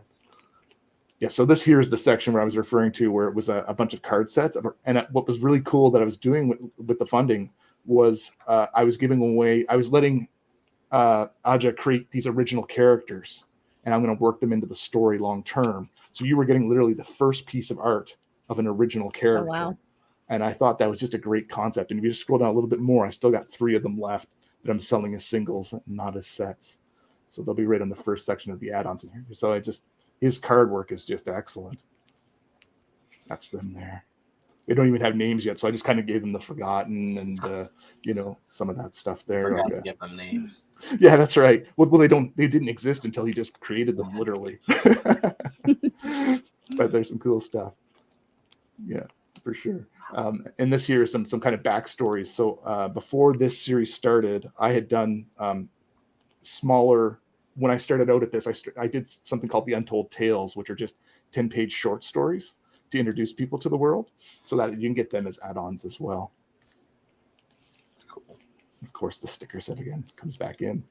Yeah, so this here is the section where I was referring to, where it was a bunch of card sets. And what was really cool that I was doing with the funding was I was letting Aja create these original characters, and I'm going to work them into the story long term. So you were getting literally the first piece of art of an original character. Oh, wow. And I thought that was just a great concept. And if you just scroll down a little bit more, I still got 3 of them left that I'm selling as singles, not as sets. So they'll be right on the first section of the add-ons in here. So his card work is just excellent. That's them there. They don't even have names yet, so I just kind of gave them the Forgotten and some of that stuff there. Forgot to give them names. Yeah, that's right. Well, they didn't exist until he just created them, literally. But there's some cool stuff. Yeah, for sure. And this here is some kind of backstories. So before this series started, I had done smaller. When I started out at this, I did something called the Untold Tales, which are just 10-page short stories to introduce people to the world, so that you can get them as add-ons as well. It's cool. Of course, the sticker set again comes back in.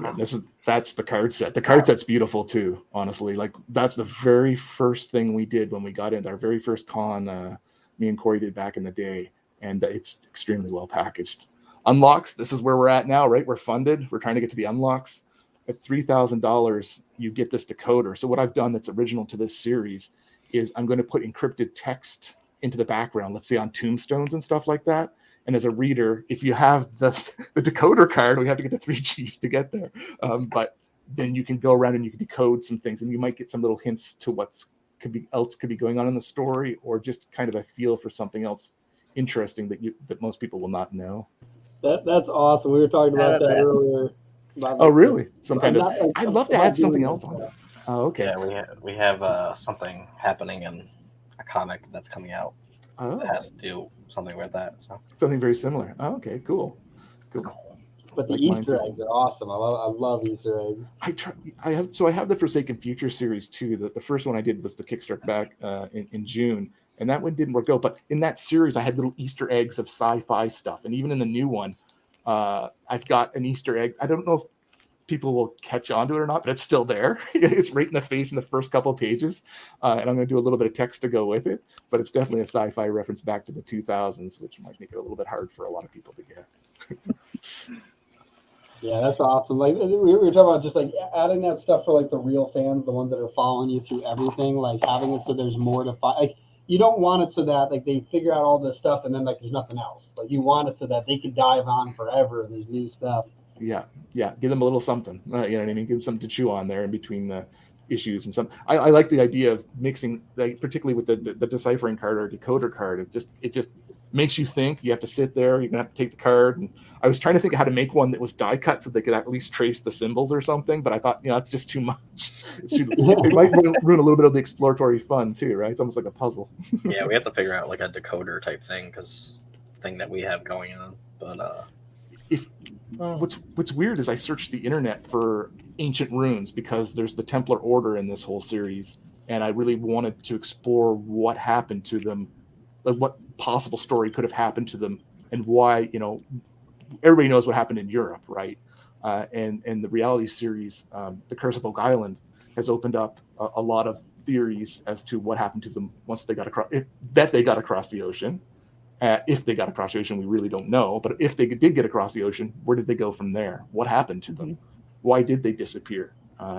Yeah. that's the card set. The card set's beautiful too, honestly. Like that's the very first thing we did when we got into our very first con. Me and Corey did back in the day, and it's extremely well packaged. Unlocks. This is where we're at now, right? We're funded. We're trying to get to the unlocks. At $3,000, you get this decoder. So what I've done that's original to this series is I'm going to put encrypted text into the background. Let's say on tombstones and stuff like that. And as a reader, if you have the decoder card, we have to get to 3 Gs to get there. But then you can go around and you can decode some things, and you might get some little hints to what's could be going on in the story, or just kind of a feel for something else interesting that most people will not know. That's awesome. We were talking about that earlier. Oh, really? Some kind of. I'd love to add something else on it. Oh, okay. Yeah, we have something happening in a comic that's coming out. Oh. That has to do something with that. So. Something very similar. Oh, okay, cool. But the Easter eggs are awesome. I love Easter eggs. I have the Forsaken Future series too. The first one I did was the Kickstarter back in June, and that one didn't work out. But in that series, I had little Easter eggs of sci-fi stuff, and even in the new one, I've got an Easter egg. I don't know if people will catch on to it or not, but it's still there. It's right in the face in the first couple of pages, and I'm going to do a little bit of text to go with it. But it's definitely a sci-fi reference back to the 2000s, which might make it a little bit hard for a lot of people to get. Yeah, that's awesome. Like we were talking about, just like adding that stuff for like the real fans, the ones that are following you through everything, like having it so there's more to find. Like you don't want it so that like they figure out all this stuff and then like there's nothing else. Like you want it so that they can dive on forever. There's new stuff. Yeah. Give them a little something. You know what I mean? Give them something to chew on there in between the issues and some. I like the idea of mixing, like, particularly with the deciphering card or decoder card. It just makes you think. You have to sit there. You're gonna have to take the card. And I was trying to think of how to make one that was die cut so they could at least trace the symbols or something. But I thought, it's just too much. It might ruin a little bit of the exploratory fun too, right? It's almost like a puzzle. Yeah, we have to figure out like a decoder type thing that we have going on. But what's weird is I searched the internet for ancient runes because there's the Templar Order in this whole series, and I really wanted to explore what happened to them, like what possible story could have happened to them, and why. Everybody knows what happened in Europe, right? And the reality series, The Curse of Oak Island, has opened up a lot of theories as to what happened to them once they got across. That they got across the ocean. If they got across the ocean, we really don't know. But if they did get across the ocean, where did they go from there? What happened to them? Why did they disappear?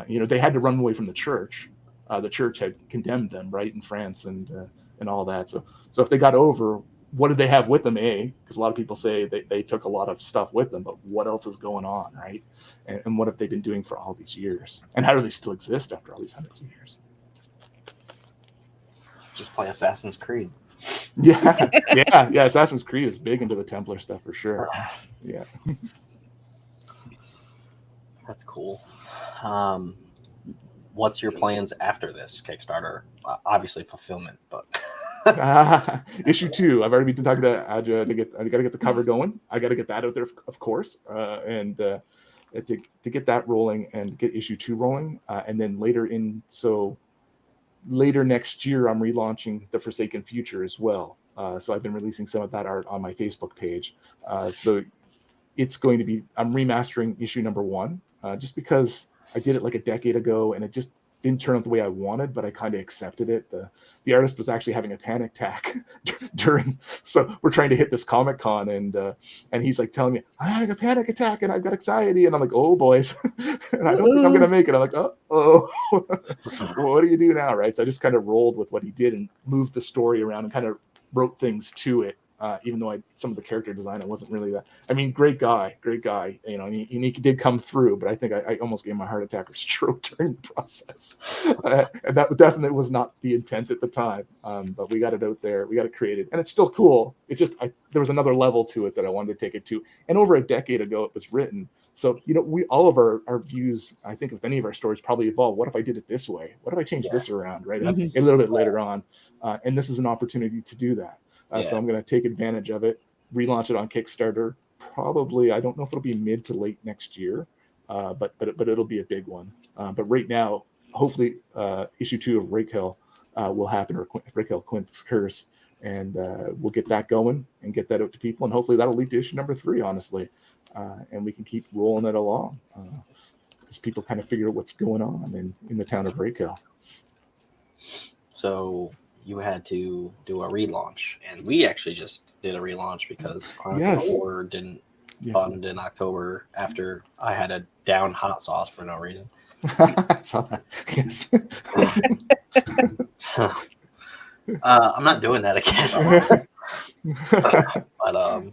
They had to run away from the church. The church had condemned them, right, in France and all that. So if they got over, what did they have with them? Because a lot of people say they took a lot of stuff with them, but what else is going on, right? And what have they been doing for all these years? And how do they still exist after all these hundreds of years? just play Assassin's Creed. Yeah. Assassin's Creed is big into the Templar stuff for sure. Yeah. That's cool. What's your plans after this Kickstarter? Obviously fulfillment, but issue 2. I've already been talking to Adja I got to get the cover going. I got to get that out there, of course, and to get that rolling and get issue 2 rolling, and then later next year, I'm relaunching the Forsaken Future as well. So I've been releasing some of that art on my Facebook page. So it's going to be, I'm remastering issue number 1, just because I did it like a decade ago and it just didn't turn out the way I wanted, but I kind of accepted it. The artist was actually having a panic attack so we're trying to hit this Comic Con, and he's like telling me, I'm having a panic attack and I've got anxiety, and I'm like, oh boys, and I don't think I'm gonna make it. I'm like, oh what do you do now, right? So I just kind of rolled with what he did and moved the story around and kind of wrote things to it, even though some of the character design, I wasn't really that. I mean, great guy, and he did come through, but I think I almost gave him a heart attack or stroke during the process. And that definitely was not the intent at the time. But we got it out there, we got it created, and it's still cool. It just, there was another level to it that I wanted to take it to. And over a decade ago, it was written. So, we, all of our views, I think with any of our stories probably evolve. What if I did it this way? What if I changed this around, right? A little bit later on. And this is an opportunity to do that. So I'm going to take advantage of it, relaunch it on Kickstarter. Probably, I don't know if it'll be mid to late next year, but it'll be a big one. But right now, hopefully, issue 2 of Raquel will happen, or Raquel Quint's Curse, and we'll get that going and get that out to people, and hopefully that'll lead to issue number 3, honestly, and we can keep rolling it along. as people kind of figure out what's going on in the town of Rayco. So you had to do a relaunch, and we actually just did a relaunch because Yes. Horror didn't fund in October after I had a down hot sauce for no reason. I saw that. Yes. So, I'm not doing that again. But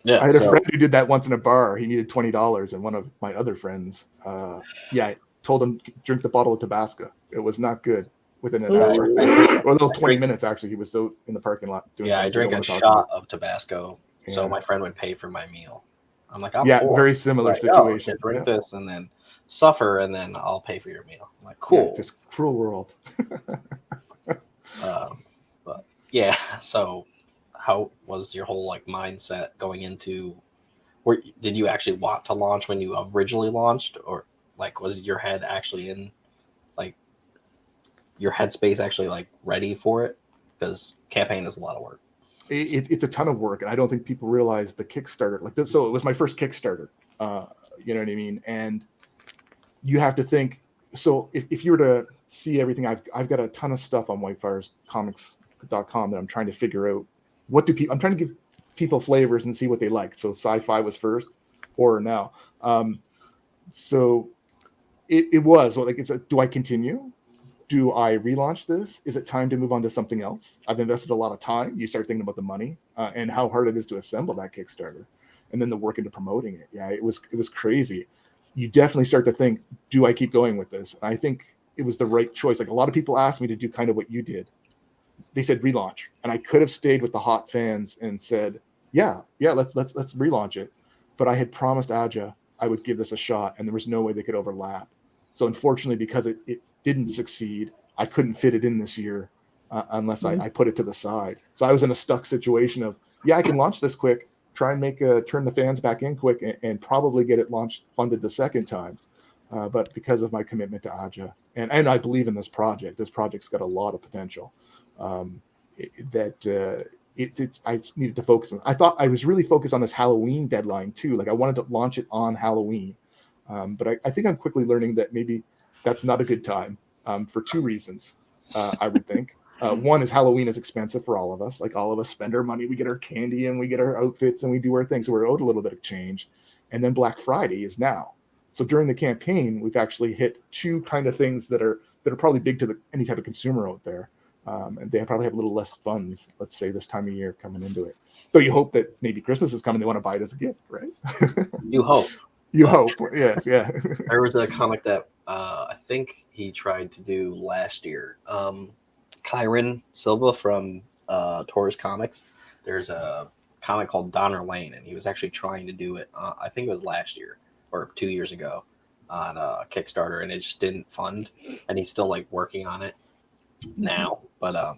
yeah, I had a friend who did that once in a bar. He needed $20, and one of my other friends, I told him drink the bottle of Tabasco. It was not good within an hour, or a little 20 minutes actually. He was so in the parking lot doing. Yeah, I drank a shot of Tabasco, so my friend would pay for my meal. I'm like, I'm poor. Very similar like, situation. Drink this and then suffer, and then I'll pay for your meal. I'm like, cool. Yeah, just cruel world. But yeah, so how was your whole like mindset going into? Did you actually want to launch when you originally launched, or like was your head actually in like your headspace actually like ready for it? Because campaign is a lot of work. It's a ton of work, and I don't think people realize the Kickstarter like this. So it was my first Kickstarter. You know what I mean? And you have to think. So if you were to see everything, I've got a ton of stuff on whitefirescomics.com that I'm trying to figure out. What do people? I'm trying to give people flavors and see what they like. So sci-fi was first, horror now. So it was like do I continue? Do I relaunch this? Is it time to move on to something else? I've invested a lot of time. You start thinking about the money and how hard it is to assemble that Kickstarter, and then the work into promoting it. Yeah, it was crazy. You definitely start to think, do I keep going with this? And I think it was the right choice. Like a lot of people asked me to do kind of what you did. They said relaunch, and I could have stayed with the hot fans and said, yeah, let's relaunch it. But I had promised Aja I would give this a shot, and there was no way they could overlap. So unfortunately, because it didn't succeed, I couldn't fit it in this year unless I put it to the side. So I was in a stuck situation of, I can launch this quick, try and turn the fans back in quick, and probably get it funded the second time. But because of my commitment to Aja, and I believe in this project's got a lot of potential. I needed to focus on. I thought I was really focused on this Halloween deadline too. Like I wanted to launch it on Halloween, but I think I'm quickly learning that maybe that's not a good time for two reasons. I would think one is Halloween is expensive for all of us. Like all of us spend our money, we get our candy and we get our outfits and we do our things. So we're owed a little bit of change. And then Black Friday is now. So during the campaign, we've actually hit two kind of things that are probably big to any type of consumer out there. And they probably have a little less funds, let's say, this time of year coming into it. So you hope that maybe Christmas is coming, they want to buy it as a gift, right? You hope. You hope, yes, yeah. There was a comic that I think he tried to do last year. Kyron Silva from Taurus Comics. There's a comic called Donner Lane, and he was actually trying to do it. I think it was last year or 2 years ago on Kickstarter, and it just didn't fund. And he's still like working on it now, but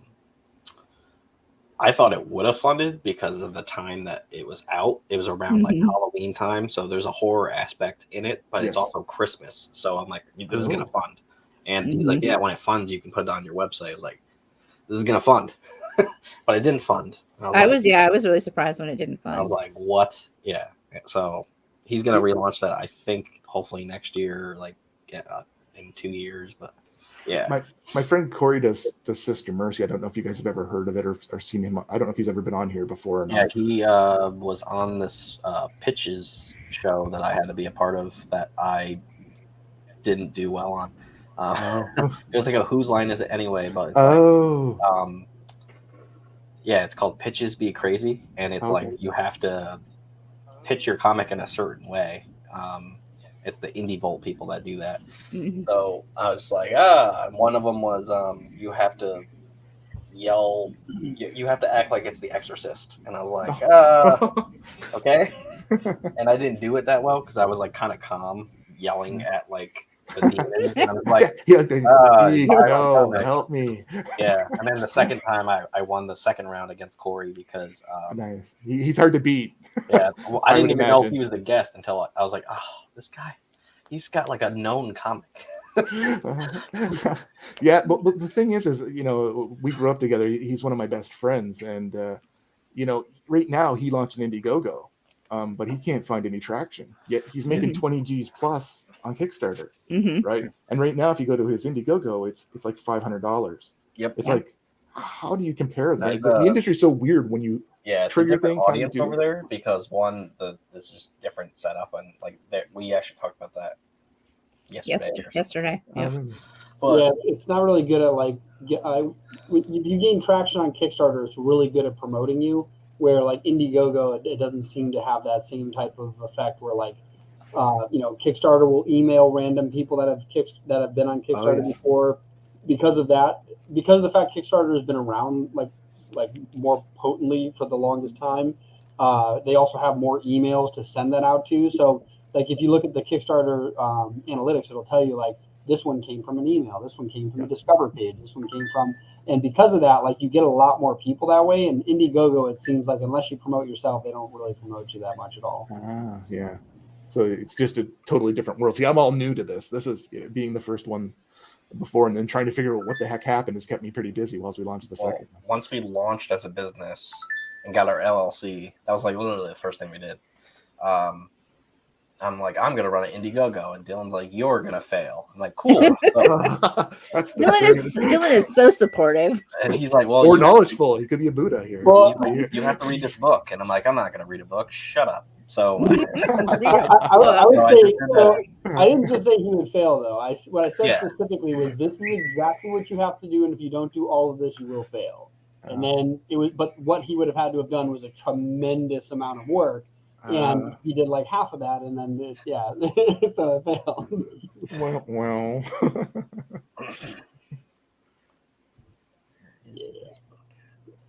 I thought it would have funded because of the time that it was out. It was around like Halloween time, so there's a horror aspect in it, but it's also Christmas. So I'm like, this is gonna fund. And he's like, yeah, when it funds, you can put it on your website. I was like, this is gonna fund, but it didn't fund. I was really surprised when it didn't fund. I was like, what? Yeah. So he's gonna relaunch that. I think hopefully next year, like in 2 years, but. Yeah, my friend Corey does Sister Mercy. I don't know if you guys have ever heard of it or seen him. I don't know if he's ever been on here before. Or not. He was on this pitches show that I had to be a part of that I didn't do well on. It was like a Whose Line Is It Anyway? But it's it's called Pitches Be Crazy, and it's like you have to pitch your comic in a certain way. It's the Indie Vault people that do that. So I was like, one of them was you have to yell, you have to act like it's The Exorcist. And I was like, okay. And I didn't do it that well because I was like kind of calm yelling at like the demon. And I was like, help me. Yeah. And then the second time I won the second round against Corey because nice. He's hard to beat. Yeah. Well, I didn't even know he was the guest until I was like, this guy, he's got like a known comic. Yeah, but the thing is we grew up together. He's one of my best friends, and right now he launched an Indiegogo, but he can't find any traction. Yet he's making 20 G's plus on Kickstarter, Mm-hmm. right? And right now, if you go to his Indiegogo, it's like $500. Yep. It's like, how do you compare that? There's The a- industry's so weird when you Yeah, it's a trigger different things. How you audience do over it. there because one, this is different setup, and like we actually talked about that yesterday. Yesterday. Yeah. But yeah, it's not really good at like if you gain traction on Kickstarter, it's really good at promoting you. Where like Indiegogo, it doesn't seem to have that same type of effect. Where like, Kickstarter will email random people that have been on Kickstarter yes. before, because of that, because of the fact Kickstarter has been around like more potently for the longest time. They also have more emails to send that out to. So like if you look at the Kickstarter analytics, it'll tell you like this one came from an email, this one came from a Discover page, this one came from, and because of that, like you get a lot more people that way. And Indiegogo, it seems like unless you promote yourself, they don't really promote you that much at all. Yeah. So it's just a totally different world. See, I'm all new to this. This is being the first one before, and then trying to figure out what the heck happened has kept me pretty busy whilst we launched the second one. Once we launched as a business and got our LLC, that was like literally the first thing we did. I'm like, I'm gonna run an Indiegogo, and Dylan's like, you're gonna fail. I'm like, cool. Dylan is so supportive, and he's like, well, or knowledgeful. He could be a Buddha here. Well, you have to read this book, and I'm like, I'm not gonna read a book. Shut up. So I would say so. I didn't just say he would fail though. What I said specifically was this is exactly what you have to do, and if you don't do all of this, you will fail. And then but what he would have had to have done was a tremendous amount of work. And he did like half of that, and then so it failed. Well.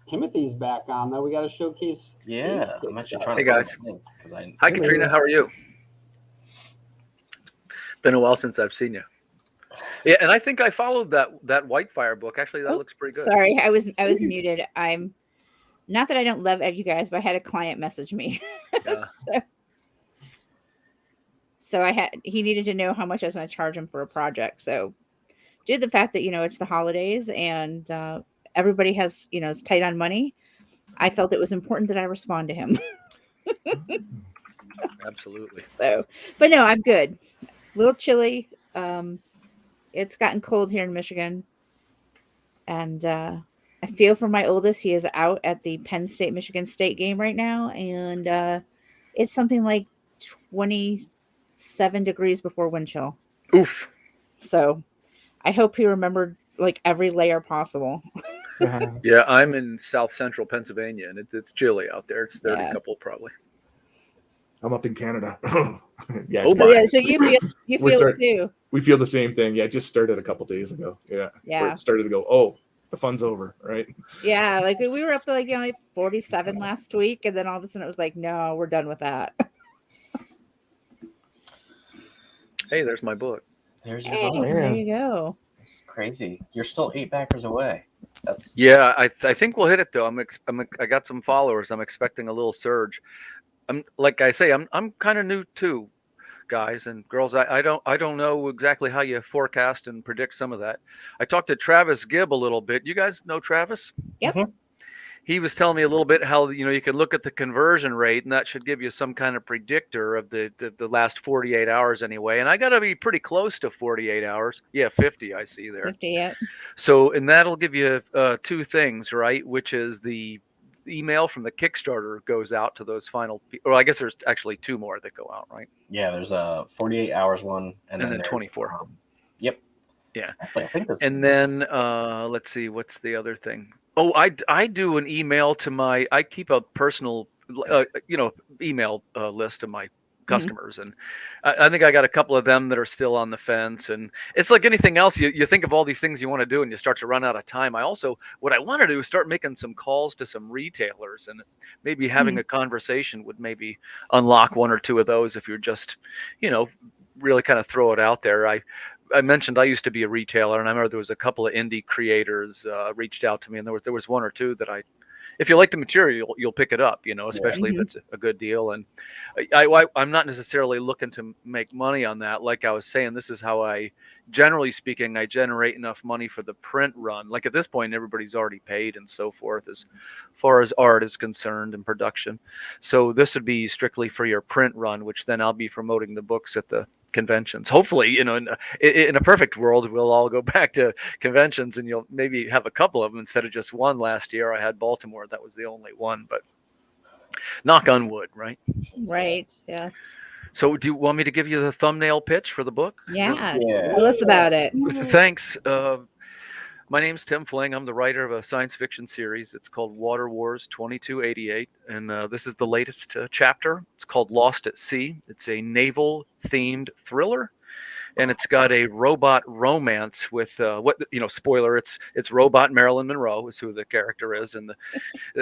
Timothy's back on though. We got to showcase. Yeah, I'm actually trying. Hey guys. Hi Katrina, how are you? Been a while since I've seen you. Yeah, and I think I followed that Whitefire book. Actually, that looks pretty good. Sorry, I was muted. I'm not that I don't love you guys, but I had a client message me. So he needed to know how much I was going to charge him for a project. So due to the fact that, it's the holidays and everybody has, is tight on money, I felt it was important that I respond to him. Absolutely. So, but no, I'm good. A little chilly. It's gotten cold here in Michigan. And I feel for my oldest. He is out at the Penn State, Michigan State game right now. And it's something like 27 degrees before wind chill. Oof. So I hope he remembered like every layer possible. Yeah, I'm in South Central Pennsylvania, and it's chilly out there. It's 30 couple probably. I'm up in Canada. Yeah, so you feel it too. We feel the same thing. Yeah, it just started a couple days ago. Yeah. Where it started to go, oh, the fun's over, right? Yeah, like we were up to like 47 last week, and then all of a sudden it was like, no, we're done with that. Hey, there's my book. There's your book. There you go. It's crazy. You're still 8 backers away. That's I think we'll hit it though. I got some followers. I'm expecting a little surge. I'm kind of new too, guys and girls. I don't know exactly how you forecast and predict some of that. I talked to Travis Gibb a little bit. You guys know Travis? Yep. Mm-hmm. He was telling me a little bit how you can look at the conversion rate, and that should give you some kind of predictor of the last 48 hours anyway. And I got to be pretty close to 48 hours. Yeah, 50 I see there. 50, yeah. So, and that'll give you two things, right? Which is the email from the Kickstarter goes out to those final people. Well, I guess there's actually 2 more that go out, right? Yeah, there's a 48 hours one, and then 24. Yep. Yeah. Actually, I think there's... And then let's see, what's the other thing? Oh, I do an email to I keep a personal, email list of my customers. And I think I got a couple of them that are still on the fence. And it's like anything else. You think of all these things you want to do and you start to run out of time. What I want to do is start making some calls to some retailers, and maybe having a conversation would maybe unlock 1 or 2 of those if you're just, really kind of throw it out there. I mentioned I used to be a retailer, and I remember there was a couple of indie creators reached out to me, and there was 1 or 2 that if you like the material, you'll pick it up, especially if it's a good deal. And I'm not necessarily looking to make money on that. Like I was saying, this is how generally speaking, I generate enough money for the print run. Like at this point, everybody's already paid and so forth as far as art is concerned and production. So this would be strictly for your print run, which then I'll be promoting the books at the conventions. Hopefully, you know, in a perfect world, we'll all go back to conventions, and you'll maybe have a couple of them instead of just one. Last year, I had Baltimore; that was the only one. But knock on wood, right? Right. Yes. So, do you want me to give you the thumbnail pitch for the book? Yeah. Tell us about it. Thanks. My name's Tim Fling. I'm the writer of a science fiction series. It's called Water Wars 2288, and this is the latest chapter. It's called Lost at Sea. It's a naval-themed thriller, and it's got a robot romance with spoiler. It's robot Marilyn Monroe is who the character is, and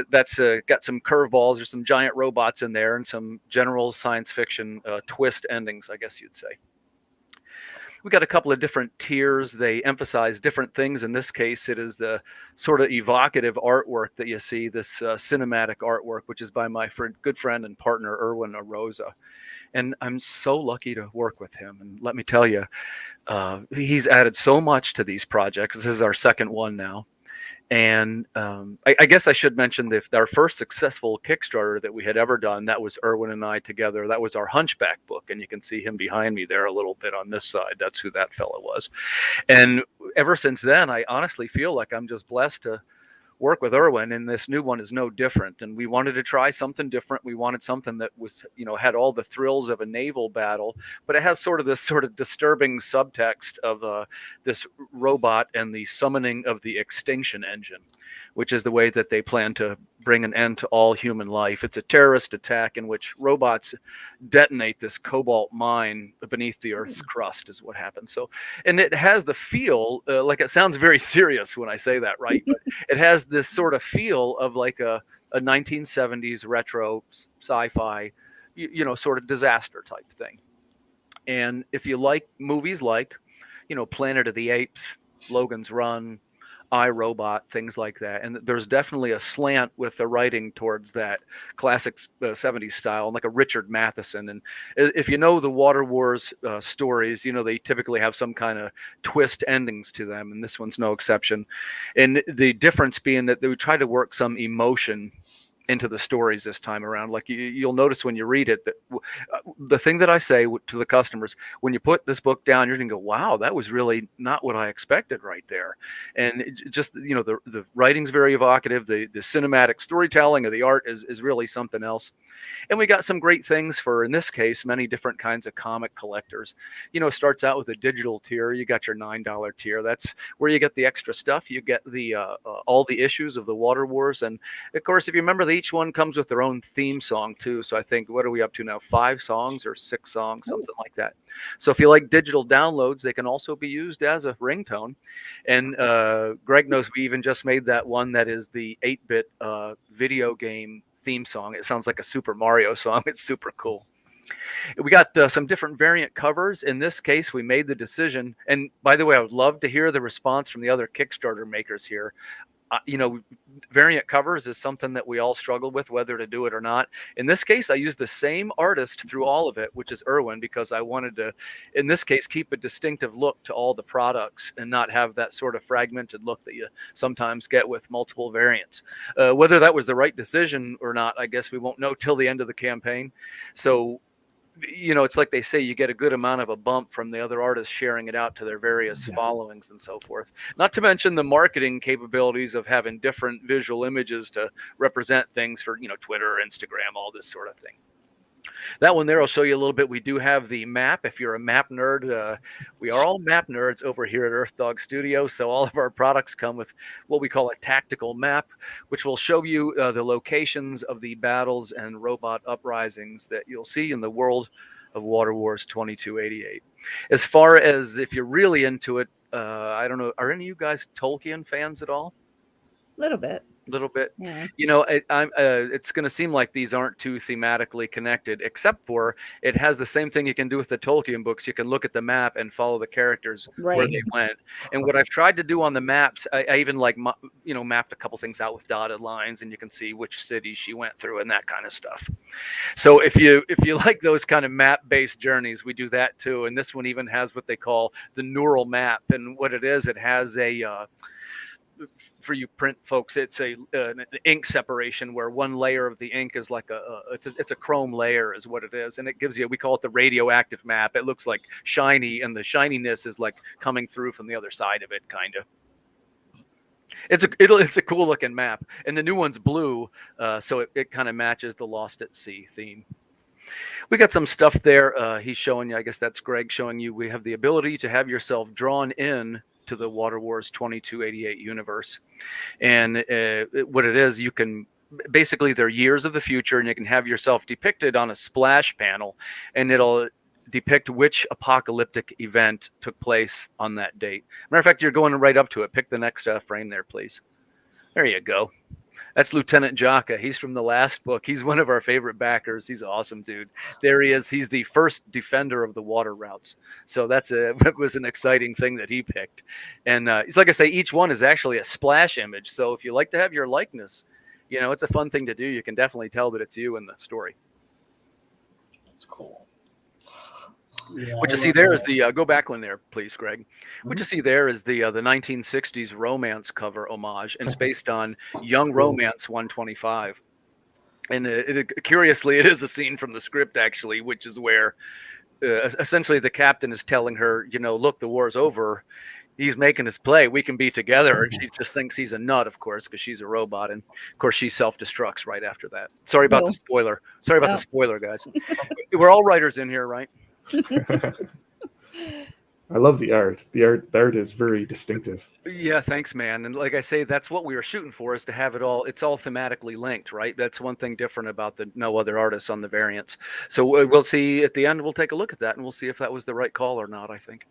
that's got some curveballs. There's some giant robots in there, and some general science fiction twist endings, I guess you'd say. We got a couple of different tiers. They emphasize different things. In this case, it is the sort of evocative artwork that you see, this cinematic artwork, which is by my good friend and partner, Erwin Arosa. And I'm so lucky to work with him. And let me tell you, he's added so much to these projects. This is our second one now. And I guess I should mention that our first successful Kickstarter that we had ever done, that was Erwin and I together. That was our Hunchback book. And you can see him behind me there a little bit on this side. That's who that fellow was. And ever since then, I honestly feel like I'm just blessed to work with Erwin, and this new one is no different. And we wanted to try something different. We wanted something that was, had all the thrills of a naval battle, but it has sort of this sort of disturbing subtext of this robot and the summoning of the extinction engine, which is the way that they plan to bring an end to all human life. It's a terrorist attack in which robots detonate this cobalt mine beneath the Earth's crust is what happens. So, and it has the feel, like it sounds very serious when I say that, right? But it has this sort of feel of like a 1970s retro sci-fi, sort of disaster type thing. And if you like movies like, Planet of the Apes, Logan's Run, I, Robot, things like that. And there's definitely a slant with the writing towards that classic 70s style, like a Richard Matheson. And if you know the Water Wars stories, they typically have some kind of twist endings to them, and this one's no exception. And the difference being that they try to work some emotion into the stories this time around. Like you'll notice when you read it that the thing that I say to the customers, when you put this book down, you're gonna go, wow, that was really not what I expected right there. And the writing's very evocative. The cinematic storytelling of the art is really something else. And we got some great things for, in this case, many different kinds of comic collectors. It starts out with a digital tier. You got your $9 tier. That's where you get the extra stuff. You get the all the issues of the Water Wars. And of course, if you remember, each one comes with their own theme song too. So I think, what are we up to now? 5 songs or 6 songs, something like that. So if you like digital downloads, they can also be used as a ringtone. And Greg knows we even just made that one that is the 8-bit video game theme song. It sounds like a Super Mario song. It's super cool. We got some different variant covers. In this case, we made the decision. And by the way, I would love to hear the response from the other Kickstarter makers here. Variant covers is something that we all struggle with, whether to do it or not. In this case, I used the same artist through all of it, which is Erwin, because I wanted to, in this case, keep a distinctive look to all the products and not have that sort of fragmented look that you sometimes get with multiple variants. Whether that was the right decision or not, I guess we won't know till the end of the campaign. So, it's like they say, you get a good amount of a bump from the other artists sharing it out to their various followings and so forth. Not to mention the marketing capabilities of having different visual images to represent things for, Twitter, Instagram, all this sort of thing. That one there will show you a little bit. We do have the map. If you're a map nerd, we are all map nerds over here at Earth Dog Studio. So all of our products come with what we call a tactical map, which will show you the locations of the battles and robot uprisings that you'll see in the world of Water Wars 2288. As far as if you're really into it, I don't know, are any of you guys Tolkien fans at all? A little bit. Yeah. It's going to seem like these aren't too thematically connected, except for it has the same thing you can do with the Tolkien books. You can look at the map and follow the characters where they went. And what I've tried to do on the maps, I even mapped a couple things out with dotted lines, and you can see which cities she went through and that kind of stuff. So if you like those kind of map-based journeys, we do that too. And this one even has what they call the neural map. And what it is, it has a for you print folks, it's an ink separation where one layer of the ink is like it's a chrome layer is what it is, and it gives you, we call it the radioactive map. It looks like shiny, and the shininess is like coming through from the other side of it, kind of. It's a cool looking map, and the new one's blue, so it kind of matches the Lost at Sea theme. We got some stuff there. He's showing you, I guess that's Greg showing you, we have the ability to have yourself drawn in to the Water Wars 2288 universe. And what it is, you can basically, they're years of the future, and you can have yourself depicted on a splash panel, and it'll depict which apocalyptic event took place on that date. Matter of fact, you're going right up to it. Pick the next frame there, please. There you go. That's Lieutenant Jaka. He's from the last book. He's one of our favorite backers. He's an awesome dude. There he is. He's the first defender of the water routes. So it was an exciting thing that he picked. And it's like I say, each one is actually a splash image. So if you like to have your likeness, it's a fun thing to do. You can definitely tell that it's you in the story. That's cool. Yeah, What you see there is the go back one there, please, Greg. What you see there is the 1960s romance cover homage, and it's based on Young Romance 125. And curiously, it is a scene from the script, actually, which is where essentially the captain is telling her, look, the war's over. He's making his play. We can be together. And she just thinks he's a nut, of course, because she's a robot. And of course, she self-destructs right after that. Sorry about the spoiler. Sorry about the spoiler, guys. We're all writers in here, right? I love the art. The art is very distinctive. Yeah, thanks, man. And like I say, that's what we were shooting for, is to have it all. It's all thematically linked, right? That's one thing different about the no other artists on the variants. So we'll see at the end. We'll take a look at that, and we'll see if that was the right call or not, I think.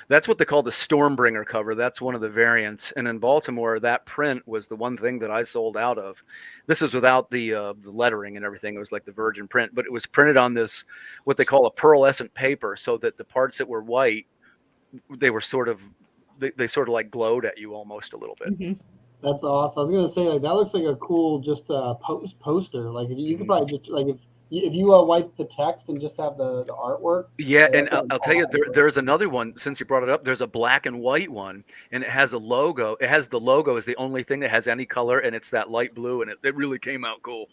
That's what they call the Stormbringer cover. That's one of the variants. And in Baltimore, that print was the one thing that I sold out of. This is without the lettering and everything. It was like the virgin print, but it was printed on this, what they call a pearlescent paper, so that the parts that were white, they were sort of like glowed at you almost a little bit. Mm-hmm. That's awesome. I was gonna say, like, that looks like a cool poster. Like, if you could probably just if you wipe the text and just have the artwork. Yeah, and I'll tell you, there's another one, since you brought it up. There's a black and white one, and it has a logo. It has the logo is the only thing that has any color, and it's that light blue, and it really came out cool.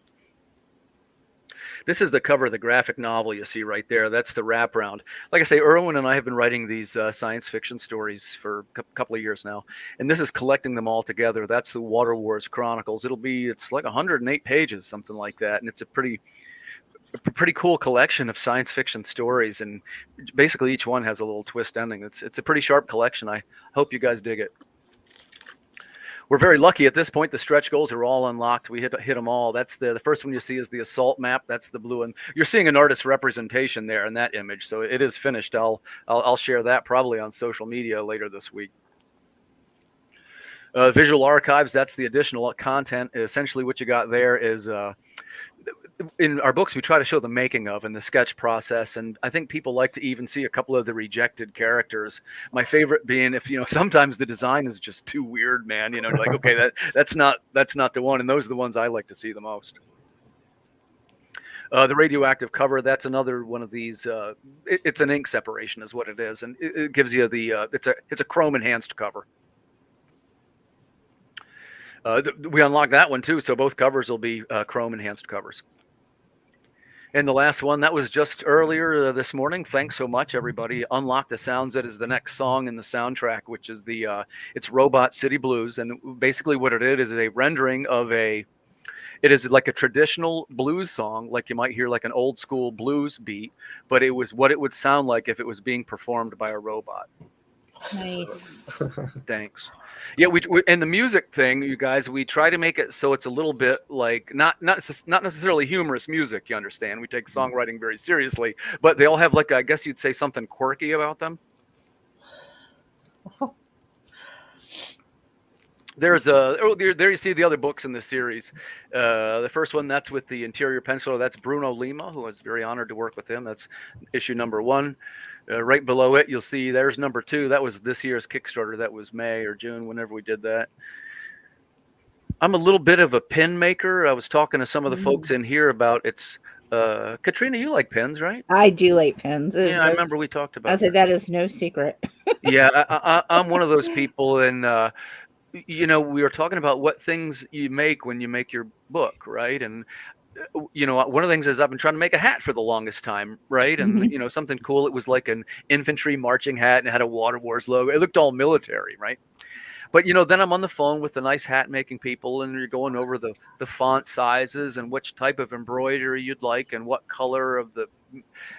This is the cover of the graphic novel you see right there. That's the wraparound. Like I say, Erwin and I have been writing these science fiction stories for a couple of years now, and this is collecting them all together. That's the Water Wars Chronicles. It's like 108 pages, something like that, and it's a pretty cool collection of science fiction stories, and basically each one has a little twist ending. It's a pretty sharp collection. I hope you guys dig it. We're very lucky at this point. The stretch goals are all unlocked. We hit them all. That's the first one you see is the assault map. That's the blue one. You're seeing an artist representation there in that image, so it is finished. I'll share that probably on social media later this week. Visual archives, that's the additional content. Essentially what you got there is in our books, we try to show the making of and the sketch process, and I think people like to even see a couple of the rejected characters. My favorite being, if sometimes the design is just too weird, man. Like, okay, that's not the one, and those are the ones I like to see the most. The radioactive cover, that's another one of these. It's an ink separation, is what it is, and it gives you the. It's a chrome enhanced cover. We unlocked that one too, so both covers will be chrome enhanced covers. And the last one, that was just earlier this morning. Thanks so much, everybody. Unlock the Sounds. That is the next song in the soundtrack, which is it's Robot City Blues. And basically what it is a rendering of it is like a traditional blues song, like you might hear like an old school blues beat, but it was what it would sound like if it was being performed by a robot. Nice. Thanks. Yeah, we and the music thing, you guys, we try to make it so it's a little bit like not necessarily humorous music. You understand? We take songwriting very seriously, but they all have like, I guess you'd say, something quirky about them. There you see the other books in the series. The first one, that's with the interior penciler. That's Bruno Lima, who I was very honored to work with him. That's issue number 1. Right below it, you'll see there's number 2. That was this year's Kickstarter. That was May or June, whenever we did that. I'm a little bit of a pin maker. I was talking to some of the folks in here about it's Katrina, you like pins, right? I do like pins. Yeah, I remember we talked about I say that. that is no secret. Yeah, I'm one of those people, and we were talking about what things you make when you make your book, right? And one of the things is I've been trying to make a hat for the longest time, right? And something cool. It was like an infantry marching hat and it had a Water Wars logo. It looked all military, right? But then I'm on the phone with the nice hat making people, and you're going over the font sizes and which type of embroidery you'd like and what color of the.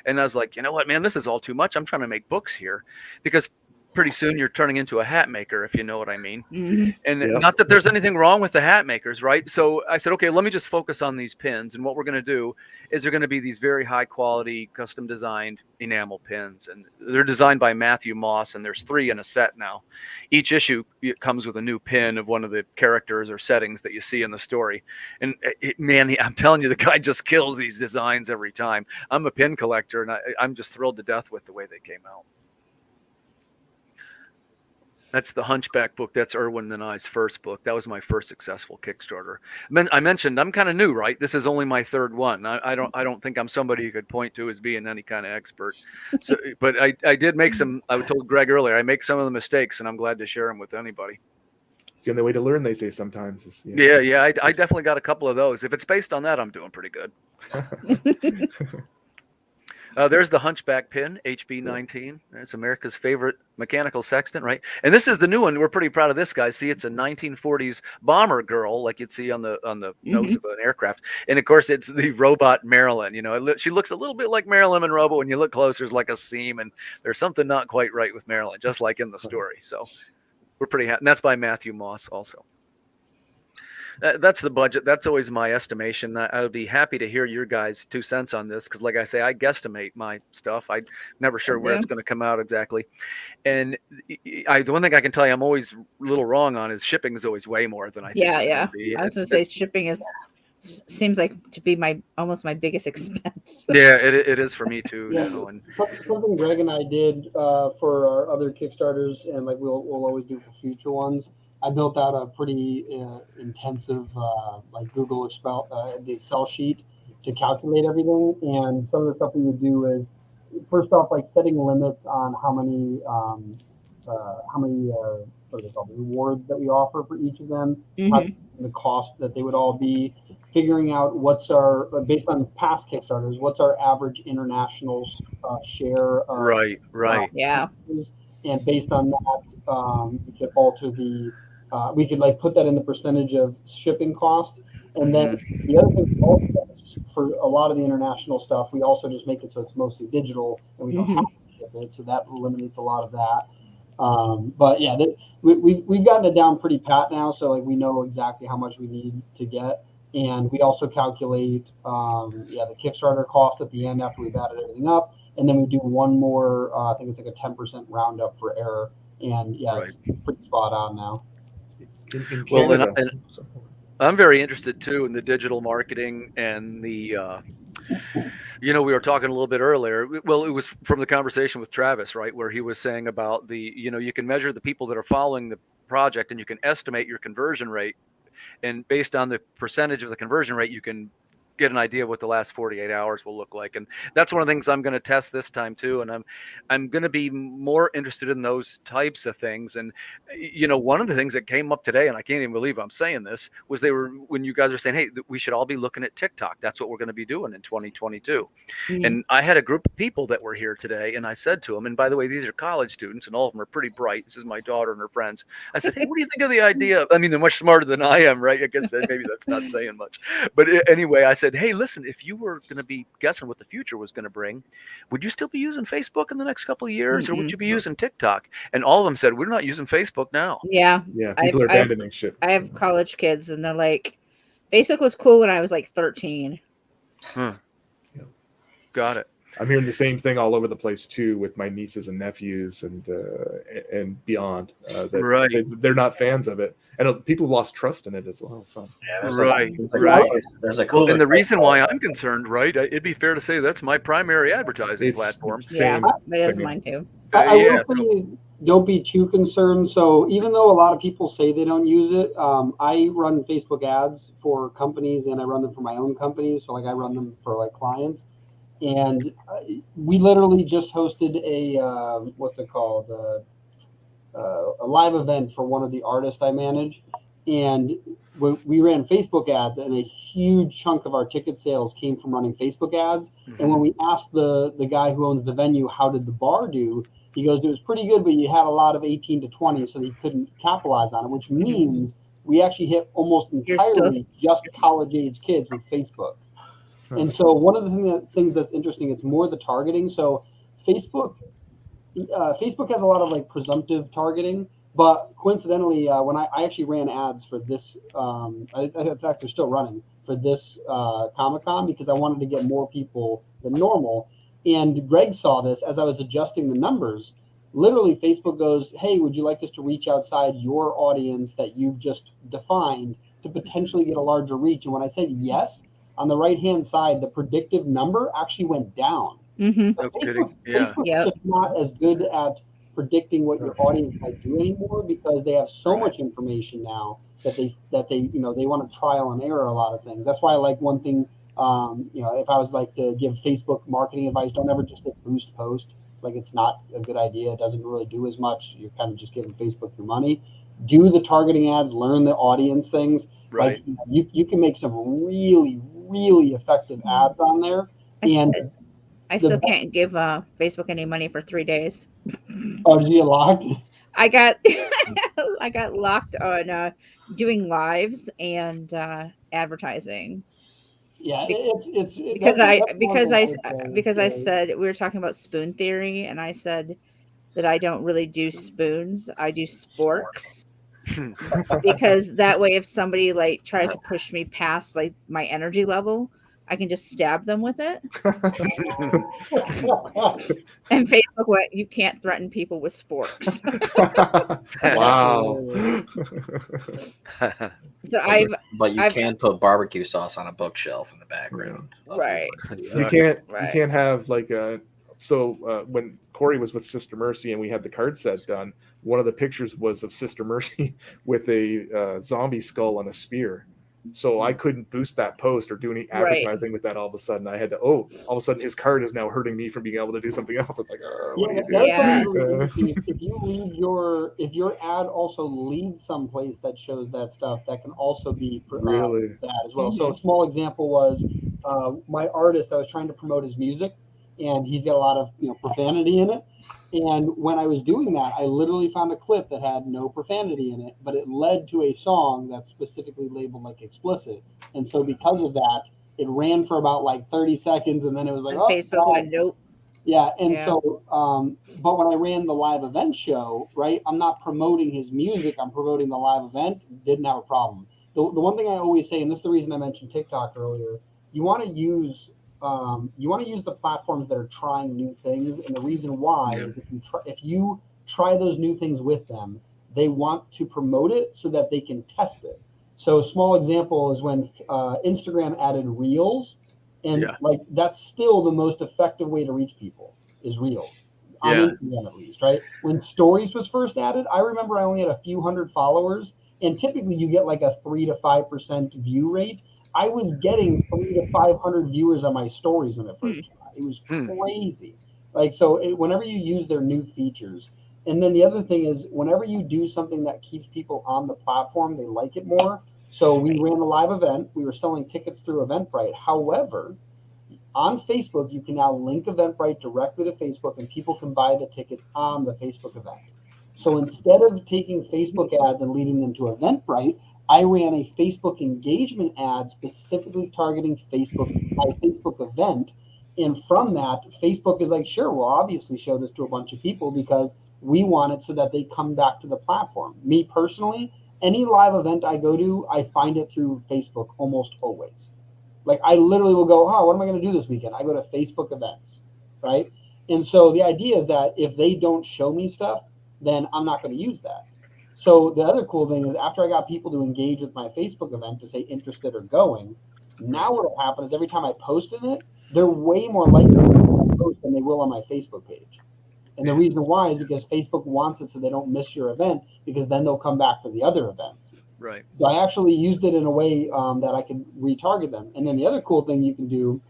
And I was like, you know what, man, this is all too much. I'm trying to make books here, because pretty soon you're turning into a hat maker, if you know what I mean. And not that there's anything wrong with the hat makers, right? So I said, okay, let me just focus on these pins. And what we're going to do is they're going to be these very high quality, custom designed enamel pins. And they're designed by Matthew Moss, and there's 3 in a set now. Each issue comes with a new pin of one of the characters or settings that you see in the story. And man, I'm telling you, the guy just kills these designs every time. I'm a pin collector, and I'm just thrilled to death with the way they came out. That's the Hunchback book. That's Irwin and I's first book. That was my first successful Kickstarter. I mentioned I'm kind of new, right? This is only my 3rd one. I don't think I'm somebody you could point to as being any kind of expert. So, but I did make some. I told Greg earlier, I make some of the mistakes, and I'm glad to share them with anybody. It's the only way to learn, they say sometimes. Is, Yeah. I definitely got a couple of those. If it's based on that, I'm doing pretty good. There's the Hunchback pin, HB19. It's America's favorite mechanical sextant, right? And this is the new one. We're pretty proud of this, guys. See, it's a 1940s bomber girl, like you'd see on the nose of an aircraft. And of course, it's the robot Marilyn. She looks a little bit like Marilyn Monroe, but when you look closer, it's like a seam, and there's something not quite right with Marilyn, just like in the story. So we're pretty happy. And that's by Matthew Moss also. That's the budget. That's always my estimation. I would be happy to hear your guys' 2 cents on this, because like I say, I guesstimate my stuff. I'm never sure where it's going to come out exactly. And the one thing I can tell you I'm always a little wrong on is shipping is always way more than I think. Yeah. I was going to say shipping seems like to be almost my biggest expense. Yeah, it is for me too. Yeah, something Greg and I did for our other Kickstarters, and like we'll always do for future ones. I built out a pretty intensive like Google the Excel sheet to calculate everything. And some of the stuff we would do is, first off, like setting limits on how many what are they called, rewards that we offer for each of them, the cost that they would all be, figuring out what's our, based on past Kickstarters, what's our average international share of right. And based on that, we could alter the we could like put that in the percentage of shipping cost. And then the other thing also is, for a lot of the international stuff, we also just make it so it's mostly digital, and we don't have to ship it, so that eliminates a lot of that. But yeah, we've gotten it down pretty pat now, so like we know exactly how much we need to get, and we also calculate the Kickstarter cost at the end after we've added everything up, and then we do one more. I think it's like a 10% roundup for error, and it's pretty spot on now. Well, and I'm very interested too in the digital marketing and the, we were talking a little bit earlier. Well, it was from the conversation with Travis, right, where he was saying about the, you can measure the people that are following the project, and you can estimate your conversion rate, and based on the percentage of the conversion rate, you can get an idea of what the last 48 hours will look like. And that's one of the things I'm going to test this time too. And I'm going to be more interested in those types of things. And, one of the things that came up today, and I can't even believe I'm saying this, was when you guys are saying, hey, we should all be looking at TikTok. That's what we're going to be doing in 2022. And I had a group of people that were here today, and I said to them, and by the way, these are college students, and all of them are pretty bright. This is my daughter and her friends. I said, hey, what do you think of the idea? I mean, they're much smarter than I am, right? I guess maybe that's not saying much. But anyway, I said, hey, listen, if you were going to be guessing what the future was going to bring, would you still be using Facebook in the next couple of years, or would you be using TikTok? And all of them said, we're not using Facebook now. Yeah, people are abandoning shit. I have college kids, and they're like, Facebook was cool when I was like 13. Got it. I'm hearing the same thing all over the place too, with my nieces and nephews and beyond. They're not fans of it, and people have lost trust in it as well. So there's a cool. And the reason why I'm concerned, right? It'd be fair to say that's my primary advertising platform. That is mine too. don't be too concerned. So even though a lot of people say they don't use it, I run Facebook ads for companies and I run them for my own companies. So like I run them for like clients, and we literally just hosted a what's it called, a live event for one of the artists I manage, and we ran Facebook ads, and a huge chunk of our ticket sales came from running Facebook ads. And when we asked the guy who owns the venue, how did the bar do? He goes, it was pretty good, but you had a lot of 18 to 20, so he couldn't capitalize on it, which means we actually hit almost entirely just college-age kids with Facebook. And so one of the things that's interesting, it's more the targeting. So Facebook has a lot of like presumptive targeting, but coincidentally, when I actually ran ads for this, in fact, they're still running for this Comic-Con because I wanted to get more people than normal. And Greg saw this as I was adjusting the numbers. Literally, Facebook goes, hey, would you like us to reach outside your audience that you've just defined to potentially get a larger reach? And when I said yes, on the right-hand side, the predictive number actually went down. Mm-hmm. So Facebook's just not as good at predicting what your audience might do anymore because they have so much information now that they they want to trial and error a lot of things. That's why I like one thing. If I was like to give Facebook marketing advice, don't ever just hit boost post. Like it's not a good idea. It doesn't really do as much. You're kind of just giving Facebook your money. Do the targeting ads, learn the audience things. Right. Like you can make some really, really effective ads on there. And I still can't give Facebook any money for 3 days. Oh, did you get locked? I got I got locked on doing lives and advertising. Yeah, because I said we were talking about spoon theory, and I said that I don't really do spoons. I do sporks. Because that way, if somebody like tries to push me past like my energy level, I can just stab them with it. And Facebook went, you can't threaten people with sporks. Wow. So but you can put barbecue sauce on a bookshelf in the background. Right. You can't have like when Corey was with Sister Mercy and we had the card set done, one of the pictures was of Sister Mercy with a zombie skull and a spear. So I couldn't boost that post or do any advertising with that all of a sudden. I had to, all of a sudden his card is now hurting me from being able to do something else. It's like, if your ad also leads someplace that shows that stuff, that can also be really bad as well. So a small example was my artist, I was trying to promote his music, and he's got a lot of profanity in it. And when I was doing that, I literally found a clip that had no profanity in it, but it led to a song that's specifically labeled like explicit. And so because of that, it ran for about like 30 seconds, and then it was like, Facebook went, nope. Yeah, and so, but when I ran the live event show, right, I'm not promoting his music, I'm promoting the live event, didn't have a problem. The one thing I always say, and this is the reason I mentioned TikTok earlier, you want to use the platforms that are trying new things, and the reason why is if you try those new things with them, they want to promote it so that they can test it. So a small example is when Instagram added Reels, and like that's still the most effective way to reach people is Reels on Instagram at least, right? When Stories was first added, I remember I only had a few hundred followers, and typically you get like a 3 to 5% view rate. I was getting 300 to 500 viewers on my stories when it first came out. It was crazy. Like, so whenever you use their new features, and then the other thing is whenever you do something that keeps people on the platform, they like it more. So we ran a live event. We were selling tickets through Eventbrite. However, on Facebook, you can now link Eventbrite directly to Facebook, and people can buy the tickets on the Facebook event. So instead of taking Facebook ads and leading them to Eventbrite, I ran a Facebook engagement ad specifically targeting my Facebook event. And from that, Facebook is like, sure, we'll obviously show this to a bunch of people because we want it so that they come back to the platform. Me personally, any live event I go to, I find it through Facebook almost always. Like I literally will go, what am I going to do this weekend? I go to Facebook events, right? And so the idea is that if they don't show me stuff, then I'm not going to use that. So the other cool thing is after I got people to engage with my Facebook event to say interested or going, now what will happen is every time I post in it, they're way more likely to post than they will on my Facebook page. And the reason why is because Facebook wants it so they don't miss your event, because then they'll come back for the other events. Right. So I actually used it in a way that I could retarget them. And then the other cool thing you can do,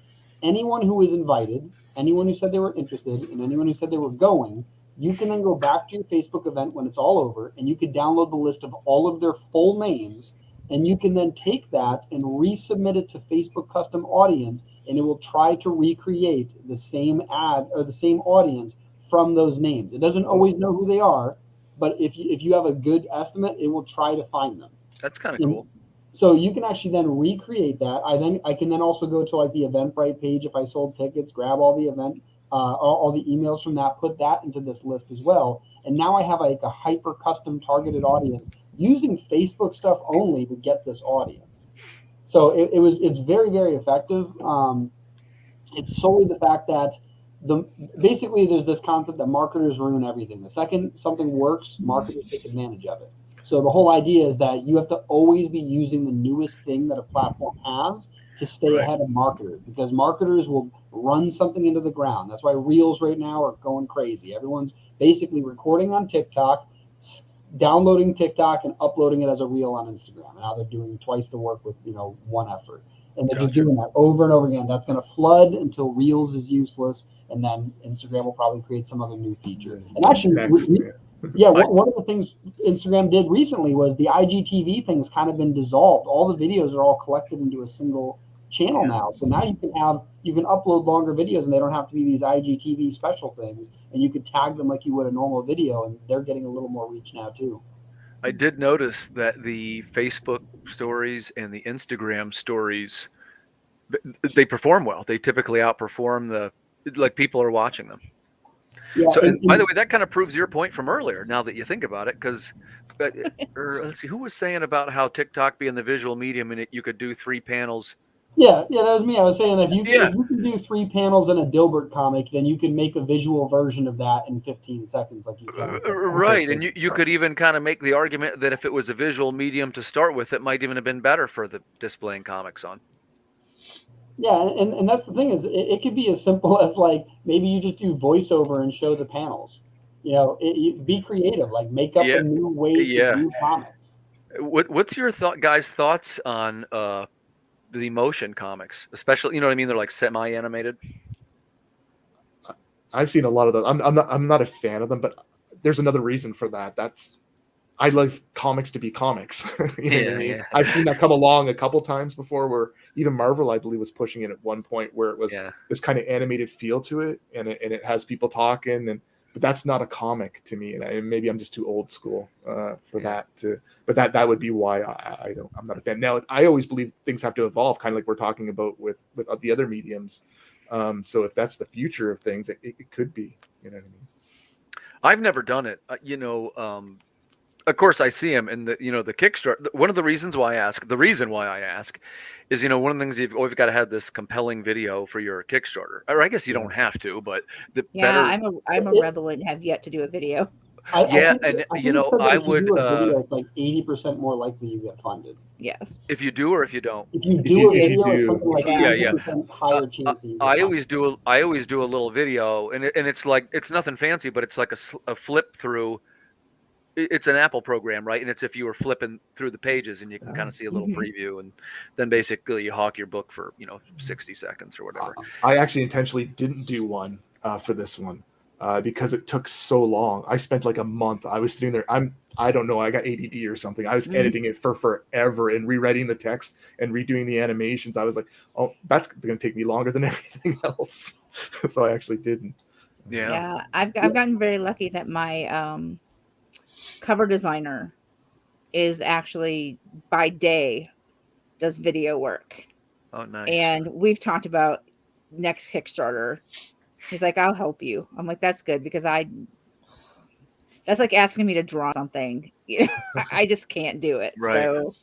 anyone who is invited, anyone who said they were interested, and anyone who said they were going, you can then go back to your Facebook event when it's all over, and you can download the list of all of their full names, and you can then take that and resubmit it to Facebook custom audience, and it will try to recreate the same ad or the same audience from those names. It doesn't always know who they are, but if you have a good estimate, it will try to find them. That's kind of cool. So you can actually then recreate that. I can then also go to like the Eventbrite page if I sold tickets, grab all the event, all the emails from that, put that into this list as well. And now I have like a hyper custom targeted audience using Facebook stuff only to get this audience. So it's very, very effective. It's solely the fact that basically there's this concept that marketers ruin everything. The second something works, marketers take advantage of it. So the whole idea is that you have to always be using the newest thing that a platform has to stay ahead of marketers, because marketers will run something into the ground. That's why Reels right now are going crazy. Everyone's basically recording on TikTok, downloading TikTok and uploading it as a reel on Instagram. And now they're doing twice the work with one effort. And they're just doing that over and over again. That's going to flood until Reels is useless, and then Instagram will probably create some other new feature. And actually, one of the things Instagram did recently was the IGTV thing has kind of been dissolved. All the videos are all collected into a single channel now. So now you can upload longer videos, and they don't have to be these IGTV special things. And you could tag them like you would a normal video, and they're getting a little more reach now too. I did notice that the Facebook stories and the Instagram stories, they perform well. They typically outperform people are watching them. Yeah, so, and by the way, that kind of proves your point from earlier, now that you think about it, because let's see, who was saying about how TikTok being the visual medium and you could do 3 panels. Yeah, that was me. I was saying that if you can do 3 panels in a Dilbert comic, then you can make a visual version of that in 15 seconds, like you can. Right, and you could even kind of make the argument that if it was a visual medium to start with, it might even have been better for the displaying comics on. Yeah, and that's the thing is it could be as simple as like maybe you just do voiceover and show the panels. Be creative, like make up a new way to do comics. What's your guys' thoughts on the motion comics, especially, what I mean? They're like semi-animated. I've seen a lot of those. I'm not a fan of them, but there's another reason for that. I love comics to be comics. I've seen that come along a couple times before, where even Marvel, I believe, was pushing it at one point, where it was this kind of animated feel to it, and it has people talking, but that's not a comic to me, and maybe I'm just too old school for that. But that would be why I'm not a fan. Now, I always believe things have to evolve, kind of like we're talking about with the other mediums. So if that's the future of things, it could be. You know what I mean? I've never done it. Of course, I see him in the Kickstarter. One of the reasons why I ask, is one of the things you've always got to have this compelling video for your Kickstarter. Or I guess you don't have to, but I'm a rebel and have yet to do a video. I would. It's like 80% more likely you get funded. Yes. If you do, or if you don't. If you do a video, it's something like 80% higher chance that you get I always do a little video, and it's like, it's nothing fancy, but it's like a flip through. It's an Apple program, right? And it's if you were flipping through the pages, and you can kind of see a little preview, and then basically you hawk your book for 60 seconds or whatever. I actually intentionally didn't do one for this one because it took so long. I spent like a month. I was sitting there. I don't know. I got ADD or something. I was editing it for forever and rewriting the text and redoing the animations. I was like, oh, that's going to take me longer than everything else. So I actually didn't. Yeah. I've gotten very lucky that my cover designer is actually by day does video work. Oh, nice. And we've talked about next Kickstarter. He's like, I'll help you. I'm like, that's good, because that's like asking me to draw something. I just can't do it. Right. So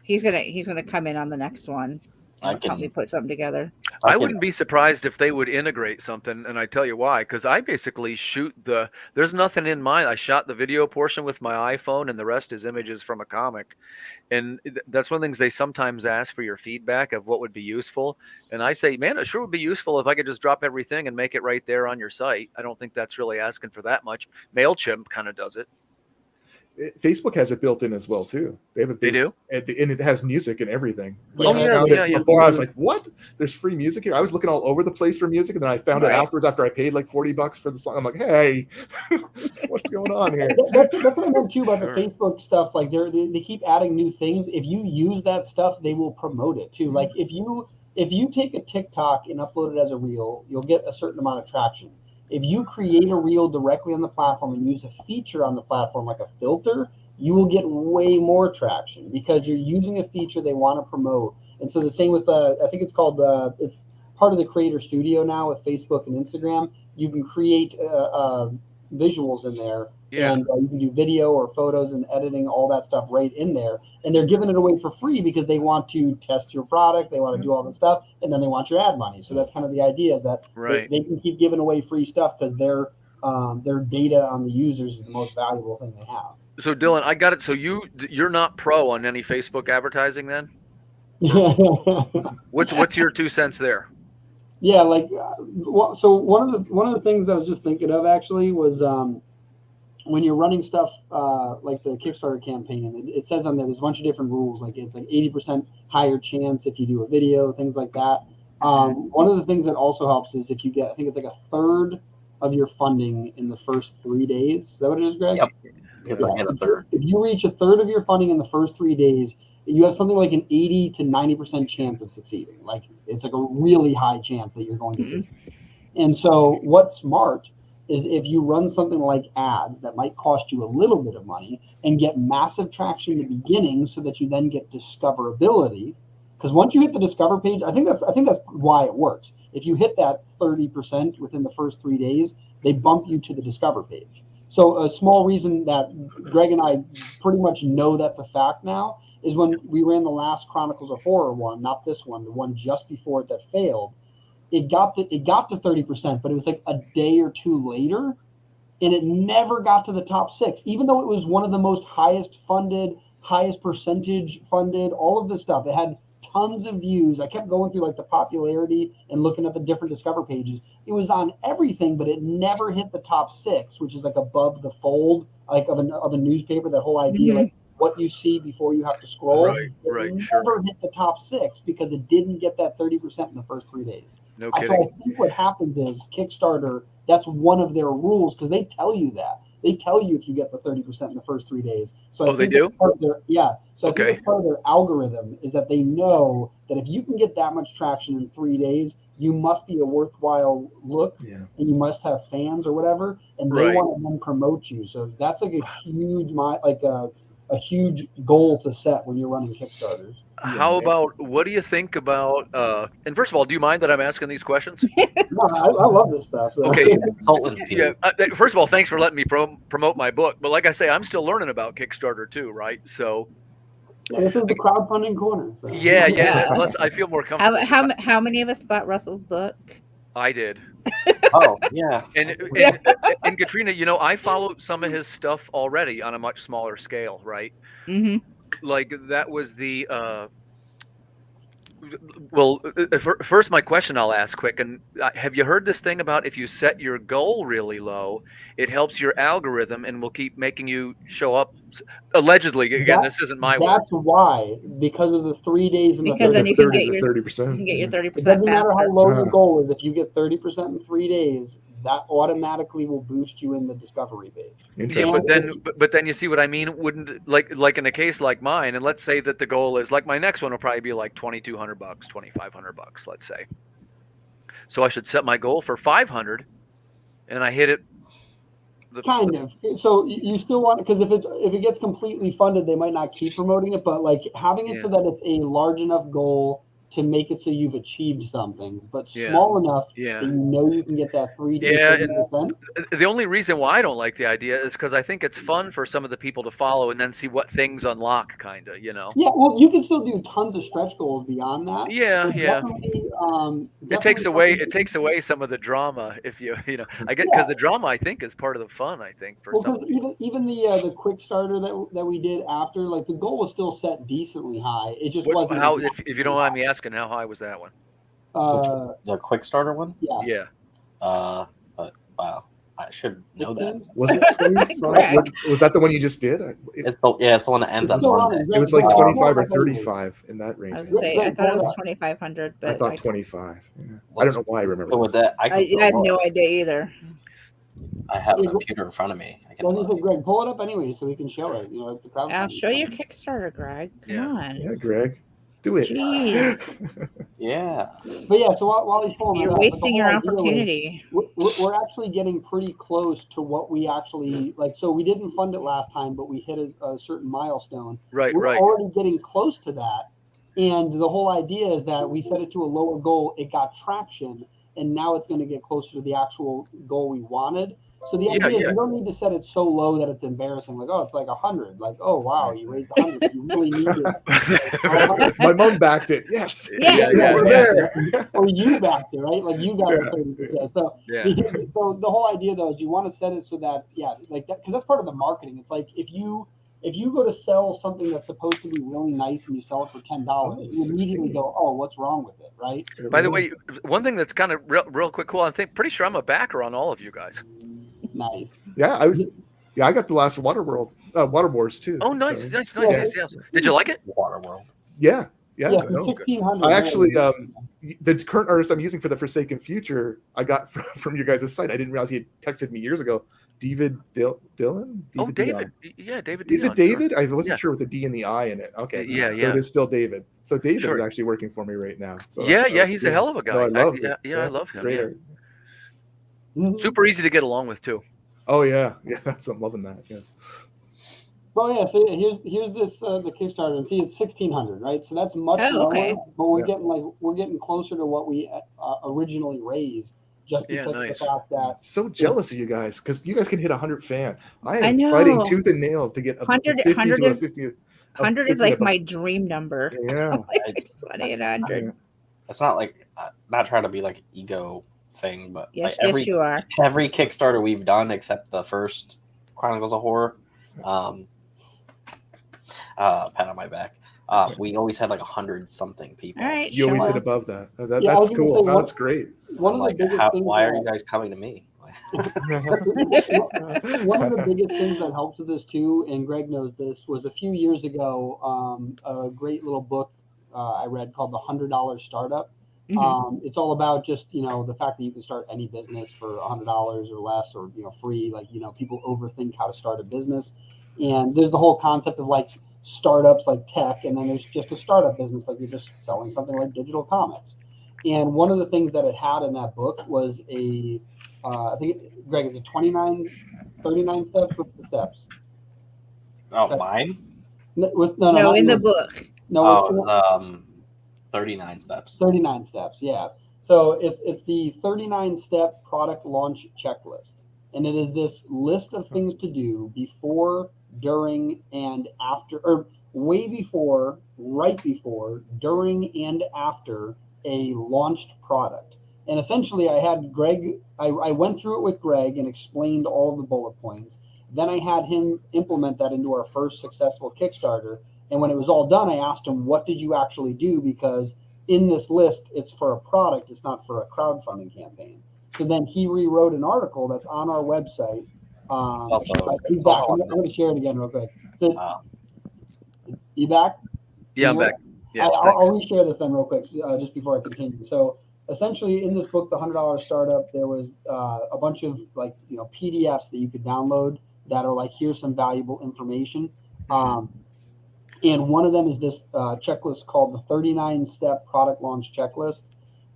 he's gonna come in on the next one. help me put something together. I wouldn't be surprised if they would integrate something, and I tell you why. Because I basically shoot there's nothing in mine. I shot the video portion with my iPhone, and the rest is images from a comic. And that's one of the things they sometimes ask for your feedback of what would be useful. And I say, man, it sure would be useful if I could just drop everything and make it right there on your site. I don't think that's really asking for that much. MailChimp kind of does it. Facebook has it built in as well too. They have a They do? and it has music and everything. Oh, yeah. Before I was like, what? There's free music here. I was looking all over the place for music, and then I found it afterwards after I paid like $40 for the song. I'm like, hey, what's going on here? That's what I meant too about the Facebook stuff. Like they keep adding new things. If you use that stuff, they will promote it too. Like if you take a TikTok and upload it as a reel, you'll get a certain amount of traction. If you create a reel directly on the platform and use a feature on the platform like a filter, you will get way more traction because you're using a feature they want to promote. And so the same with I think it's called it's part of the Creator Studio now with Facebook and Instagram. You can create visuals in there, and you can do video or photos and editing, all that stuff right in there. And they're giving it away for free because they want to test your product, they want to do all this stuff, and then they want your ad money. So that's kind of the idea, is that they can keep giving away free stuff because their data on the users is the most valuable thing they have. So Dylan, I got it. So you're not pro on any Facebook advertising then? What's your 2 cents there? Yeah, like so one of the things I was just thinking of actually was when you're running stuff like the Kickstarter campaign, it says on there's a bunch of different rules. Like it's like 80% higher chance if you do a video, things like that. One of the things that also helps is if you get, I think it's like a third of your funding in the first 3 days. Is that what it is, Greg? Yep. If you reach a third of your funding in the first 3 days, you have something like an 80 to 90% chance of succeeding. Like it's like a really high chance that you're going to succeed. And so what's smart is if you run something like ads that might cost you a little bit of money and get massive traction in the beginning so that you then get discoverability. Because once you hit the discover page, I think that's why it works. If you hit that 30% within the first 3 days, they bump you to the discover page. So a small reason that Greg and I pretty much know that's a fact now is when we ran the last Chronicles of Horror one, not this one, the one just before it that failed. It got to 30%, but it was like a day or two later, and it never got to the top 6, even though it was one of the most highest funded, highest percentage funded, all of this stuff. It had tons of views. I kept going through like the popularity and looking at the different discover pages. It was on everything, but it never hit the top 6, which is like above the fold, like of a newspaper. That whole idea, like what you see before you have to scroll. It never hit the top 6 because it didn't get that 30% in the first 3 days. No So kidding. I think what happens is Kickstarter, that's one of their rules because they tell you that. They tell you if you get the 30% in the first 3 days. So I think they do? part of their, So I Okay. think that's part of their algorithm is that they know that if you can get that much traction in 3 days, you must be a worthwhile look, and you must have fans or whatever, and they want to then promote you. So that's like a huge, a huge goal to set when you're running Kickstarters. How about, what do you think about, and first of all, do you mind that I'm asking these questions? No, I love this stuff. So. Okay. First of all, thanks for letting me promote my book. But like I say, I'm still learning about Kickstarter too, right? So. Yeah, this is the crowdfunding corner. So. Yeah. Plus, I feel more comfortable. How many of us bought Russell's book? I did. Oh, yeah. And Katrina, I follow some of his stuff already on a much smaller scale, right? Mm-hmm. Like that was the well, first my question I'll ask quick, and have you heard this thing about if you set your goal really low, it helps your algorithm and will keep making you show up, allegedly, again, this isn't my word. That's why, because of the 3 days in because then you can get your 30%. You can get your 30%. It doesn't matter how faster. low your goal is. If you get 30% in 3 days, that automatically will boost you in the discovery page. Yeah, but then you see what I mean? Wouldn't like in a case like mine, and let's say that the goal is like my next one will probably be like $2,200, $2,500, let's say. So I should set my goal for 500, and I hit it. Kind of. So you still want, because if it gets completely funded, they might not keep promoting it. But like having it so that it's a large enough goal to make it so you've achieved something, but Yeah. small enough Yeah. that you know you can get that 3 to Yeah, 30%. the only reason why I don't like the idea is because I think it's fun for some of the people to follow and then see what things unlock, kind of, you know. Yeah, well, you can still do tons of stretch goals beyond that. Yeah, but yeah. It takes away some of the drama if you know. I get because the drama I think is part of the fun. I think for Well, some. because even the quick starter that we did after, like the goal was still set decently high. It just wasn't. How if you don't mind me asking, how high was that one? The quick starter one? Yeah. Yeah. But wow, I should know that. Was it 25? Was that the one you just did? It's the one that ends on Monday. It was like 25 or 35 in that range. I was say I thought it was 2,500, but I thought 25. Yeah. I don't know why I remember. With that, I have no idea either. I have a computer in front of me. Well, he said, Greg, pull it up anyway so we can show it. You know, it's the crowd. I'll show your Kickstarter, Greg. Come on. Yeah, Greg, do it. Jeez. Yeah. But yeah, so while he's pulling, You're wasting your opportunity. We're actually getting pretty close to what we actually like. So we didn't fund it last time, but we hit a certain milestone. Right. We're already getting close to that, and the whole idea is that we set it to a lower goal. It got traction, and now it's going to get closer to the actual goal we wanted. So the idea is you don't need to set it so low that it's embarrassing. Like, oh, it's like 100. Like, oh wow, you raised 100. You really need to. My mom backed it. Yes. We're there. Or you backed it, right? Like you got the 30%. So, so the whole idea though is you want to set it so that like that, because that's part of the marketing. It's like if you go to sell something that's supposed to be really nice and you sell it for $10, you immediately go, oh, what's wrong with it, right? By the way, one thing that's kind of real quick cool, pretty sure I'm a backer on all of you guys. Nice. Yeah, I got the last Water Wars too. Oh, nice, so. nice. Yeah. Did you like it? Water World. Yeah. Yeah, 1,600. I actually, the current artist I'm using for the Forsaken Future, I got from your guys' site. I didn't realize he had texted me years ago. David Dillon? Oh, David. Yeah, David. Is it David? Sure. I wasn't sure with the D and the I in it. Okay. Yeah. So it is still David. So David is actually working for me right now. So he's a hell of a guy. No, I love I love him. Great. Super easy to get along with too. Oh yeah, I'm loving that. Yes. Well, yeah. So here's this the Kickstarter, and see it's 1,600, right? So that's much lower, but we're getting closer to what we originally raised, just because of the fact that. So jealous of you guys because you guys can hit 100 fan. I am fighting tooth and nail to get 100 is like my dream number. Yeah, I just want to hit 100. It's not like not trying to be like ego thing, but yes, like you are. Every Kickstarter we've done except the first Chronicles of Horror, pat on my back. We always had like 100-something people. All right, you always hit above that. That's cool. That's great. One of the biggest things. Why are you guys coming to me? One of the biggest things that helped with this too, and Greg knows this, was a few years ago, a great little book I read called The $100 Startup. It's all about just, the fact that you can start any business for $100 or less, or, free. Like, people overthink how to start a business. And there's the whole concept of like startups like tech. And then there's just a startup business, like you're just selling something like digital comics. And one of the things that it had in that book was I think, Greg, is it 39 steps? What's the steps? Oh, mine? No, in the book. No, 39 steps. 39 steps, yeah. So it's the 39-step product launch checklist. And it is this list of things to do before, during, and after, or way before, right before, during, and after a launched product. And essentially I had Greg, I went through it with Greg and explained all of the bullet points. Then I had him implement that into our first successful Kickstarter. And when it was all done, I asked him, what did you actually do? Because in this list, it's for a product. It's not for a crowdfunding campaign. So then he rewrote an article that's on our website. He's back. I'm going to share it again real quick. So, you back? Yeah, I'm back. Yeah, I'll reshare this then real quick, just before I continue. So essentially in this book, The $100 Startup, there was a bunch of PDFs that you could download that are like, here's some valuable information. And one of them is this checklist called the 39-step product launch checklist.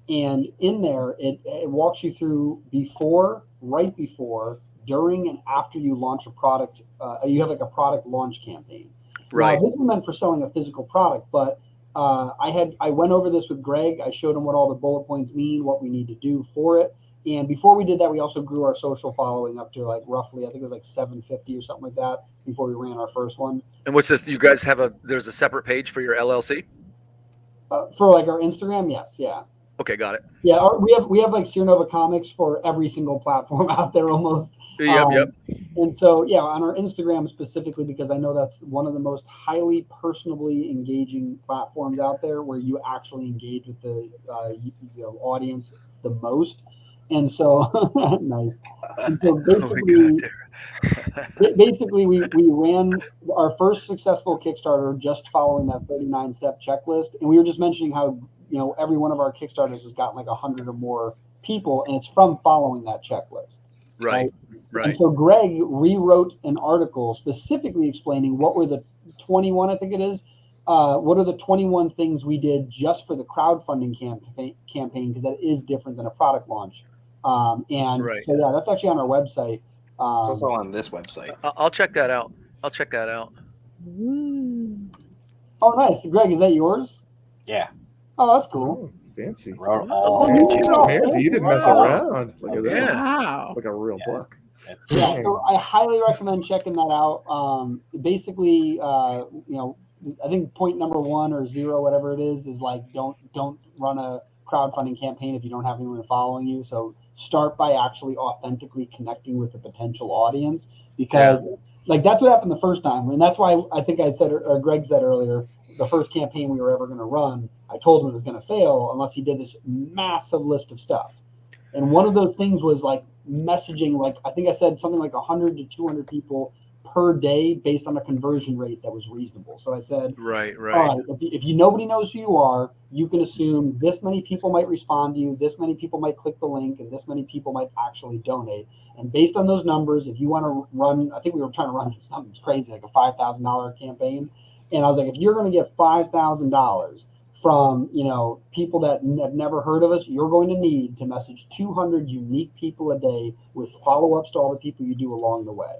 And in there, it walks you through before, right before, during, and after you launch a product. You have like a product launch campaign. Right. Now, this is meant for selling a physical product, but I went over this with Greg. I showed him what all the bullet points mean, what we need to do for it. And before we did that, we also grew our social following up to like roughly, I think it was like 750 or something like that before we ran our first one. And what's this? You guys have there's a separate page for your LLC? For like our Instagram, yes, yeah. Okay, got it. Yeah, we have like Nova Comics for every single platform out there almost. Yep. And so yeah, on our Instagram specifically, because I know that's one of the most highly personably engaging platforms out there, where you actually engage with the audience the most. And so nice. And so basically, we ran our first successful Kickstarter just following that 39-step checklist, and we were just mentioning how every one of our Kickstarters has gotten like 100 or more people, and it's from following that checklist. Right. And so Greg rewrote an article specifically explaining what were the 21, I think it is. What are the 21 things we did just for the crowdfunding campaign? Because that is different than a product launch. So yeah, that's actually on our website. It's also on this website. I'll check that out. Oh, nice. Greg, is that yours? Yeah. Oh, that's cool. Fancy. You didn't mess around. Look at this. Wow. It's like a real book. Yeah, so I highly recommend checking that out. Basically, I think point number 1 or 0, whatever it is like don't run a crowdfunding campaign if you don't have anyone following you. So start by actually authentically connecting with the potential audience, because like that's what happened the first time, and that's why I think I said, or Greg said earlier, the first campaign we were ever going to run, I told him it was going to fail unless he did this massive list of stuff. And one of those things was like messaging, like I think I said something like 100 to 200 people per day based on a conversion rate that was reasonable. So I said, right. All right, if nobody knows who you are, you can assume this many people might respond to you, this many people might click the link, and this many people might actually donate. And based on those numbers, if you want to run, I think we were trying to run something crazy, like a $5,000 campaign. And I was like, if you're going to get $5,000 from people that have never heard of us, you're going to need to message 200 unique people a day with follow-ups to all the people you do along the way.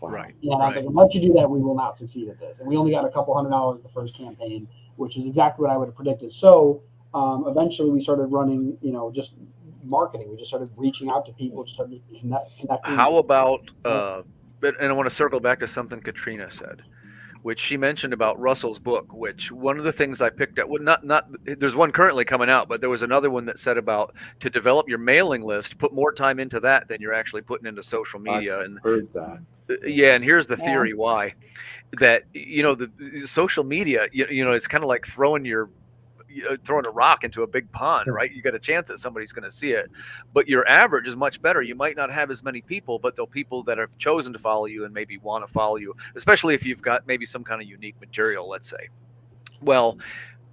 Right. And I was like, unless you do that, we will not succeed at this. And we only got a couple $100 the first campaign, which is exactly what I would have predicted. So eventually we started running, just marketing. We just started reaching out to people, just started connecting. How about, and I want to circle back to something Katrina said, which she mentioned about Russell's book, which one of the things I picked up, there's one currently coming out, but there was another one that said about to develop your mailing list, put more time into that than you're actually putting into social media. I've heard that. Yeah, and here's the theory why. That the social media, it's kind of like throwing a rock into a big pond, right? You got a chance that somebody's going to see it, but your average is much better. You might not have as many people, but they'll people that have chosen to follow you and maybe want to follow you, especially if you've got maybe some kind of unique material, let's say. Well,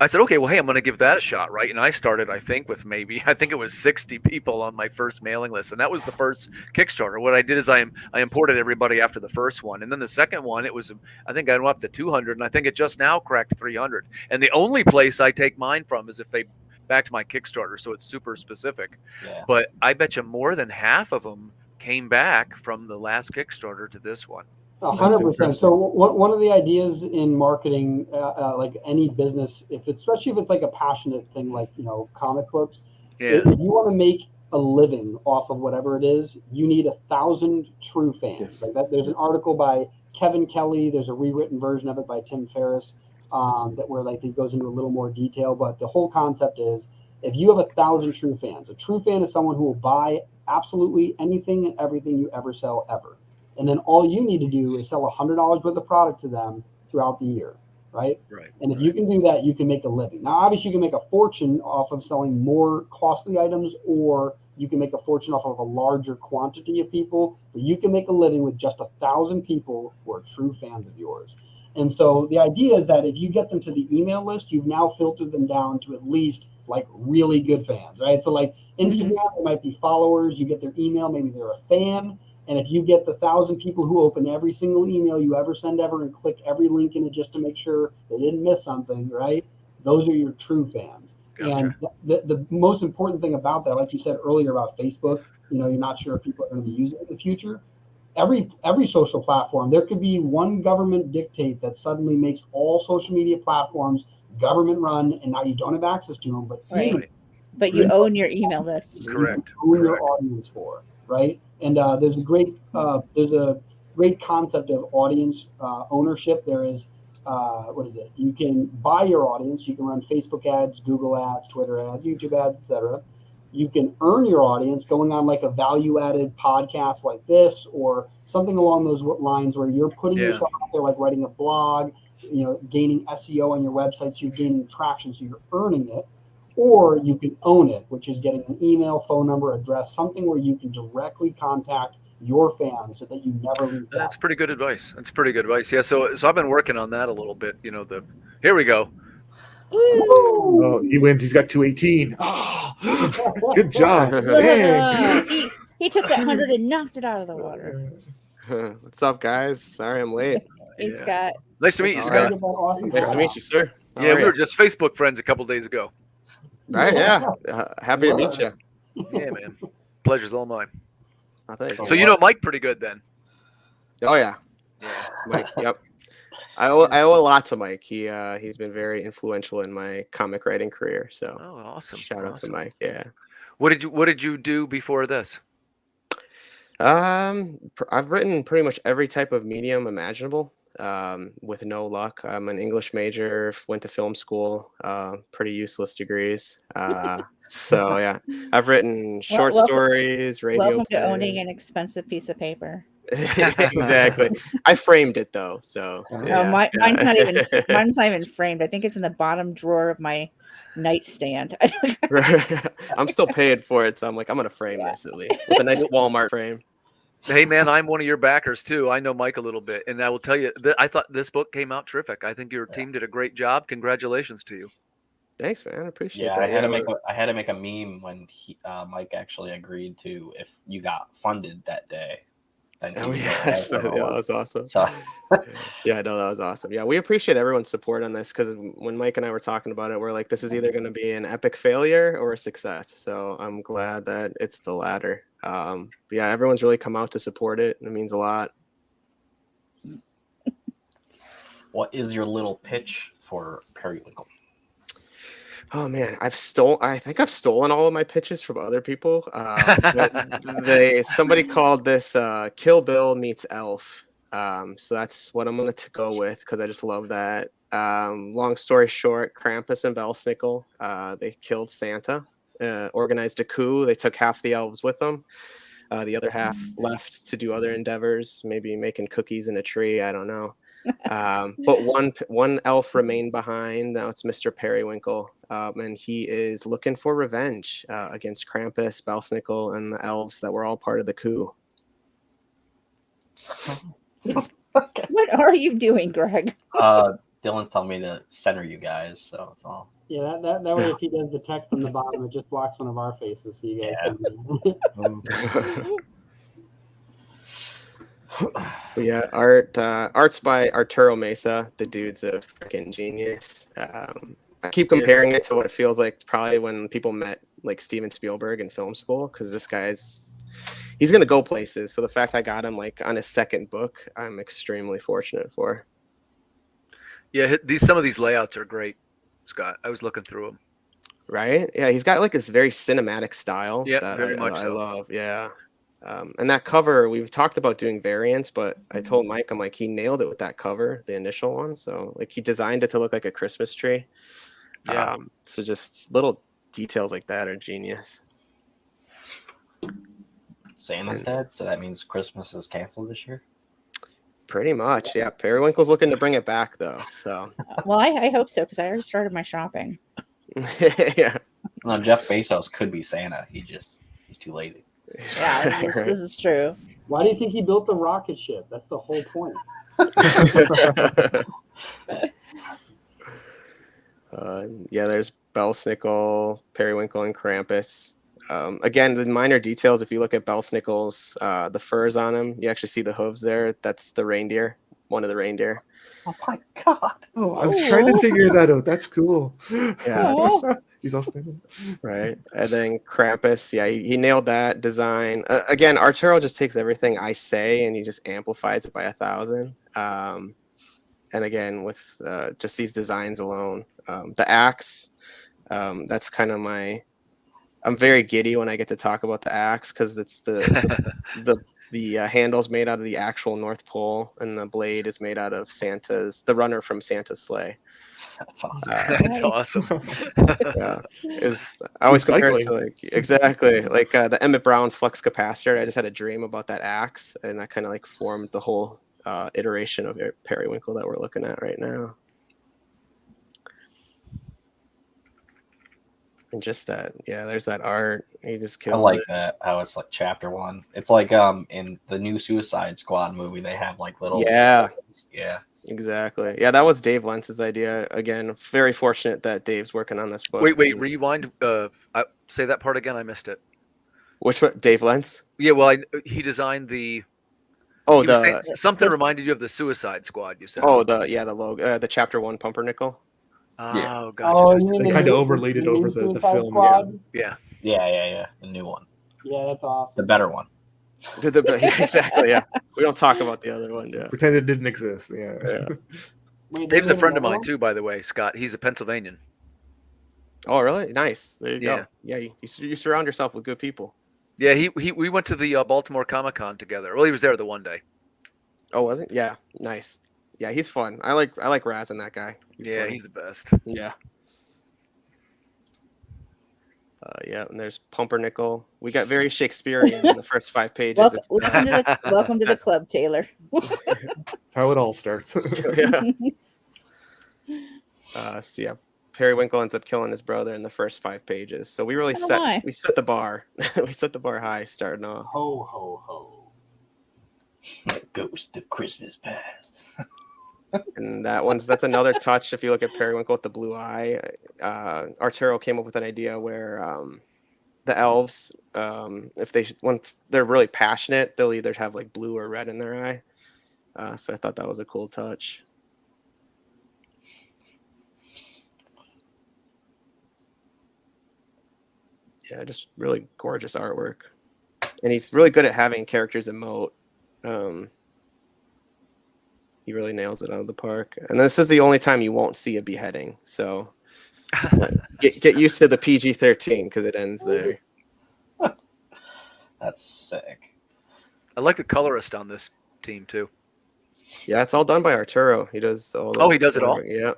I said, okay, well, hey, I'm going to give that a shot, right? And I started, I think it was 60 people on my first mailing list, and that was the first Kickstarter. What I did is I imported everybody after the first one, and then the second one, I think I went up to 200, and I think it just now cracked 300. And the only place I take mine from is if they back to my Kickstarter, so it's super specific. Yeah. But I bet you more than half of them came back from the last Kickstarter to this one. 100%. So one of the ideas in marketing, like any business, especially if it's like a passionate thing, like comic books, if you want to make a living off of whatever it is, you need 1,000 true fans. Yes. Like that. There's an article by Kevin Kelly. There's a rewritten version of it by Tim Ferriss that where like it goes into a little more detail. But the whole concept is, if you have 1,000 true fans, a true fan is someone who will buy absolutely anything and everything you ever sell ever. And then all you need to do is sell $100 worth of product to them throughout the year, right? Right. And if you can do that, you can make a living. Now, obviously, you can make a fortune off of selling more costly items, or you can make a fortune off of a larger quantity of people. But you can make a living with just 1,000 people who are true fans of yours. And so the idea is that if you get them to the email list, you've now filtered them down to at least like really good fans, right? So like Instagram, it might be followers. You get their email, maybe they're a fan. And if you get the 1,000 people who open every single email you ever send ever and click every link in it just to make sure they didn't miss something, right? Those are your true fans. Gotcha. And the most important thing about that, like you said earlier about Facebook, you're not sure if people are going to be using it in the future. Every social platform, there could be one government dictate that suddenly makes all social media platforms government run, and now you don't have access to them, but Right. even But you own your email list. Correct. you own your audience for, right? And there's a great concept of audience ownership. There is what is it? You can buy your audience. You can run Facebook ads, Google ads, Twitter ads, YouTube ads, etc. You can earn your audience going on like a value-added podcast like this, or something along those lines, where you're putting yourself out there, like writing a blog, gaining SEO on your website, so you're gaining traction, so you're earning it. Or you can own it, which is getting an email, phone number, address, something where you can directly contact your fans so that you never lose that. That's pretty good advice. Yeah. So I've been working on that a little bit. Here we go. Oh, he wins. He's got 218. Oh, good job. Dang. He took that 100 and knocked it out of the water. What's up, guys? Sorry I'm late. He's got. Nice to meet you, Scott. Nice to meet you, sir. How Yeah, are we ya? were just Facebook friends a couple days ago. Right, yeah. Happy to meet you. Yeah, man. Pleasure's all mine. Oh, thank you. So you know Mike pretty good then. Oh yeah, Mike. Yep. I owe a lot to Mike. He's been very influential in my comic writing career. So awesome. Shout out to Mike. Yeah. What did you do before this? I've written pretty much every type of medium imaginable. With no luck. I'm an English major, went to film school, pretty useless degrees. So yeah, I've written short stories, radio Welcome plays. to owning an expensive piece of paper. Exactly. I framed it though, so yeah, Mine's not even framed. I think it's in the bottom drawer of my nightstand. I'm still paid for it, so I'm like, I'm gonna frame this at least with a nice Walmart frame. Hey man, I'm one of your backers too. I know Mike a little bit, and I will tell you that I thought this book came out terrific. I think your team did a great job. Congratulations to you. Thanks, man. I appreciate Yeah, that. I had to make a meme when Mike actually agreed to, if you got funded that day. Oh yeah, that was awesome. So. Yeah, no, that was awesome. Yeah, we appreciate everyone's support on this, because when Mike and I were talking about it, we're like, this is either going to be an epic failure or a success. So I'm glad that it's the latter. But yeah, everyone's really come out to support it, and it means a lot. What is your little pitch for Periwinkle? Oh man, I think I've stolen all of my pitches from other people. Somebody called this Kill Bill meets Elf. So that's what I'm going to go with, because I just love that. Long story short, Krampus and Belsnickel, they killed Santa, organized a coup. They took half the elves with them. The other half left to do other endeavors, maybe making cookies in a tree. I don't know. But one elf remained behind. Now it's Mr. Periwinkle, and he is looking for revenge against Krampus, Belsnickel, and the elves that were all part of the coup. What are you doing, Greg? Dylan's telling me to center you guys, so it's all. Yeah, that way, if he does the text on the bottom, it just blocks one of our faces, so you guys can. But yeah, art's by Arturo Mesa. The dude's a freaking genius. I keep comparing it to what it feels like probably when people met like Steven Spielberg in film school, because this he's gonna go places. So the fact I got him like on his second book, I'm extremely fortunate for. Yeah, some of these layouts are great, Scott. I was looking through them. Right? Yeah, he's got like this very cinematic style that very much I so. love. Yeah. And that cover, we've talked about doing variants, but I told Mike, I'm like, he nailed it with that cover, the initial one. So like he designed it to look like a Christmas tree. Yeah. So just little details like that are genius. Santa's dead, so that means Christmas is canceled this year? Pretty much, yeah. Periwinkle's looking to bring it back, though. So. Well, I hope so, because I already started my shopping. Yeah. No, Jeff Bezos could be Santa. He's too lazy. Yeah, this is true. Why do you think he built the rocket ship? That's the whole point. Yeah, there's Belsnickel, Periwinkle, and Krampus. Again, the minor details, if you look at Belsnickel's, the furs on him, you actually see the hooves there. That's the reindeer, one of the reindeer. Oh my God. Oh, I was trying to figure that out. That's cool. Yeah, he's all standing. Right. And then Krampus, yeah, he nailed that design. Again, Arturo just takes everything I say and he just amplifies it by 1,000. and again with just these designs alone, the axe, that's kind of I'm very giddy when I get to talk about the axe because it's the handle's made out of the actual North Pole, and the blade is made out of the runner from Santa's sleigh. That's awesome. That's awesome. Yeah, I always compare it to exactly like the Emmett Brown flux capacitor. I just had a dream about that axe, and that kind of like formed the whole iteration of periwinkle that we're looking at right now. And just that, there's that art. He just killed I like it. that, how it's like chapter 1. It's like in the new Suicide Squad movie, they have like little Yeah. Exactly. Yeah, that was Dave Lentz's idea. Again, very fortunate that Dave's working on this book. Wait, rewind. Say that part again. I missed it. Which one? Dave Lentz? Yeah, well, he designed the. Oh, something reminded you of the Suicide Squad. You said. Oh, the logo, the chapter 1 pumpernickel. Oh, gotcha. Oh, you mean They kind of overlaid it over the film. Squad? Yeah. The new one. Yeah, that's awesome. The better one. Exactly. Yeah, we don't talk about the other one. Yeah, pretend it didn't exist. Yeah. Wait, Dave's a friend of mine too, by the way. Scott, he's a Pennsylvanian. Oh, really? Nice. There you go. Yeah, you surround yourself with good people. Yeah, we went to the Baltimore Comic Con together. Well, he was there the one day. Oh, was it? Yeah, nice. Yeah, he's fun. I like razzing that guy. He's the best. Yeah. And there's Pumpernickel. We got very Shakespearean in the first 5 pages. Welcome to the club, Taylor. That's how it all starts. Periwinkle ends up killing his brother in the first 5 pages. So we really set the bar. We set the bar high starting off. Ho ho ho. The ghost of Christmas past. And that's another touch. If you look at Periwinkle with the blue eye, Arturo came up with an idea where the elves, once they're really passionate, they'll either have like blue or red in their eye. So I thought that was a cool touch. Yeah, just really gorgeous artwork, and he's really good at having characters emote. He really nails it out of the park. And this is the only time you won't see a beheading. So get used to the PG-13 because it ends there. That's sick. I like the colorist on this team too. Yeah, it's all done by Arturo. He does all. He does it all. Yeah.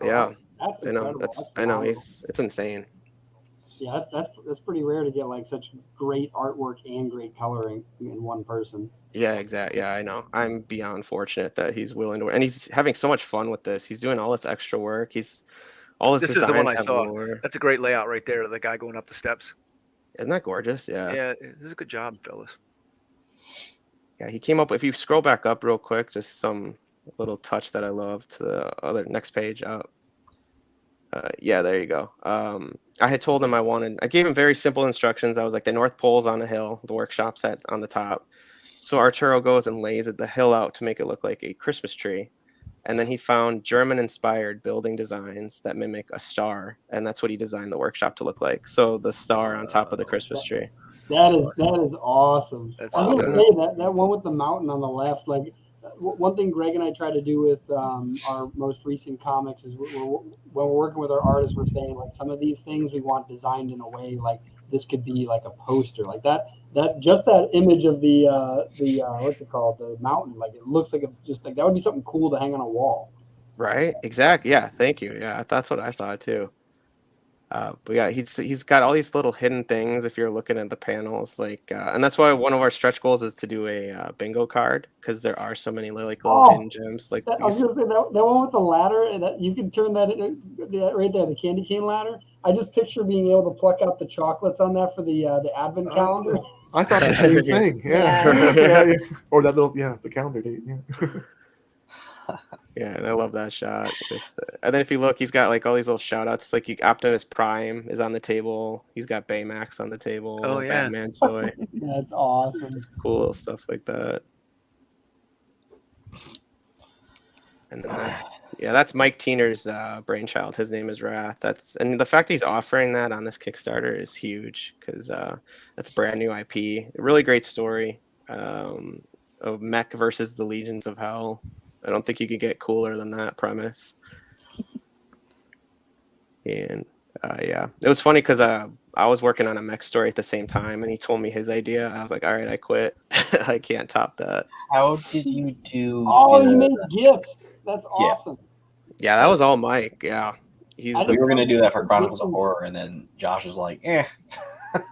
That's I know. It's insane. Yeah, that's pretty rare to get like such great artwork and great coloring in one person. Yeah, exactly. Yeah, I know. I'm beyond fortunate that he's willing to, and he's having so much fun with this. He's doing all this extra work. All his This designs is the one I have saw. lore. That's a great layout right there. The guy going up the steps. Isn't that gorgeous? Yeah. Yeah, this is a good job, fellas. Yeah, he came up. If you scroll back up real quick, just some little touch that I love to the other next page up. There you go. I had told him I gave him very simple instructions. I was like, the North Pole's on a hill, the workshop's on the top. So Arturo goes and lays the hill out to make it look like a Christmas tree. And then he found German-inspired building designs that mimic a star, and that's what he designed the workshop to look like. So the star on top of the Christmas tree. That is awesome. That's I was gonna say that one with the mountain on the left, like one thing Greg and I try to do with our most recent comics is when we're working with our artists, we're saying like some of these things we want designed in a way like this could be like a poster, like that image of the what's it called, the mountain, like it looks like that would be something cool to hang on a wall. Right. Exactly. Yeah. Thank you. Yeah, that's what I thought too. But yeah, he's got all these little hidden things if you're looking at the panels, and that's why one of our stretch goals is to do a bingo card, because there are so many little hidden gems. I was gonna say that one with the ladder, that you can turn that right there, the candy cane ladder. I just picture being able to pluck out the chocolates on that for the advent calendar. I thought the same thing. Yeah. Or that little the calendar date. Yeah. Yeah, and I love that shot. And then if you look, he's got like all these little shout outs. Like Optimus Prime is on the table. He's got Baymax on the table. Oh, yeah. Batman's toy. That's awesome. Cool little stuff like that. And then that's Mike Tiener's brainchild. His name is Wrath. And the fact he's offering that on this Kickstarter is huge, because that's a brand new IP. A really great story of Mech versus the Legions of Hell. I don't think you could get cooler than that premise. And yeah, it was funny because I was working on a mech story at the same time, and he told me his idea. I was like, all right, I quit. I can't top that. How did you do? Oh, you made gifts. That's awesome. Yeah, that was all Mike. Yeah, he's We were gonna do that for Chronicles of Horror, and then Josh was like, "Eh."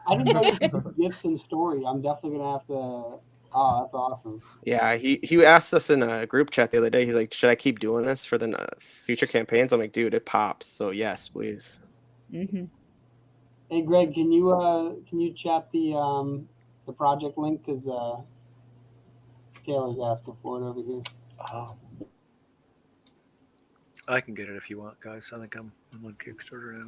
I didn't know you could do gifts and story. I'm definitely gonna have to. Oh, that's awesome. Yeah, he asked us in a group chat the other day. He's like, should I keep doing this for the future campaigns? I'm like, dude, it pops. So yes, please. Mm-hmm. Hey, Greg, can you chat the project link because Taylor's asking for it over here. Oh. I can get it if you want, guys. I think I'm on Kickstarter now.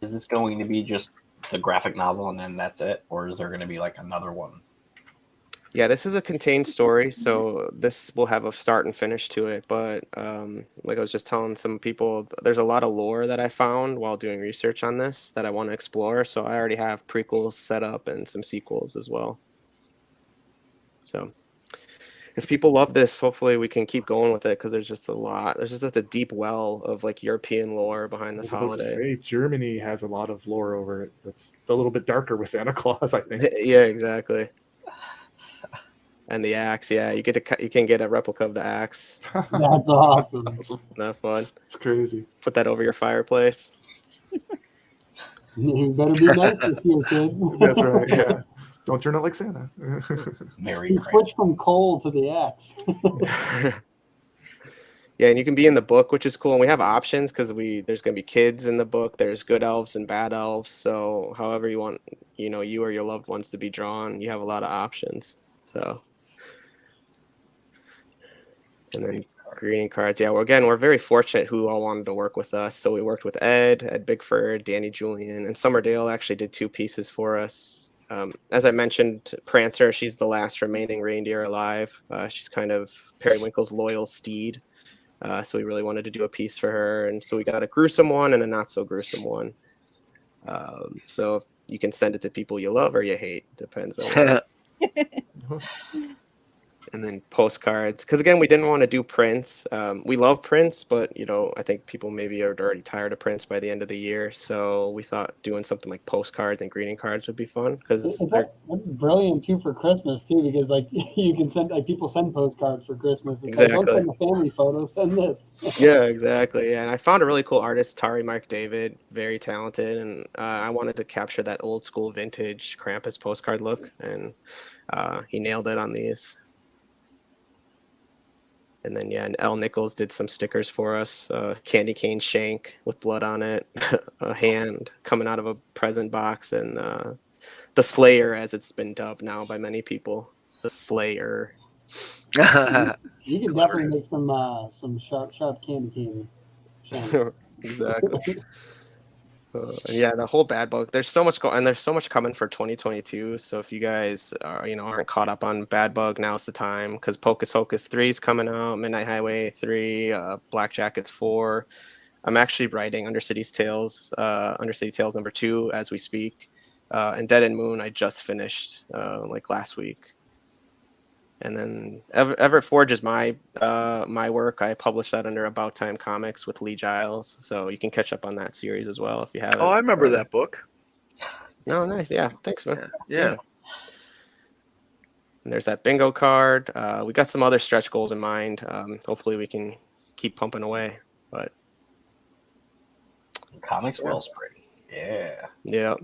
Is this going to be just the graphic novel and then that's it, or is there going to be like another one? Yeah, this is a contained story, so this will have a start and finish to it. But like I was just telling some people, there's a lot of lore that I found while doing research on this that I want to explore. So I already have prequels set up and some sequels as well. So if people love this, hopefully we can keep going with it because there's just a lot. There's just a deep well of like European lore behind this holiday. Say, Germany has a lot of lore over it. It's a little bit darker with Santa Claus, I think. Yeah, exactly. And the axe, yeah, you can get a replica of the axe. That's awesome. Not fun. It's crazy. Put that over your fireplace. You better be nice this year, kid. That's right. Yeah. Don't turn out like Santa. Merry You switch from coal to the axe. Yeah, and you can be in the book, which is cool. And we have options because there's going to be kids in the book. There's good elves and bad elves. So however you want, you or your loved ones to be drawn, you have a lot of options. So, and then greeting cards. Yeah, we're very fortunate who all wanted to work with us. So we worked with Ed Bigford, Danny Julian, and Summerdale actually did 2 pieces for us. As I mentioned, Prancer, she's the last remaining reindeer alive. She's kind of Periwinkle's loyal steed. So we really wanted to do a piece for her. And so we got a gruesome one and a not so gruesome one. So if you can send it to people you love or you hate. Depends on what. And then postcards, because again, we didn't want to do prints. We love prints, but I think people maybe are already tired of prints by the end of the year. So we thought doing something like postcards and greeting cards would be fun. Because that's brilliant too for Christmas too, because like you can send people send postcards for Christmas. It's exactly. Like, don't send the family photo, send this. Yeah, exactly. Yeah, and I found a really cool artist, Tari Mark David, very talented, and I wanted to capture that old school vintage Krampus postcard look, and he nailed it on these. And then, and L. Nichols did some stickers for us. Candy cane shank with blood on it, a hand coming out of a present box, and the Slayer, as it's been dubbed now by many people, the Slayer. You can definitely make some sharp candy cane. Exactly. Yeah, the whole Bad Bug. There's so much and there's so much coming for 2022. So if you guys aren't caught up on Bad Bug, now's the time, because Pocus Hocus 3 is coming out, Midnight Highway 3, Black Jackets 4. I'm actually writing Undercity Tales number 2 as we speak, and Dead and Moon I just finished like last week. And then Everett Forge is my work. I published that under About Time Comics with Lee Giles, so you can catch up on that series as well if you haven't. Oh, I remember that book. No, nice. Yeah, thanks, man. Yeah. And there's that bingo card. We got some other stretch goals in mind. Hopefully we can keep pumping away. But Comics Wellspring. Yeah. Yeah.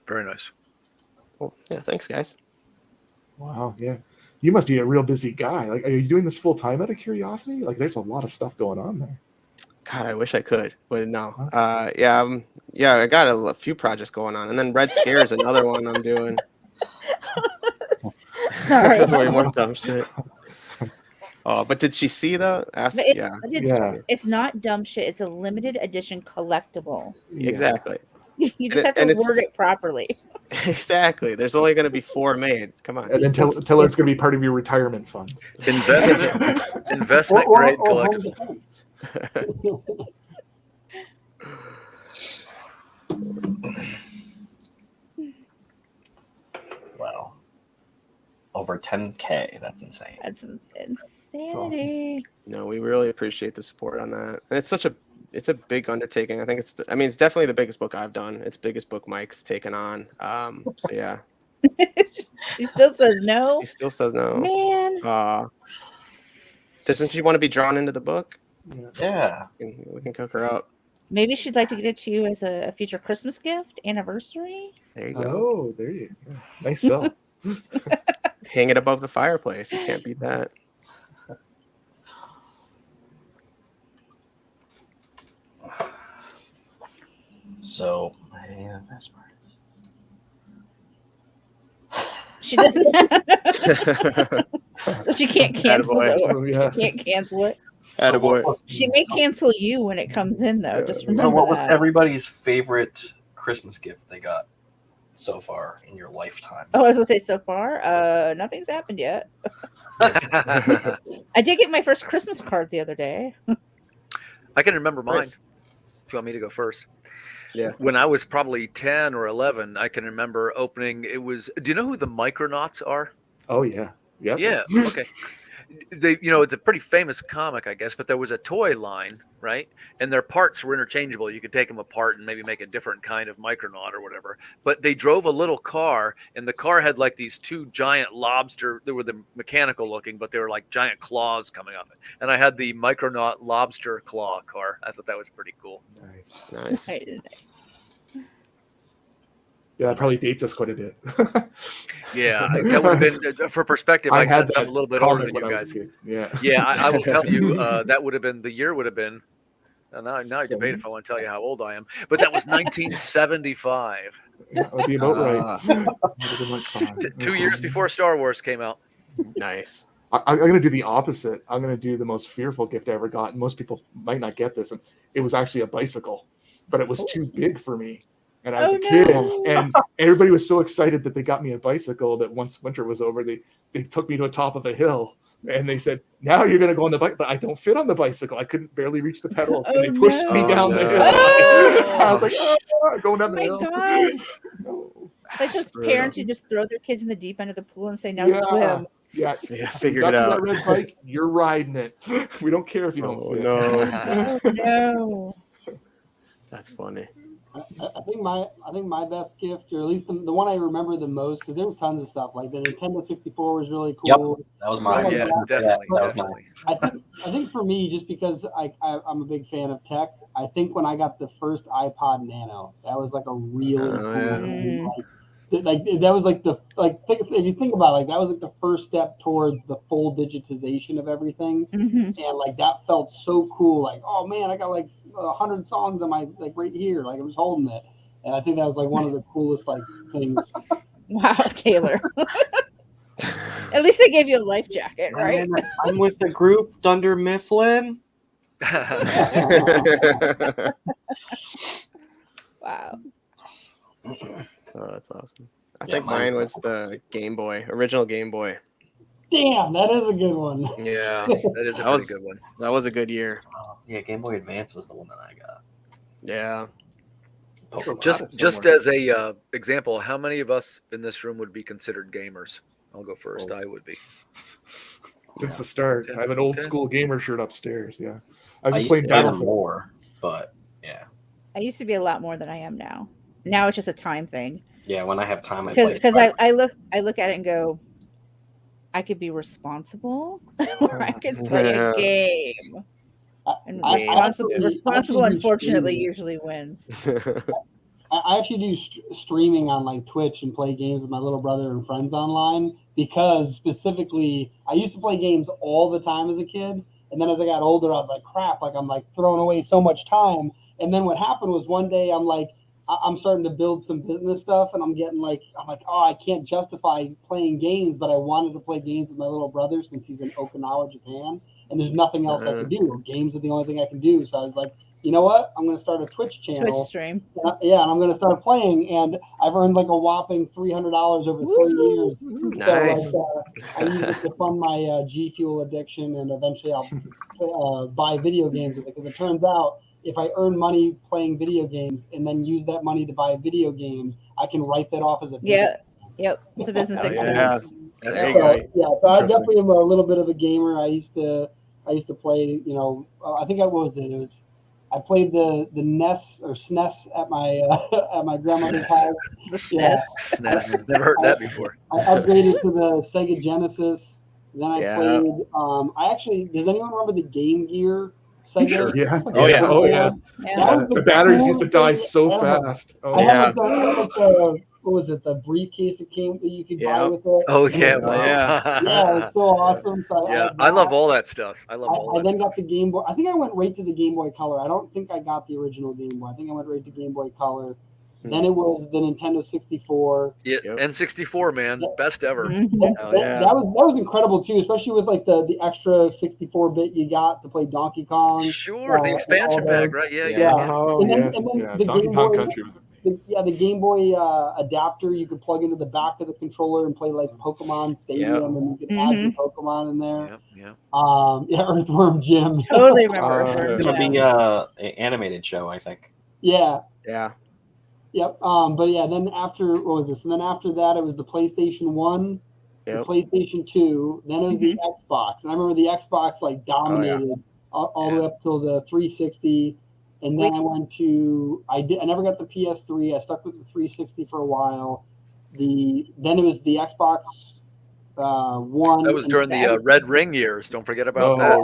Very nice. Well, yeah, thanks, guys. Wow, yeah. You must be a real busy guy. Like, are you doing this full time out of curiosity? Like, there's a lot of stuff going on there. God, I wish I could, but no. I got a few projects going on, and then Red Scare is another one I'm doing. Sorry. Way more dumb shit. Oh, but did she see the? It's not dumb shit. It's a limited edition collectible. Exactly. You just have to word it properly. Exactly. There's only going to be 4 made. Come on. And then tell her it's going to be part of your retirement fund. Investment grade collectible. over 10K. That's insane. That's insanity. No, we really appreciate the support on that. And it's a big undertaking. I think it's definitely the biggest book I've done. It's the biggest book Mike's taken on. So yeah. She still says no. He still says no. Man. Doesn't she want to be drawn into the book? Yeah. We can cook her up. Maybe she'd like to get it to you as a future Christmas gift, anniversary. There you go. Oh, there you go. Nice sell. Hang it above the fireplace. You can't beat that. So, yeah, best part is She doesn't. So she can't cancel it. Oh, yeah. She can't cancel it. Attaboy. She may cancel you when it comes in, though. Just remember So, what was that. everybody's favorite Christmas gift they got so far in your lifetime? Oh, I was gonna say so far. Nothing's happened yet. I did get my first Christmas card the other day. I can remember mine. Nice. If you want me to go first. Yeah. When I was probably 10 or 11, I can remember opening. It was. Do you know who the Micronauts are? Oh yeah. Yep. Yeah. Okay. It's a pretty famous comic, I guess, but there was a toy line, right? And their parts were interchangeable. You could take them apart and maybe make a different kind of Micronaut or whatever. But they drove a little car, and the car had like these two giant lobster. They were the mechanical looking, but they were like giant claws coming off it. And I had the Micronaut lobster claw car. I thought that was pretty cool. Nice. Yeah, that probably dates us quite a bit. Yeah, that would have been for perspective. I I had since I'm that a little bit older comic than when you I was guys. a kid. Yeah. Yeah, I will tell you that would have been the year would have been. Now I debate if I want to tell you how old I am, but that was 1975. That would be about right. Would have been like 5. 2 years before Star Wars came out. Nice. I'm going to do the opposite. I'm going to do the most fearful gift I ever got. And most people might not get this. And it was actually a bicycle, but it was too big for me. And I was a kid, and everybody was so excited that they got me a bicycle that once winter was over, they took me to the top of a hill, and they said, "Now you're going to go on the bike." But I don't fit on the bicycle. I couldn't barely reach the pedals, and they pushed me down the hill. I was like, going down the hill. God. Like those parents who just throw their kids in the deep end of the pool and say, "Now swim." Yeah, figured it out. That red bike, you're riding it. We don't care if you don't fit. No. No. That's funny. I think my best gift, or at least the one I remember the most, because there was tons of stuff. Like the Nintendo 64 was really cool. Yep, that was mine. Yeah, definitely. I think for me, just because I'm a big fan of tech, I think when I got the first iPod Nano, that was like a really that was like if you think about it, like that was like the first step towards the full digitization of everything, and like that felt so cool. Like, oh man, I got like 100 songs on my like right here, like I'm just holding it, and I think that was like one of the coolest like things. Wow, Taylor. At least they gave you a life jacket, right? I'm with the group Dunder Mifflin. Wow. Oh, that's awesome. I think mine was the Game Boy, original Game Boy. Damn, that is a good one. Yeah, that is a pretty good one. That was a good year. Yeah, Game Boy Advance was the one that I got. Yeah. Just as a example, how many of us in this room would be considered gamers? I'll go first. I would be. Since the start, I have an old school gamer shirt upstairs. Yeah, I was just used playing to play Battlefield. more, but yeah. I used to be a lot more than I am now. Now it's just a time thing. Yeah, when I have time, I play. Because I look at it and go, I could be responsible, or I could play a game. And responsible, unfortunately, usually wins. I actually do streaming on like Twitch and play games with my little brother and friends online, because specifically I used to play games all the time as a kid, and then as I got older I was like, crap, like I'm like throwing away so much time. And then what happened was one day I'm starting to build some business stuff, and I'm like, oh, I can't justify playing games, but I wanted to play games with my little brother since he's in Okinawa, Japan, and there's nothing else I can do. Games are the only thing I can do. So I was like, you know what? I'm going to start a Twitch channel. Twitch stream. Yeah, and I'm going to start playing, and I've earned like a whopping $300 over 3 years. Nice. So I use it to fund my G Fuel addiction, and eventually I'll buy video games with it, because it turns out if I earn money playing video games and then use that money to buy video games, I can write that off as a business. Yep, it's a business expense. Yeah. There So, you go. yeah, so I definitely am a little bit of a gamer. I used to play. You know, I think I played the NES or SNES at my at my grandmother's house. The Yeah, SNES. SNES. Never heard that before. I upgraded to the Sega Genesis. Then I Yeah. played. I actually. Does anyone remember the Game Gear Sega? Sure. Yeah. Oh, yeah. Oh yeah. That was The batteries used to die coolest so thing ever. fast. I Oh. had like the what was it? The briefcase that you could buy with it. Oh yeah, And, wow. yeah, it was so awesome. So Yeah, I love all that stuff. I love all I that then stuff. got the Game Boy. I think I went right to the Game Boy Color. I don't think I got the original Game Boy. I think I went right to Game Boy Color. Then it was the Nintendo 64. Yeah, N64, man, best ever. That was incredible too, especially with like the extra 64-bit you got to play Donkey Kong. Sure, the expansion pack, right? Yeah, yeah. Oh, And then, yes. and then Yeah. the Donkey Game Kong Boy, Country was the Game Boy adapter you could plug into the back of the controller and play like Pokemon Stadium, and you could add your Pokemon in there. Yeah. Earthworm Jim. Totally remember It's Earthworm gonna Jim. be an animated show, I think. Yeah. Yeah. Yep. But yeah, then after what was this? And then after that, it was the PlayStation 1, the PlayStation 2. Then it was the Xbox, and I remember the Xbox like dominated all the way up till the 360. And then I went to I never got the PS3. I stuck with the 360 for a while. Then it was the Xbox One. That was during the Red Ring years. Don't forget about that.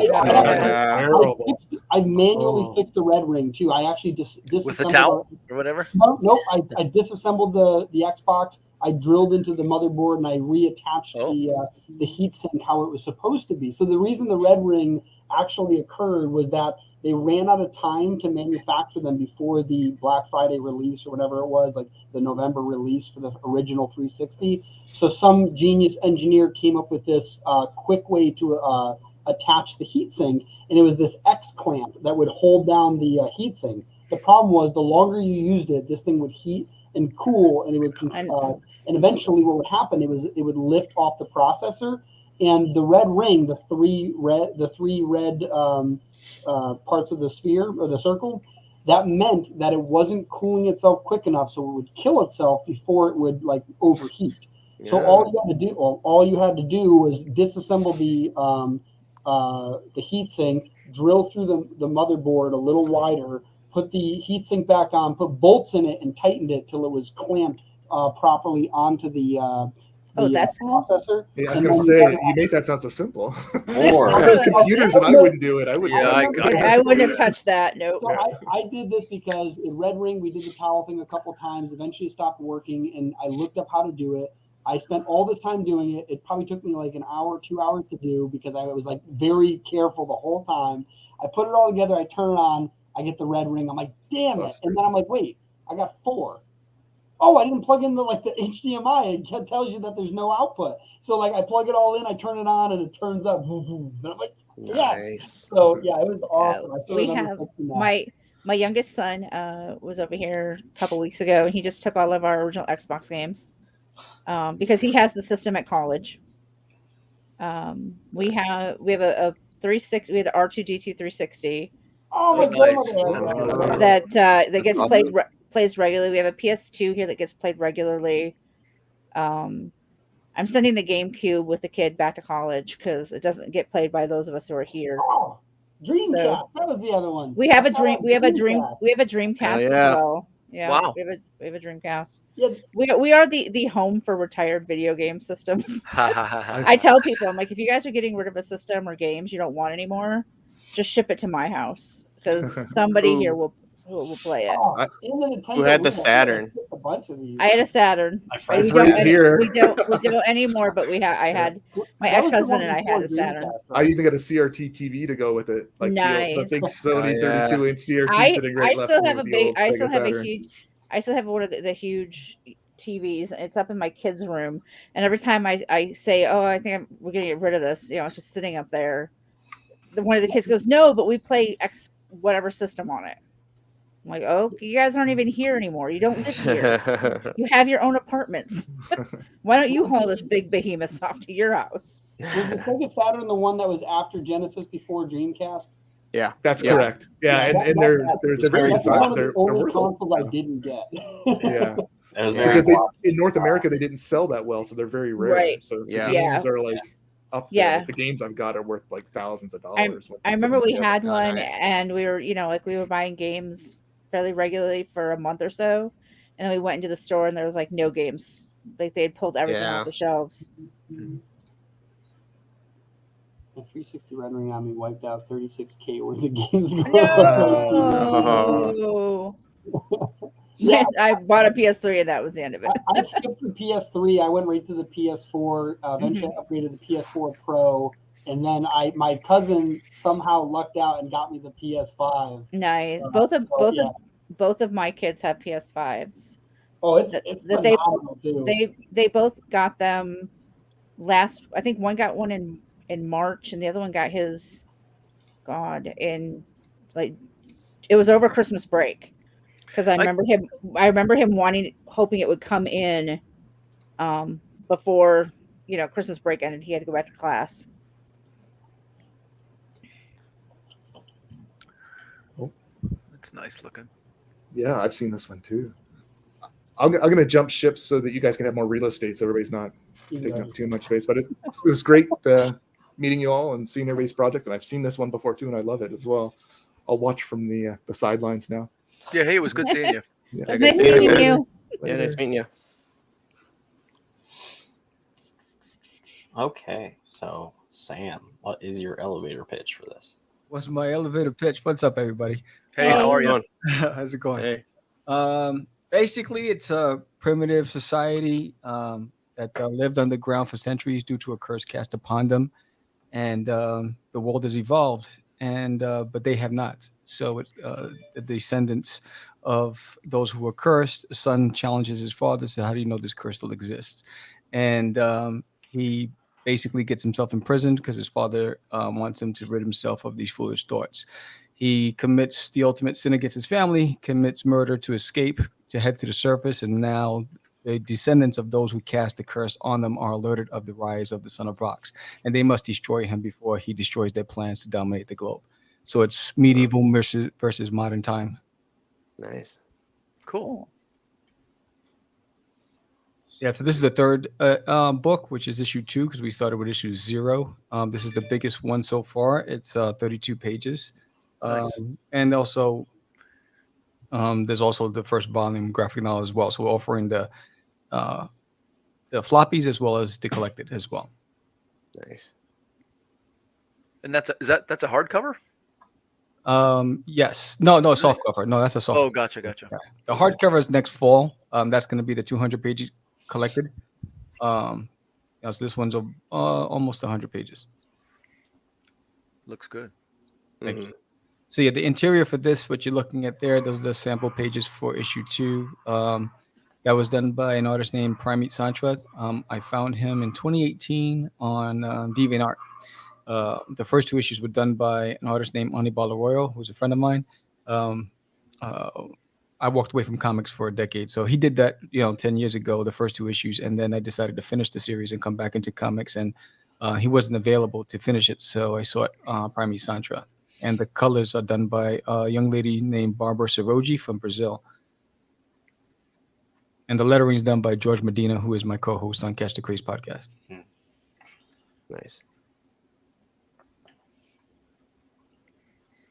I manually fixed the Red Ring too. I actually disassembled with the towel or whatever. Nope. I disassembled the Xbox. I drilled into the motherboard and I reattached the heatsink how it was supposed to be. So the reason the Red Ring actually occurred was that they ran out of time to manufacture them before the Black Friday release or whatever it was, like the November release for the original 360. So some genius engineer came up with this quick way to attach the heatsink, and it was this X clamp that would hold down the heatsink. The problem was the longer you used it, this thing would heat and cool, and it would and eventually what would happen it would lift off the processor, and the Red Ring, the three red parts of the sphere or the circle, that meant that it wasn't cooling itself quick enough, so it would kill itself before it would like overheat. Yeah. So all you had to do was disassemble the heatsink, drill through the motherboard a little wider, put the heatsink back on, put bolts in it, and tightened it till it was clamped properly onto the that's processor. Yeah, I was going to say, you made that sound so simple. Or computers, and I wouldn't do it. I wouldn't have touched that. No. So I did this because in Red Ring, we did the towel thing a couple times. Eventually, it stopped working, and I looked up how to do it. I spent all this time doing it. It probably took me like an hour, 2 hours to do because I was like very careful the whole time. I put it all together. I turn it on. I get the Red Ring. I'm like, damn it. And then I'm like, wait, I got 4. Oh, I didn't plug in the HDMI. It tells you that there's no output. So like I plug it all in, I turn it on, and it turns up. And I'm like, yes. So yeah, it was awesome. I still remember fixing that. My youngest son was over here a couple weeks ago, and he just took all of our original Xbox games because he has the system at college. We have a 360. We have the R2D2 360. Oh my God! That gets awesome. Plays regularly. We have a PS2 here that gets played regularly. I'm sending the GameCube with the kid back to college because it doesn't get played by those of us who are here. Oh, Dreamcast. That was the other one. We have a Dreamcast as well. Yeah. Wow. We have a Dreamcast. Yeah. We are the home for retired video game systems. I tell people, I'm like, if you guys are getting rid of a system or games you don't want anymore, just ship it to my house because somebody here will play it. Who had the Saturn? A bunch of these. I had a Saturn. We don't anymore, but I had my ex-husband and I had a Saturn. I even got a CRT TV to go with it, like nice. the big Sony 32-inch CRT sitting right left. I still have one of the huge TVs. It's up in my kids' room, and every time I say, "Oh, I think we're gonna get rid of this," it's just sitting up there. One of the kids goes, "No, but we play X whatever system on it." I'm like, oh, you guys aren't even here anymore. You don't live here. You have your own apartments. Why don't you haul this big behemoth stuff to your house? Was the Sega Saturn the one that was after Genesis before Dreamcast? Yeah, that's correct. Yeah, and they're very one of the only consoles I didn't get. Yeah. It was very Because in North America they didn't sell that well, so they're very rare. Right. So the Yeah. games are like up there. Yeah. Like the games I've got are worth like thousands of I dollars. when you I put remember them we together. had Oh, one, nice. and we were, like we were buying games fairly regularly for a month or so, and then we went into the store and there was like no games. Like they had pulled everything Yeah. off the shelves. The 360 rendering on me wiped out 36K worth of games. No. Yeah. I bought a PS3 and that was the end of it. I skipped the PS3. I went right to the PS4. Eventually, I upgraded the PS4 Pro, and then my cousin somehow lucked out and got me the PS5. Nice. Both of my kids have PS5s. Oh, it's That phenomenal too. they both got them last. I think one got one in March, and the other one got his, in like it was over Christmas break. Because I remember him hoping it would come in before Christmas break ended. He had to go back to class. It's nice looking. Yeah, I've seen this one too. I'm going to jump ships so that you guys can have more real estate, so everybody's not taking up too much space. But it was great meeting you all and seeing everybody's project. And I've seen this one before too, and I love it as well. I'll watch from the sidelines now. Yeah, hey, it was good seeing you. Yeah. It's nice meeting you. Yeah, nice meeting you. Okay, so Sam, what is your elevator pitch for this? What's my elevator pitch? What's up, everybody? Hey, how are you? How's it going? Hey. Basically, it's a primitive society that lived underground for centuries due to a curse cast upon them, and the world has evolved, and but they have not. So the descendants of those who were cursed, the son challenges his father, so how do you know this curse still exists? And he basically gets himself imprisoned because his father wants him to rid himself of these foolish thoughts. He commits the ultimate sin against his family, commits murder to escape, to head to the surface, and now the descendants of those who cast the curse on them are alerted of the rise of the Son of Rocks, and they must destroy him before he destroys their plans to dominate the globe. So it's medieval versus modern time. Nice. Cool. Yeah, so this is the third book, which is issue 2, because we started with issue 0. This is the biggest one so far. It's 32 pages. Nice. And also, there's also the first volume graphic novel as well. So we're offering the floppies as well as the collected as well. Nice. And that's a hardcover? Yes. No, soft cover. No, that's a soft. Oh, gotcha. Yeah. The hardcover is next fall. That's going to be the 200 pages collected. So this one's almost 100 pages. Looks good. Thank you. So yeah, the interior for this, what you're looking at there, those are the sample pages for issue 2. That was done by an artist named Primate Santra. I found him in 2018 on DeviantArt. The first 2 issues were done by an artist named Anibal Arroyo, who's a friend of mine. I walked away from comics for a decade, so he did that, 10 years ago, the first 2 issues, and then I decided to finish the series and come back into comics, and he wasn't available to finish it, so I sought Primate Santra. And the colors are done by a young lady named Barbara Siroji from Brazil. And the lettering is done by George Medina, who is my co-host on Catch the Craze podcast. Nice.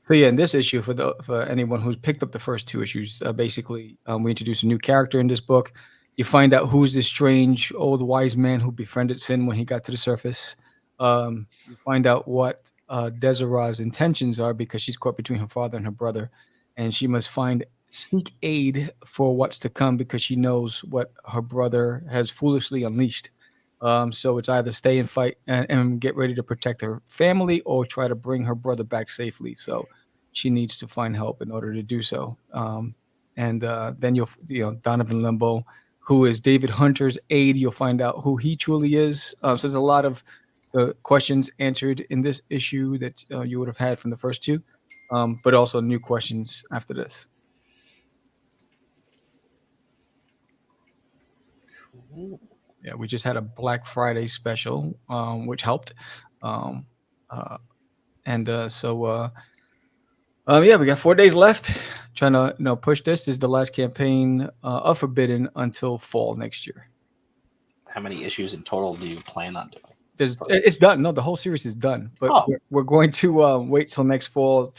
So yeah, in this issue, for anyone who's picked up the first 2 issues, basically we introduce a new character in this book. You find out who's this strange old wise man who befriended Sin when he got to the surface. You find out what Desira's intentions are, because she's caught between her father and her brother, and she must seek aid for what's to come, because she knows what her brother has foolishly unleashed. So it's either stay and fight and get ready to protect her family, or try to bring her brother back safely. So she needs to find help in order to do so. And then you'll Donovan Limbo, who is David Hunter's aide. You'll find out who he truly is. So there's a lot of questions answered in this issue that you would have had from the first 2, but also new questions after this. Yeah, we just had a Black Friday special, which helped. So we got 4 days left, trying to push this. This is the last campaign of Forbidden until fall next year. How many issues in total do you plan on doing? It's done. No, the whole series is done. But we're going to wait till next fall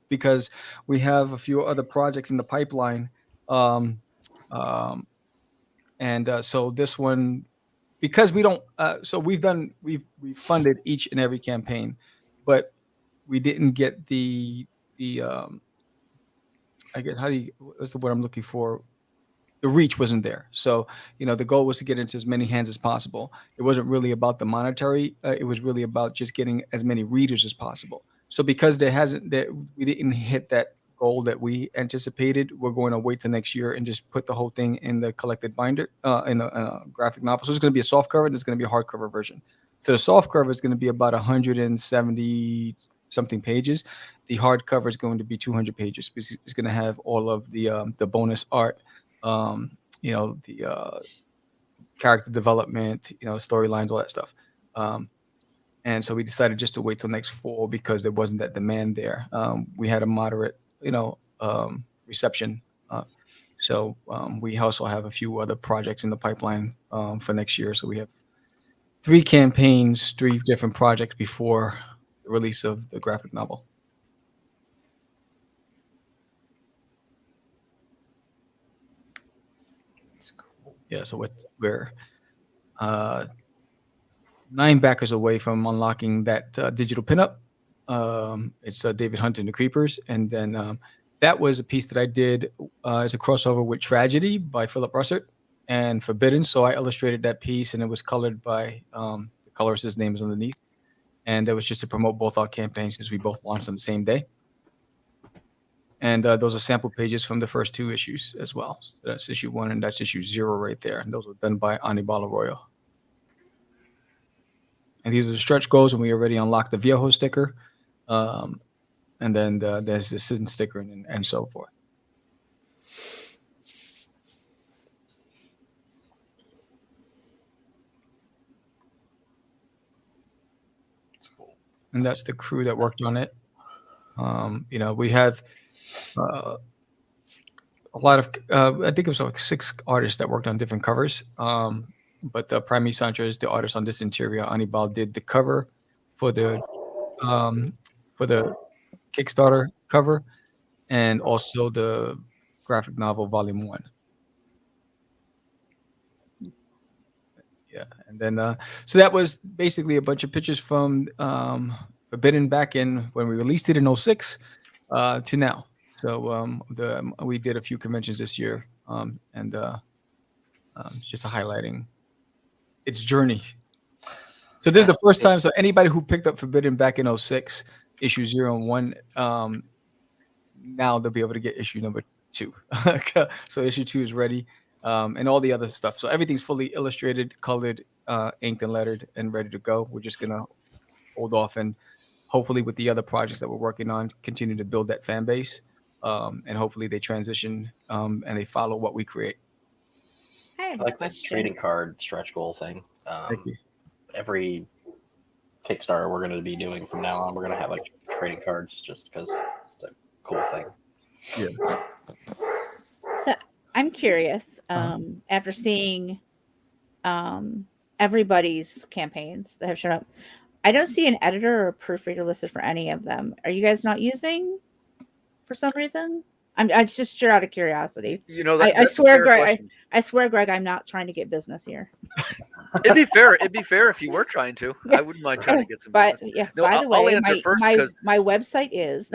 because we have a few other projects in the pipeline. So this one, because we don't, so we've funded each and every campaign, but we didn't get the I guess what's the word I'm looking for? The reach wasn't there. So, the goal was to get into as many hands as possible. It wasn't really about the monetary. It was really about just getting as many readers as possible. So because we didn't hit that goal that we anticipated, we're going to wait till next year and just put the whole thing in the collected binder, in a graphic novel. So it's going to be a soft cover and there's going to be a hardcover version. So the soft cover is going to be about 170 something pages. The hardcover is going to be 200 pages because it's going to have all of the bonus art, the character development, storylines, all that stuff. And so we decided just to wait till next fall because there wasn't that demand there. We had a moderate, reception. So we also have a few other projects in the pipeline for next year. So we have 3 campaigns, 3 different projects before the release of the graphic novel. Yeah, so we're 9 backers away from unlocking that digital pinup. It's David Hunt and the Creepers, and then that was a piece that I did as a crossover with Tragedy by Philip Russert and Forbidden. So I illustrated that piece, and it was colored by the colorist's name is underneath, and it was just to promote both our campaigns because we both launched on the same day. And those are sample pages from the first 2 issues as well. So that's issue 1 and that's issue 0 right there. And those were done by Anibal Arroyo. And these are the stretch goals, and we already unlocked the Viejo sticker. And then there's the Sin sticker and so forth. And that's the crew that worked on it. We have a lot of, I think it was like 6 artists that worked on different covers. But Prime Sancho is the artist on this interior. Anibal did the cover for the Kickstarter cover and also the graphic novel volume 1. Yeah, and then so that was basically a bunch of pictures from Forbidden back in when we released it in 2006 to now. So we did a few conventions this year, and it's just highlighting its journey. So this is the first time. So anybody who picked up Forbidden back in 2006, issue 0 and 1, now they'll be able to get issue number 2. So issue 2 is ready. And all the other stuff. So everything's fully illustrated, colored, inked, and lettered, and ready to go. We're just gonna hold off and hopefully with the other projects that we're working on, continue to build that fan base. And hopefully they transition and they follow what we create. I like the trading card stretch goal thing. Thank you. Every Kickstarter we're going to be doing from now on, we're going to have like trading cards just because it's a cool thing. Yeah. So I'm curious, after seeing everybody's campaigns that have shown up, I don't see an editor or a proofreader listed for any of them. Are you guys not using for some reason? I'm just sure out of curiosity. I swear, Greg. I swear, Greg. I'm not trying to get business here. It'd be fair. It'd be fair if you were trying to. Yeah. I wouldn't mind trying to get some business. Yeah. No, by the way, I'll answer first because my website is.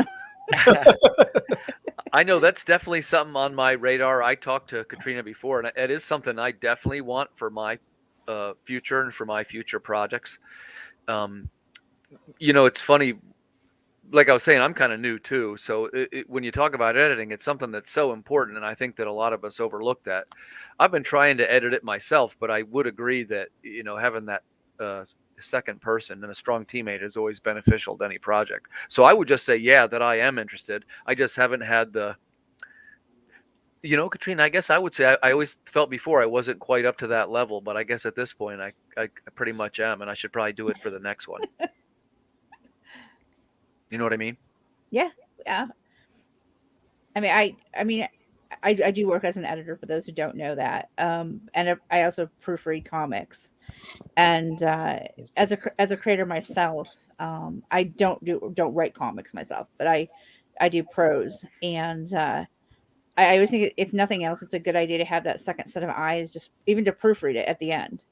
I know that's definitely something on my radar. I talked to Katrina before, and it is something I definitely want for my future and for my future projects. It's funny. Like I was saying, I'm kind of new too. So when you talk about editing, it's something that's so important. And I think that a lot of us overlook that. I've been trying to edit it myself, but I would agree that, having that second person and a strong teammate is always beneficial to any project. So I would just say, yeah, that I am interested. I just haven't had the, Katrina, I guess I would say I always felt before I wasn't quite up to that level, but I guess at this point I pretty much am, and I should probably do it for the next one. You know what I mean? Yeah. I do work as an editor for those who don't know that. And I also proofread comics. And as a creator myself, I don't write comics myself, but I do prose. And I always think if nothing else, it's a good idea to have that second set of eyes, just even to proofread it at the end.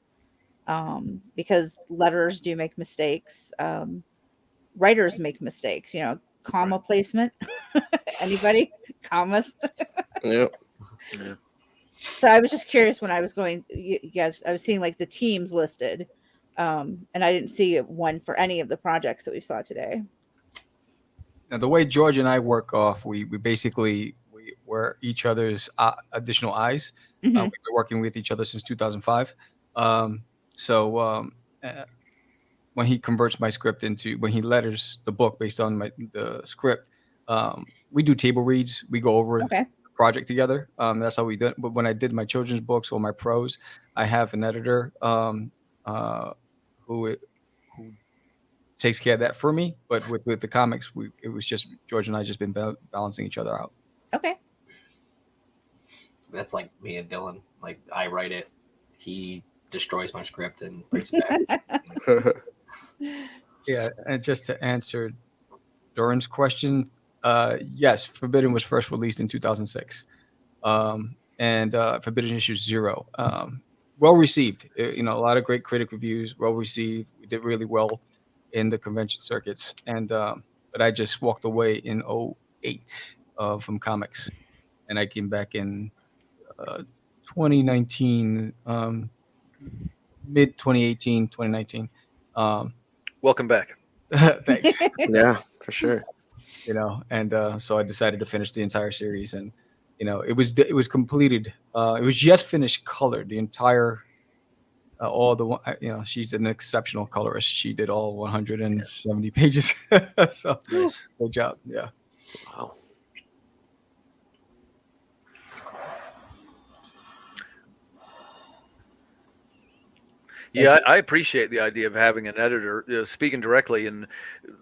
Because letterers do make mistakes. Writers make mistakes, comma placement. Anybody? Commas. Yep. Yeah. So I was just curious when I was going, you guys, I was seeing like the teams listed, and I didn't see one for any of the projects that we saw today. Now, the way George and I work off, we basically we're each other's additional eyes. We've been working with each other since 2005. When he converts my script when he letters the book based on the script, we do table reads. We go over the project together. That's how we do it. But when I did my children's books or my prose, I have an editor who takes care of that for me. But with the comics, it was just George and I just been balancing each other out. Okay. That's like me and Dylan. Like I write it, he destroys my script and brings it back. Yeah, and just to answer Doran's question, yes, Forbidden was first released in 2006, and Forbidden issue 0. Well received. A lot of great critic reviews. Well received. We did really well in the convention circuits, and but I just walked away in 2008 from comics, and I came back in 2019, mid 2018, 2019. Welcome back. Thanks. Yeah, for sure. And so I decided to finish the entire series, and it was completed. It was just finished colored. The entire she's an exceptional colorist. She did all 170 pages. So good job. Yeah. Wow. Yeah, I appreciate the idea of having an editor speaking directly. And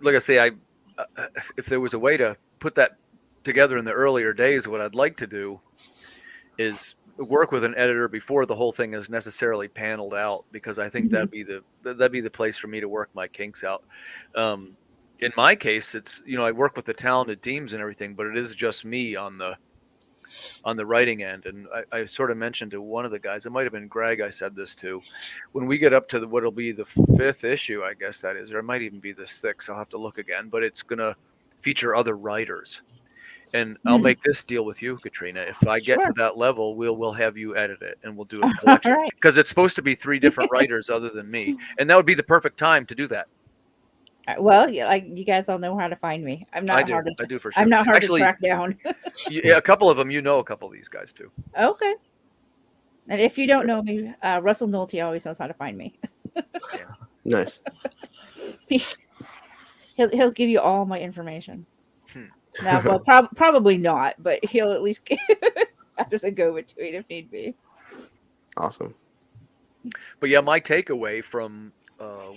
like I say, if there was a way to put that together in the earlier days, what I'd like to do is work with an editor before the whole thing is necessarily paneled out, because I think that'd be the place for me to work my kinks out. In my case, it's I work with the talented teams and everything, but it is just me on the writing end. And I sort of mentioned to one of the guys, it might have been Greg, I said this to, when we get up to what'll be the 5th issue, I guess that is, or it might even be the 6th, I'll have to look again, but it's going to feature other writers. And I'll make this deal with you, Katrina. If I get to that level, we'll have you edit it, and we'll do a collection. Because it's supposed to be 3 different writers other than me. And that would be the perfect time to do that. Well, yeah, you guys all know how to find me. I'm not hard to, I do for sure. I'm not hard to track down. Yeah, a couple of them, a couple of these guys too. Okay. And if you don't know me, Russell Nolte always knows how to find me. Yeah. Nice. He'll give you all my information. Now, well, probably not, but he'll at least have us a go-between if need be. Awesome. But yeah, my takeaway from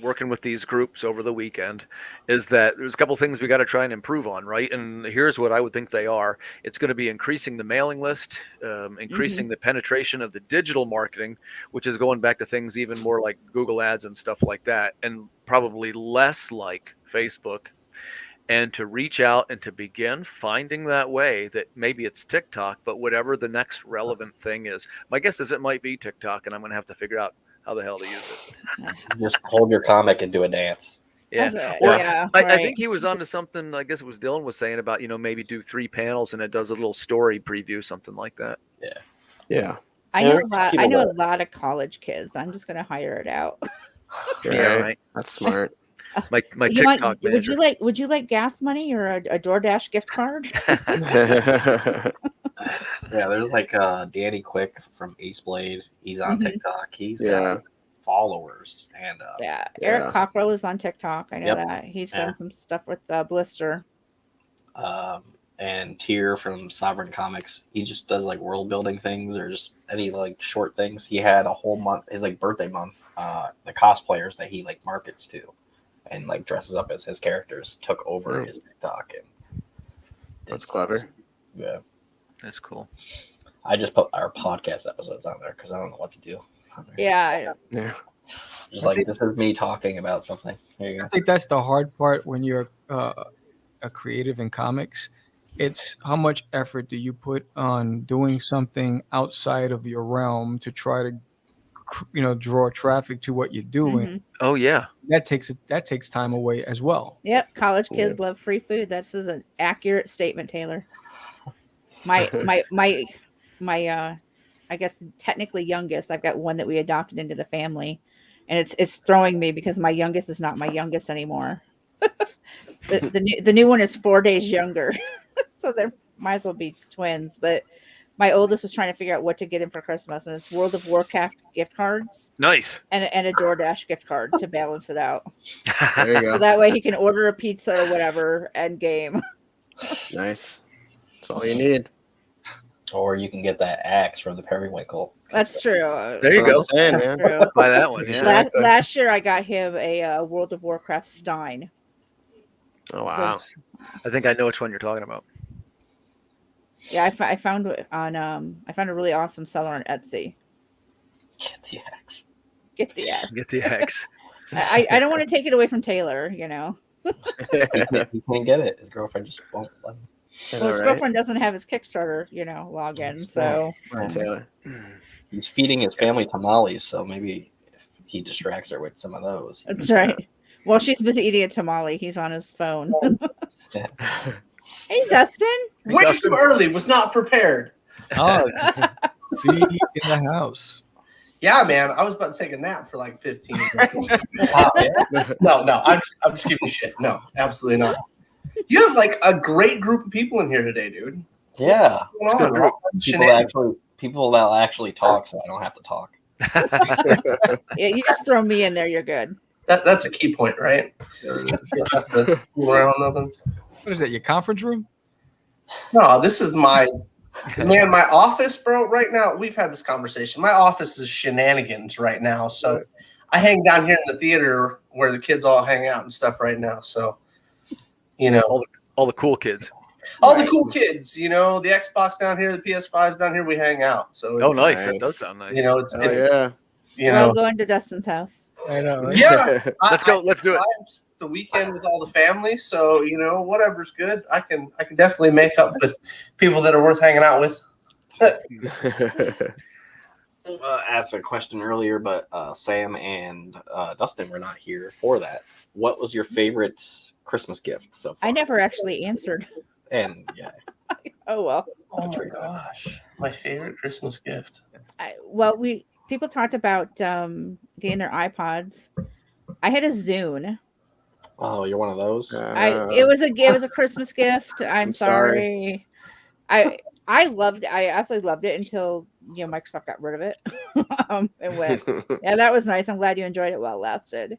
working with these groups over the weekend is that there's a couple things we got to try and improve on, right? And here's what I would think they are. It's going to be increasing the mailing list, increasing the penetration of the digital marketing, which is going back to things even more like Google Ads and stuff like that, and probably less like Facebook. And to reach out and to begin finding that way that maybe it's TikTok, but whatever the next relevant thing is. My guess is it might be TikTok, and I'm going to have to figure out how the hell to use it. Just hold your comic and do a dance. Yeah. I think he was onto something. I guess it was Dylan was saying about, maybe do 3 panels and it does a little story preview, something like that. Yeah. Yeah. I know a lot of college kids. I'm just going to hire it out. Yeah, right. That's smart. My TikTok manager. Would you like gas money or a DoorDash gift card? Yeah, there's like Danny Quick from Ace Blade. He's on TikTok. He's got followers. And Eric Cockrell is on TikTok. I know that. He's done some stuff with Blister. And Tyr from Sovereign Comics. He just does like world building things or just any like short things. He had a whole month, his like birthday month, the cosplayers that he like markets to and like dresses up as his characters took over his TikTok. And that's clever. Yeah. That's cool. I just put our podcast episodes on there because I don't know what to do. Yeah. Yeah. Just like this is me talking about something. There you I go. think that's the hard part when you're a creative in comics. It's how much effort do you put on doing something outside of your realm to try to, draw traffic to what you're doing. Mhm. Oh yeah. That takes time away as well. Yep. College kids love free food. This is an accurate statement, Taylor. My I guess technically youngest. I've got one that we adopted into the family, and it's throwing me because my youngest is not my youngest anymore. the new one is 4 days younger, so they might as well be twins. But my oldest was trying to figure out what to get him for Christmas, and it's World of Warcraft gift cards. Nice. And a DoorDash gift card to balance it out. There you go. So that way he can order a pizza or whatever and game. Nice. That's all you need. Or you can get that axe from the periwinkle. That's true. There you go. Saying, That's man. true. Buy that one. Yeah. Last year I got him a World of Warcraft Stein. Oh wow. I think I know which one you're talking about. Yeah, I found it on I found a really awesome seller on Etsy. Get the axe. Get the axe. Get the axe. I don't want to take it away from Taylor, you know. He can't get it. His girlfriend just won't let him. Well, his girlfriend doesn't have his Kickstarter, login, so Right, Taylor. He's feeding his family tamales, so maybe if he distracts her with some of those. that's right. Well, she's busy eating a tamale. He's on his phone. Hey, Dustin. Way too early. Was not prepared. Oh, be in the house. Yeah, man. I was about to take a nap for like 15 minutes. Wow, yeah. No, I'm just giving shit. No, absolutely not. You have like a great group of people in here today, dude. Yeah. What's going on? People that actually talk, so I don't have to talk. Yeah, you just throw me in there. You're good. That's a key point, right? You don't have to fool around nothing. What is that? Your conference room? No, this is my office, bro. Right now, we've had this conversation. My office is shenanigans right now. So I hang down here in the theater where the kids all hang out and stuff right now. So, all the cool kids. All the cool kids, the Xbox down here, the PS5's down here, we hang out. So Oh, nice. That does sound nice. Well, going to Dustin's house. I know. Right? Yeah. Let's go. Let's do it. The weekend with all the family, so whatever's good, I can definitely make up with people that are worth hanging out with. Asked a question earlier, but Sam and Dustin were not here for that. What was your favorite Christmas gift so far? I never actually answered. And yeah. Oh well. Oh my gosh, my favorite Christmas gift. People talked about getting their iPods. I had a Zune. Oh, you're one of those. It was a Christmas gift. I'm sorry. I absolutely loved it until Microsoft got rid of it. And went. Yeah, that was nice. I'm glad you enjoyed it while it lasted.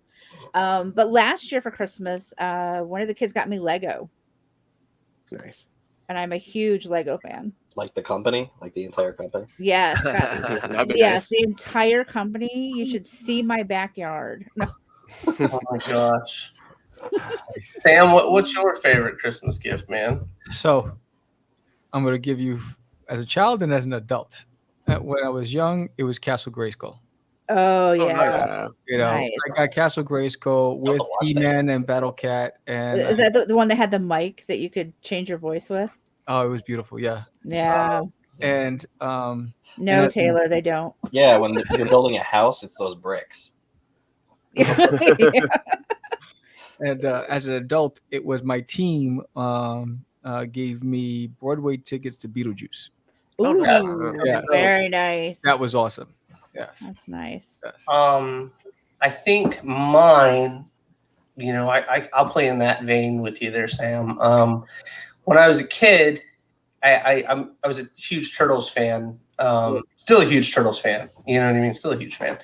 But last year for Christmas, one of the kids got me Lego. Nice. And I'm a huge Lego fan. Like the company, like the entire company. Yes. That'd be Yes, nice. the entire company. You should see my backyard. No. Oh my gosh. Sam, what's your favorite Christmas gift, man? So, I'm going to give you, as a child and as an adult. When I was young, it was Castle Grayskull. Oh yeah. Nice. I got Castle Grayskull with He-Man and Battle Cat, and Is that the one that had the mic that you could change your voice with? oh, it was beautiful. Yeah. Yeah. And No, Taylor, they don't. Yeah, when you're building a house, it's those bricks. Yeah. And as an adult, it was my team gave me Broadway tickets to Beetlejuice. Ooh, Yeah. very nice. That was awesome. Yes. That's nice. Yes. I think mine, I'll play in that vein with you there, Sam. When I was a kid, I was a huge Turtles fan. Still a huge Turtles fan. You know what I mean? Still a huge fan.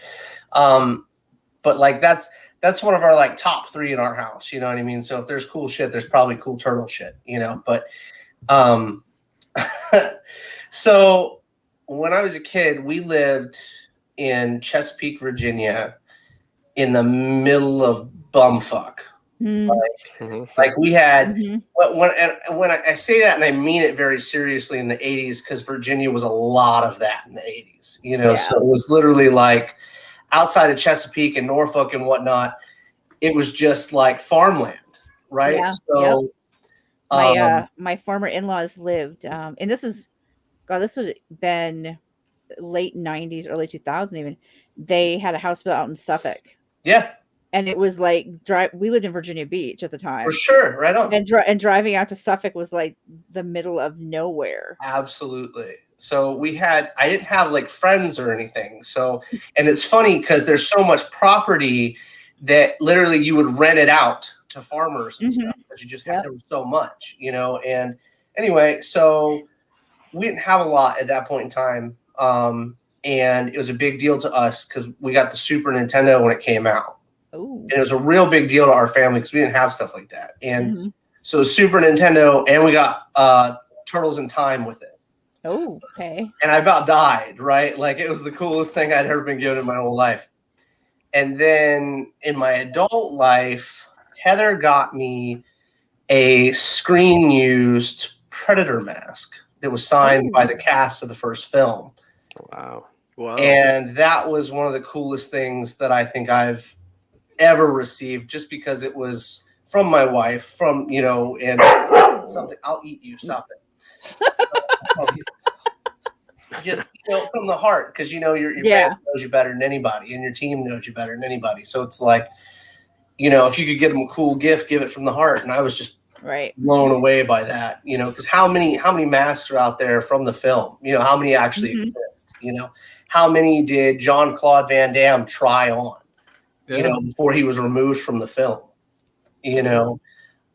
But like that's one of our like top 3 in our house. You know what I mean? So if there's cool shit, there's probably cool turtle shit. But so when I was a kid, we lived in Chesapeake, Virginia, in the middle of bumfuck. Like we had Mhm. when I say that, and I mean it very seriously, in the 80s, because Virginia was a lot of that in the 80s. You know, so it was literally like outside of Chesapeake and Norfolk and whatnot, it was just like farmland, right? Yeah. So My former in-laws lived, and this would have been late 90s, early 2000 even. They had a house built out in Suffolk. Yeah. And it was like we lived in Virginia Beach at the time. For sure, right on. And driving out to Suffolk was like the middle of nowhere. Absolutely. So I didn't have like friends or anything. So, and it's funny because there's so much property that literally you would rent it out to farmers and stuff, because you just had, there was so much, you know. And anyway, so we didn't have a lot at that point in time. And it was a big deal to us because we got the Super Nintendo when it came out. Ooh. And it was a real big deal to our family because we didn't have stuff like that. And so Super Nintendo, and we got Turtles in Time with it. Oh, okay. And I about died, right? Like, it was the coolest thing I'd ever been given in my whole life. And then in my adult life, Heather got me a screen-used Predator mask that was signed by the cast of the first film. Wow. And that was one of the coolest things that I think I've ever received, just because it was from my wife, from, you know, and something. I'll eat you. Stop it. Just, you know, from the heart, because, you know, your family knows you better than anybody, and your team knows you better than anybody. So it's like, you know, if you could get them a cool gift, give it from the heart. And I was just blown away by that, you know, because how many masks are out there from the film? You know, how many actually exist? You know, how many did Jean-Claude Van Damme try on? You know, before he was removed from the film. You know,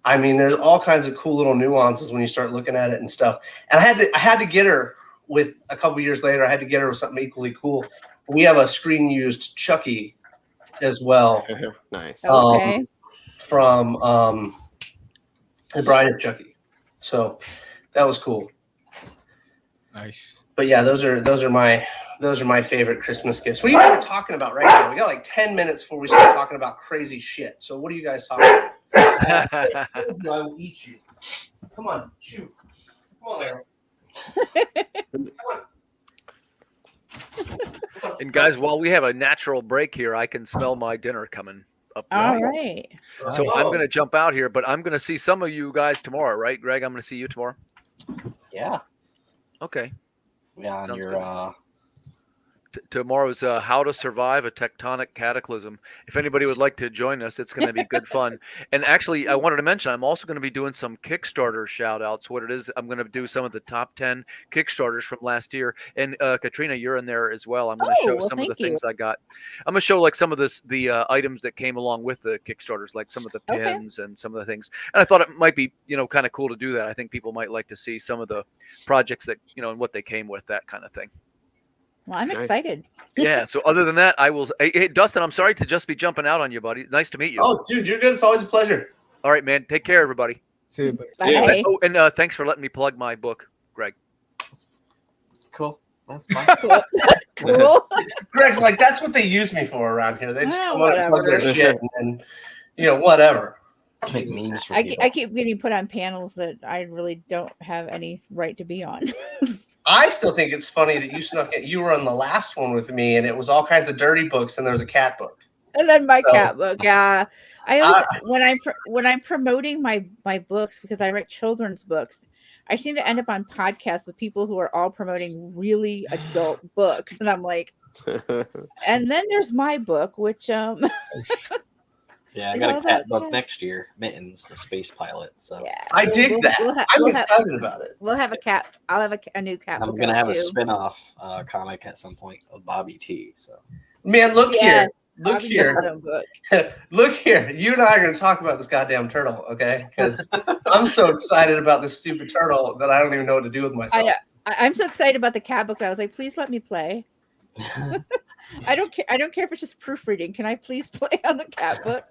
I mean, there's all kinds of cool little nuances when you start looking at it and stuff. And I had to get her with, a couple years later, I had to get her with something equally cool. We have a screen used Chucky as well. Nice. From The Bride of Chucky. So that was cool. Nice. But yeah, those are my favorite Christmas gifts. What are you guys talking about right now? We got like 10 minutes before we start talking about crazy shit. So what are you guys talking about? I will eat you. Come on, shoot. Come on, Larry. And guys, while we have a natural break here, I can smell my dinner coming up. All right. So I'm going to jump out here, but I'm going to see some of you guys tomorrow, right, Greg? I'm going to see you tomorrow. Yeah. Okay. Yeah, on Sounds your good. Tomorrow's How to Survive a Tectonic Cataclysm. If anybody would like to join us, it's going to be good fun. And actually, I wanted to mention, I'm also going to be doing some Kickstarter shout-outs. What it is, I'm going to do some of the top 10 Kickstarters from last year. And Katrina, you're in there as well. I'm going to show some of the things I got. I'm going to show like some of the items that came along with the Kickstarters, like some of the pins and some of the things. And I thought it might be, you know, kind of cool to do that. I think people might like to see some of the projects that, you know, and what they came with, that kind of thing. Well, I'm excited. Yeah. So other than that, I will. Hey, Dustin, I'm sorry to just be jumping out on you, buddy. Nice to meet you. Oh, dude, you're good. It's always a pleasure. All right, man. Take care, everybody. See you. Bye. Oh, and thanks for letting me plug my book, Greg. Cool. That's fine. Cool. Greg's like, that's what they use me for around here. They just come on and plug their whatever. shit and, you know, whatever. Make memes for I people. keep getting put on panels that I really don't have any right to be on. I still think it's funny that you snuck it. You were on the last one with me, and it was all kinds of dirty books, and there was a cat book. And then my cat book. I always, when I'm promoting my books, because I write children's books, I seem to end up on podcasts with people who are all promoting really adult books, and I'm like, and then there's my book, which Yeah, I got a cat book next year, Mittens, the space pilot. So yeah, I dig that. I'm excited about it. We'll have a cat. I'll have a new cat. I'm gonna have a spin-off comic at some point of Bobby T. So man, look here. Look Bobby here. has his own book. Look here. You and I are going to talk about this goddamn turtle, okay? Because I'm so excited about this stupid turtle that I don't even know what to do with myself. I'm so excited about the cat book that I was like, please let me play. I don't care. I don't care if it's just proofreading. Can I please play on the cat book?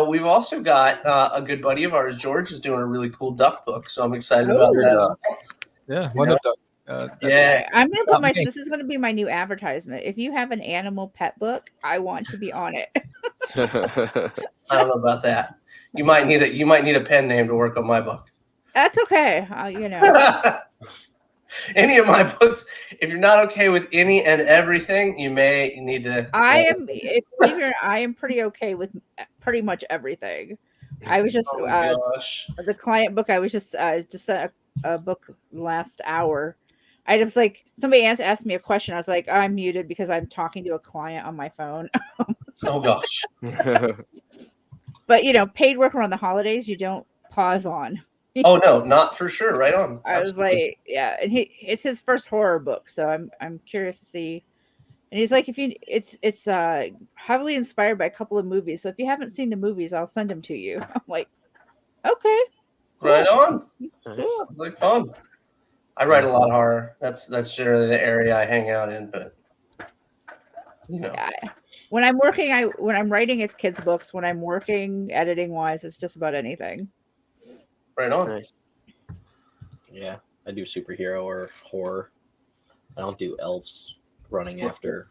We've also got a good buddy of ours, George, is doing a really cool duck book, so I'm excited about that. Yeah, Wonder Duck. Yeah. I'm gonna put my. Okay. This is gonna be my new advertisement. If you have an animal pet book, I want to be on it. I don't know about that. You might need a pen name to work on my book. That's okay. You know. Any of my books, if you're not okay with any and everything, you may need to. I am. Believe it or not, I am pretty okay with pretty much everything. I was just Oh my gosh. the client book. I was just sent a book last hour. I just like somebody asked me a question. I was like, I'm muted because I'm talking to a client on my phone. Oh gosh. But you know, paid work around the holidays, you don't pause on. Oh no, not for sure. Right on. I was like, yeah, and it's his first horror book, so I'm curious to see. And he's like, if you, it's heavily inspired by a couple of movies, so if you haven't seen the movies, I'll send them to you. I'm like, okay, Right on. cool. Sounds like fun. I write a lot of horror. That's generally the area I hang out in, but you know. Yeah. When I'm working, when I'm writing, it's kids' books. When I'm working, editing wise, it's just about anything. Right on. Nice. Yeah, I do superhero or horror. I don't do elves running after.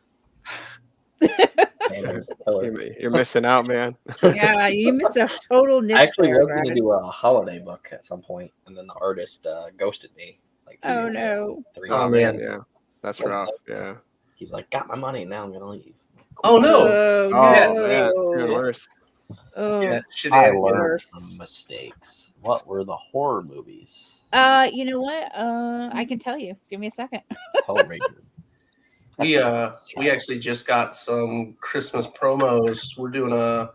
You're missing out, man. Yeah, you missed a total niche. I actually there, was going to do a holiday book at some point, and then the artist ghosted me. Like 2 Oh years ago, no. 3 Oh years man, ago. yeah, that's So rough. Yeah. He's like, got my money, now I'm going to leave. Oh no. Oh, Oh no. man, it's even worse. Oh, Yeah, I shit. learned from mistakes. What were the horror movies? You know what? I can tell you. Give me a second. Hellraiser. We actually just got some Christmas promos. We're doing a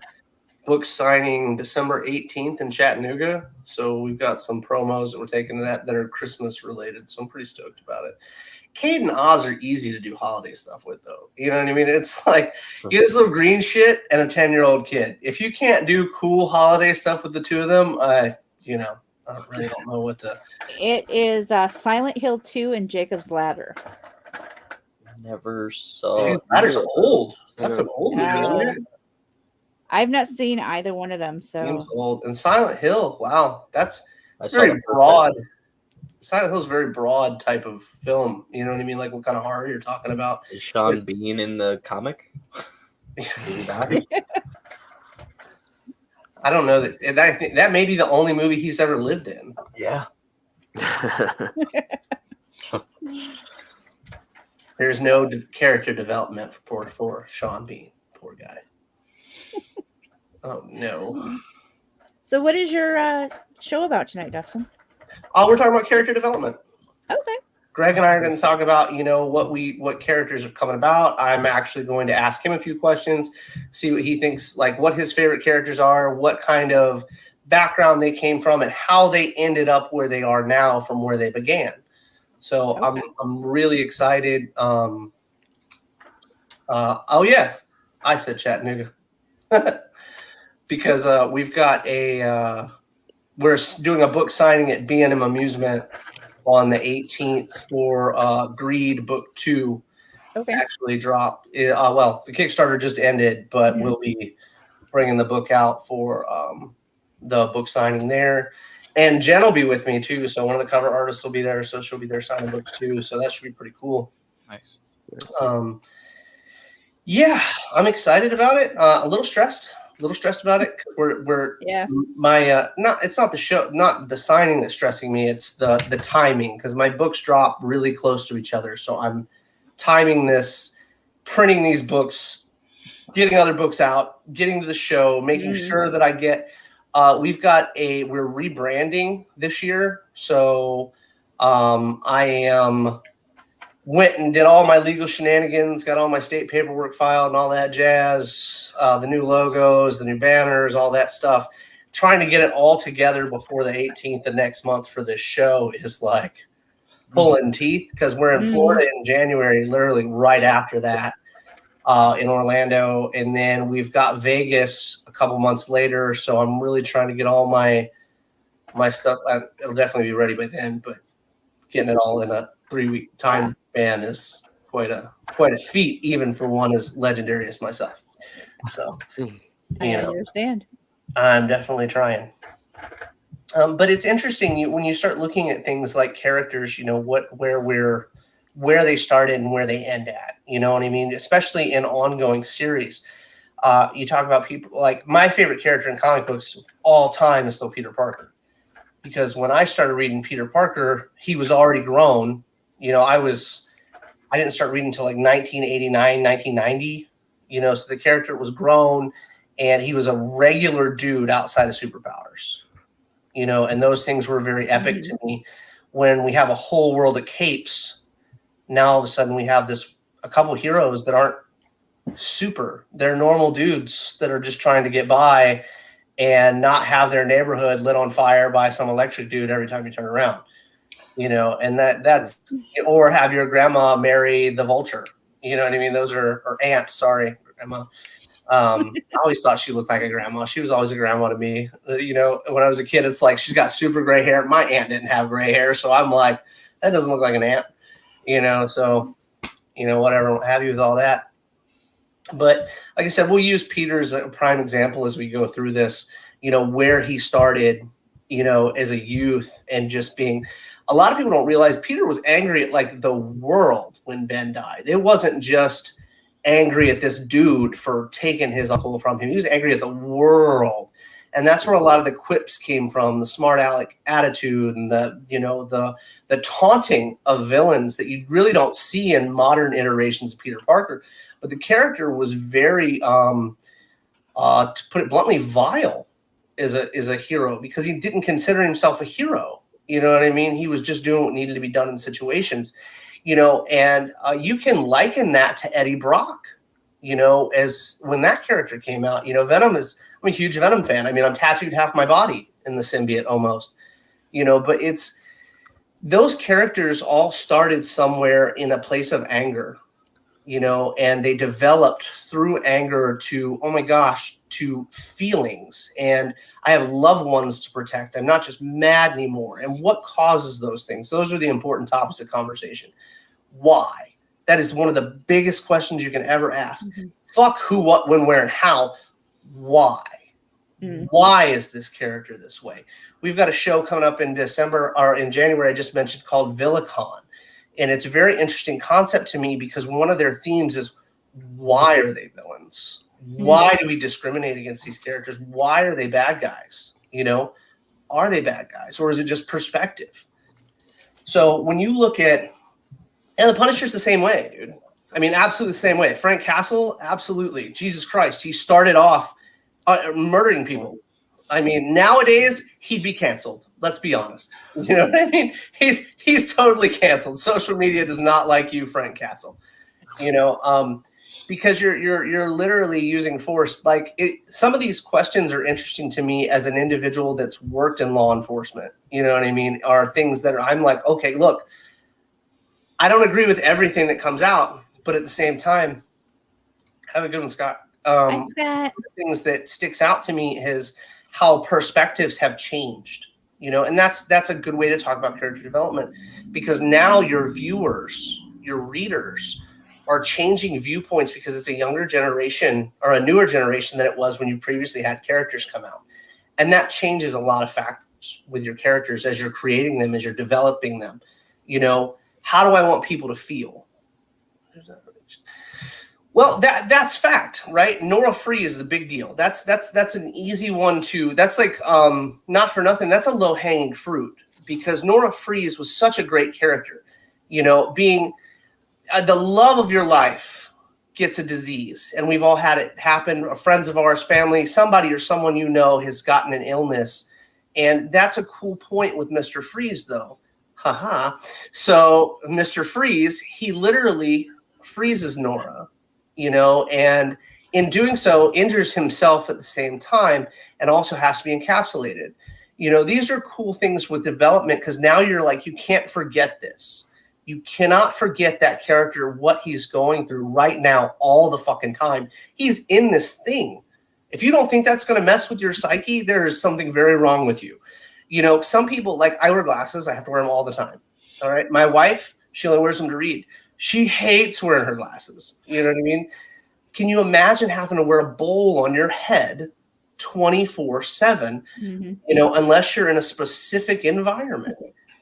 book signing December 18th in Chattanooga. So we've got some promos that we're taking to that are Christmas related. So I'm pretty stoked about it. Cade and Oz are easy to do holiday stuff with, though. You know what I mean? It's like you get this little green shit and a 10-year-old kid. If you can't do cool holiday stuff with the two of them, I really don't know what to. It is Silent Hill 2 and Jacob's Ladder. Never saw. Man, Ladder's old. That's an old movie. Yeah. Isn't it? I've not seen either one of them, so Seems old. And Silent Hill, wow, that's I saw very the first broad. Silent Hill's a very broad type of film. You know what I mean? Like what kind of horror you're talking about? Is Sean Bean in the comic? I don't know that. And I think that may be the only movie he's ever lived in. Yeah. There's no character development for Sean Bean. Poor guy. Oh no. So what is your show about tonight, Dustin? Oh, we're talking about character development. Okay. Greg and I are going to talk about, what characters are coming about. I'm actually going to ask him a few questions, see what he thinks, like what his favorite characters are, what kind of background they came from, and how they ended up where they are now from where they began. So Okay. I'm really excited. Oh yeah, I said Chattanooga because we've got we're doing a book signing at B&M Amusement on the 18th for Greed Book 2. Okay. Actually dropped. Well, the Kickstarter just ended, but we'll be bringing the book out for the book signing there. And Jen will be with me too. So one of the cover artists will be there. So she'll be there signing books too. So that should be pretty cool. Nice. Yeah, I'm excited about it. A little stressed about it. We're it's not the show, not the signing that's stressing me. It's the timing, because my books drop really close to each other. So I'm timing this, printing these books, getting other books out, getting to the show, making sure that I get. We're rebranding this year, so I went and did all my legal shenanigans, got all my state paperwork filed and all that jazz, the new logos, the new banners, all that stuff. Trying to get it all together before the 18th of next month for this show is like pulling teeth, because we're in Florida in January, literally right after that, in Orlando. And then we've got Vegas a couple months later. So I'm really trying to get all my stuff. It'll definitely be ready by then, but getting it all in a 3-week time span is quite a feat, even for one as legendary as myself. So I understand. I'm definitely trying. But it's interesting when you start looking at things like characters, you know, where they started and where they end at. You know what I mean? Especially in ongoing series. You talk about people like my favorite character in comic books of all time is still Peter Parker. Because when I started reading Peter Parker, he was already grown. You know, I didn't start reading until like 1989, 1990. You know, so the character was grown and he was a regular dude outside of superpowers. You know, and those things were very epic to me. When we have a whole world of capes, now all of a sudden we have a couple heroes that aren't super. They're normal dudes that are just trying to get by and not have their neighborhood lit on fire by some electric dude every time you turn around. You know, and that's or have your grandma marry the vulture. You know what I mean? Those are or aunt, sorry, grandma. I always thought she looked like a grandma. She was always a grandma to me. You know, when I was a kid, it's like she's got super gray hair. My aunt didn't have gray hair, so I'm like, that doesn't look like an aunt. You know, so you know, whatever, what have you with all that. But like I said, we'll use Peter as a prime example as we go through this. You know, where he started, you know, as a youth and just being. A lot of people don't realize Peter was angry at like the world when Ben died. It wasn't just angry at this dude for taking his uncle from him. He was angry at the world. And that's where a lot of the quips came from, the smart aleck attitude and the taunting of villains that you really don't see in modern iterations of Peter Parker. But the character was very, to put it bluntly, vile as a hero because he didn't consider himself a hero. You know what I mean? He was just doing what needed to be done in situations. You know, and you can liken that to Eddie Brock, you know, as when that character came out, you know, I'm a huge Venom fan. I mean, I'm tattooed half my body in the symbiote almost, you know, but those characters all started somewhere in a place of anger, you know, and they developed through anger to, oh my gosh, to feelings. And I have loved ones to protect. I'm not just mad anymore. And what causes those things? Those are the important topics of conversation. Why? That is one of the biggest questions you can ever ask. Fuck who, what, when, where, and how. Why? Why is this character this way? We've got a show coming up in December or in January, I just mentioned, called Villicon. And it's a very interesting concept to me because one of their themes is why are they villains? Why do we discriminate against these characters? Why are they bad guys? You know, are they bad guys or is it just perspective? So when you look at, and the Punisher's the same way, dude. I mean, absolutely the same way. Frank Castle, absolutely. Jesus Christ, he started off murdering people. I mean, nowadays he'd be canceled. Let's be honest. You know what I mean? He's totally canceled. Social media does not like you, Frank Castle. You know, because you're literally using force. Like some of these questions are interesting to me as an individual that's worked in law enforcement. You know what I mean? Are things that I'm like, okay, look, I don't agree with everything that comes out, but at the same time, have a good one, Scott. Thanks, Scott. Things that sticks out to me is how perspectives have changed. You know, and that's a good way to talk about character development because now your viewers, your readers are changing viewpoints because it's a younger generation or a newer generation than it was when you previously had characters come out. And that changes a lot of factors with your characters as you're creating them, as you're developing them. You know, how do I want people to feel? Well, that's fact, right? Nora Free is a big deal. That's an easy one to. That's like not for nothing. That's a low hanging fruit because Nora Freeze was such a great character. You know, being the love of your life gets a disease, and we've all had it happen. Friends of ours, family, somebody or someone you know has gotten an illness, and that's a cool point with Mr. Freeze, though. Haha. So Mr. Freeze, he literally freezes Nora. You know, and in doing so, injures himself at the same time and also has to be encapsulated. You know, these are cool things with development because now you're like, you can't forget this. You cannot forget that character, what he's going through right now, all the fucking time. He's in this thing. If you don't think that's going to mess with your psyche, there is something very wrong with you. You know, some people, like I wear glasses. I have to wear them all the time. All right. My wife, she only wears them to read. She hates wearing her glasses. You know what I mean? Can you imagine having to wear a bowl on your head 24/7, Mm-hmm. you know, unless you're in a specific environment.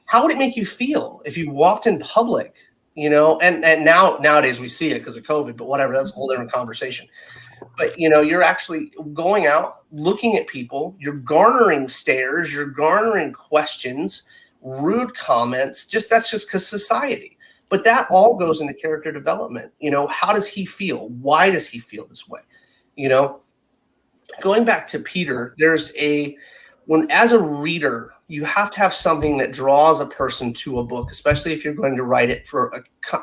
How would it make you feel if you walked in public, you know, and nowadays we see it because of COVID, but whatever, that's a whole different conversation. But, you know, you're actually going out, looking at people, you're garnering stares, you're garnering questions, rude comments, that's just because society. But that all goes into character development. You know, how does he feel? Why does he feel this way? You know, going back to Peter, as a reader, you have to have something that draws a person to a book, especially if you're going to write it for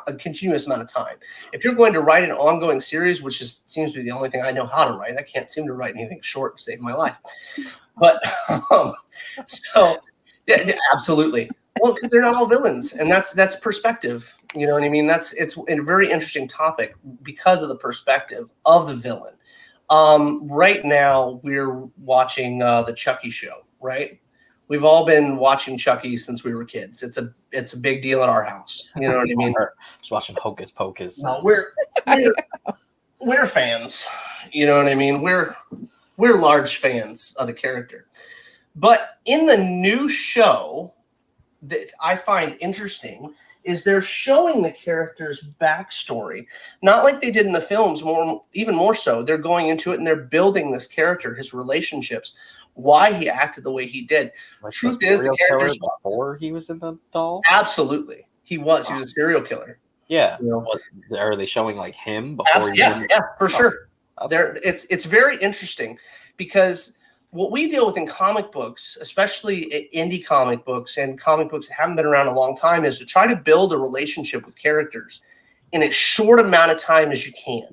a continuous amount of time. If you're going to write an ongoing series, which seems to be the only thing I know how to write, I can't seem to write anything short to save my life. But absolutely. Well, because they're not all villains, and that's perspective. You know what I mean? It's a very interesting topic because of the perspective of the villain. Right now, we're watching the Chucky show. Right? We've all been watching Chucky since we were kids. It's a big deal in our house. You know what I mean? Just watching Hocus Pocus. No, we're fans. You know what I mean? We're large fans of the character. But in the new show that I find interesting is they're showing the character's backstory, not like they did in the films. Even more so, they're going into it and they're building this character, his relationships, why he acted the way he did. Like Truth is, the character's before he was in the doll. Absolutely, he was a serial killer. Yeah. You know? Are they showing like him before? Yeah, for sure. It's very interesting because what we deal with in comic books, especially indie comic books and comic books that haven't been around a long time, is to try to build a relationship with characters in as short amount of time as you can,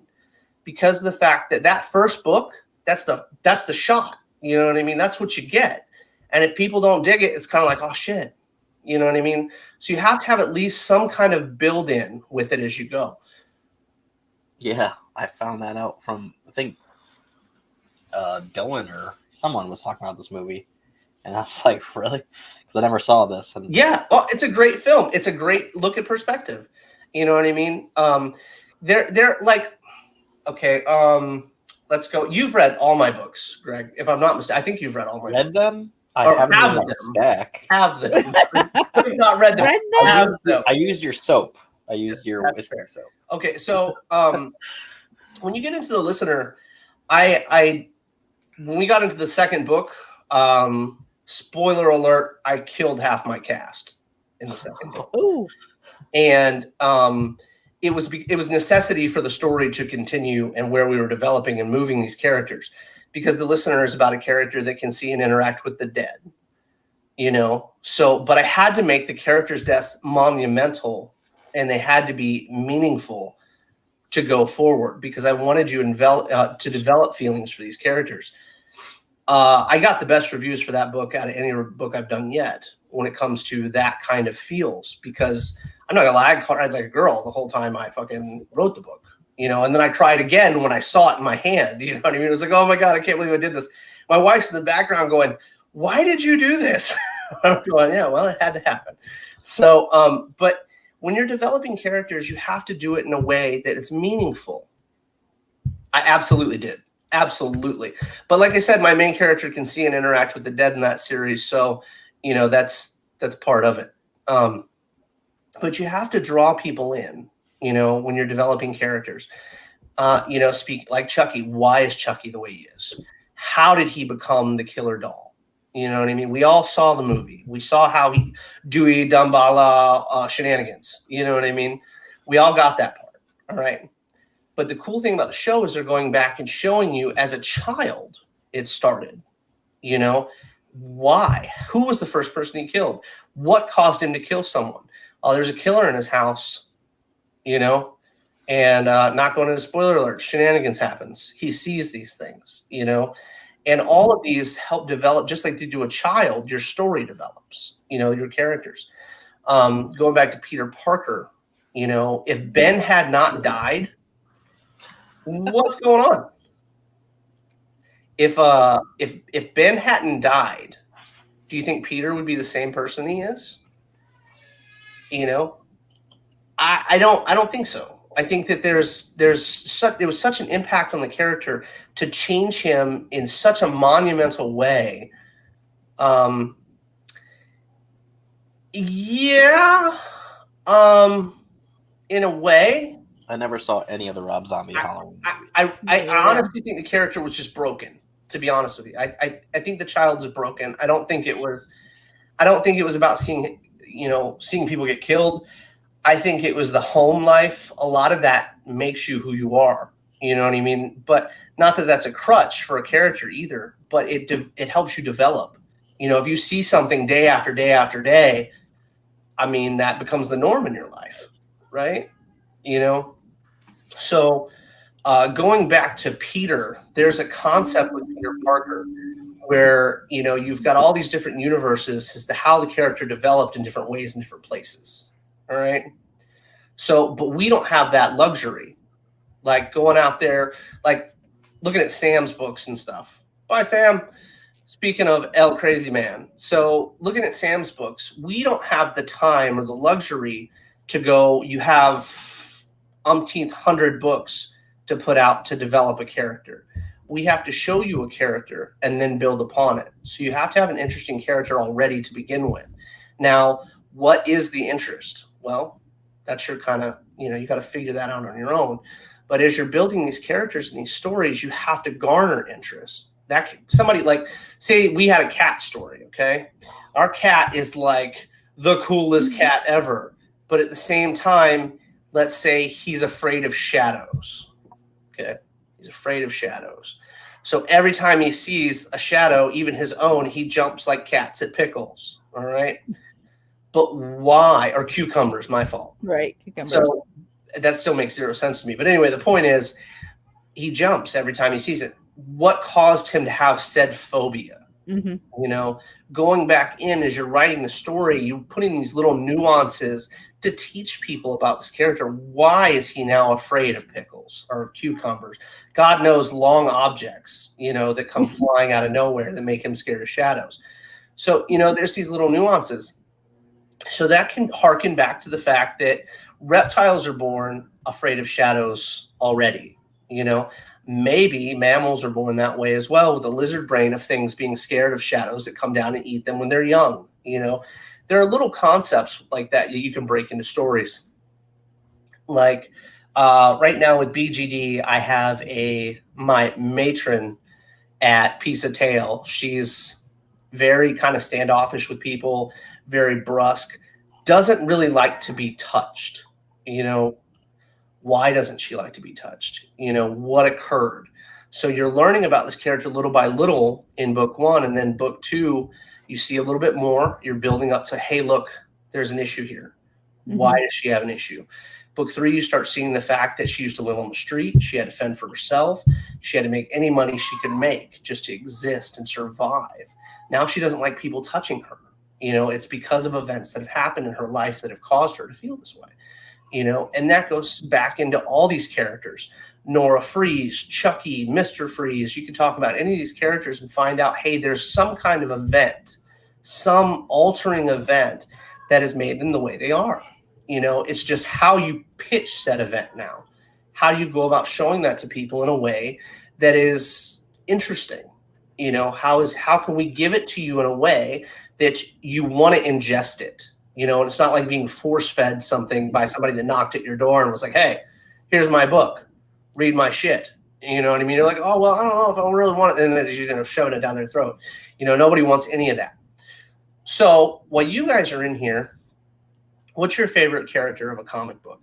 because of the fact that first book, that's the shot. You know what I mean? That's what you get. And if people don't dig it, it's kind of like, oh shit. You know what I mean? So you have to have at least some kind of build in with it as you go. Yeah, I found that out from, I think, Dylan or someone was talking about this movie, and I was like, really? Because I never saw this. And yeah, well, it's a great film. It's a great look at perspective. You know what I mean? They're like, okay, let's go. You've read all my books, Greg. If I'm not mistaken, I think you've read all my books. Read them? I haven't have them. Stack. Have them. I've not read them. I used your soap. I used your whisker soap. Okay, so when you get into the listener, I when we got into the second book, spoiler alert, I killed half my cast in the second book. Ooh. And it was necessity for the story to continue and where we were developing and moving these characters, because the listener is about a character that can see and interact with the dead, you know? So, but I had to make the characters' deaths monumental, and they had to be meaningful to go forward, because I wanted you to develop feelings for these characters. I got the best reviews for that book out of any book I've done yet when it comes to that kind of feels, because I'm not gonna lie, I cried like a girl the whole time I fucking wrote the book, you know, and then I cried again when I saw it in my hand, you know what I mean? It was like, oh my God, I can't believe I did this. My wife's in the background going, why did you do this? I'm going, yeah, well, it had to happen. So, but when you're developing characters, you have to do it in a way that it's meaningful. I absolutely did. Absolutely. But like I said, my main character can see and interact with the dead in that series. So, you know, that's part of it. But you have to draw people in, you know, when you're developing characters. You know, speak like Chucky. Why is Chucky the way he is? How did he become the killer doll? You know what I mean? We all saw the movie. We saw how Duis, Dumbala, shenanigans. You know what I mean? We all got that part. All right. But the cool thing about the show is they're going back and showing you as a child it started. You know, why? Who was the first person he killed? What caused him to kill someone? Oh, there's a killer in his house, you know, and not going into spoiler alert, shenanigans happens. He sees these things, you know, and all of these help develop, just like they do a child, your story develops, you know, your characters. Going back to Peter Parker, you know, if Ben had not died, what's going on? If Ben hadn't died, do you think Peter would be the same person he is? You know, I don't think so. I think that there was such an impact on the character to change him in such a monumental way. Yeah, in a way. I never saw any of the Rob Zombie Halloween. I honestly think the character was just broken. To be honest with you, I think the child was broken. I don't think it was about seeing people get killed. I think it was the home life. A lot of that makes you who you are. You know what I mean? But not that that's a crutch for a character either. But it helps you develop. You know, if you see something day after day after day, I mean, that becomes the norm in your life, right? You know. So going back to Peter, there's a concept with Peter Parker where, you know, you've got all these different universes as to how the character developed in different ways in different places. All right. So, but we don't have that luxury. Like going out there, like looking at Sam's books and stuff. Bye, Sam. Speaking of El Crazy Man. So looking at Sam's books, we don't have the time or the luxury to go, you have umpteenth 100 books to put out to develop a character. We have to show you a character and then build upon it. So you have to have an interesting character already to begin with. Now, what is the interest? Well, that's your kind of, you know, you got to figure that out on your own. But as you're building these characters and these stories, you have to garner interest. That somebody like, say we had a cat story, okay? Our cat is like the coolest cat ever. But at the same time, let's say he's afraid of shadows. Okay. He's afraid of shadows. So every time he sees a shadow, even his own, he jumps like cats at pickles. All right. But why? Or cucumbers, my fault. Right. Cucumbers. So that still makes zero sense to me. But anyway, the point is he jumps every time he sees it. What caused him to have said phobia? Mm-hmm. You know, going back in as you're writing the story, you're putting these little nuances to teach people about this character. Why is he now afraid of pickles or cucumbers? God knows long objects, you know, that come flying out of nowhere that make him scared of shadows. So, you know, there's these little nuances. So that can harken back to the fact that reptiles are born afraid of shadows already. You know, maybe mammals are born that way as well, with a lizard brain of things being scared of shadows that come down and eat them when they're young. You know, there are little concepts like that you can break into stories. Like right now with BGD, I have my matron at Piece of Tail. She's very kind of standoffish with people, very brusque, doesn't really like to be touched. You know, why doesn't she like to be touched? You know, what occurred? So you're learning about this character little by little in book 1, and then book 2, you see a little bit more. You're building up to, hey, look, there's an issue here. Why does she have an issue? Book 3, you start seeing the fact that she used to live on the street. She had to fend for herself. She had to make any money she could make just to exist and survive. Now she doesn't like people touching her. You know, it's because of events that have happened in her life that have caused her to feel this way. You know, and that goes back into all these characters. Nora Freeze, Chucky, Mr. Freeze. You can talk about any of these characters and find out, hey, there's some kind of event, some altering event that has made them the way they are. You know, it's just how you pitch said event now. How do you go about showing that to people in a way that is interesting? You know, how can we give it to you in a way that you want to ingest it? You know, and it's not like being force-fed something by somebody that knocked at your door and was like, hey, here's my book. Read my shit. You know what I mean? You're like, oh, well, I don't know if I really want it. And then you're shoving it down their throat. You know, nobody wants any of that. So while you guys are in here, what's your favorite character of a comic book?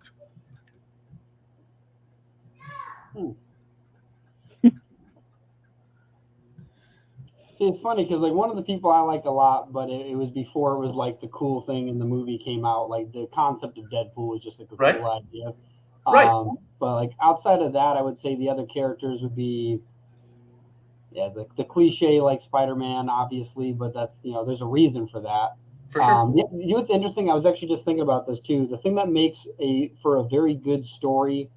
See, it's funny because like one of the people I like a lot, but it was before it was like the cool thing and the movie came out. Like the concept of Deadpool was just like a cool idea. Right. But like outside of that, I would say the other characters would be, the cliche like Spider-Man, obviously, but that's, you know, there's a reason for that. For sure. You know what's interesting? I was actually just thinking about this too. The thing that makes for a very good story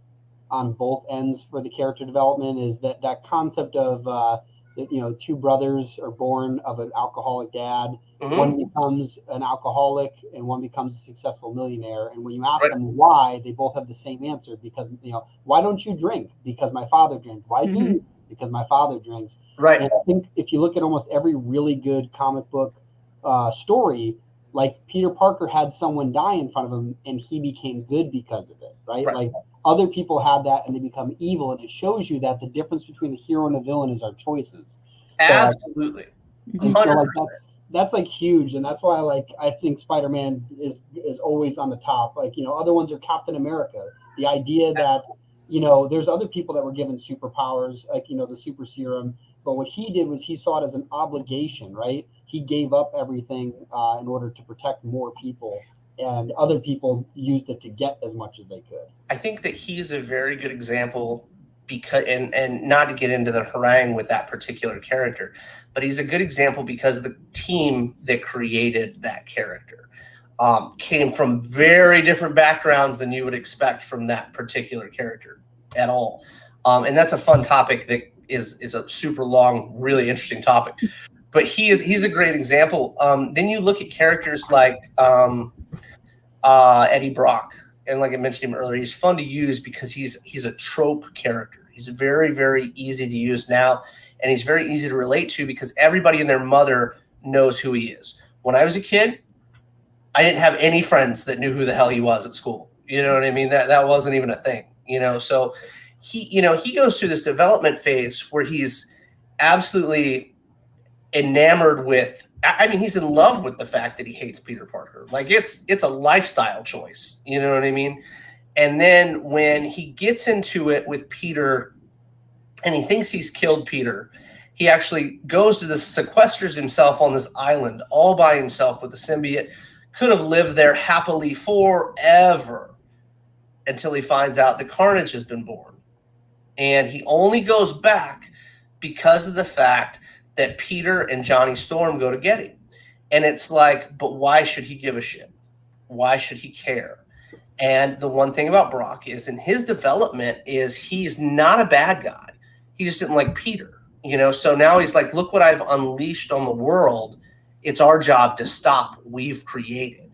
on both ends for the character development is that concept of two brothers are born of an alcoholic dad. Mhm. One becomes an alcoholic and one becomes a successful millionaire. And when you ask Right. them why, they both have the same answer. Because, why don't you drink? Because my father drank. Why do you? Because my father drinks. Right. And I think if you look at almost every really good comic book story, like Peter Parker had someone die in front of him and he became good because of it, right? Like other people had that and they become evil. And it shows you that the difference between a hero and a villain is our choices. Absolutely. And so like that's like huge, and that's why I think Spider-Man is always on the top. Other ones are Captain America. The idea that there's other people that were given superpowers, the super serum, but what he did was he saw it as an obligation, right? He gave up everything in order to protect more people, and other people used it to get as much as they could. I think that he's a very good example because, and not to get into the harangue with that particular character, but he's a good example because the team that created that character came from very different backgrounds than you would expect from that particular character at all. And that's a fun topic that is a super long, really interesting topic. But he's a great example. Then you look at characters like Eddie Brock. And like I mentioned him earlier, he's fun to use because he's a trope character. He's very, very easy to use now, and he's very easy to relate to because everybody and their mother knows who he is. When I was a kid, I didn't have any friends that knew who the hell he was at school. You know what I mean? That wasn't even a thing. So he goes through this development phase where he's absolutely enamored with. I mean, he's in love with the fact that he hates Peter Parker. Like it's a lifestyle choice. You know what I mean? And then when he gets into it with Peter and he thinks he's killed Peter, he actually goes to this, sequesters himself on this island all by himself with the symbiote, could have lived there happily forever until he finds out the Carnage has been born. And he only goes back because of the fact that Peter and Johnny Storm go to get him. And it's like, but why should he give a shit? Why should he care? And the one thing about Brock is in his development is he's not a bad guy. He just didn't like Peter, So now he's like, look what I've unleashed on the world. It's our job to stop what we've created,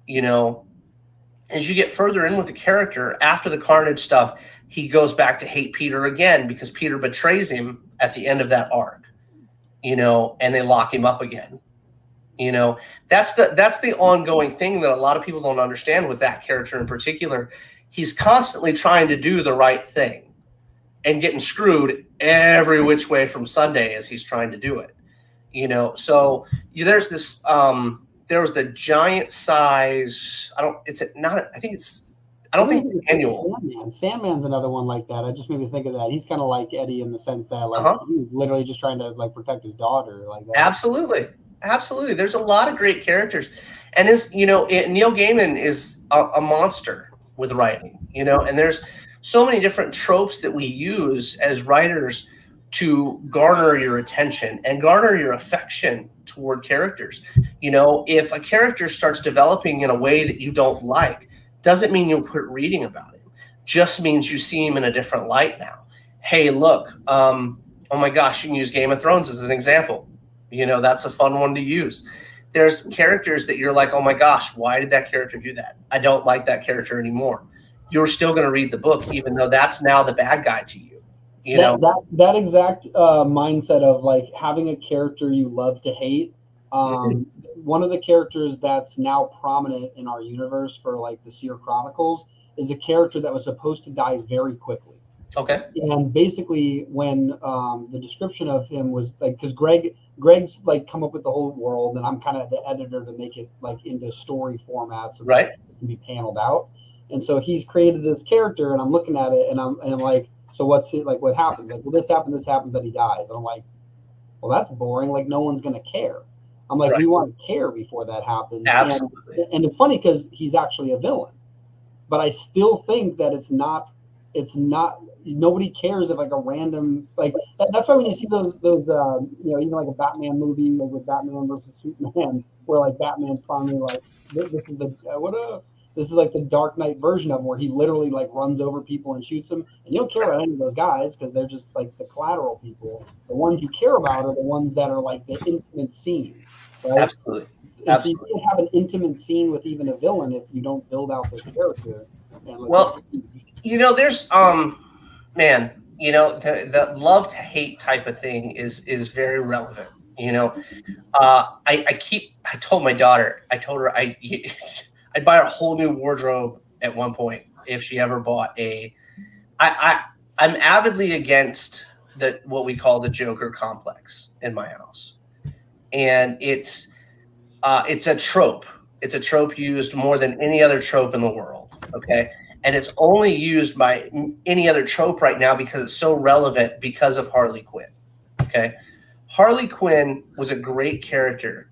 As you get further in with the character, after the Carnage stuff, he goes back to hate Peter again because Peter betrays him at the end of that arc. And they lock him up again. That's the ongoing thing that a lot of people don't understand with that character in particular. He's constantly trying to do the right thing and getting screwed every which way from Sunday as he's trying to do it. So there's this, there was the giant size. I don't think it's annual. Sandman's another one like that. I just made me think of that. He's kind of like Eddie in the sense that he's literally just trying to protect his daughter like that. Absolutely. There's a lot of great characters, and Neil Gaiman is a monster with writing, and there's so many different tropes that we use as writers to garner your attention and garner your affection toward characters. If a character starts developing in a way that you don't like, doesn't mean you'll quit reading about him. Just means you see him in a different light now. Hey, look, oh my gosh, you can use Game of Thrones as an example. That's a fun one to use. There's characters that you're like, oh my gosh, why did that character do that? I don't like that character anymore. You're still going to read the book, even though that's now the bad guy to you. That exact mindset of like having a character you love to hate. One of the characters that's now prominent in our universe for like the Seer Chronicles is a character that was supposed to die very quickly. Okay. And basically when the description of him was like, because Greg's like come up with the whole world and I'm kind of the editor to make it like into story format so that it can be paneled out. And so he's created this character and I'm looking at it and I'm like, so what's it like? What happens? Like, well, this happens, and he dies. And I'm like, well, that's boring. Like, no one's going to care. I'm like, we want to care before that happens. Absolutely. And it's funny because he's actually a villain, but I still think that it's not, nobody cares if like a random, like, that's why when you see those even like a Batman movie like with Batman versus Superman, where like Batman's finally like, this is the, This is like the Dark Knight version of him, where he literally like runs over people and shoots them, and you don't care about any of those guys because they're just like the collateral people. The ones you care about are the ones that are like the intimate scene, right? Absolutely. And so you can't have an intimate scene with even a villain if you don't build out their character. And like, Well, you know, there's man, you know, the love to hate type of thing is very relevant. You know, I told my daughter, I told her I'd buy her a whole new wardrobe at one point if she ever bought I'm avidly against what we call the Joker complex in my house, and it's a trope. It's a trope used more than any other trope in the world. Okay. And it's only used by any other trope right now because it's so relevant because of Harley Quinn. Okay. Harley Quinn was a great character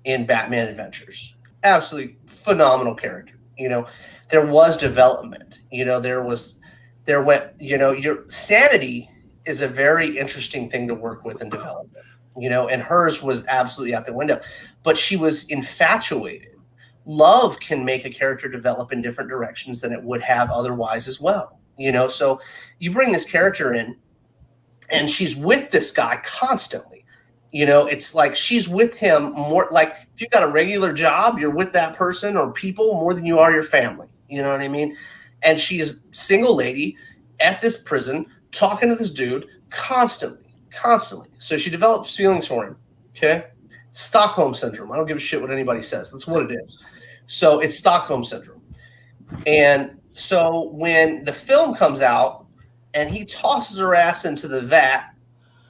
in Batman Adventures. Absolutely phenomenal character. You know, there was development. You know, your sanity is a very interesting thing to work with in development. You know, and hers was absolutely out the window, but she was infatuated. Love can make a character develop in different directions than it would have otherwise as well. You know, so you bring this character in and she's with this guy constantly. You know, it's like she's with him more, like if you've got a regular job, you're with that person or people more than you are your family. You know what I mean? And she's a single lady at this prison talking to this dude constantly. So she develops feelings for him. Okay. Stockholm syndrome. I don't give a shit what anybody says. That's what it is. So it's Stockholm syndrome. And so when the film comes out and he tosses her ass into the vat,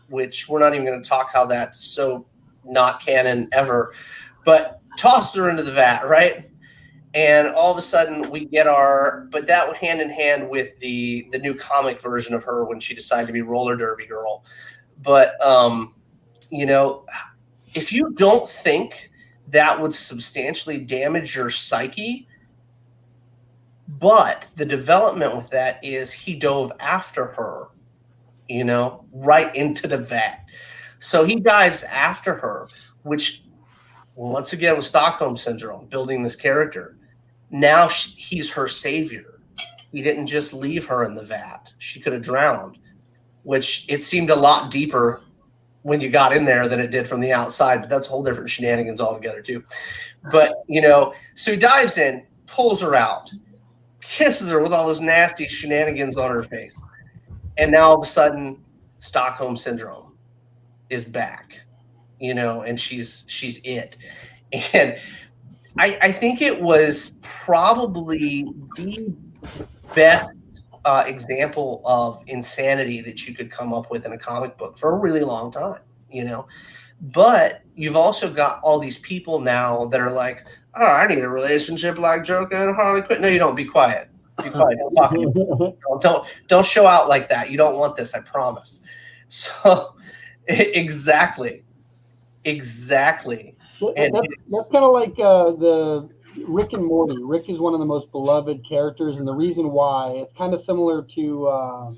which we're not even going to talk how that's so not canon ever, but tosses her into the vat, right? And all of a sudden we get but that went hand in hand with the new comic version of her when she decided to be roller derby girl. But, you know, if you don't think that would substantially damage your psyche, but the development with that is he dove after her, you know, right into the vat. So he dives after her, which once again with Stockholm syndrome, building this character. Now he's her savior. He didn't just leave her in the vat. She could have drowned, which it seemed a lot deeper when you got in there than it did from the outside, but that's a whole different shenanigans altogether too. But, you know, so he dives in, pulls her out, kisses her with all those nasty shenanigans on her face. And now all of a sudden, Stockholm syndrome is back, you know, and she's it. And I think it was probably the best example of insanity that you could come up with in a comic book for a really long time, you know. But you've also got all these people now that are like, oh, I need a relationship like Joker and Harley Quinn. No, you don't. Be quiet. Be quiet. Don't talk to me. Don't show out like that. You don't want this, I promise. So exactly. And that's kind of like the Rick and Morty. Rick is one of the most beloved characters, and the reason why it's kind of similar to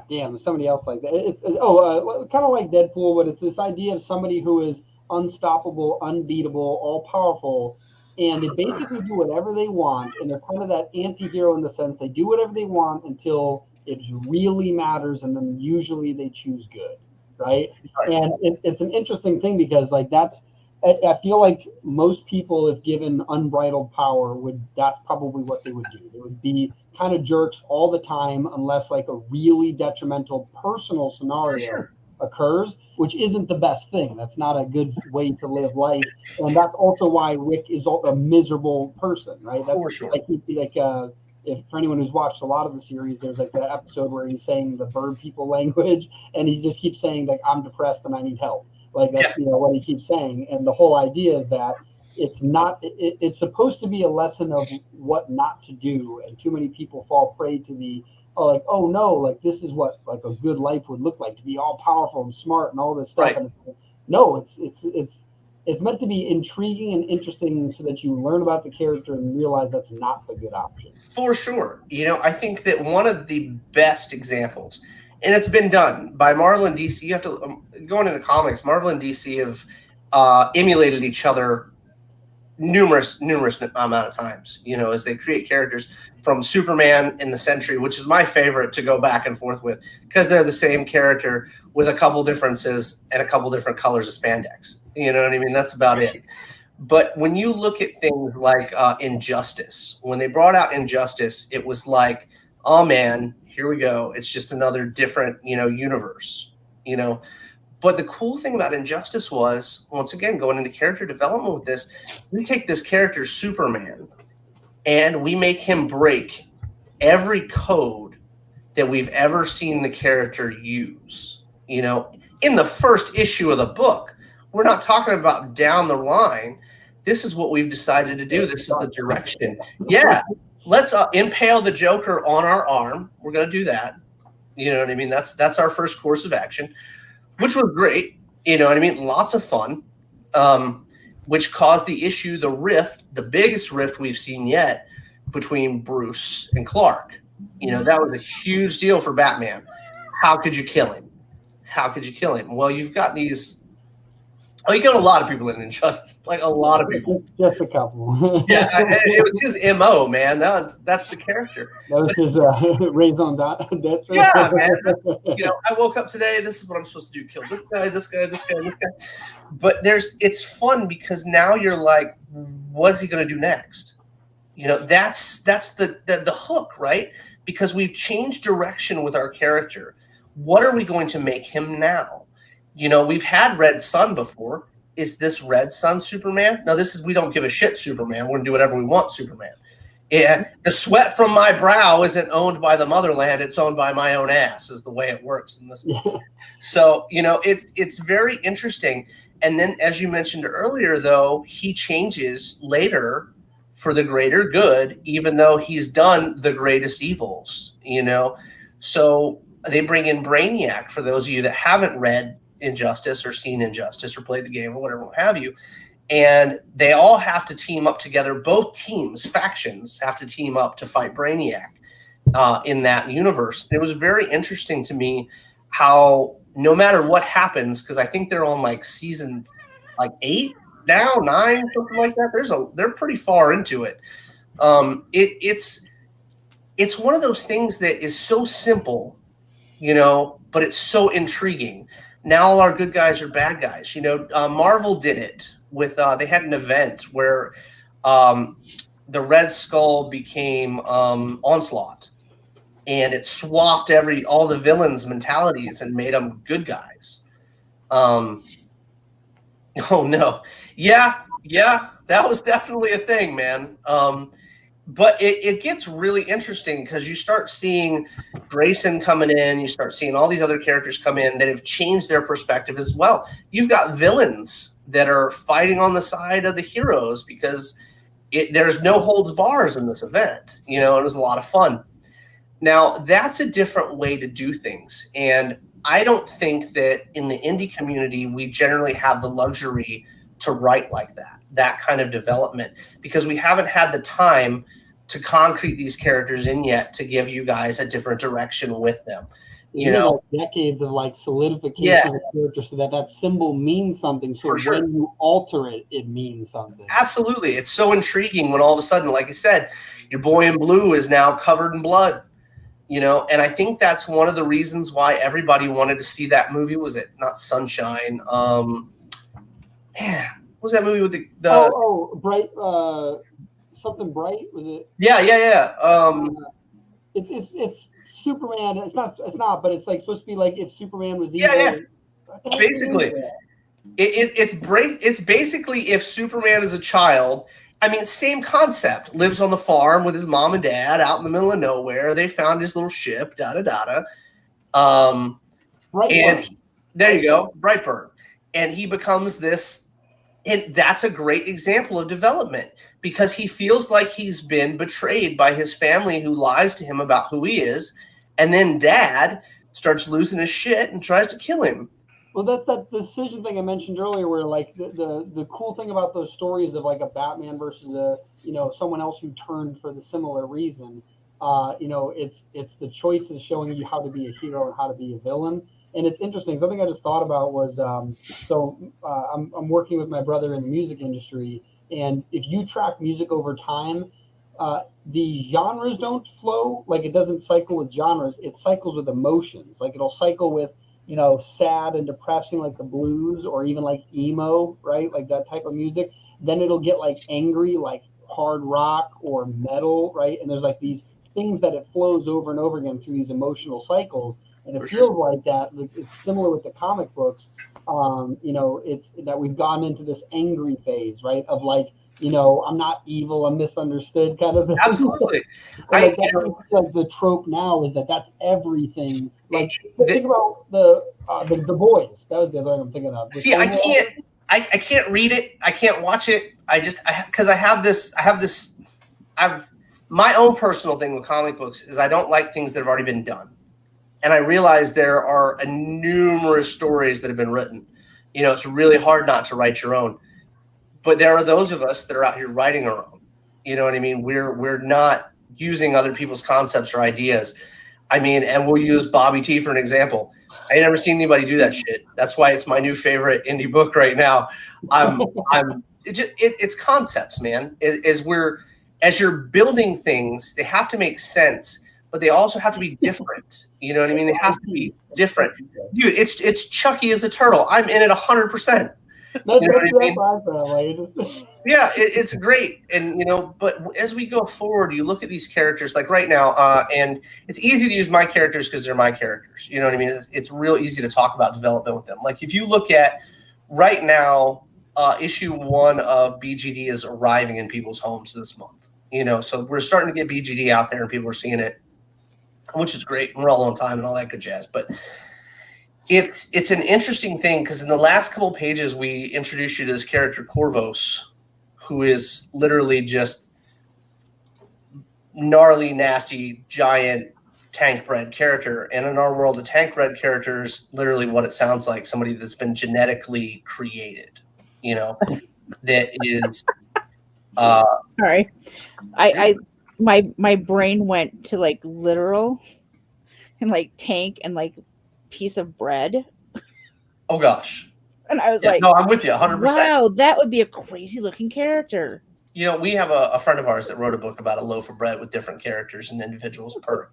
there's somebody else like that. Kind of like Deadpool, but it's this idea of somebody who is unstoppable, unbeatable, all powerful, and they basically do whatever they want, and they're kind of that anti-hero in the sense they do whatever they want until it really matters, and then usually they choose good, right? And it's an interesting thing because like I feel like most people, if given unbridled power, that's probably what they would do. They would be kind of jerks all the time unless like a really detrimental personal scenario occurs, which isn't the best thing. That's not a good way to live life. And that's also why Rick is a miserable person, right? That's for sure. If for anyone who's watched a lot of the series, there's like that episode where he's saying the bird people language and he just keeps saying like, I'm depressed and I need help. Like that's what he keeps saying, and the whole idea is that it's not. It's supposed to be a lesson of what not to do, and too many people fall prey to this is what like a good life would look like, to be all powerful and smart and all this stuff. Right. And no, it's meant to be intriguing and interesting so that you learn about the character and realize that's not the good option. For sure, you know, I think that one of the best examples. And it's been done by Marvel and DC. You have to going into comics. Marvel and DC have emulated each other numerous amount of times, you know, as they create characters from Superman in the Century, which is my favorite to go back and forth with, because they're the same character with a couple differences and a couple different colors of spandex. You know what I mean? That's about it. But when you look at things like Injustice, when they brought out Injustice, it was like, oh man, here we go. It's just another different, you know, universe, you know. But the cool thing about Injustice was, once again, going into character development with this, we take this character, Superman, and we make him break every code that we've ever seen the character use. You know, in the first issue of the book, we're not talking about down the line. This is what we've decided to do. This is the direction. Yeah, let's impale the Joker on our arm. We're going to do that. You know what I mean? That's our first course of action, which was great. You know what I mean? Lots of fun, which caused the issue, the rift, the biggest rift we've seen yet between Bruce and Clark. You know, that was a huge deal for Batman. How could you kill him? How could you kill him? Well, you've got these. Oh, you killed a lot of people in Injustice, like a lot of people. Just a couple. Yeah, it was his MO, man. That's the character. That was his raison d'etre. Yeah, man. You know, I woke up today. This is what I'm supposed to do: kill this guy, this guy, this guy, this guy. But it's fun because now you're like, what's he going to do next? You know, that's the hook, right? Because we've changed direction with our character. What are we going to make him now? You know, we've had Red Sun before. Is this Red Sun Superman? No, this is we don't give a shit Superman. We're going to do whatever we want Superman. Yeah, the sweat from my brow isn't owned by the motherland. It's owned by my own ass is the way it works in this movie. So, you know, it's very interesting. And then, as you mentioned earlier, though, he changes later for the greater good, even though he's done the greatest evils, you know. So they bring in Brainiac for those of you that haven't read Injustice or seen Injustice or played the game or whatever, what have you. And they all have to team up together. Both teams, factions, have to team up to fight Brainiac in that universe. It was very interesting to me how no matter what happens, because I think they're on like season like 8 now, 9, something like that. They're pretty far into it. It's one of those things that is so simple, you know, but it's so intriguing. Now all our good guys are bad guys. You know, Marvel did it with they had an event where the Red Skull became Onslaught, and it swapped all the villains' mentalities and made them good guys. Oh no, yeah, that was definitely a thing, man. But it gets really interesting because you start seeing Grayson coming in, you start seeing all these other characters come in that have changed their perspective as well. You've got villains that are fighting on the side of the heroes because there's no holds bars in this event. You know, it was a lot of fun. Now, that's a different way to do things. And I don't think that in the indie community, we generally have the luxury to write like that kind of development, because we haven't had the time to concrete these characters in yet to give you guys a different direction with them. You know, like decades of like solidification of character so that symbol means something. So when you alter it, it means something. Absolutely. It's so intriguing when all of a sudden, like I said, your boy in blue is now covered in blood. You know, and I think that's one of the reasons why everybody wanted to see that movie. Was it not Sunshine? Man, what was that movie with the Bright something bright? Was it? Yeah. It's Superman. It's not, but it's like supposed to be like if Superman was evil. Yeah. Basically, it's basically if Superman is a child. I mean, same concept. Lives on the farm with his mom and dad out in the middle of nowhere. They found his little ship, There you go, Brightburn. And he becomes this, and that's a great example of development because he feels like he's been betrayed by his family who lies to him about who he is. And then dad starts losing his shit and tries to kill him. Well, that's that decision thing I mentioned earlier, where like the cool thing about those stories of like a Batman versus someone else who turned for the similar reason, it's the choices showing you how to be a hero and how to be a villain. And it's interesting. Something I just thought about was I'm working with my brother in the music industry, And if you track music over time, the genres don't flow, like it doesn't cycle with genres. It cycles with emotions. Like it'll cycle with, sad and depressing, like the blues, or even like emo, right? Like that type of music. Then it'll get like angry, like hard rock or metal, right? And there's like these things that it flows over and over again through these emotional cycles. And it feels like that. It's similar with the comic books. It's that we've gone into this angry phase, right? Of like, I'm not evil, I'm misunderstood kind of thing. Absolutely. Like the trope now is that's everything. Like think about the Boys. That was the other one I'm thinking of. See, I can't read it. I can't watch it. Because I have my own personal thing with comic books is I don't like things that have already been done. And I realize there are numerous stories that have been written. It's really hard not to write your own. But there are those of us that are out here writing our own. You know what I mean? We're not using other people's concepts or ideas. I mean, and we'll use Bobby T for an example. I ain't never seen anybody do that shit. That's why it's my new favorite indie book right now. It's concepts, man. As you're building things, they have to make sense, but they also have to be different. You know what I mean? They have to be different. Dude, it's Chucky as a turtle. I'm in it 100%. Yeah, it's great. And, but as we go forward, you look at these characters like right now, and it's easy to use my characters because they're my characters. You know what I mean? It's real easy to talk about development with them. Like if you look at right now, issue 1 of BGD is arriving in people's homes this month. So we're starting to get BGD out there and people are seeing it, which is great. We're all on time and all that good jazz. But it's an interesting thing because in the last couple pages, we introduced you to this character, Corvos, who is literally just gnarly, nasty, giant tank bred character. And in our world, a tank bred character is literally what it sounds like, somebody that's been genetically created, that is. Sorry. My brain went to like literal and like tank and like piece of bread. Oh gosh. And I was no, I'm with you 100%. Wow, that would be a crazy looking character. We have a friend of ours that wrote a book about a loaf of bread with different characters and individuals per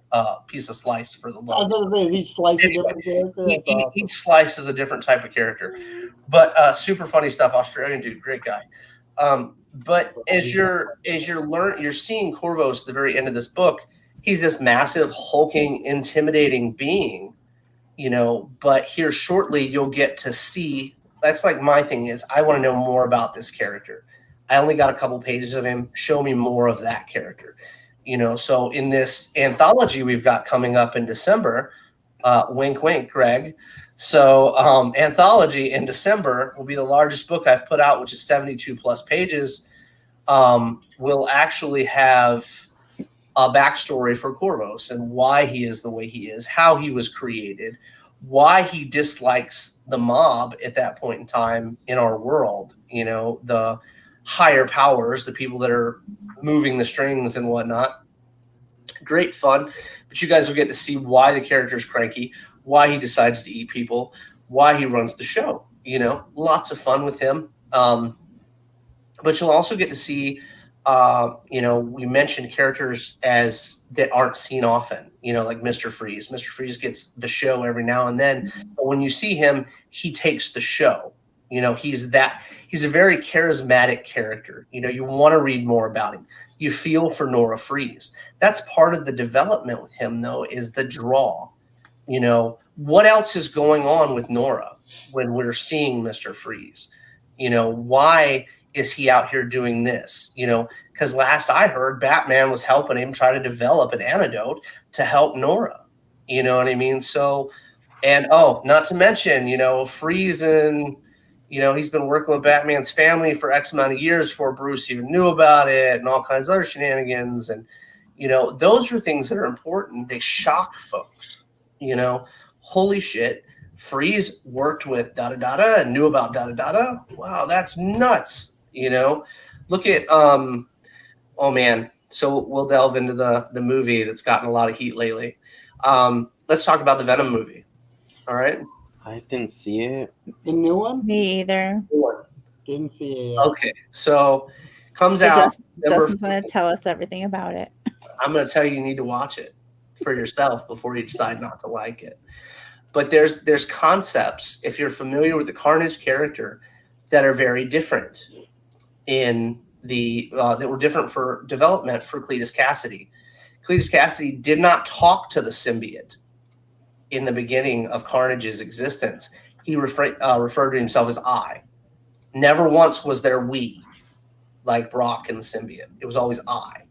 piece of slice for the loaf. I was going to say, is each slice a different character? Each slice is a different type of character. But super funny stuff. Australian dude, great guy. But as you're seeing Corvos at the very end of this book, he's this massive, hulking, intimidating being, but here shortly you'll get to see. That's like my thing is I want to know more about this character. I only got a couple pages of him. Show me more of that character. So in this anthology we've got coming up in December, wink, wink, Greg. So anthology in December will be the largest book I've put out, which is 72 plus pages. We'll actually have a backstory for Corvos and why he is the way he is, how he was created, why he dislikes the mob at that point in time in our world, the higher powers, the people that are moving the strings and whatnot. Great fun, but you guys will get to see why the character's cranky, why he decides to eat people, why he runs the show. Lots of fun with him. But you'll also get to see, we mentioned characters that aren't seen often, like Mr. Freeze. Mr. Freeze gets the show every now and then, but when you see him, he takes the show. He's a very charismatic character. You want to read more about him. You feel for Nora Freeze. That's part of the development with him, though, is the draw. What else is going on with Nora when we're seeing Mr. Freeze? Why is he out here doing this? Because last I heard, Batman was helping him try to develop an antidote to help Nora. You know what I mean? So, and not to mention, Freeze and, he's been working with Batman's family for X amount of years before Bruce even knew about it and all kinds of other shenanigans. And, those are things that are important. They shock folks. Holy shit, Freeze worked with da-da-da-da and knew about da-da-da-da. Wow, that's nuts. Look at, oh man. So we'll delve into the movie that's gotten a lot of heat lately. Let's talk about the Venom movie. All right. I didn't see it. The new one? Me either. Didn't see it yet. Okay, so comes So out. Dustin's going to tell us everything about it. I'm going to tell you need to watch it for yourself before you decide not to like it. But there's concepts, if you're familiar with the Carnage character, that are very different in the that were different for development for Cletus Cassidy. Cletus Cassidy did not talk to the symbiote in the beginning of Carnage's existence. He referred to himself as I. Never once was there we, like Brock and the symbiote. It was always I.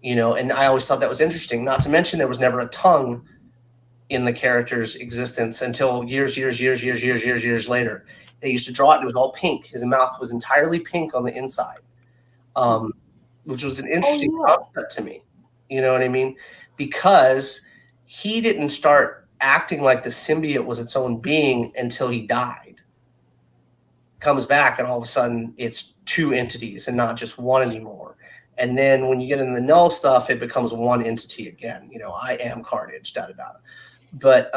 You know, and I always thought that was interesting. Not to mention there was never a tongue in the character's existence until years later. They used to draw it, and it was all pink. His mouth was entirely pink on the inside, which was an interesting concept to me. You know what I mean? Because he didn't start acting like the symbiote was its own being until he died. Comes back, and all of a sudden, it's two entities and not just one anymore. And then when you get in the null stuff, it becomes one entity again. You know, I am Carnage, da-da-da. But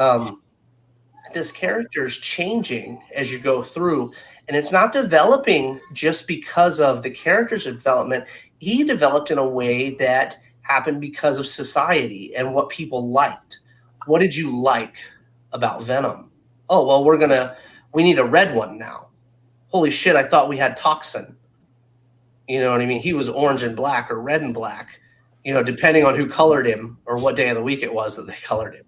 this character is changing as you go through, and it's not developing just because of the character's development. He developed in a way that happened because of society and what people liked. What did you like about Venom? Oh, well, we need a red one now. Holy shit, I thought we had Toxin. You know what I mean? He was orange and black or red and black, you know, depending on who colored him or what day of the week it was that they colored him,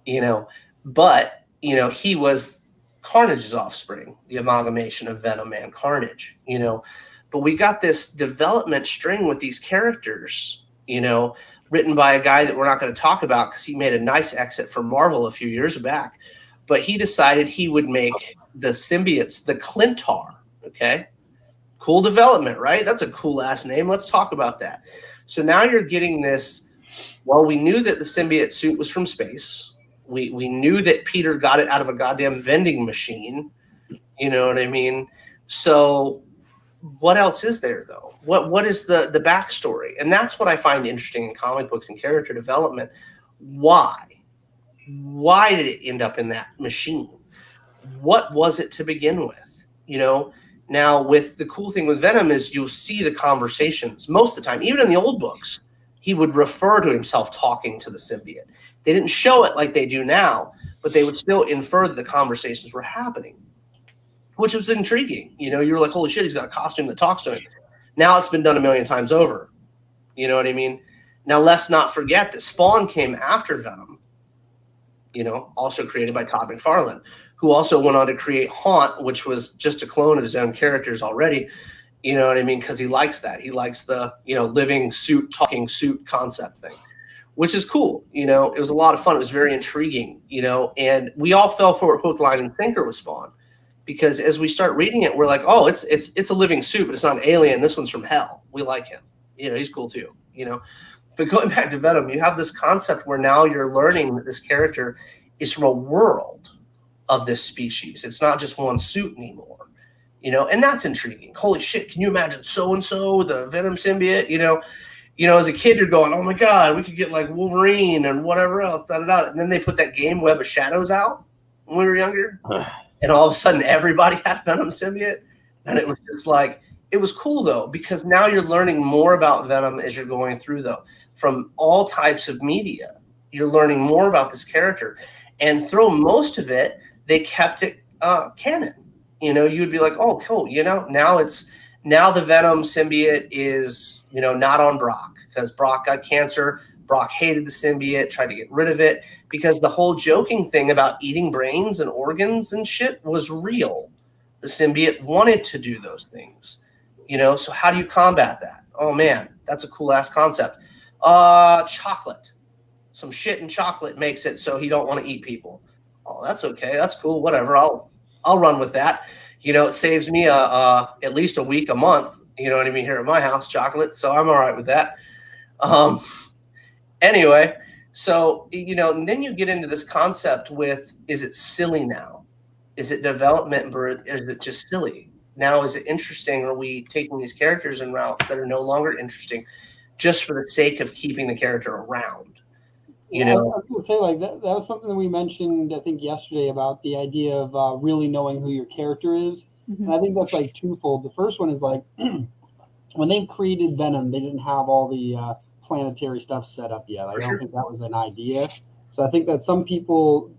you know. But, you know, he was Carnage's offspring, the amalgamation of Venom and Carnage, you know. But we got this development string with these characters, you know, written by a guy that we're not going to talk about because he made a nice exit from Marvel a few years back. But he decided he would make the symbiotes the Clintar, okay? Cool development, right? That's a cool ass name. Let's talk about that. So now you're getting this. Well, we knew that the symbiote suit was from space. We knew that Peter got it out of a goddamn vending machine. You know what I mean? So what else is there, though? What is the backstory? And that's what I find interesting in comic books and character development. Why? Why did it end up in that machine? What was it to begin with? You know? Now, with the cool thing with Venom is you'll see the conversations most of the time. Even in the old books, he would refer to himself talking to the symbiote. They didn't show it like they do now, but they would still infer that the conversations were happening, which was intriguing. You know, you were like, holy shit, he's got a costume that talks to him. Now it's been done a million times over. You know what I mean? Now, let's not forget that Spawn came after Venom, you know, also created by Todd McFarlane, who also went on to create Haunt, which was just a clone of his own characters already. You know what I mean? Because he likes that. He likes the, you know, living suit, talking suit concept thing, which is cool. You know, it was a lot of fun. It was very intriguing, you know, and we all fell for it hook, line, and sinker with Spawn. Because as we start reading it, we're like, oh, it's a living suit, but it's not an alien. This one's from hell. We like him. You know, he's cool too, you know. But going back to Venom, you have this concept where now you're learning that this character is from a world of this species. It's not just one suit anymore, you know, and that's intriguing. Holy shit, can you imagine so-and-so, the Venom symbiote, you know, as a kid, you're going, oh my God, we could get like Wolverine and whatever else, da-da-da. And then they put that game Web of Shadows out when we were younger, and all of a sudden everybody had Venom symbiote, and it was just like, it was cool though, because now you're learning more about Venom as you're going through though, from all types of media. You're learning more about this character, and through most of it, they kept it canon. You know, you'd be like, oh, cool. You know, now the Venom symbiote is, you know, not on Brock because Brock got cancer. Brock hated the symbiote, tried to get rid of it because the whole joking thing about eating brains and organs and shit was real. The symbiote wanted to do those things, you know. So how do you combat that? Oh man, that's a cool ass concept. Chocolate. Some shit in chocolate makes it so he don't want to eat people. Oh, that's okay. That's cool. Whatever. I'll run with that. You know, it saves me at least a week, a month. You know what I mean? Here at my house, chocolate. So I'm all right with that. Anyway, so, you know, and then you get into this concept with, is it silly now? Is it development or is it just silly? Now, is it interesting? Are we taking these characters in routes that are no longer interesting just for the sake of keeping the character around? You know, I was going to say, like, that was something that we mentioned, I think, yesterday about the idea of really knowing who your character is. And I think that's like twofold. The first one is like when they created Venom, they didn't have all the planetary stuff set up yet. I don't think that was an idea. So I think that some people,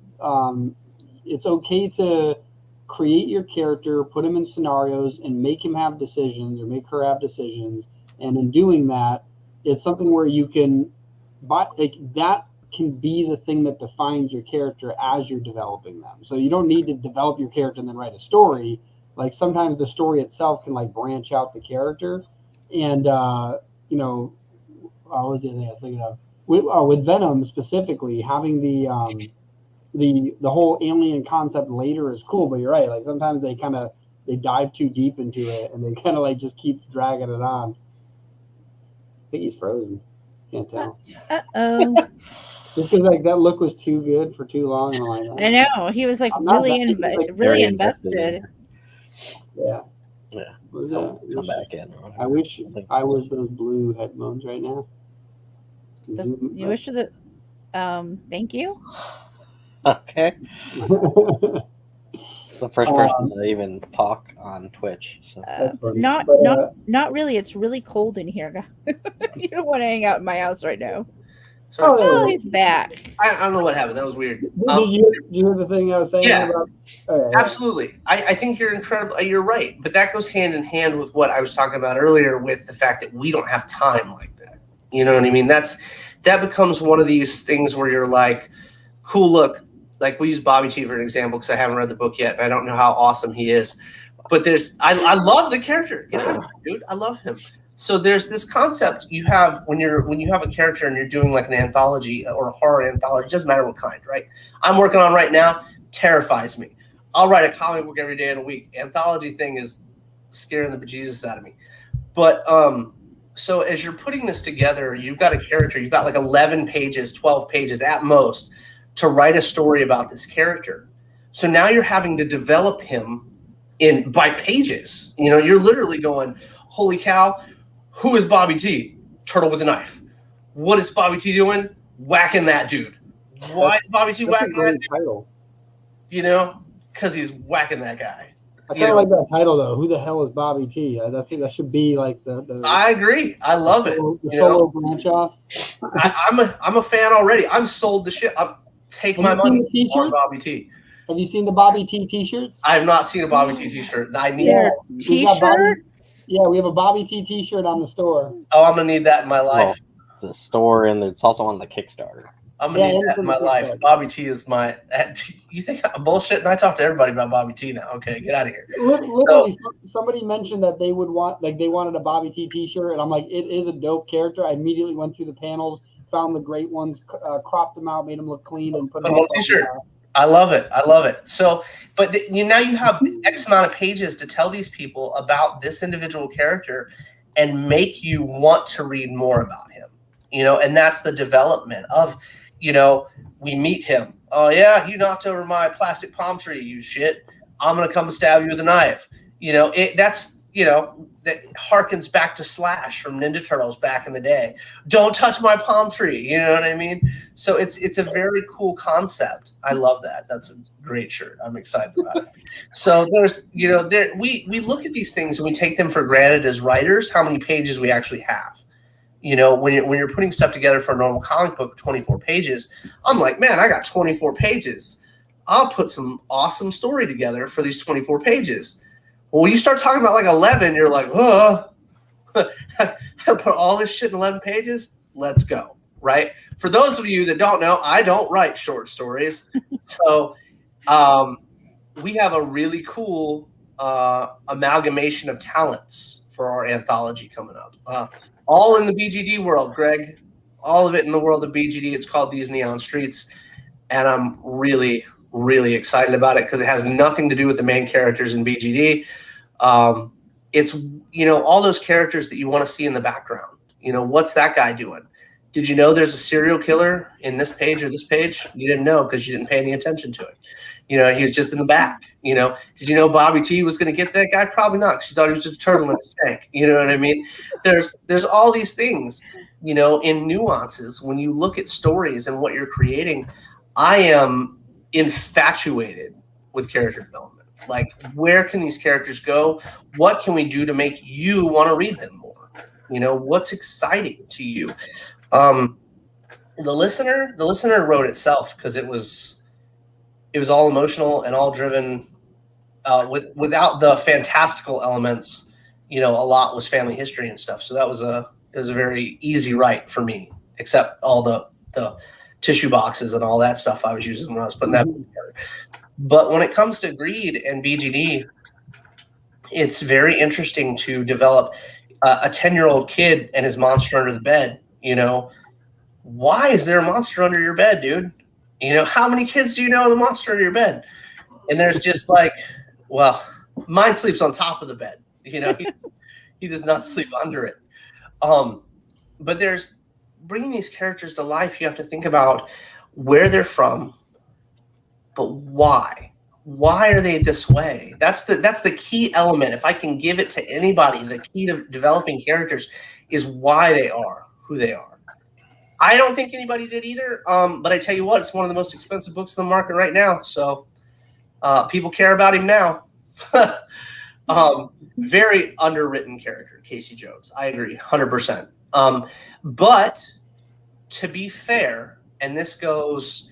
it's okay to create your character, put him in scenarios, and make him have decisions or make her have decisions. And in doing that, it's something where you can, that can be the thing that defines your character as you're developing them. So you don't need to develop your character and then write a story. Like sometimes the story itself can like branch out the character. And, you know, what was the other thing I was thinking of? With Venom specifically, having the whole alien concept later is cool, but you're right. Like sometimes they dive too deep into it and they kind of like just keep dragging it on. I think he's frozen. Can't tell. Uh-oh. Just because like that look was too good for too long. And I'm like, I know. He was like really invested. Yeah. Yeah. What was that? Come back in. I wish I was those blue headphones right now. You wish the thank you. Okay. The first person to even talk on Twitch. So. Not really. It's really cold in here. You don't want to hang out in my house right now. Sorry. Oh, he's back. I don't know what happened. That was weird. Did you hear the thing I was saying? Yeah, about? Absolutely. I think you're incredible. You're right. But that goes hand in hand with what I was talking about earlier with the fact that we don't have time like that. You know what I mean? That becomes one of these things where you're like, cool, look, like we use Bobby T for an example because I haven't read the book yet and I don't know how awesome he is. But I love the character. Get out of here, dude. I love him. So there's this concept you have when you have a character and you're doing like an anthology or a horror anthology, it doesn't matter what kind, right? I'm working on right now, terrifies me. I'll write a comic book every day in a week. Anthology thing is scaring the bejesus out of me. But so as you're putting this together, you've got a character, you've got like 11 pages, 12 pages at most to write a story about this character. So now you're having to develop him by pages. You know, you're literally going, holy cow, who is Bobby T? Turtle with a knife. What is Bobby T doing? Whacking that dude. Why is Bobby T whacking that dude? Title. You know, because he's whacking that guy. I kind of like that title though. Who the hell is Bobby T? That should be like the I agree. I love it. The solo branch off. I'm a fan already. I'm sold the shit. Take my money on Bobby T. Have you seen the Bobby T t-shirts? I have not seen a Bobby T t-shirt. I need t-shirt. Yeah, we have a Bobby T t-shirt on the store. Oh, I'm gonna need that in my life. The store, and it's also on the Kickstarter. I'm gonna need that in my life. Bobby T is my. You think I'm bullshitting? I talk to everybody about Bobby T now. Okay, get out of here. Literally, somebody mentioned that they wanted a Bobby T t-shirt, and I'm like, it is a dope character. I immediately went through the panels, found the great ones, cropped them out, made them look clean, and put them on a t-shirt. I love it. I love it. So, but now you have X amount of pages to tell these people about this individual character and make you want to read more about him, you know, and that's the development of, you know, we meet him. Oh yeah, you knocked over my plastic palm tree, you shit. I'm going to come stab you with a knife. You know, that's, you know, that harkens back to Slash from Ninja Turtles back in the day. Don't touch my palm tree. You know what I mean? So it's a very cool concept. I love that. That's a great shirt. I'm excited about it. So there's, you know, we look at these things and we take them for granted as writers, how many pages we actually have. You know, when you're putting stuff together for a normal comic book, 24 pages, I'm like, man, I got 24 pages. I'll put some awesome story together for these 24 pages. Well, when you start talking about like 11, you're like, oh, I put all this shit in 11 pages. Let's go. Right. For those of you that don't know, I don't write short stories. So we have a really cool amalgamation of talents for our anthology coming up. All in the BGD world, Greg. All of it in the world of BGD. It's called These Neon Streets. And I'm really, really excited about it because it has nothing to do with the main characters in BGD. It's, you know, all those characters that you want to see in the background. You know, what's that guy doing? Did you know there's a serial killer in this page or this page? You didn't know because you didn't pay any attention to it. You know, he was just in the back. You know, did you know Bobby T was going to get that guy? Probably not. She thought he was just a turtle in his tank. You know what I mean? There's all these things, you know, in nuances. When you look at stories and what you're creating, I am infatuated with character development. Like, where can these characters go? What can we do to make you want to read them more? You know, what's exciting to you? The listener wrote itself because it was all emotional and all driven without the fantastical elements. You know, a lot was family history and stuff. So it was a very easy write for me, except all the tissue boxes and all that stuff I was using when I was putting that together. But when it comes to greed and BGD, it's very interesting to develop a 10-year-old kid and his monster under the bed. You know, why is there a monster under your bed, dude? You know, how many kids do you know the monster under your bed? And there's just like, well, mine sleeps on top of the bed. You know, he does not sleep under it. But there's bringing these characters to life. You have to think about where they're from, but why? Why are they this way? That's the key element. If I can give it to anybody, the key to developing characters is why they are who they are. I don't think anybody did either. But I tell you what, it's one of the most expensive books in the market right now. So people care about him now. Very underwritten character, Casey Jones. I agree, 100%. But to be fair, and this goes,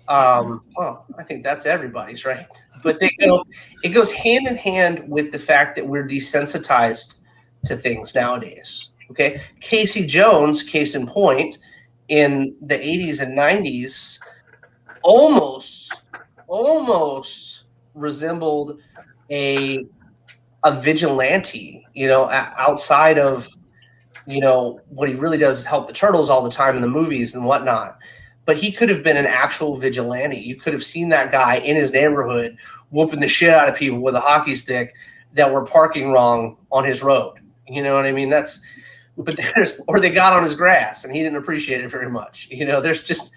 well, I think that's everybody's, right? But it goes hand in hand with the fact that we're desensitized to things nowadays. Okay, Casey Jones, case in point, in the 80s and 90s, almost resembled a vigilante, you know, outside of, you know, what he really does is help the turtles all the time in the movies and whatnot. But he could have been an actual vigilante. You could have seen that guy in his neighborhood whooping the shit out of people with a hockey stick that were parking wrong on his road. You know what I mean? Or they got on his grass and he didn't appreciate it very much. You know, there's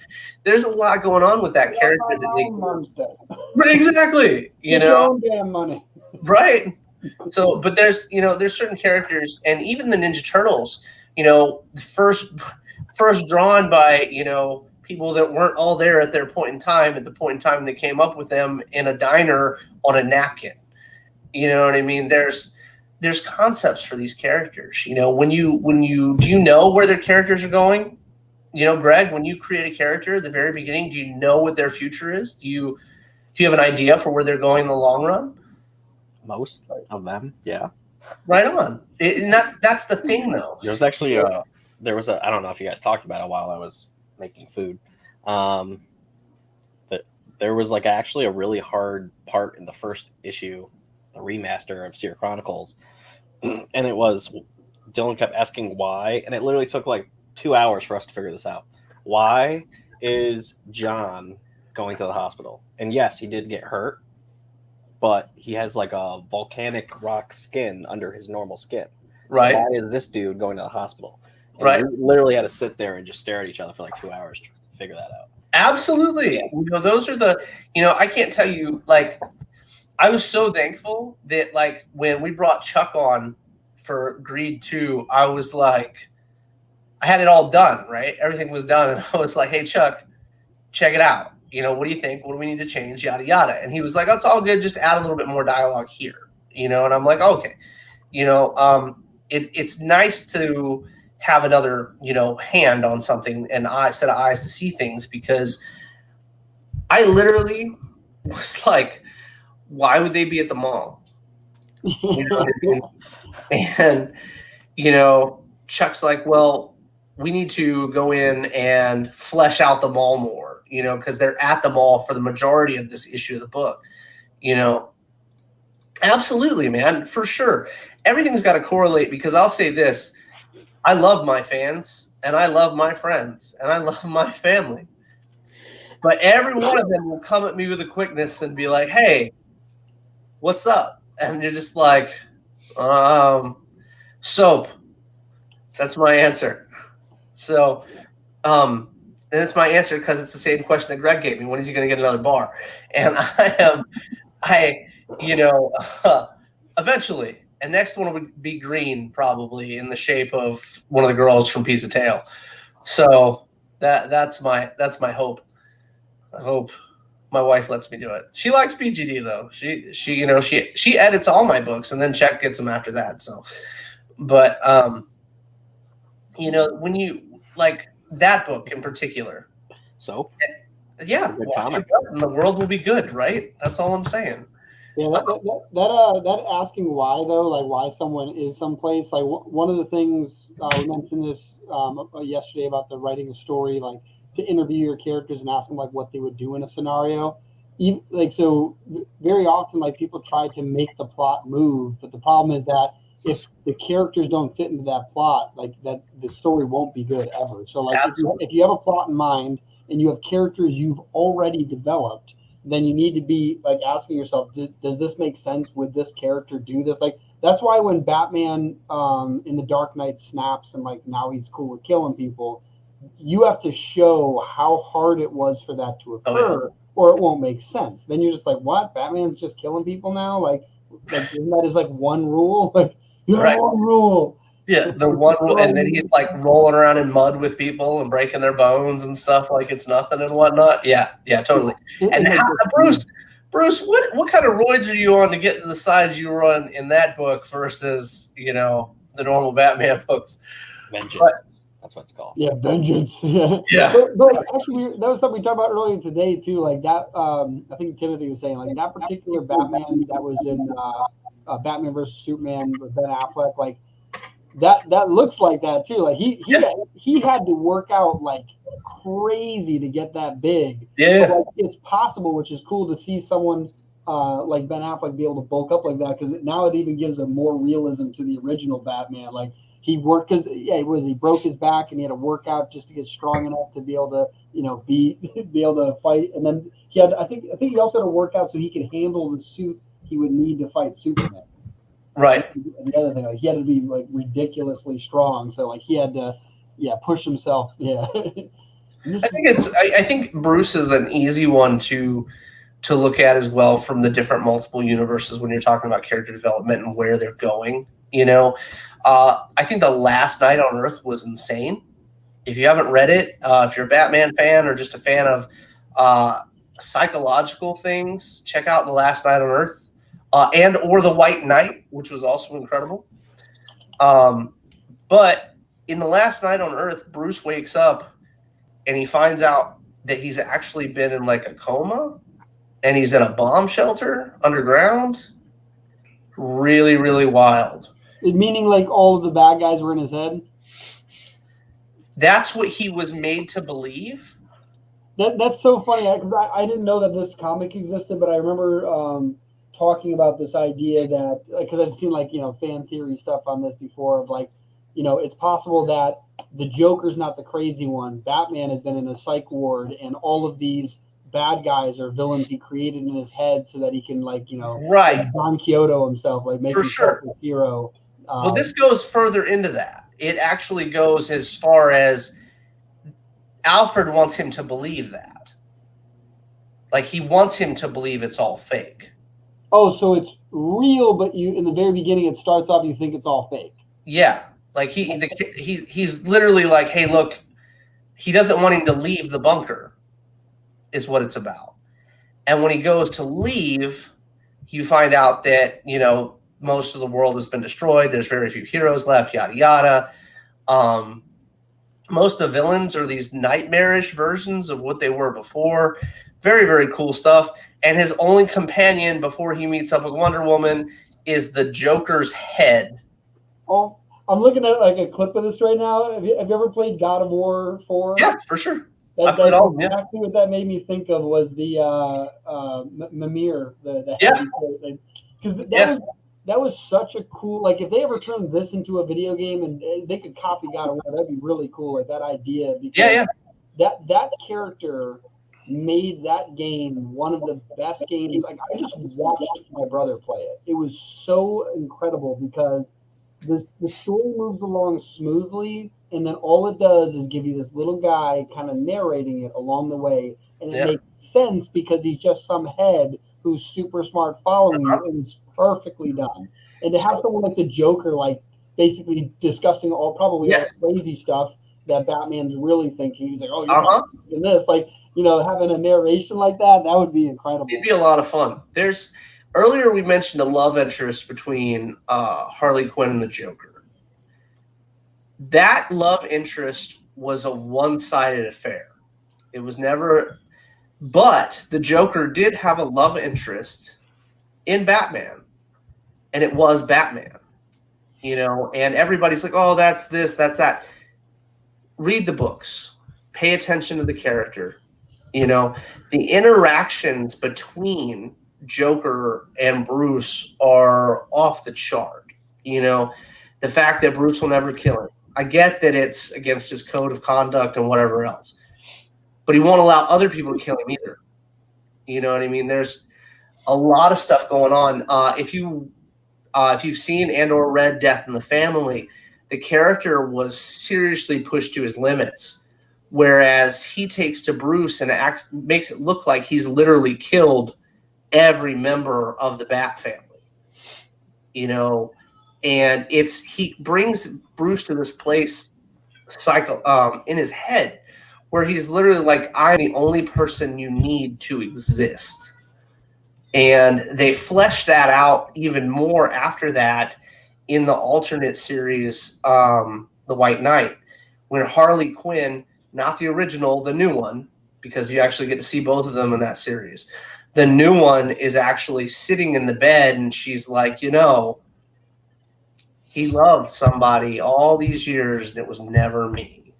a lot going on with that character. Exactly. You know, your own damn money. Right. So, but there's certain characters, and even the Ninja Turtles, you know, first drawn by, you know, people that weren't all there at the point in time they came up with them in a diner on a napkin. You know what I mean? There's concepts for these characters. You know, do you know where their characters are going? You know, Greg, when you create a character at the very beginning, do you know what their future is? Do you have an idea for where they're going in the long run? Most of them, yeah. Right on. And that's the thing, though. There's actually I don't know if you guys talked about it while I was making food. That there was like actually a really hard part in the first issue, the remaster of Seer Chronicles, and it was Dylan kept asking why, and it literally took like 2 hours for us to figure this out. Why is John going to the hospital? And yes, he did get hurt, but he has like a volcanic rock skin under his normal skin. Right. Why is this dude going to the hospital? And right. We literally had to sit there and just stare at each other for like 2 hours to figure that out. Absolutely. You know, those are I can't tell you, like, I was so thankful that, like, when we brought Chuck on for Greed 2, I was like, I had it all done, right? Everything was done. And I was like, hey, Chuck, check it out. You know, what do you think? What do we need to change? Yada, yada. And he was like, oh, it's all good. Just add a little bit more dialogue here. You know, and I'm like, okay. You know, it's nice to have another, you know, hand on something and set of eyes to see things, because I literally was like, why would they be at the mall? You know what I mean? And, you know, Chuck's like, well, we need to go in and flesh out the mall more, you know, because they're at the mall for the majority of this issue of the book, you know. Absolutely, man, for sure. Everything's got to correlate, because I'll say this. I love my fans, and I love my friends, and I love my family. But every one of them will come at me with a quickness and be like, hey, what's up? And you're just like, soap. That's my answer. So, and it's my answer because it's the same question that Greg gave me. When is he going to get another bar? And eventually. And next one would be green, probably in the shape of one of the girls from Piece of Tail. So that's my hope. I hope My wife lets me do it. She likes BGD though. She edits all my books and then Check gets them after that. So, but when you like that book in particular. So yeah, watch it and the world will be good, right? That's all I'm saying. Yeah, that asking why though, like why someone is someplace, like one of the things we mentioned this yesterday about the writing a story, like to interview your characters and ask them like what they would do in a scenario. So very often like people try to make the plot move, but the problem is that if the characters don't fit into that plot, like that the story won't be good ever. So like if you have a plot in mind and you have characters you've already developed, then you need to be like asking yourself, does this make sense? Would this character do this? Like that's why when Batman in the Dark Knight snaps and like now he's cool with killing people, you have to show how hard it was for that to occur, or it won't make sense. Then you're just like, what? Batman's just killing people now? Like isn't that his like one rule? Like you have one rule. Yeah, the one rule, and then he's like rolling around in mud with people and breaking their bones and stuff like it's nothing and whatnot. Yeah, totally. And Bruce, what kind of roids are you on to get to the size you were on in that book versus the normal Batman books? Vengeance. That's what it's called. Yeah, Vengeance. Yeah. But actually, that was something we talked about earlier today too. Like that, I think Timothy was saying like that particular Batman that was in Batman versus Superman with Ben Affleck, like. That looks like that too. Like he had to work out like crazy to get that big. Yeah, so, like, it's possible, which is cool to see someone like Ben Affleck be able to bulk up like that because now it even gives a more realism to the original Batman. Like he worked because he broke his back and he had to work out just to get strong enough to be able to be able to fight. And then he had I think he also had to work out so he could handle the suit he would need to fight Superman. Right. And the other thing, like he had to be like ridiculously strong, so like he had to, push himself. Yeah. I think Bruce is an easy one to look at as well from the different multiple universes when you're talking about character development and where they're going. I think The Last Night on Earth was insane. If you haven't read it, if you're a Batman fan or just a fan of psychological things, check out The Last Night on Earth. Or The White Knight, which was also incredible. But in The Last Night on Earth, Bruce wakes up and he finds out that he's actually been in like a coma and he's in a bomb shelter underground. Really, really wild. Meaning like all of the bad guys were in his head? That's what he was made to believe. That's so funny because I didn't know that this comic existed, but I remember talking about this idea that because I've seen like fan theory stuff on this before of like it's possible that the Joker's not the crazy one. Batman has been in a psych ward and all of these bad guys are villains he created in his head so that he can like right Don Quixote himself, like make himself his hero. Well, this goes further into that. It actually goes as far as Alfred wants him to believe that, like he wants him to believe it's all fake. Oh, so it's real, but you in the very beginning it starts off you think it's all fake. Yeah, like he's literally like, hey, look, he doesn't want him to leave the bunker, is what it's about. And when he goes to leave, you find out that most of the world has been destroyed. There's very few heroes left. Yada yada. Most of the villains are these nightmarish versions of what they were before. Very, very cool stuff. And his only companion before he meets up with Wonder Woman is the Joker's head. Oh, I'm looking at like a clip of this right now. Have you ever played God of War 4? Yeah, for sure. That's exactly what that made me think of was the Mimir, the head. Because that was such a cool, like if they ever turned this into a video game and they could copy God of War, that'd be really cool. Like that idea. Because that character made that game one of the best games. Like I just watched my brother play it. It was so incredible because the story moves along smoothly, and then all it does is give you this little guy kind of narrating it along the way, and it makes sense because he's just some head who's super smart following you, and it's perfectly done. And to have someone like the Joker, like basically discussing all crazy stuff, that Batman's really thinking. He's like, oh, you're Uh-huh. not thinking this. Like, you know, having a narration like that would be incredible. It'd be a lot of fun. There's earlier we mentioned a love interest between Harley Quinn and the Joker. That love interest was a one-sided affair. It was never, but the Joker did have a love interest in Batman, and it was Batman. You know, and everybody's like, oh, that's this, that's that. Read the books. Pay attention to the character. You know, the interactions between Joker and Bruce are off the chart. You know, the fact that Bruce will never kill him. I get that it's against his code of conduct and whatever else, but he won't allow other people to kill him either. You know what I mean? There's a lot of stuff going on. If you've seen and or read Death in the Family, the character was seriously pushed to his limits, whereas he takes to Bruce and makes it look like he's literally killed every member of the Bat family. You know, and he brings Bruce to this place in his head where he's literally like, I'm the only person you need to exist. And they flesh that out even more after that in the alternate series, The White Knight, when Harley Quinn, not the original, the new one, because you actually get to see both of them in that series. The new one is actually sitting in the bed and she's like, you know, he loved somebody all these years and it was never me.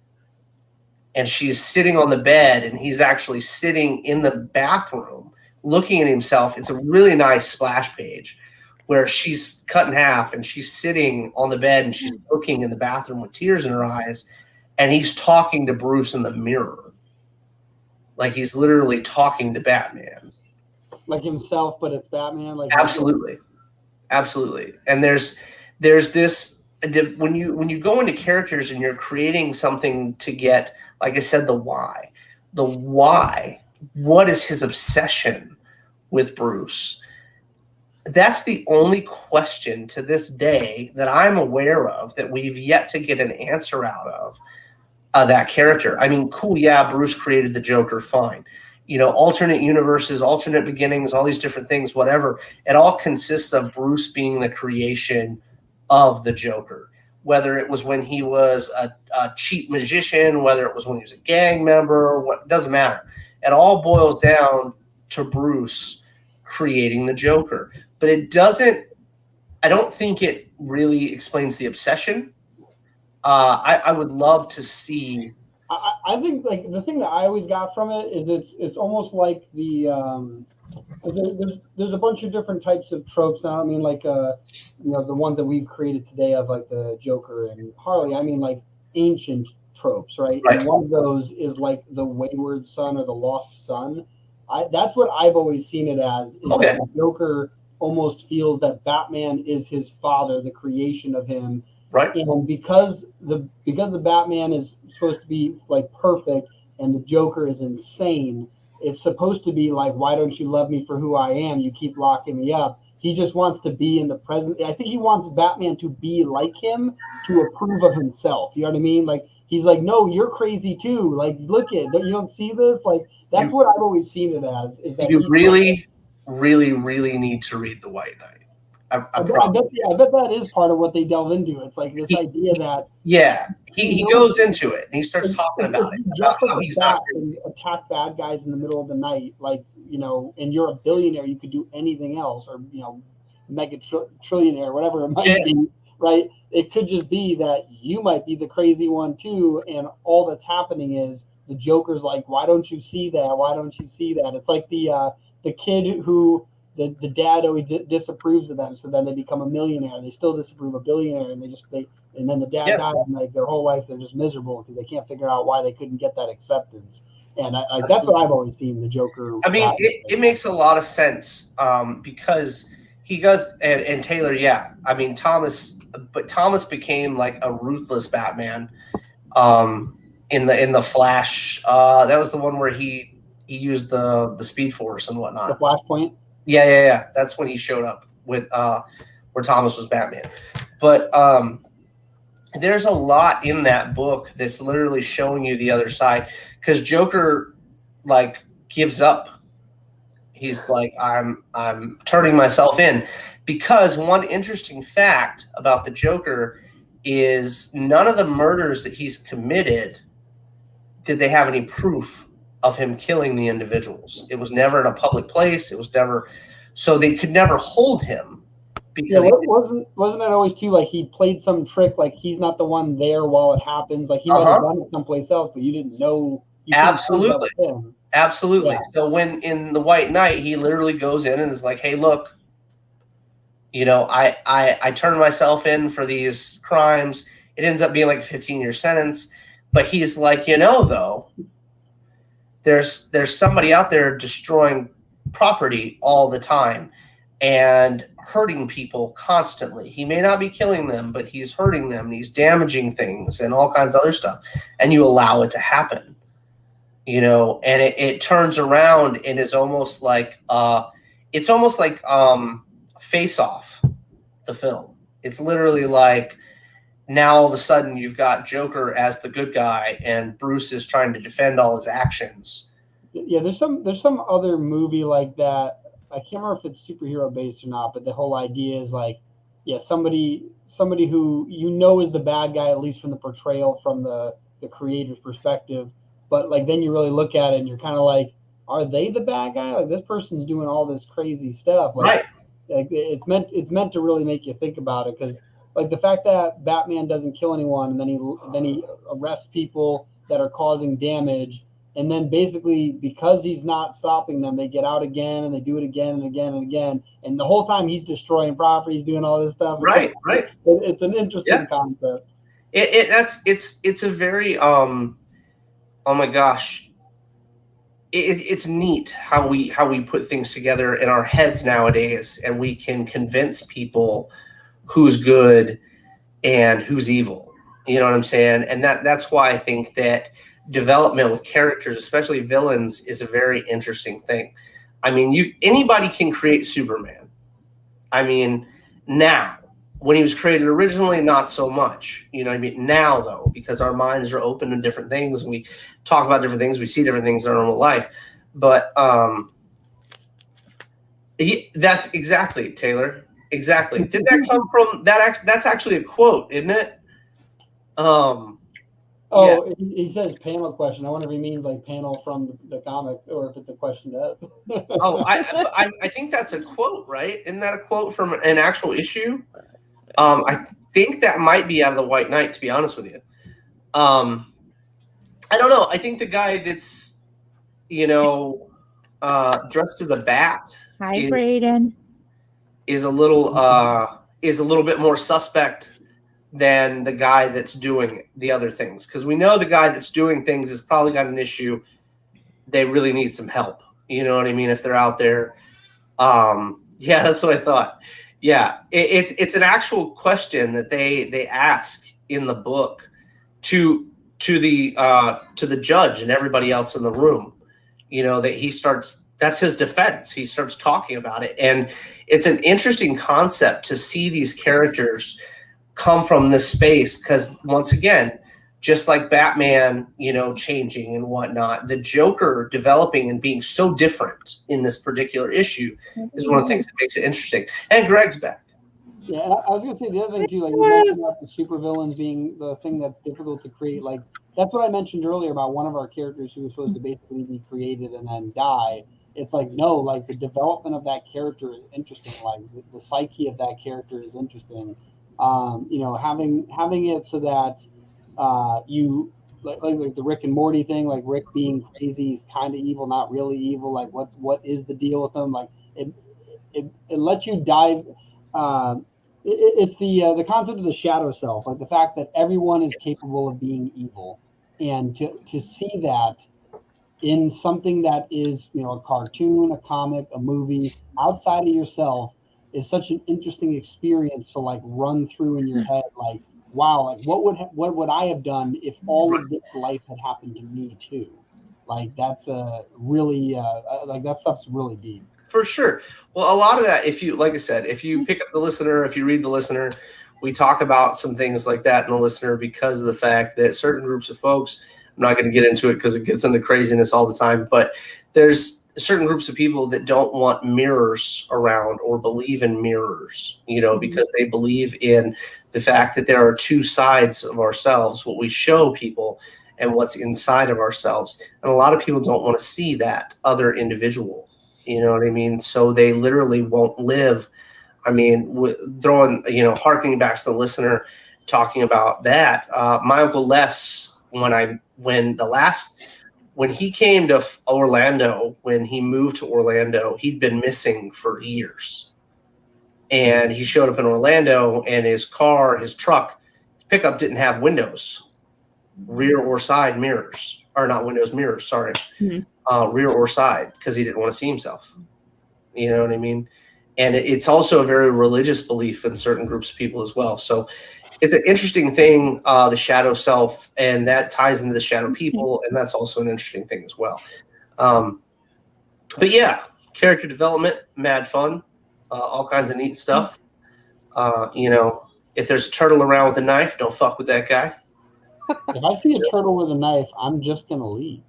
And she's sitting on the bed and he's actually sitting in the bathroom looking at himself. It's a really nice splash page where she's cut in half and she's sitting on the bed and she's looking in the bathroom with tears in her eyes. And he's talking to Bruce in the mirror. Like he's literally talking to Batman. Like himself, but it's Batman. Like absolutely. Absolutely. And there's this, when you go into characters and you're creating something to get, like I said, the why, what is his obsession with Bruce? That's the only question to this day that I'm aware of that we've yet to get an answer out of that character. I mean, cool, yeah, Bruce created the Joker, fine. You know, alternate universes, alternate beginnings, all these different things, whatever. It all consists of Bruce being the creation of the Joker. Whether it was when he was a cheap magician, whether it was when he was a gang member, what doesn't matter. It all boils down to Bruce creating the Joker. But it doesn't, I don't think it really explains the obsession. I would love to see. I think like the thing that I always got from it is it's almost like the there's a bunch of different types of tropes now. I mean, like you know, the ones that we've created today of like the Joker and Harley. I mean, like ancient tropes, right? And one of those is like the wayward son or the lost son. That's what I've always seen it as. Is that the Joker almost feels that Batman is his father, the creation of him. Right. And because the Batman is supposed to be like perfect and the Joker is insane, it's supposed to be like, why don't you love me for who I am? You keep locking me up. He just wants to be in the present. I think he wants Batman to be like him to approve of himself. You know what I mean? Like he's like, no, you're crazy too. Like, look at you don't see this. Like that's what I've always seen it as. Is that you really need to read The White Knight. I bet that is part of what they delve into. It's like this idea that he goes into it and he starts talking about it. Just like he's not attack bad guys in the middle of the night, like you know, and you're a billionaire, you could do anything else, or you know, mega trillionaire, whatever it might be, right? It could just be that you might be the crazy one too, and all that's happening is the Joker's like, why don't you see that? Why don't you see that? It's like the kid who. The dad always disapproves of them, so then they become a millionaire. They still disapprove a billionaire, and and then the dad dies, and like their whole life they're just miserable because they can't figure out why they couldn't get that acceptance. And that's what I've always seen the Joker. I mean, it makes a lot of sense because he goes and Taylor, I mean Thomas became like a ruthless Batman in the Flash. That was the one where he used the Speed Force and whatnot. The Flashpoint. Yeah. That's when he showed up with where Thomas was Batman. But there's a lot in that book that's literally showing you the other side, because Joker like gives up. He's like, I'm turning myself in, because one interesting fact about the Joker is none of the murders that he's committed did they have any proof of him killing the individuals. It was never in a public place. It was never, so they could never hold him. Because wasn't it always too like he played some trick, like he's not the one there while it happens, like he might have done it someplace else, but you didn't know. Absolutely. Absolutely. Yeah. So when in The White Knight, he literally goes in and is like, hey, look, you know, I turned myself in for these crimes. It ends up being like a 15-year sentence. But he's like, you know, though, there's somebody out there destroying property all the time and hurting people constantly. He may not be killing them, but he's hurting them and he's damaging things and all kinds of other stuff. And you allow it to happen. You know, and it turns around and is almost like it's almost like Face Off, the film. It's literally like now all of a sudden you've got Joker as the good guy and Bruce is trying to defend all his actions. Yeah, there's some other movie like that. I can't remember if it's superhero based or not, but the whole idea is like, yeah, somebody who you know is the bad guy, at least from the portrayal from the creator's perspective. But like then you really look at it and you're kind of like, are they the bad guy? Like this person's doing all this crazy stuff. Like, right. Like it's meant to really make you think about it, because like the fact that Batman doesn't kill anyone and then he arrests people that are causing damage, and then basically because he's not stopping them, they get out again and they do it again and again and again, and the whole time he's destroying properties, doing all this stuff. Right. It's an interesting concept. It's a very oh my gosh, it's neat how we put things together in our heads nowadays, and we can convince people who's good and who's evil. You know what I'm saying? And that's why I think that development with characters, especially villains, is a very interesting thing. I mean, anybody can create Superman. I mean, now. When he was created originally, not so much. You know what I mean? Now, though, because our minds are open to different things, and we talk about different things, we see different things in our normal life. But that's exactly, Taylor. Exactly. Did that come from that? That's actually a quote, isn't it? He says panel question. I wonder if he means like panel from the comic or if it's a question to us. I think that's a quote, right? Isn't that a quote from an actual issue? I think that might be out of The White Knight, to be honest with you. I don't know. I think the guy that's, you know, dressed as a bat is a little bit more suspect than the guy that's doing the other things, because we know the guy that's doing things has probably got an issue. They really need some help. You know what I mean? If they're out there. Yeah, that's what I thought. Yeah, it's an actual question that they ask in the book to the judge and everybody else in the room. You know, that's his defense. He starts talking about it, and it's an interesting concept to see these characters come from this space, because once again, just like Batman, you know, changing and whatnot, the Joker developing and being so different in this particular issue is one of the things that makes it interesting. And Greg's back. Yeah, and I was going to say the other thing too, like you mentioned about the supervillains being the thing that's difficult to create. Like that's what I mentioned earlier about one of our characters who was supposed to basically be created and then die. It's like, no, like the development of that character is interesting. Like the psyche of that character is interesting. You know, having it so that you like the Rick and Morty thing, like Rick being crazy, he's kind of evil, not really evil. Like what is the deal with him? Like it lets you dive. It's the concept of the shadow self, like the fact that everyone is capable of being evil, and to see that in something that is, you know, a cartoon, a comic, a movie outside of yourself is such an interesting experience to like run through in your head. Like, wow, like what would I have done if all of this life had happened to me too? Like that's a really like that stuff's really deep. For sure. Well, a lot of that, if you, like I said, if you pick up the Listener, if you read the Listener, we talk about some things like that in the listener because of the fact that certain groups of folks, I'm not going to get into it because it gets into craziness all the time, but there's certain groups of people that don't want mirrors around or believe in mirrors, because they believe in the fact that there are two sides of ourselves, what we show people and what's inside of ourselves. And a lot of people don't want to see that other individual, you know what I mean? So they literally won't live. I mean, harkening back to the listener talking about that, my Uncle Les, when he came to Orlando, when he moved to Orlando, he'd been missing for years. And he showed up in Orlando, and his pickup didn't have windows, rear or side mirrors, or not windows, mirrors, sorry, rear or side, because he didn't want to see himself. You know what I mean? And it's also a very religious belief in certain groups of people as well. So it's an interesting thing, the shadow self, and that ties into the shadow people, and that's also an interesting thing as well. But yeah, character development, mad fun, all kinds of neat stuff. If there's a turtle around with a knife, don't fuck with that guy. If I see a turtle with a knife, I'm just going to leave.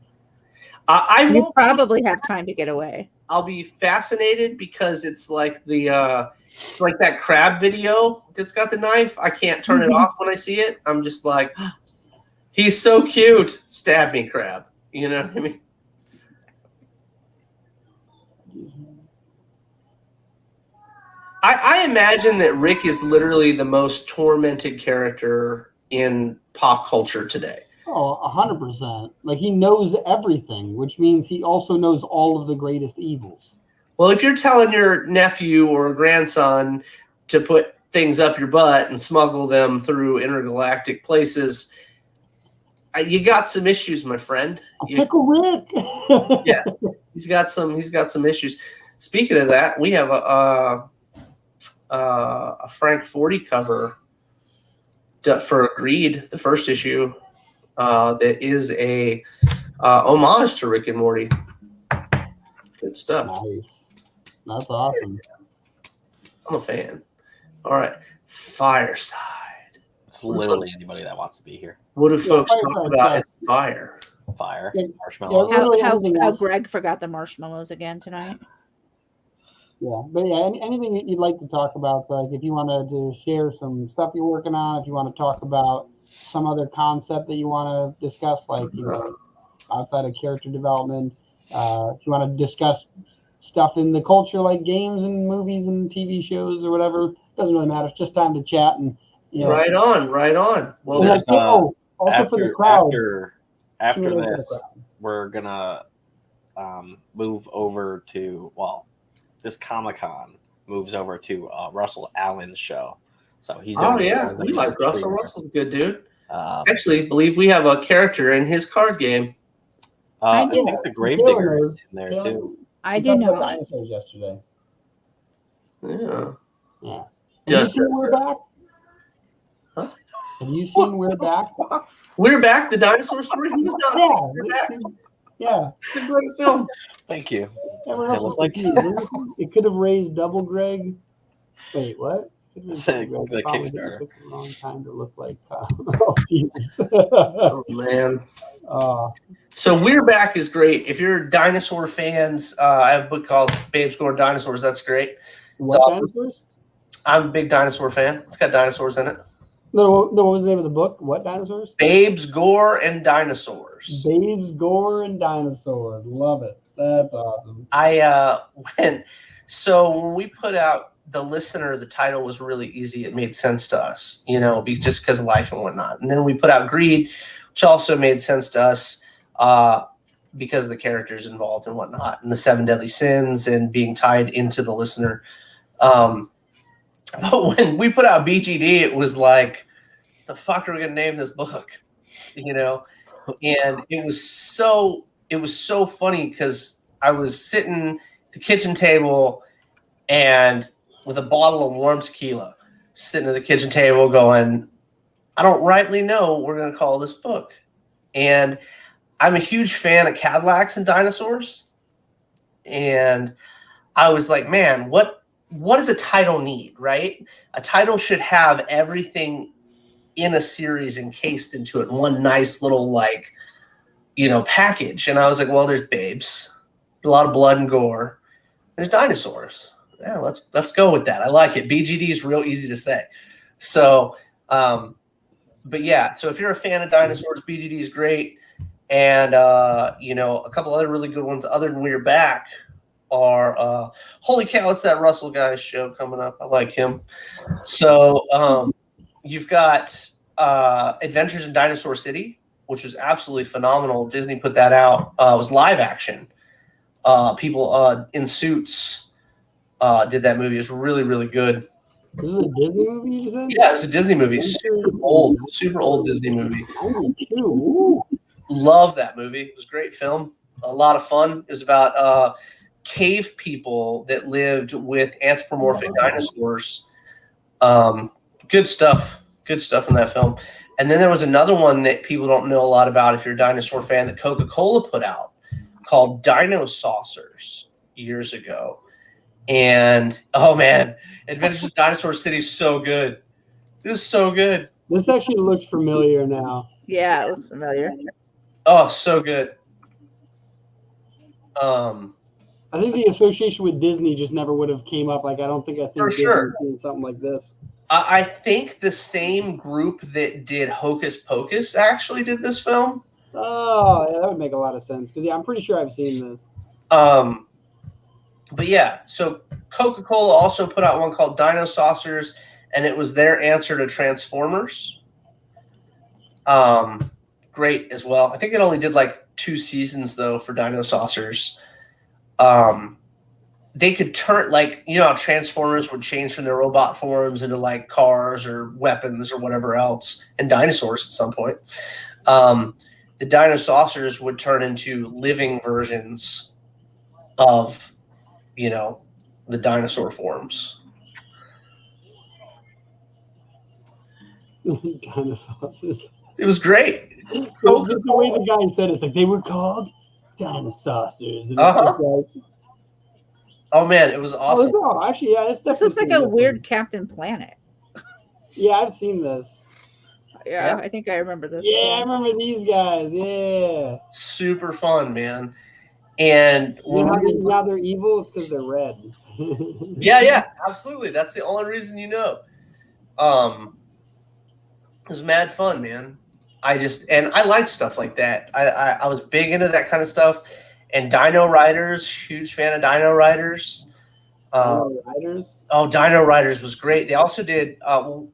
You probably have time to get away. I'll be fascinated because it's like like that crab video that's got the knife. I can't turn it off when I see it. I'm just like, he's so cute. Stab me, crab. You know what I mean? I imagine that Rick is literally the most tormented character in pop culture today. Oh, 100%. Like, he knows everything, which means he also knows all of the greatest evils. Well, if you're telling your nephew or grandson to put things up your butt and smuggle them through intergalactic places, you got some issues, my friend. Pickle Rick. Yeah, he's got some issues. Speaking of that, we have a Frank 40 cover for Greed, the first issue. That is a homage to Rick and Morty. Good stuff. Nice. That's awesome. I'm a fan. All right. Fireside. It's literally anybody that wants to be here. What do folks talk about at Fire? Fire. Yeah, Marshmallows. How Greg forgot the marshmallows again tonight. Yeah, but yeah, anything that you'd like to talk about. So, like, if you wanted to share some stuff you're working on, if you want to talk about some other concept that you want to discuss, like, outside of character development, if you want to discuss stuff in the culture, like games and movies and TV shows or whatever, doesn't really matter. It's just time to chat and Right on. Well, this, also for the crowd. After this, we're gonna move over to this Comic-Con moves over to Russell Allen's show. So he's we like Russell. Russell's a good dude. Actually, believe we have a character in his card game. I think the Gravedigger is in there too. I do know dinosaurs yesterday. Yeah. Have you seen We're Back? Huh? Have you seen We're Back? We're Back, the dinosaur story. Who was not seen We're Back? Yeah, it's a great film. Thank you. It could have raised double Greg. Wait, what? The Kickstarter. Took a long time to look like. Oh, Jesus. Oh, man. So We're Back is great. If you're dinosaur fans, I have a book called Babes Gore Dinosaurs. That's great. What dinosaurs? I'm a big dinosaur fan. It's got dinosaurs in it. No, what was the name of the book? What dinosaurs? Babes, Gore, and Dinosaurs. Babes, Gore, and Dinosaurs. Love it. That's awesome. When we put out the listener, the title was really easy. It made sense to us, just because of life and whatnot. And then we put out Greed, which also made sense to us because of the characters involved and whatnot, and the 7 deadly sins and being tied into the listener. But when we put out BGD, it was like, the fuck are we gonna name this book? And it was so funny because I was sitting at the kitchen table and with a bottle of warm tequila, sitting at the kitchen table going, I don't rightly know what we're gonna call this book. And I'm a huge fan of Cadillacs and dinosaurs. And I was like, man, what what does a title need, right? A title should have everything in a series encased into it, one nice little like, package. And I was like, well, there's babes, a lot of blood and gore. There's dinosaurs. Yeah, let's go with that. I like it. BGD is real easy to say. So, but yeah, so if you're a fan of dinosaurs, BGD is great. And, a couple other really good ones other than We're Back are, holy cow, it's that Russell guy's show coming up. I like him. So you've got Adventures in Dinosaur City, which was absolutely phenomenal. Disney put that out. It was live action. People in suits did that movie. It was really, really good. This is a Disney movie, you said? Yeah, it was a Disney movie. Super old Disney movie. Love that movie. It was a great film. A lot of fun. It was about cave people that lived with anthropomorphic dinosaurs. Good stuff. Good stuff in that film. And then there was another one that people don't know a lot about if you're a dinosaur fan that Coca-Cola put out called Dino Saucers years ago. And, oh, man, Adventures in Dinosaur City is so good. This is so good. This actually looks familiar now. Yeah, it looks familiar. Oh, so good. I think the association with Disney just never would have came up. Like, I think For Disney sure. seen something like this. I think the same group that did Hocus Pocus actually did this film. Oh, yeah, that would make a lot of sense. Because, yeah, I'm pretty sure I've seen this. But yeah, so Coca-Cola also put out one called Dino Saucers, and it was their answer to Transformers. Great as well. I think it only did like 2 seasons though for Dino Saucers. They could turn how Transformers would change from their robot forms into like cars or weapons or whatever else, and dinosaurs at some point. The Dino Saucers would turn into living versions of the dinosaur forms. Dinosaurs. It was great. The way the guy said it's like they were called dinosaurs. And Oh man, it was awesome. Actually, yeah, it's This looks like a weird Captain Planet. Yeah, I've seen this. Yeah, I think I remember this. Yeah, I remember these guys. Yeah. Super fun, man. And now they're evil. It's because they're red. yeah, absolutely. That's the only reason you know. It was mad fun, man. I liked stuff like that. I was big into that kind of stuff. And Dino Riders, huge fan of Dino Riders. Dino Riders? Oh, Dino Riders was great. They also did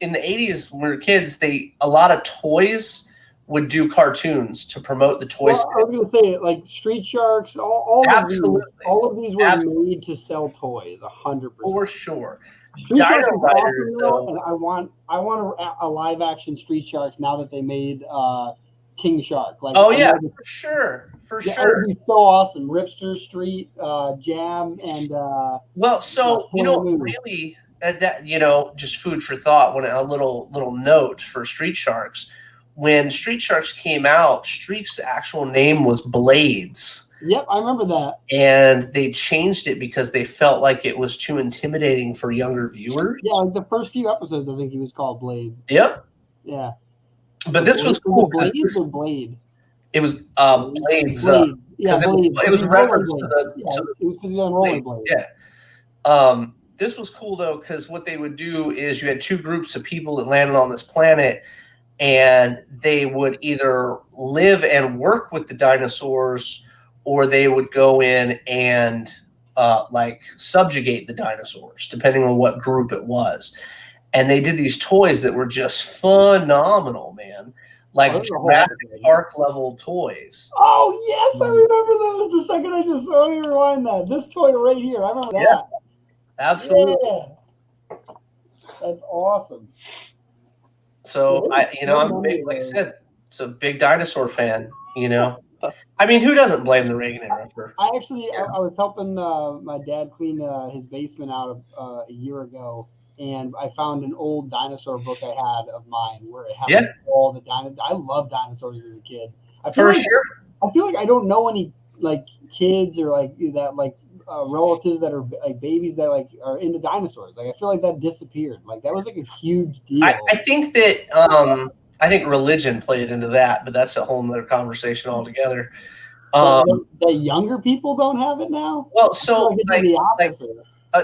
in the 80s when we were kids, a lot of toys would do cartoons to promote the toys. Well, I was going to say, like Street Sharks, all of these were made to sell toys, 100%. For sure. Street Sharks Dino Riders, though, and I want a live action Street Sharks now that they made King Shark. Like, for sure. It would be so awesome. Ripster Street, Jam, and really that just food for thought. When a little note for Street Sharks, when Street Sharks came out, Streak's actual name was Blades. Yep, I remember that. And they changed it because they felt like it was too intimidating for younger viewers. Yeah, like the first few episodes, I think he was called Blades. Yep. Yeah. But this was cool. Blades or Blade? It was Blades. Yeah, it was reference to the. Yeah, it was because he was on rollerblades. Yeah. This was cool though, because what they would do is you had 2 groups of people that landed on this planet, and they would either live and work with the dinosaurs, or they would go in and subjugate the dinosaurs, depending on what group it was. And they did these toys that were just phenomenal, man. Like Jurassic Park level toys. Oh yes, I remember those. The second I just saw you rewind that. This toy right here, I remember that. Yeah, absolutely. Yeah. That's awesome. So I'm a big, like I said, it's a big dinosaur fan. I mean, who doesn't blame the Reagan era for? I was helping my dad clean his basement out a year ago, and I found an old dinosaur book I had of mine where it had all the dinosaurs. I love dinosaurs as a kid. I feel like I don't know any like kids or like that like relatives that are like babies that like are into dinosaurs. Like I feel like that disappeared. Like that was like a huge deal. I think that I think religion played into that, but that's a whole nother conversation altogether. The younger people don't have it now. Well, so like the opposite.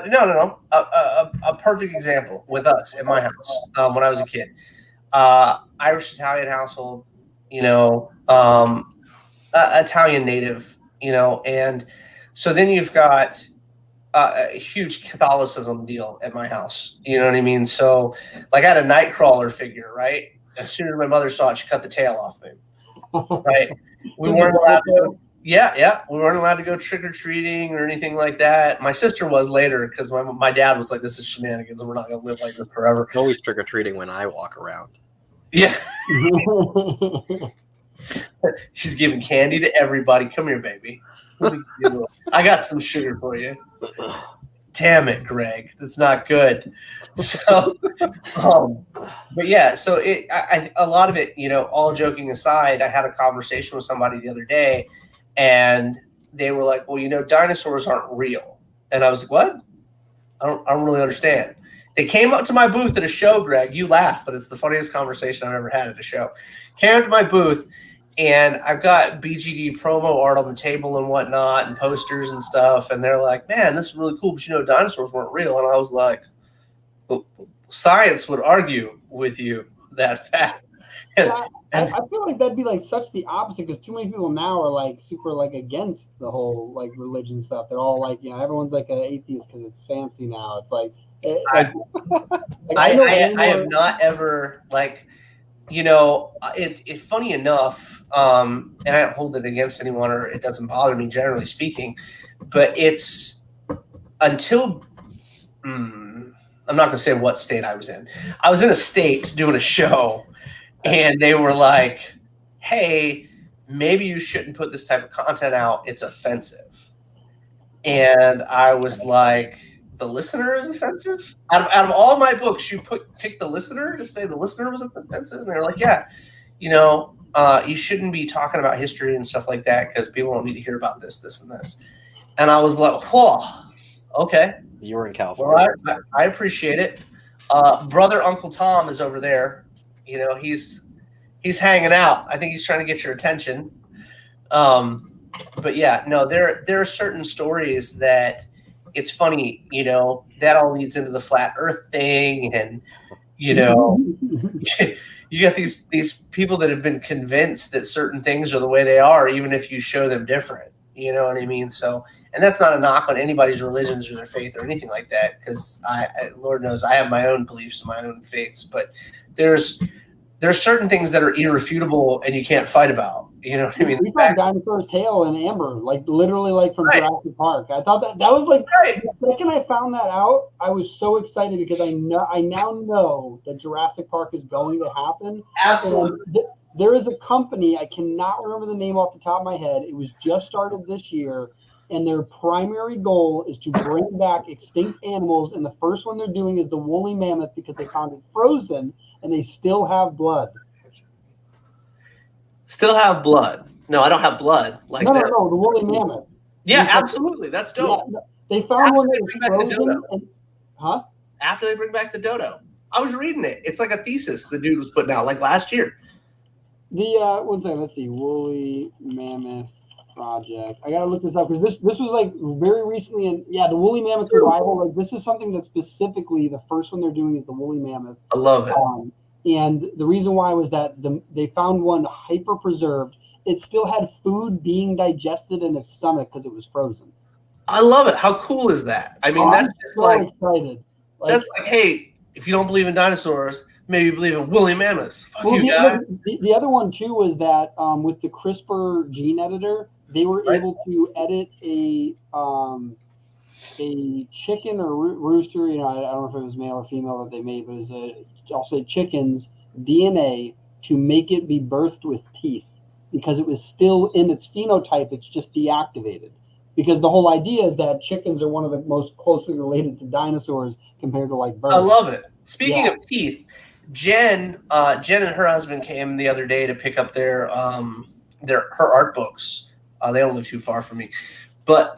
No. A perfect example with us in my house when I was a kid. Irish Italian household, Italian native, and so then you've got a huge Catholicism deal at my house. You know what I mean? So like I had a Nightcrawler figure, right? As soon as my mother saw it, she cut the tail off him. Right? We weren't allowed to go. Yeah. We weren't allowed to go trick or treating or anything like that. My sister was later because my dad was like, "This is shenanigans. We're not going to live like this forever." Always trick or treating when I walk around. Yeah. She's giving candy to everybody. Come here, baby. I got some sugar for you. Damn it, Greg. That's not good. So, but yeah, so a lot of it, all joking aside, I had a conversation with somebody the other day and they were like, well, dinosaurs aren't real. And I was like, what? I don't really understand. They came up to my booth at a show, Greg. You laugh, but it's the funniest conversation I've ever had at a show. Came up to my booth, and I've got BGD promo art on the table and whatnot, and posters and stuff. And they're like, "Man, this is really cool, but dinosaurs weren't real." And I was like, well, "Science would argue with you that fact." I feel like that'd be like such the opposite because too many people now are like super like against the whole like religion stuff. They're all like, everyone's like an atheist because it's fancy now. It's like. I have not ever it's funny enough, and I don't hold it against anyone or it doesn't bother me generally speaking, but it's until I'm not going to say what state I was in. I was in a state doing a show and they were like, "Hey, maybe you shouldn't put this type of content out. It's offensive." And I was like, the listener is offensive? Out of all my books, you pick the listener to say the listener was offensive? And they're like, yeah, you shouldn't be talking about history and stuff like that because people don't need to hear about this, this, and this. And I was like, whoa, okay. You were in California. Well, I appreciate it. Brother Uncle Tom is over there. He's hanging out. I think he's trying to get your attention. But yeah, no, there are certain stories that it's funny, that all leads into the flat earth thing. And, you got these people that have been convinced that certain things are the way they are, even if you show them different, you know what I mean? So, and that's not a knock on anybody's religions or their faith or anything like that. Cause Lord knows I have my own beliefs and my own faiths, but there's certain things that are irrefutable and you can't fight about. You know what I mean? We found dinosaur's tail in amber, like literally like from Jurassic Park. I thought that was like the second I found that out, I was so excited because I now know that Jurassic Park is going to happen. Absolutely. There is a company, I cannot remember the name off the top of my head. It was just started this year, and their primary goal is to bring back extinct animals. And the first one they're doing is the woolly mammoth because they found it frozen and they still have blood. Still have blood. No, I don't have blood. No, the woolly mammoth. Yeah, absolutely. That's dope. Yeah, they found one that was frozen. After they bring back the dodo. I was reading it. It's like a thesis the dude was putting out like last year. One second, let's see. Woolly mammoth project. I gotta look this up because this was like very recently, and the woolly mammoth revival. Like this is something that specifically the first one they're doing is the woolly mammoth. I love it. And the reason why was that they found one hyper preserved. It still had food being digested in its stomach because it was frozen. I love it. How cool is that? I mean, that's just so excited. That's like, hey, if you don't believe in dinosaurs, maybe you believe in woolly mammoths. Fuck you, guy. The other one too was that with the CRISPR gene editor, they were able to edit a chicken or rooster. I don't know if it was male or female that they made, but it was I'll say chicken's DNA to make it be birthed with teeth because it was still in its phenotype. It's just deactivated because the whole idea is that chickens are one of the most closely related to dinosaurs compared to like birds. I love it. Speaking of teeth, Jen and her husband came the other day to pick up her art books. They don't live too far from me, but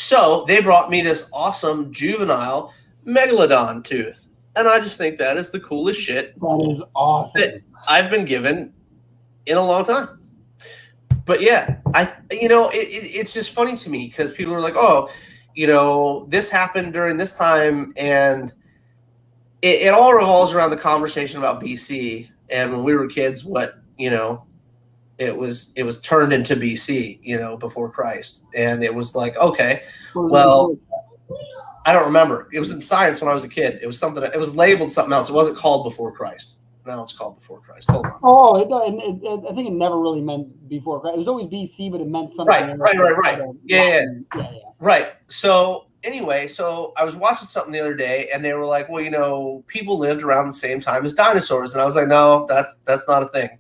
So they brought me this awesome juvenile megalodon tooth. And I just think that is the coolest shit That is awesome. that I've been given in a long time. But yeah, it's just funny to me because people are like, oh, this happened during this time, and it all revolves around the conversation about BC. And when we were kids, it was turned into BC, before Christ. And it was like, okay, well, I don't remember. It was in science when I was a kid. It was it was labeled something else. It wasn't called before Christ. Now it's called before Christ. Hold on. Oh, I think it never really meant before Christ. It was always BC, but it meant something. Right. Yeah. Right. So anyway, I was watching something the other day, and they were like, well, people lived around the same time as dinosaurs. And I was like, no, that's not a thing.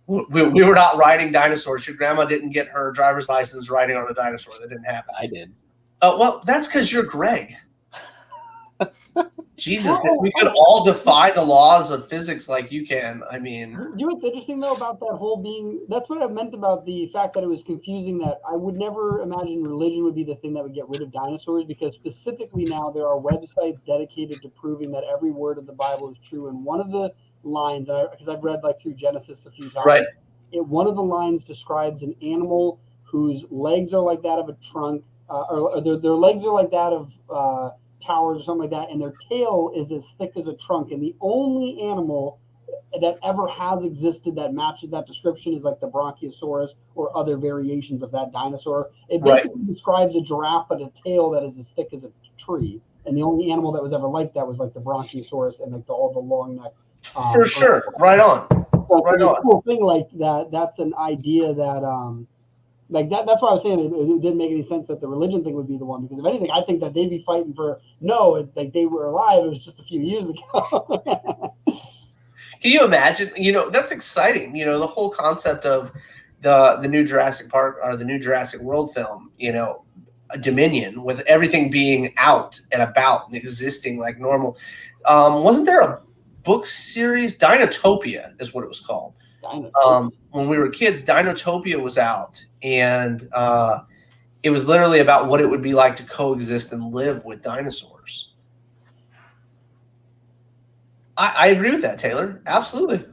We were not riding dinosaurs. Your grandma didn't get her driver's license riding on a dinosaur. That didn't happen. I did. Well, that's because you're Greg. Jesus, if we could all defy the laws of physics like you can, I mean. You know what's interesting, though, about that whole that's what I meant about the fact that it was confusing, that I would never imagine religion would be the thing that would get rid of dinosaurs, because specifically now there are websites dedicated to proving that every word of the Bible is true. And one of the lines, because I've read through Genesis a few times, right? One of the lines describes an animal whose legs are like that of a trunk, or their legs are like that of towers or something like that, and their tail is as thick as a trunk. And the only animal that ever has existed that matches that description is like the Bronchiosaurus or other variations of that dinosaur. It basically describes a giraffe, but a tail that is as thick as a tree. And the only animal that was ever like that was like the Bronchiosaurus and like all the long neck. For sure, right on. So right on. Cool thing like that. That's an idea that that's why I was saying it didn't make any sense that the religion thing would be the one, because if anything, I think that they'd be fighting for like they were alive. It was just a few years ago. Can you imagine? That's exciting. The whole concept of the new Jurassic Park or the new Jurassic World film. A Dominion, with everything being out and about and existing like normal. Wasn't there a book series? Dinotopia is what it was called. When we were kids, Dinotopia was out, and it was literally about what it would be like to coexist and live with dinosaurs. I agree with that, Taylor. Absolutely.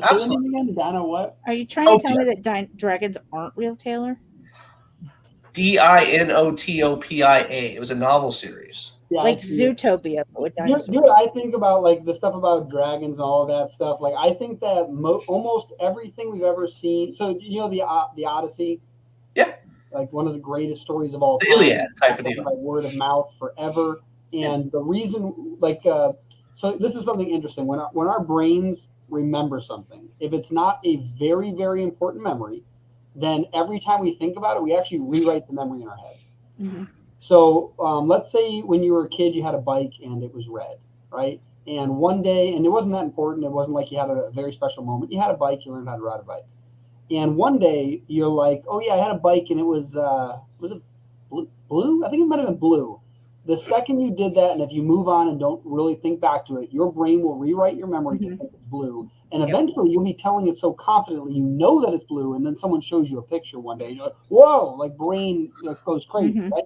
Absolutely. Dino what? Are you trying to tell me that dragons aren't real, Taylor? Dinotopia. It was a novel series. Yeah, like Zootopia, but with dinosaurs. You know what I think about, like the stuff about dragons and all of that stuff. Like I think that almost everything we've ever seen. So the Odyssey. Yeah. Like one of the greatest stories of all time. Iliad type of deal. By word of mouth forever. And the reason, so this is something interesting. When our brains remember something, if it's not a very, very important memory, then every time we think about it, we actually rewrite the memory in our head. Mm-hmm. So let's say when you were a kid, you had a bike and it was red, right? And one day, and it wasn't that important. It wasn't like you had a very special moment. You had a bike, you learned how to ride a bike. And one day you're like, oh yeah, I had a bike and it was it blue? I think it might have been blue. The second you did that, and if you move on and don't really think back to it, your brain will rewrite your memory to think it's blue. And eventually you'll be telling it so confidently, you know that it's blue. And then someone shows you a picture one day and you're like, whoa, like brain goes crazy, right?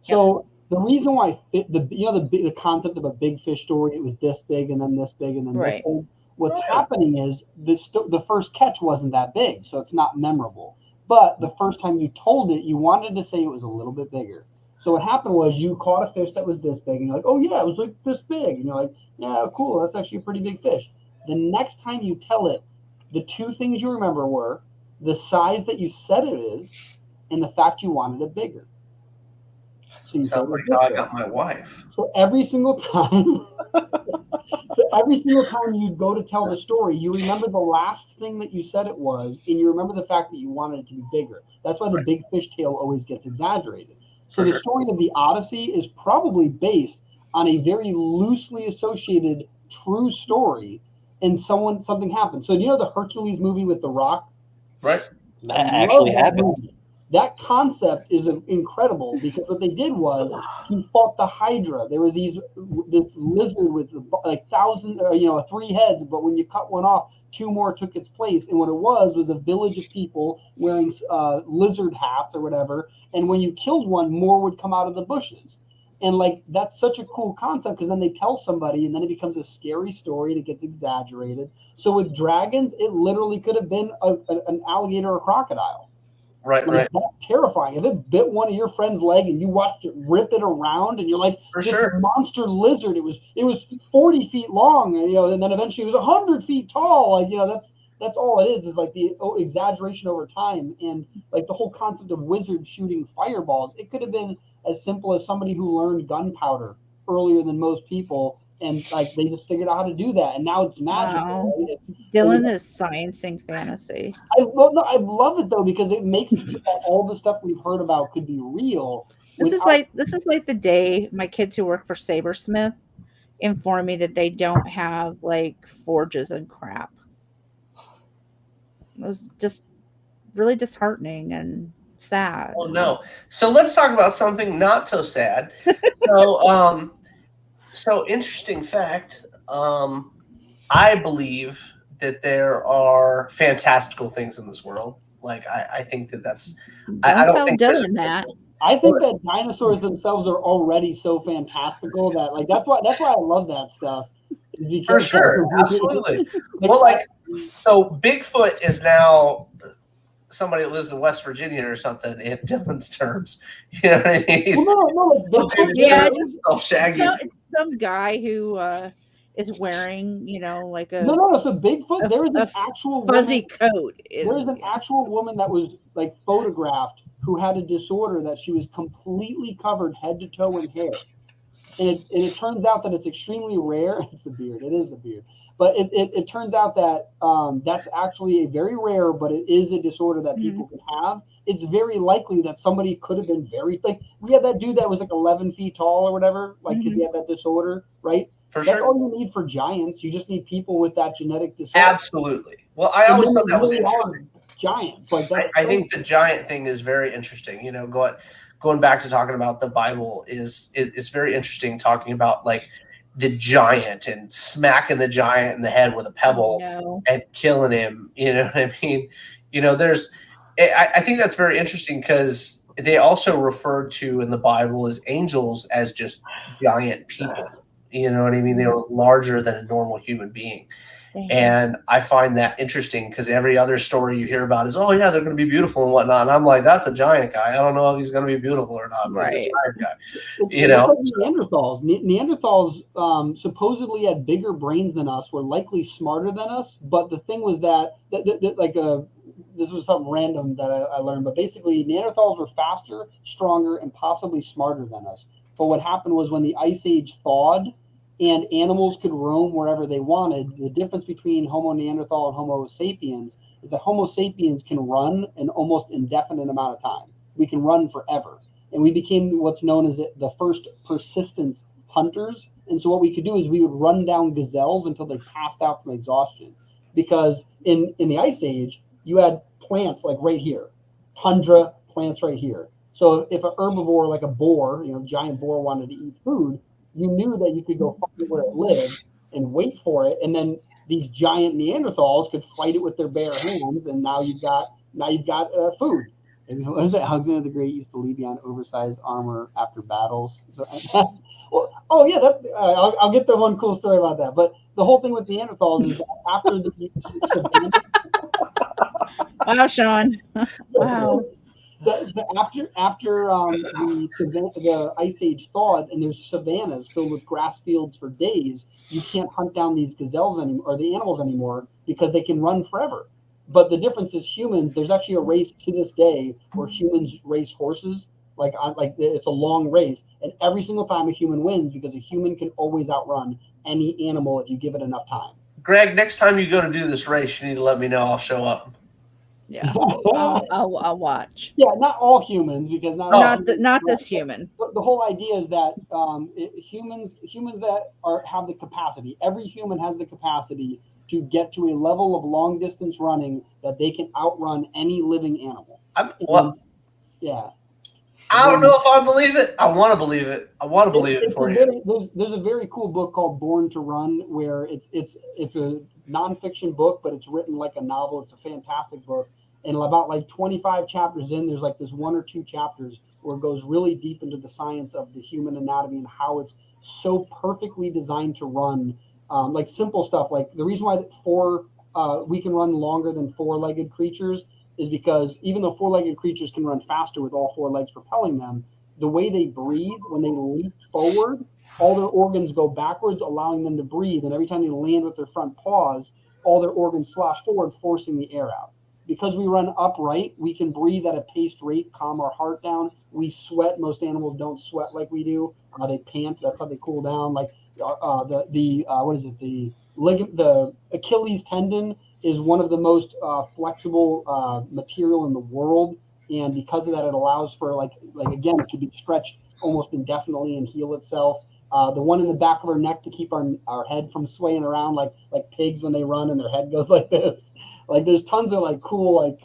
So the reason why the concept of a big fish story, it was this big and then this big and then this big. What's happening is the first catch wasn't that big, so it's not memorable. But the first time you told it, you wanted to say it was a little bit bigger. So what happened was you caught a fish that was this big, and you're like, oh yeah, it was like this big. And you're like, yeah, cool, that's actually a pretty big fish. The next time you tell it, the two things you remember were the size that you said it is and the fact you wanted it bigger. So you sounds like how I got my wife. So every single time you go to tell the story, you remember the last thing that you said it was, and you remember the fact that you wanted it to be bigger. That's why the big fish tail always gets exaggerated. So the story of the Odyssey is probably based on a very loosely associated true story, and something happened. So the Hercules movie with The Rock? Right. That actually happened. That concept is incredible because what they did was he fought the Hydra. There were this lizard with like 3 heads, but when you cut one off, 2 more took its place. And what it was a village of people wearing lizard hats or whatever. And when you killed one, more would come out of the bushes. And like that's such a cool concept because then they tell somebody and then it becomes a scary story and it gets exaggerated. So with dragons, it literally could have been an alligator or crocodile. Right. That's terrifying. If it bit one of your friend's leg and you watched it rip it around and you're like, this monster lizard, it was 40 feet long, and then eventually it was 100 feet tall. Like, that's all it is like the exaggeration over time. And like the whole concept of wizards shooting fireballs, it could have been as simple as somebody who learned gunpowder earlier than most people. And like they just figured out how to do that, and now it's magical. Wow. Right? Dylan is sciencing fantasy. I love it though because it makes it so that all the stuff we've heard about could be real. This is like the day my kids who work for Sabersmith inform me that they don't have like forges and crap. It was just really disheartening and sad. Oh no! So let's talk about something not so sad. So interesting fact. I believe that there are fantastical things in this world. Like I think that's. I don't think Dylan that. I think that dinosaurs themselves are already so fantastical that like that's why I love that stuff. Is because for sure, absolutely. Well, so Bigfoot is now somebody that lives in West Virginia or something in Dylan's terms. You know what I mean? Some guy who is wearing, like a So Bigfoot. There is an actual fuzzy coat. There is an actual woman that was like photographed who had a disorder that she was completely covered head to toe in hair, and it turns out that it's extremely rare. It's the beard. It is the beard. But it turns out that that's actually a very rare, but it is a disorder that people can have. It's very likely that somebody could have been we had that dude that was like 11 feet tall or whatever, like because he had that disorder, right? That's all you need for giants. You just need people with that genetic disorder. Absolutely. Well, I always thought that was interesting. Giants, like that. I think the giant thing is very interesting. Going back to talking about the Bible it's very interesting talking about like the giant and smacking the giant in the head with a pebble and killing him. You know what I mean? I think that's very interesting because they also refer to in the Bible as angels as just giant people. You know what I mean? They were larger than a normal human being. And I find that interesting because every other story you hear about is, oh yeah, they're going to be beautiful and whatnot. And I'm like, that's a giant guy. I don't know if he's going to be beautiful or not, but he's a giant guy. Like Neanderthals supposedly had bigger brains than us, were likely smarter than us. But the thing was that this was something random that I learned, but basically Neanderthals were faster, stronger, and possibly smarter than us. But what happened was when the Ice Age thawed and animals could roam wherever they wanted, the difference between Homo neanderthal and Homo sapiens is that Homo sapiens can run an almost indefinite amount of time. We can run forever. And we became what's known as the first persistence hunters. And so what we could do is we would run down gazelles until they passed out from exhaustion. Because in the Ice Age, you had plants like right here, tundra plants right here. So if an herbivore like a boar, giant boar wanted to eat food, you knew that you could go find where it lived and wait for it, and then these giant Neanderthals could fight it with their bare hands, and now you've got food. And what is it? Alexander the Great used to leave behind oversized armor after battles. So, I'll get to one cool story about that. But the whole thing with Neanderthals is that after the wow, Sean, wow. So after the Ice Age thawed and there's savannas filled with grass fields for days, you can't hunt down these gazelles anymore or the animals anymore because they can run forever. But the difference is humans. There's actually a race to this day where humans race horses. Like it's a long race, and every single time a human wins because a human can always outrun any animal if you give it enough time. Greg, next time you go to do this race, you need to let me know. I'll show up. Yeah, I'll watch. Yeah, not all humans because not this human. The whole idea is that humans that have the capacity. Every human has the capacity to get to a level of long distance running that they can outrun any living animal. Yeah. I don't know if I believe it. I want to believe it. I want to believe it for you. There's a very cool book called Born to Run, where it's a nonfiction book, but it's written like a novel. It's a fantastic book. And about like 25 chapters in, there's like this 1 or 2 chapters where it goes really deep into the science of the human anatomy and how it's so perfectly designed to run. Like simple stuff, like the reason why we can run longer than 4-legged creatures is because even though 4-legged creatures can run faster with all 4 legs propelling them, the way they breathe, when they leap forward, all their organs go backwards, allowing them to breathe. And every time they land with their front paws, all their organs slosh forward, forcing the air out. Because we run upright, we can breathe at a paced rate, calm our heart down. We sweat. Most animals don't sweat like we do. They pant. That's how they cool down. Like the Achilles tendon is one of the most flexible material in the world, and because of that, it allows for like again, it can be stretched almost indefinitely and heal itself. The one in the back of our neck to keep our head from swaying around like pigs when they run and their head goes like this. Like there's tons of like cool like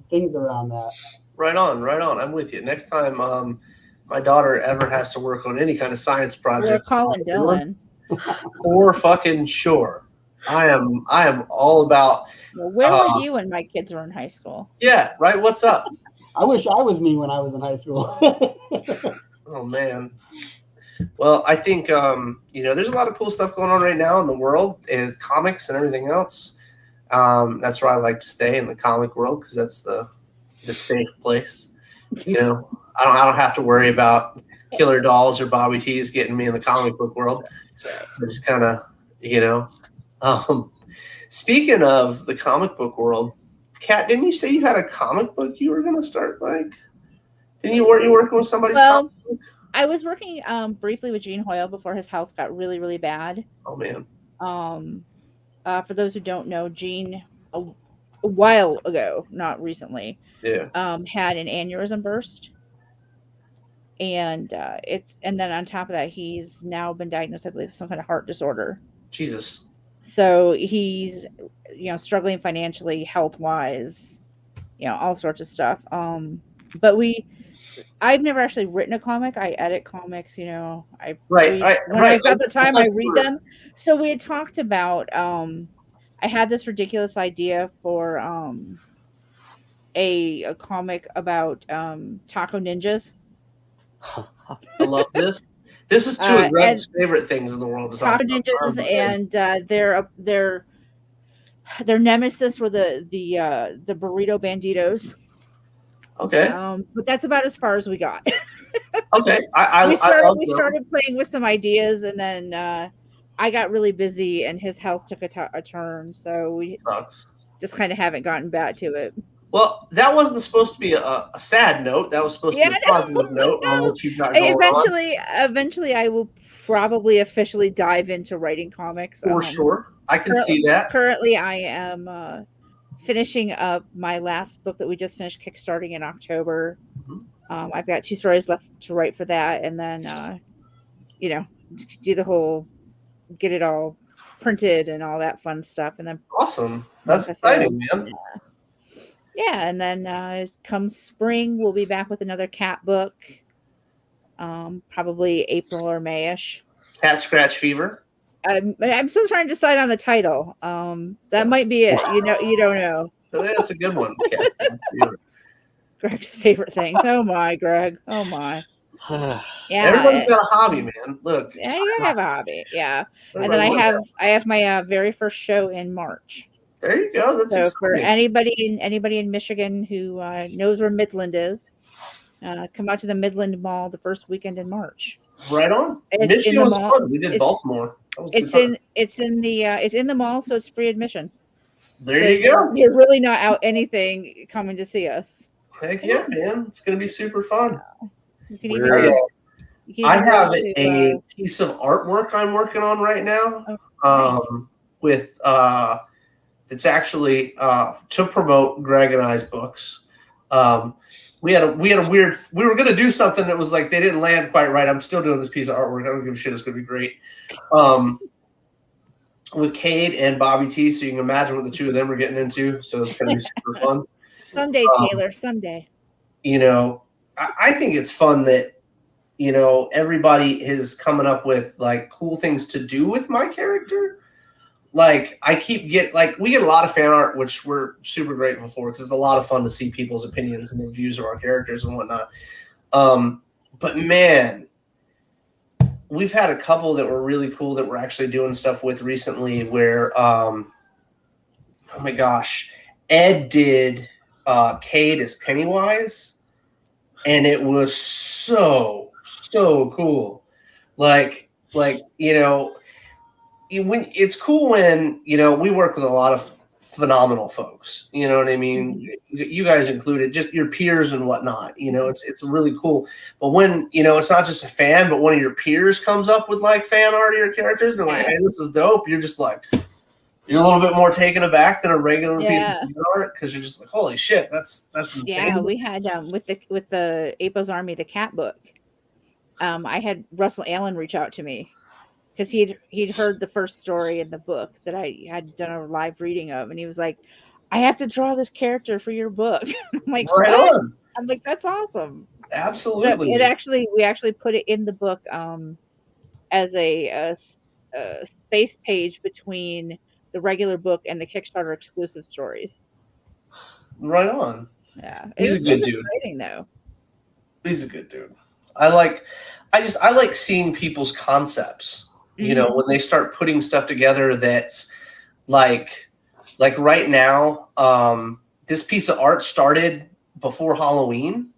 things around that. Right on. I'm with you. Next time my daughter ever has to work on any kind of science project, We're calling Dylan. For fucking sure. I am all about. Well, where were you when my kids were in high school? Yeah, right. What's up? I wish I was me when I was in high school. Oh man. Well, I think there's a lot of cool stuff going on right now in the world, and comics and everything else. That's where I like to stay, in the comic world, because that's the safe place. I don't have to worry about killer dolls or Bobby T's getting me in the comic book world. It's kind of speaking of the comic book world, Kat, didn't you say you had a comic book you were going to start? Like, weren't you working with somebody's comic book? I was working briefly with Gene Hoyle before his health got really, really bad. Oh man. For those who don't know, Gene a while ago, not recently, had an aneurysm burst, and then on top of that, he's now been diagnosed, I believe, with some kind of heart disorder. Jesus. So he's struggling financially, health wise, all sorts of stuff. But I've never actually written a comic. I edit comics, when I've got the time, I read them. So we had talked about, I had this ridiculous idea for a comic about taco ninjas. I love this. This is two of Greg's favorite things in the world. Taco ninjas, and their nemesis were the burrito banditos. Okay. But that's about as far as we got. Okay. We started playing with some ideas, and then I got really busy, and his health took a turn. So we just kind of haven't gotten back to it. Well, that wasn't supposed to be a sad note. That was supposed to be a positive note on what you've got going on. Eventually, I will probably officially dive into writing comics. For sure. I can see that. Currently, I am finishing up my last book that we just finished kickstarting in October. Mm-hmm. I've got 2 stories left to write for that, and then do the whole get it all printed and all that fun stuff, and then awesome. That's exciting, man. Yeah, and then come spring, we'll be back with another cat book, probably April or May-ish. Cat Scratch Fever. I'm still trying to decide on the title. That might be it. You don't know. That's a good one. Greg's favorite things. Oh my, Greg. Oh my. Yeah. Everybody's got a hobby, man. Look. Yeah, you have a hobby. Yeah. And then I have my very first show in March. There you go. That's so exciting. For anybody in Michigan who knows where Midland is, come out to the Midland Mall the first weekend in March. Right on. Michigan was fun. We did Baltimore. It's in the mall, so it's free admission. There you go. You're really not out anything coming to see us. Heck yeah, man! It's gonna be super fun. I have a piece of artwork I'm working on right now. With it's actually to promote Greg and I's books. We had a weird. We were gonna do something that was like they didn't land quite right. I'm still doing this piece of artwork. I don't give a shit. It's gonna be great. With Cade and Bobby T, so you can imagine what the two of them are getting into. So it's gonna be super fun. Someday, Taylor. Someday. I think it's fun that, you know, everybody is coming up with like cool things to do with my character. Like we get a lot of fan art, which we're super grateful for because it's a lot of fun to see people's opinions and their views of our characters and whatnot. But man, we've had a couple that were really cool that we're actually doing stuff with recently where, oh my gosh, Ed did Cade as Pennywise, and it was so cool. Like, you know, when it's cool when, you know, we work with a lot of phenomenal folks, you know what I mean? You guys included, just your peers and whatnot, you know, it's really cool. But when, you know, it's not just a fan, but one of your peers comes up with like fan art of your characters, they're like, hey, this is dope. You're just like, you're a little bit more taken aback than a regular piece of fan art because you're just like, holy shit, that's insane. Yeah, we had with the Apos Army, the cat book. I had Russell Allen reach out to me because he'd heard the first story in the book that I had done a live reading of, and he was like, I have to draw this character for your book. I'm like, right what? on. I'm like, that's awesome. Absolutely. So we actually put it in the book as a space page between the regular book and the Kickstarter exclusive stories. Right on. Yeah, He's a good dude. Exciting, though. He's a good dude. I like seeing people's concepts. You know, when they start putting stuff together that's like right now, this piece of art started before Halloween.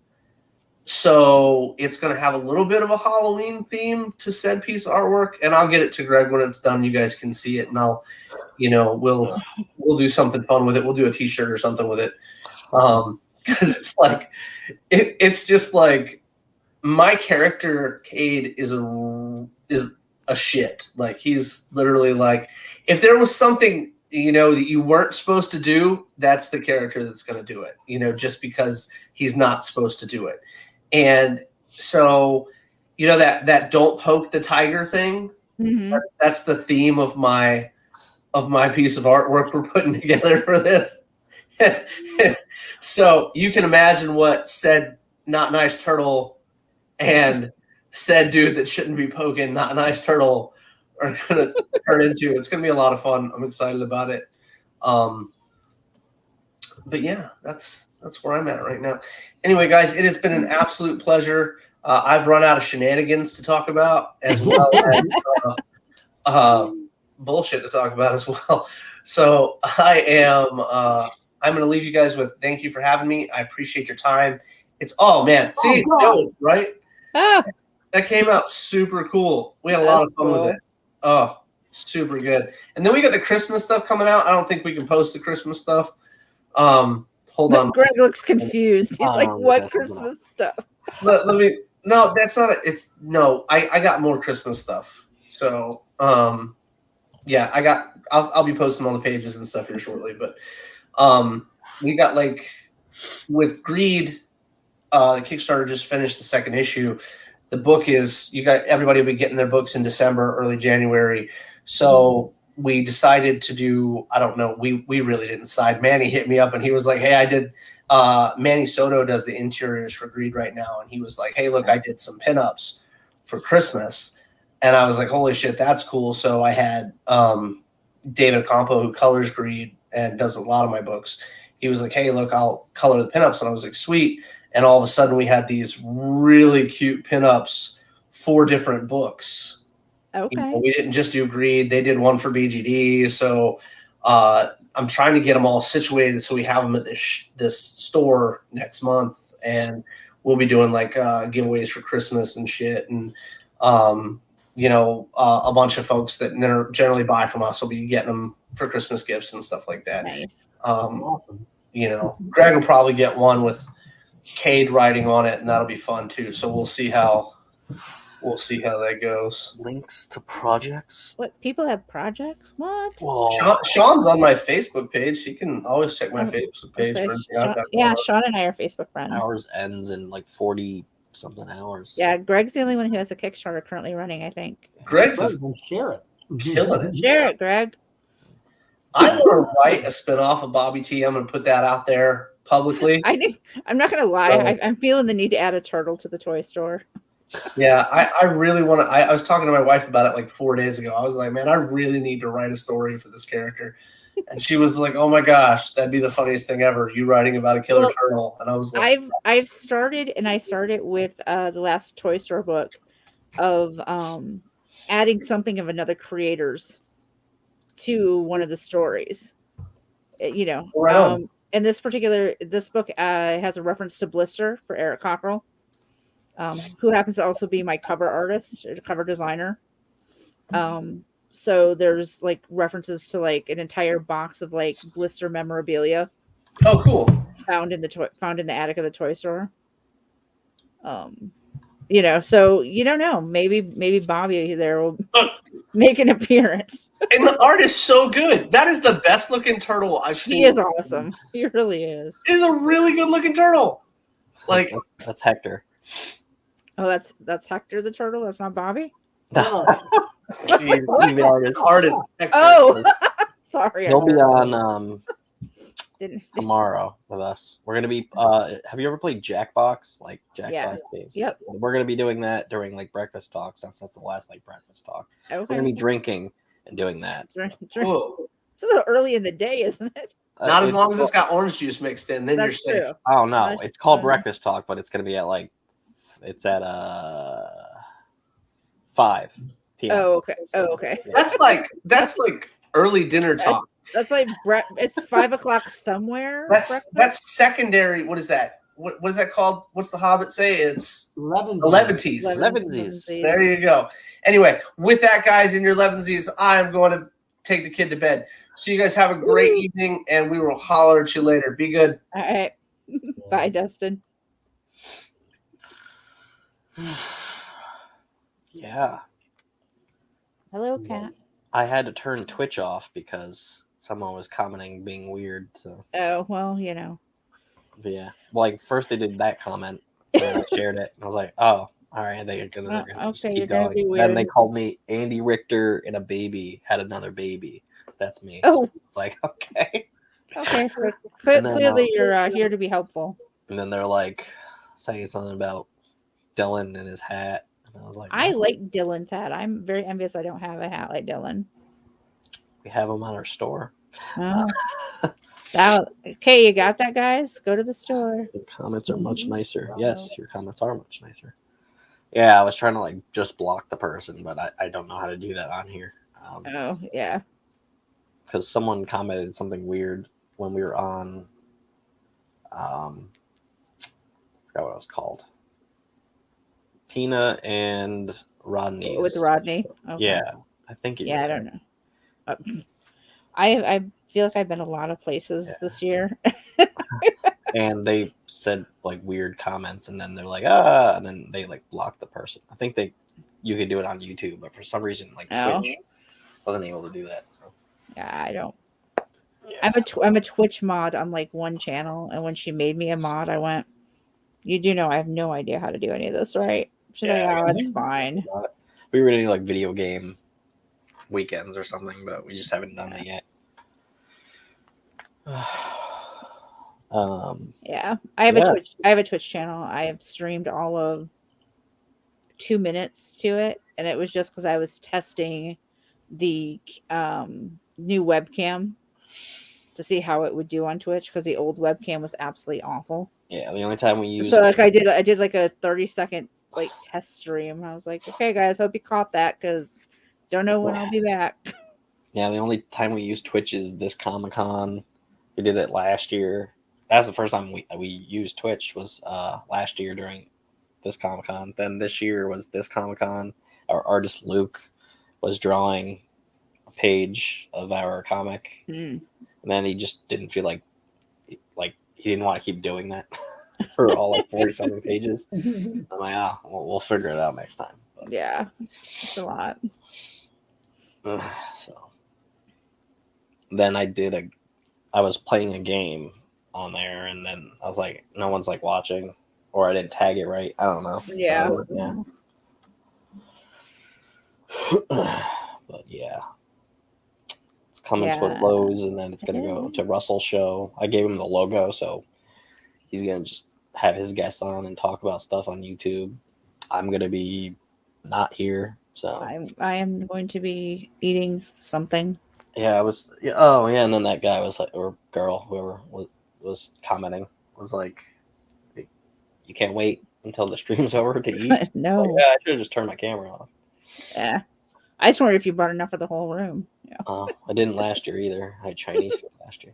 So it's going to have a little bit of a Halloween theme to said piece of artwork. And I'll get it to Greg when it's done. You guys can see it. And I'll, you know, we'll do something fun with it. We'll do a t-shirt or something with it. Because it's like, it's just like my character, Cade, is a shit. Like he's literally like, if there was something, you know, that you weren't supposed to do, that's the character that's going to do it, you know, just because he's not supposed to do it. And so, you know, that don't poke the tiger thing, that's the theme of my piece of artwork we're putting together for this. So you can imagine what said not nice turtle and said dude that shouldn't be poking not nice turtle are gonna turn into. It's gonna be a lot of fun. I'm excited about it. But yeah, that's where I'm at right now. Anyway, guys, it has been an absolute pleasure. I've run out of shenanigans to talk about as well as bullshit to talk about as well. So I'm going to leave you guys with thank you for having me. I appreciate your time. It's right? That came out super cool. We had a lot of fun with it. Oh, super good. And then we got the Christmas stuff coming out. I don't think we can post the Christmas stuff. Hold on. Greg looks confused. He's like, what Christmas stuff? Let me. No, that's not it. It's no. I got more Christmas stuff. So yeah, I'll be posting on the pages and stuff here shortly. But we got like with Greed, the Kickstarter just finished the second issue. The book is everybody will be getting their books in December, early January. So we decided to do, I don't know, we really didn't decide. Manny hit me up and he was like, hey, I did, Manny Soto does the interiors for Greed right now. And he was like, hey, look, I did some pinups for Christmas. And I was like, holy shit, that's cool. So I had David Campo, who colors Greed and does a lot of my books. He was like, hey, look, I'll color the pinups. And I was like, sweet. And all of a sudden we had these really cute pinups for different books. Okay. You know, we didn't just do Greed. They did one for BGD. So I'm trying to get them all situated so we have them at this store next month. And we'll be doing like giveaways for Christmas and shit. And, you know, a bunch of folks that generally buy from us will be getting them for Christmas gifts and stuff like that. Nice. Awesome. You know, Greg will probably get one with Cade writing on it, and that'll be fun too. So we'll see how that goes. Links to projects. What, people have projects? What? Sean's on my Facebook page. You can always check my Facebook page. Sean and I are Facebook friends. Ours ends in like 40 something hours. Yeah, Greg's the only one who has a Kickstarter currently running, I think. Greg's share it. Killing it. Share it, Greg. I'm going to write a spinoff of Bobby T. I'm going to put that out there. publicly. I'm not gonna lie. So- I'm feeling the need to add a turtle to the toy store. Yeah, I really want to. I was talking to my wife about it like 4 days ago. I was like, man, I really need to write a story for this character. And she was like, oh my gosh, that'd be the funniest thing ever. You writing about a killer turtle. And I was like, I've started, and I started with the last toy store book of adding something of another creator's to one of the stories. You know, Right on. and this book has a reference to Blister for Eric Cockrell, who happens to also be my cover artist, or cover designer. So there's like references to like an entire box of like Blister memorabilia. Oh, cool! Found in the attic of the toy store. You know, so you don't know. Maybe Bobby there will make an appearance. And the art is so good. That is the best looking turtle I've seen. He is awesome. He really is. He's a really good looking turtle. Like that's Hector. Oh, that's Hector the turtle. That's not Bobby. He's the artist. Artist. Hector. Oh, sorry. He'll be on Didn't- tomorrow with us. We're gonna be. Have you ever played Jackbox? Like Jackbox Yeah. games. Yep. We're gonna be doing that during like breakfast talk, since that's the last like breakfast talk. We're Okay. gonna be drinking and doing that. Drink. Whoa. It's a little early in the day, isn't it? Not as long as it's got orange juice mixed in, then you're That's safe. true. Oh no, That's- it's called breakfast talk, but it's gonna be at like it's at 5 p.m. Oh, okay. Oh, okay. That's like early dinner talk. That's like it's 5 o'clock somewhere. That's secondary. What is that? What is that called? What's the Hobbit say? It's Eleventies. Eleventies. There you go. Anyway, with that, guys, in your Eleventies, I'm going to take the kid to bed. So you guys have a great evening, and we will holler at you later. Be good. All right. Bye, Dustin. Yeah, Hello, cat. I had to turn Twitch off because someone was commenting being weird. So Oh, well, you know. but yeah, like first they did that comment, and then I shared it, and I was like, oh, all right, they're gonna just okay, keep you're gonna be going. Then they weird. called me Andy Richter and a baby had another baby. That's me. Oh. It's like okay. Okay, so And then, clearly you're here to be helpful. And then they're like saying something about Dylan and his hat, and I was like, I like Dylan's hat. I'm very envious I don't have a hat like Dylan. we have them on our store. Oh. Okay, you got that, guys? Go to the store. Your comments are much nicer. Yes, your comments are much nicer. Yeah, I was trying to like just block the person, but I don't know how to do that on here. Oh, yeah. Because someone commented something weird when we were on. I forgot what it was called. Tina and Rodney. With Rodney. Okay. Yeah, I think. Yeah, I don't know. I feel like I've been a lot of places this year. And they said like weird comments, and then they're like, and then they like blocked the person. I think you could do it on YouTube, but for some reason, like Twitch wasn't able to do that. So Yeah, I don't. I'm a Twitch mod on like one channel, and when she made me a mod, I went, "You do know I have no idea how to do any of this, right?" She's like, "Oh, it's fine." we were gonna do like video game weekends or something, but we just haven't done it yet. Yeah, I have a Twitch channel. I have streamed all of 2 minutes to it, and it was just because I was testing the new webcam to see how it would do on Twitch, because the old webcam was absolutely awful. Yeah, the only time we used So like I did like a 30-second like test stream. I was like, okay guys, hope you caught that, because don't know when I'll be back. Yeah, the only time we used Twitch is this Comic-Con. We did it last year. That's the first time we used Twitch was last year during this Comic-Con. Then this year was this Comic-Con. Our artist Luke was drawing a page of our comic. And then he just didn't feel like he didn't want to keep doing that for all like 47 pages. I'm like, we'll figure it out next time. But, yeah, it's a lot. So then I was playing a game on there, and then I was like, no one's like watching, or I didn't tag it right. I don't know. Yeah. So, yeah. But yeah, it's coming to a close, and then it's gonna go to Russell's show. I gave him the logo, so He's gonna just have his guests on and talk about stuff on YouTube. I'm gonna be not here, so I am going to be eating something. yeah, I was. Yeah, oh yeah, and then that guy was like, or girl, whoever was commenting, was like, "You can't wait until the stream's over to eat." No. Like, yeah, I should have just turned my camera off. Yeah. I just wondered if you brought enough for the whole room. Yeah. I didn't last year either. I had Chinese food last year.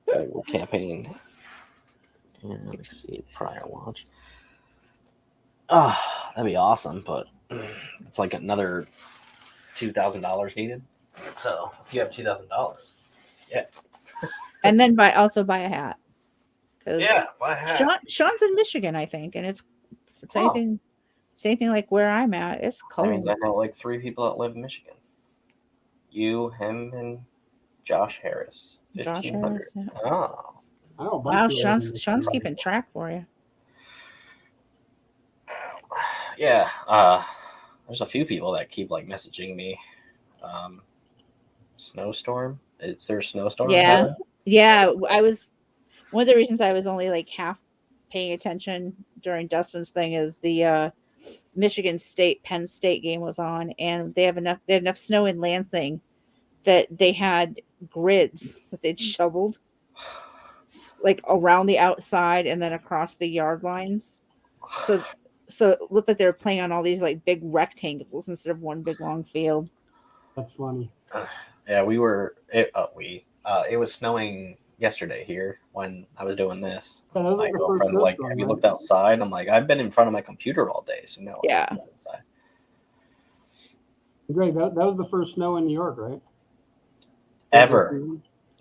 We campaigned. Yeah, let's see, prior launch. That'd be awesome, but it's like another $2,000 needed. So if you have $2,000, yeah. And then also buy a hat. Yeah, buy a hat. Sean's in Michigan, I think, and if it's anything like where I'm at, it's cold. I mean, I know like 3 people that live in Michigan. You, him, and Josh Harris. Josh 1,500. Harris. Yeah. Oh. Wow, Sean's keeping track for you. Yeah, there's a few people that keep like messaging me. Snowstorm? Is there a snowstorm? Yeah, yeah. I was one of the reasons I was only like half paying attention during Dustin's thing is the Michigan State Penn State game was on, and they had enough snow in Lansing that they had grids that they'd shoveled like around the outside and then across the yard lines. So it looked like they were playing on all these like big rectangles instead of one big long field. That's funny. Yeah, it was snowing yesterday here when I was doing this. Yeah, that was My like the first girlfriend was like, snowstorm, "Have you right? looked outside?" I'm like, "I've been in front of my computer all day, so no." Yeah. Outside. Greg, that was the first snow in New York, right? Ever?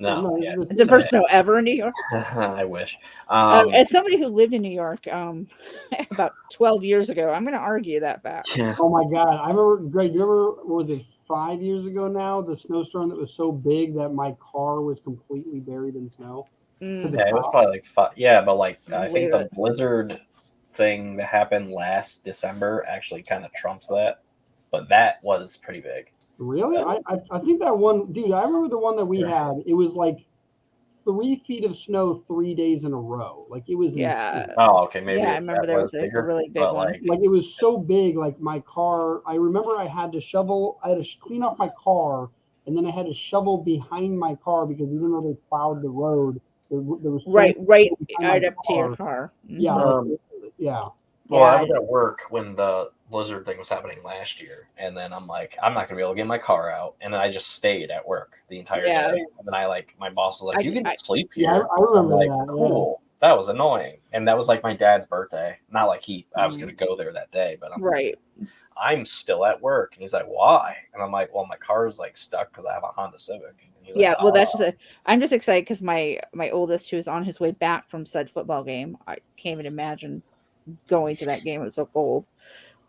No. Yeah. It's the first snow ever in New York. I wish. As somebody who lived in New York about 12 years ago, I'm going to argue that back. Oh my God. I remember, Greg, you remember, what was it, 5 years ago now? The snowstorm that was so big that my car was completely buried in snow. Yeah, it was probably like 5. Yeah, but like I think the Wait. blizzard thing that happened last December actually kind of trumps that. But that was pretty big. Really? I think that one, dude, I remember the one that we had. It was like 3 feet of snow 3 days in a row. Like it was insane. Oh, okay, maybe. Yeah, I remember there was a really big one. Like it was so big, like my car, I remember I had to clean off my car, and then I had to shovel behind my car because even though they plowed the road, there was so right much up to your car. Yeah, yeah. Well, I was at work when the blizzard thing was happening last year, and then I'm like, I'm not gonna be able to get my car out, and then I just stayed at work the entire day. And then my boss was like, "You can sleep here." Yeah, I remember I'm like, that. cool. That was annoying, and that was like my dad's birthday. Not like I was gonna go there that day, but I'm still at work, and he's like, "Why?" And I'm like, "Well, my car is like stuck because I have a Honda Civic." And he's Yeah, like, well, that's just I'm just excited because my oldest, who's on his way back from said football game, I can't even imagine going to that game. It was so cold.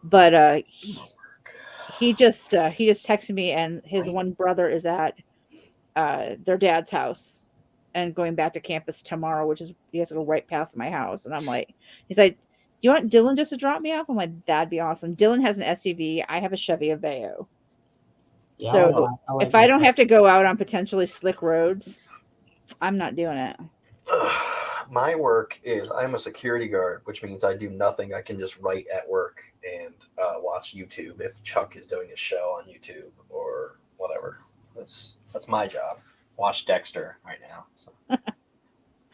But he just texted me, and his one brother is at their dad's house and going back to campus tomorrow, which is he has to go right past my house. And I'm like, he's like, "You want Dylan just to drop me off?" I'm like, "That'd be awesome." Dylan has an SUV. I have a Chevy Aveo. Yeah, So I like if I that. don't have to go out on potentially slick roads, I'm not doing it. My work is I'm a security guard, which means I do nothing. I can just write at work and watch YouTube if Chuck is doing a show on YouTube or whatever. That's my job. Watch Dexter right now. So.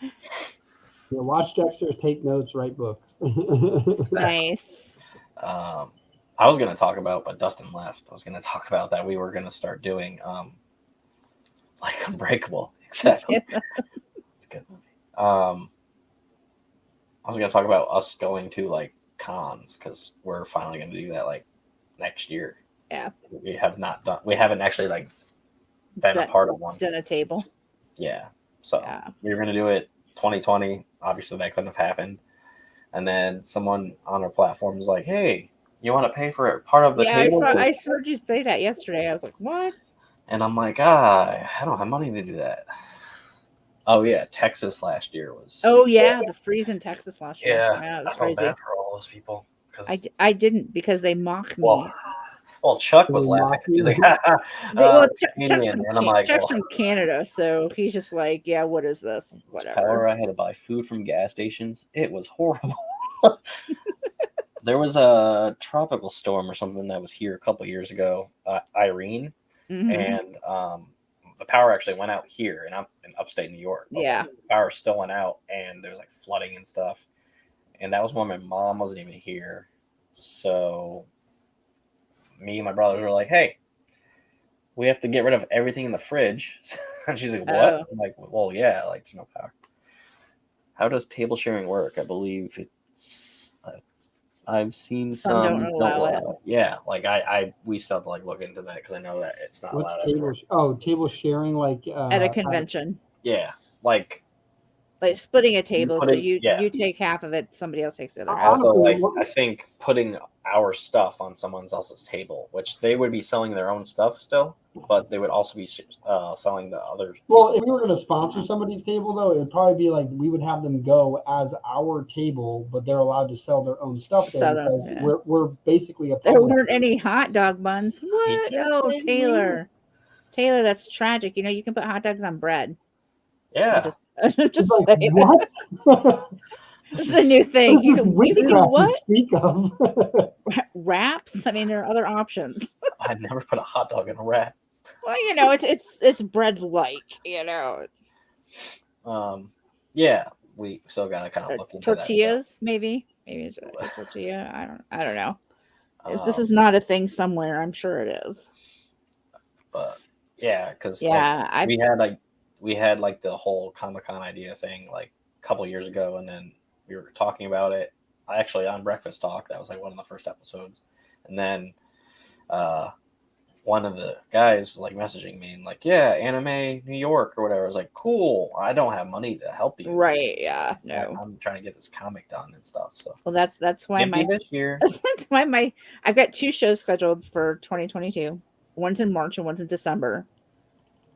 Yeah, watch Dexter, take notes, write books. Nice. I was going to talk about, but Dustin left. I was going to talk about that we were going to start doing like Unbreakable. Exactly. It's a good movie. I was going to talk about us going to like cons because we're finally going to do that like next year. Yeah. We haven't actually like been a part of one. Done a table. Yeah. So we were going to do it 2020. Obviously that couldn't have happened. And then someone on our platform was like, "Hey, you want to pay for part of the table?" I heard you say that yesterday. I was like, "What?" And I'm like, I don't have money to do that. Oh yeah, Texas last year was. Oh yeah, the freeze in Texas last year. Yeah, it was I felt crazy. bad for all those people. I didn't because they mock me. Well, Chuck was They laughing. mock He's you. like, "Ha ha, Well, Canadian," and I'm like, Chuck's "Well, from Canada, so he's just like, yeah, what is this? Whatever. power. I had to buy food from gas stations. It was horrible." There was a tropical storm or something that was here a couple years ago, Irene, Mhm. and the power actually went out here in upstate New York. But Yeah. the power still went out, and there was like flooding and stuff. And that was when my mom wasn't even here. So me and my brothers were like, "Hey, we have to get rid of everything in the fridge." And she's like, "What?" Oh. I'm like, "Well, yeah, like there's no power." How does table sharing work? I believe it's. I've seen Some don't some allow it. Yeah, like we still have to like look into that because I know that it's not What's allowed table? everywhere. Table sharing, like At a convention. Yeah, like Splitting a table, so putting- you yeah. you take half of it, somebody else takes the other half. Also, like I think putting our stuff on someone else's table, which they would be selling their own stuff still, but they would also be selling the others. Well, if we were going to sponsor somebody's table, though, it'd probably be like we would have them go as our table, but they're allowed to sell their own stuff there Sell their- because yeah. we're basically a There public. weren't any hot dog buns. What? No, Taylor. Taylor, that's tragic. You know, you can put hot dogs on bread. Yeah. I'm just Like, saying. what? This is a new thing. You can do Witchcraft what? to speak of. Wraps? I mean, there are other options. I'd never put a hot dog in a wrap. Well, you know, it's bread like, you know. Yeah, we still gotta kind of look into Tortillas, maybe it's a tortilla. I don't know. If this is not a thing somewhere, I'm sure it is. But yeah, because Yeah, we had like the whole Comic-Con idea thing like a couple years ago, and then we were talking about it actually on Breakfast Talk. That was like one of the first episodes, and then one of the guys was like messaging me and like, "Yeah, Anime New York or whatever." I was like, "Cool. I don't have money to help you." Right? Yeah. No. I'm trying to get this comic done and stuff. So Well, that's why maybe this year. That's why I've got 2 shows scheduled for 2022. One's in March and one's in December.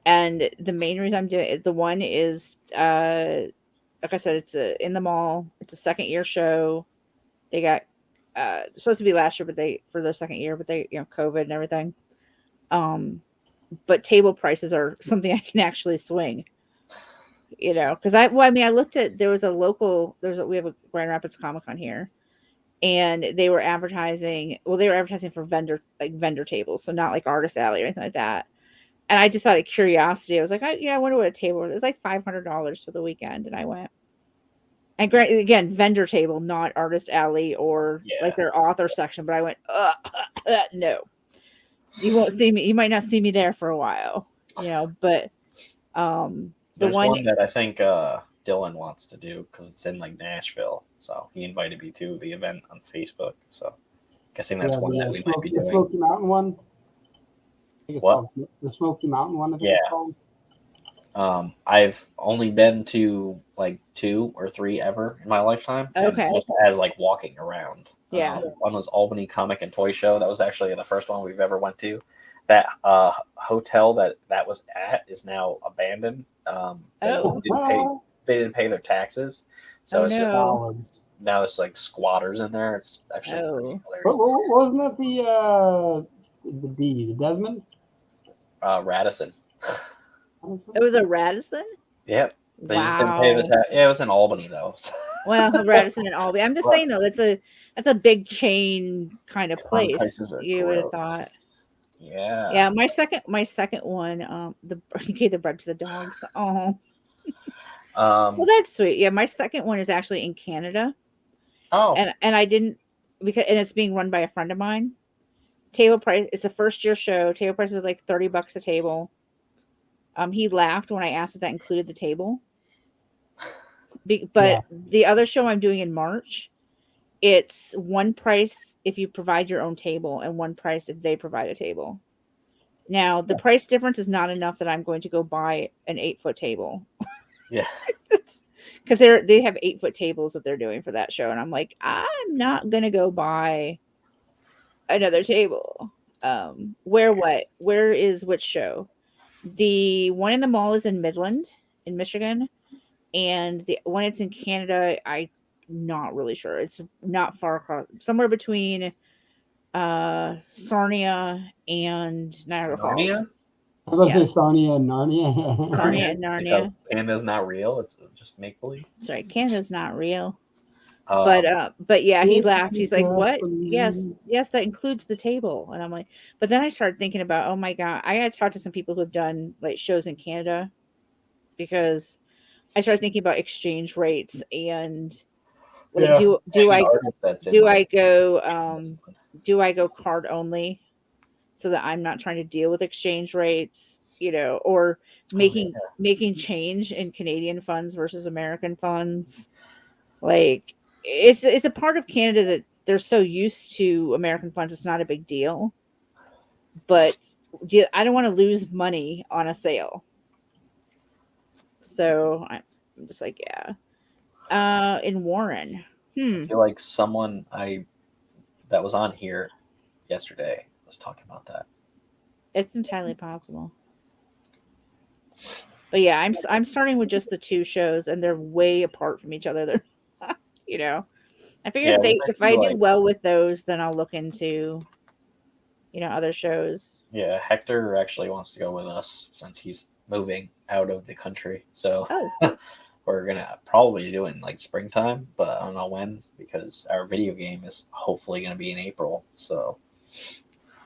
And the main reason I'm doing it, the one is like I said, it's in the mall. It's a second year show. They got supposed to be last year, but for their second year, but they COVID and everything. But table prices are something I can actually swing. You know, because I looked at we have a Grand Rapids Comic-Con here, and they were advertising. Well, they were advertising for vendor tables, so not like Artist Alley or anything like that. And I just out of curiosity, I was like, I wonder what a table is. It was like $500 for the weekend, and I went. And again, vendor table, not Artist Alley or like their author section. But I went, no, you won't see me. You might not see me there for a while, But There's one that I think Dylan wants to do because it's in like Nashville. So he invited me to the event on Facebook. So guessing that's one that we might be doing. The Smoky Mountain one. I think it's What? called the Smoky Mountain one. I think it's called. I've only been to like 2 or 3 ever in my lifetime. Okay. And just as like walking around. Yeah. One was Albany Comic and Toy Show. That was actually the first one we've ever went to. That hotel that was at is now abandoned. They didn't pay their taxes, so it's just now it's like squatters in there. It's actually pretty hilarious. Wasn't that the Desmond? Radisson. It was a Radisson. Yep. They just didn't pay the tax. Yeah, it was in Albany though. Well, Radisson and Albany. I'm just saying though, that's a big chain kind of place. Prices are You would have gross. thought. Yeah. Yeah, my second one, you gave the bread to the dogs. Oh. Well, that's sweet. Yeah, my second one is actually in Canada. Oh. And I didn't and it's being run by a friend of mine. Table price. It's a first year show. Table prices are like $30 a table. He laughed when I asked if that included the table. But the other show I'm doing in March, it's one price if you provide your own table and one price if they provide a table. Now, the price difference is not enough that I'm going to go buy an 8-foot table. Yeah. Because they have 8-foot tables that they're doing for that show. And I'm like, I'm not going to go buy another table. Where is which show? The one in the mall is in Midland, in Michigan. And the one it's in Canada, I'm not really sure. It's not far across, somewhere between Sarnia and Niagara Narnia? Falls. I was Yeah. gonna say Sarnia and Narnia. Sarnia and Because Narnia. Panda's not real. It's just make believe. Sorry, Canada's not real. But yeah, he laughed. He's like, "What? Yes, that includes the table." And I'm like, but then I started thinking about, oh my god, I got to talk to some people who've done like shows in Canada, because I started thinking about exchange rates and like, do I go card only, so that I'm not trying to deal with exchange rates, or making change in Canadian funds versus American funds. Like, it's a part of Canada that they're so used to American funds, it's not a big deal. But I don't want to lose money on a sale. So I'm just like, yeah. In Warren. I feel like someone that was on here yesterday was talking about that. It's entirely possible. But yeah, I'm starting with just the 2 shows, and they're way apart from each other. They're, I figure if I do well with those, then I'll look into, other shows. Yeah, Hector actually wants to go with us since he's moving out of the country. So we're gonna probably do it in like springtime, but I don't know when, because our video game is hopefully gonna be in April. So.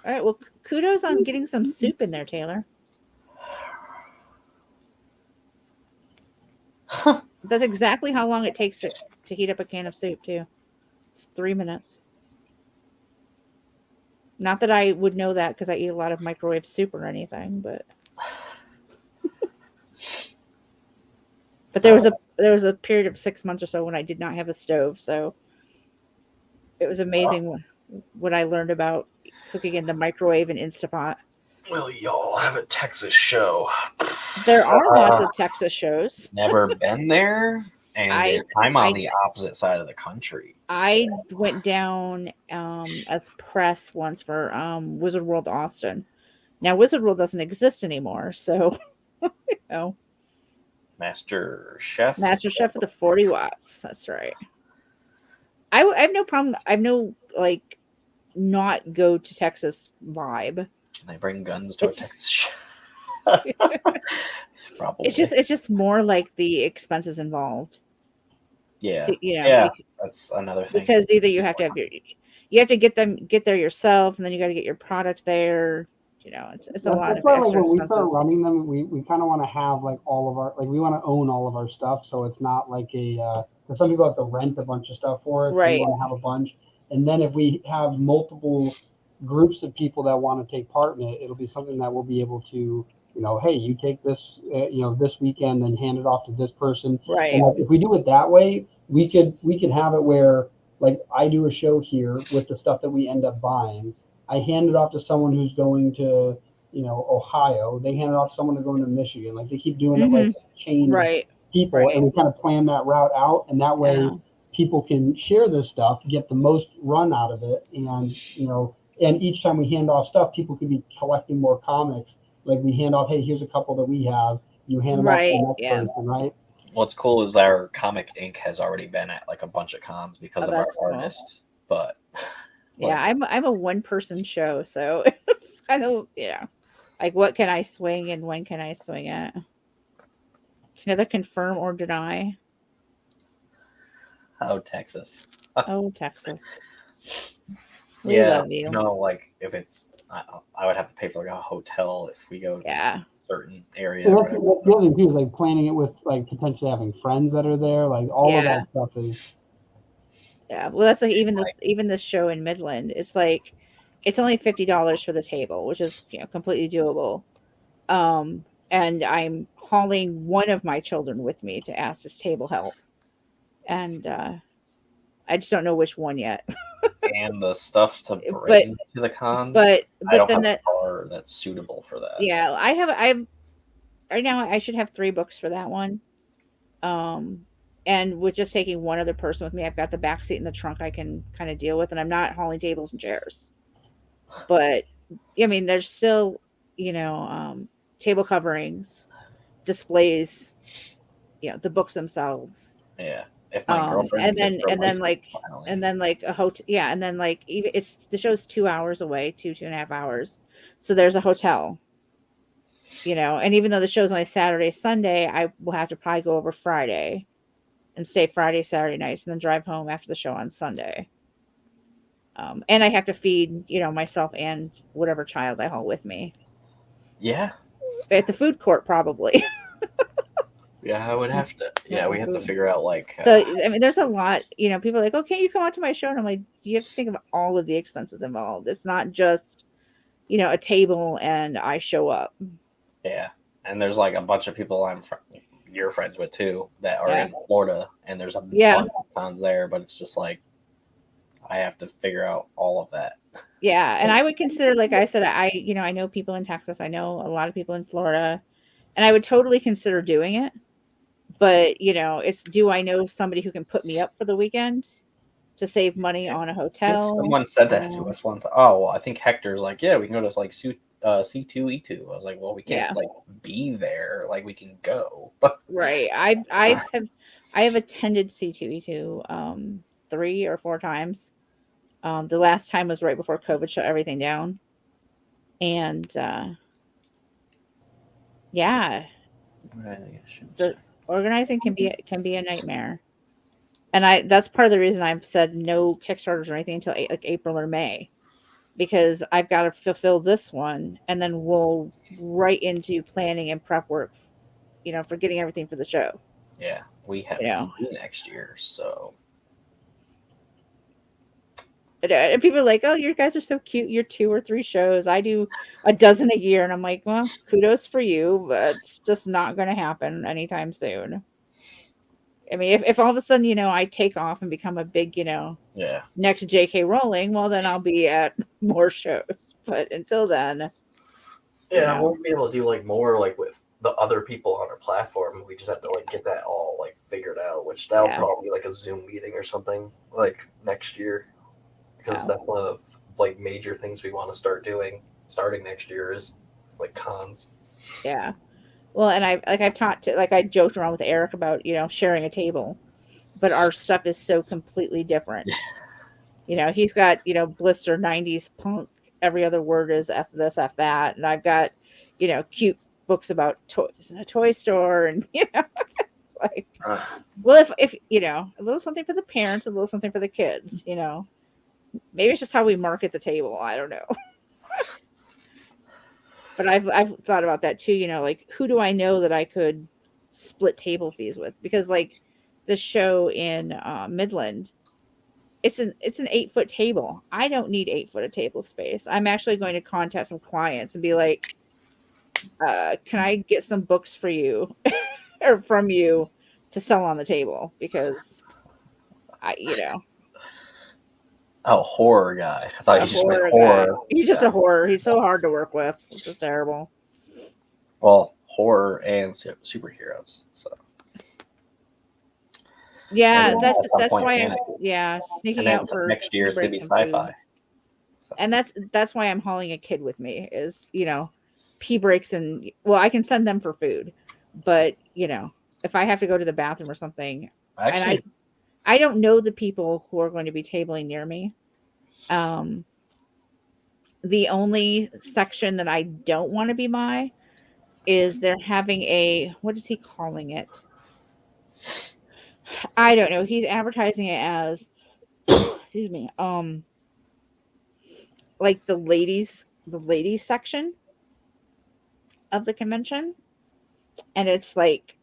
All right. Well, kudos on getting some soup in there, Taylor. That's exactly how long it takes to heat up a can of soup, too. It's 3 minutes. Not that I would know that because I eat a lot of microwave soup or anything, but there was a period of 6 months or so when I did not have a stove, so it was amazing what I learned about cooking in the microwave and Instapot. Will y'all have a Texas show? There are lots of Texas shows. Never been there, and I'm on the opposite side of the country. I went down as press once for Wizard World Austin. Now Wizard World doesn't exist anymore, so Master Chef with the 40 watts. That's right. I have no problem. I have no not go to Texas vibe. Can they bring guns to a Texas show? Probably. It's just more like the expenses involved. Yeah. That's another thing. Because either you have to get there yourself, and then you got to get your product there. It's a lot of extra when we expenses. start running them, we kind of want to have like all of our we want to own all of our stuff, so it's not like because some people have to rent a bunch of stuff for it. Right. So we want to have a bunch, and then if we have multiple groups of people that want to take part in it, it'll be something that we'll be able to, hey, you take this, this weekend, and hand it off to this person. Right. And if we do it that way, we could have it where like I do a show here with the stuff that we end up buying. I hand it off to someone who's going to, Ohio. They hand it off to someone who's going to Michigan. Like they keep doing it like a chain of people, and we kind of plan that route out, and that way people can share this stuff, get the most run out of it, and and each time we hand off stuff, people could be collecting more comics. Like we hand off, hey, here's a couple that we have. You hand them off to the next person, right? What's cool is our Comic Inc. has already been at like a bunch of cons because of our artist, but. Yeah, I'm a 1-person show, so it's kind of like what can I swing and when can I swing it? Can either confirm or deny. Oh, Texas. Oh, Texas. We love you. Like if it's, I would have to pay for like a hotel if we go to a certain area. That's the other thing too, is like planning it with like potentially having friends that are there. Like all of that stuff is. Yeah, well, that's like even this show in Midland. It's like it's only $50 for the table, which is completely doable. And I'm hauling one of my children with me to ask this table help, and I just don't know which one yet. And the stuff to bring to the cons, but I don't then have a car that's suitable for that. Yeah, I have right now. I should have 3 books for that one. And with just taking one other person with me, I've got the back seat and the trunk I can kind of deal with, and I'm not hauling tables and chairs. But I mean, there's still, table coverings, displays, the books themselves. Yeah, If my girlfriend and gets her then license like finally. and then like a hotel, yeah, and then like even it's the show's 2 hours away, 2.5 hours, so there's a hotel, and even though the show's only Saturday, Sunday, I will have to probably go over Friday and stay Friday, Saturday nights, and then drive home after the show on Sunday. And I have to feed, myself and whatever child I haul with me Yeah. at the food court, probably. Yeah, I would have to. Yeah, we have to figure out like. So I mean, there's a lot. People are like, "Oh, can't you come out to my show?" And I'm like, you have to think of all of the expenses involved. It's not just, a table and I show up. Yeah, and there's like a bunch of people you're friends with too that are Yeah. in Florida, and there's a Yeah. bunch of cons there, but it's just like I have to figure out all of that. Yeah, and I would consider, like I said, I know people in Texas. I know a lot of people in Florida, and I would totally consider doing it. But, do I know somebody who can put me up for the weekend to save money on a I think hotel? someone said that to us one time. Oh, well, I think Hector's like, yeah, we can go to like C2E2. I was like, well, we can't like be there. Like we can go. Right. I have attended C2E2 3 or 4 times. The last time was right before COVID shut everything down. And yeah. The organizing can be a nightmare. And that's part of the reason I've said no Kickstarters or anything until like April or May, because I've got to fulfill this one, and then we'll right into planning and prep work, for getting everything for the show. Yeah, we have next year, so. And people are like, "Oh, you guys are so cute. You're 2 or 3 shows. I do a dozen a year." And I'm like, "Well, kudos for you, but it's just not going to happen anytime soon." I mean, if all of a sudden, I take off and become a big, next J.K. Rowling, well, then I'll be at more shows. But until then, Yeah, we'll be able to do like more like with the other people on our platform. We just have to like get that all like figured out, which that'll probably be like a Zoom meeting or something like next year, because that's one of the like major things we want to start doing starting next year is like cons. Yeah. Well, and I joked around with Eric about, sharing a table, but our stuff is so completely different. He's got, blister 90s punk, every other word is F this, F that. And I've got, cute books about toys in a toy store. And, it's like, well, if, a little something for the parents, a little something for the kids, maybe it's just how we market the table. I don't know. But I've thought about that too, like who do I know that I could split table fees with? Because like the show in Midland, it's an 8-foot table. I don't need 8 foot of table space. I'm actually going to contact some clients and be like, can I get some books for you or from you to sell on the table? Because Oh, horror guy. I thought you just meant horror horror. guy. He's just a horror. He's so hard to work with. It's just terrible. Well, horror and superheroes. So. Yeah, that's point, why I'm sneaking out for next year. It's gonna be sci-fi. So. And that's why I'm hauling a kid with me. Is pee breaks and I can send them for food, but if I have to go to the bathroom or something, and I don't know the people who are going to be tabling near me. The only section that I don't want to be by is they're having what is he calling it? I don't know. He's advertising it as, excuse me, like the ladies section of the convention, and it's like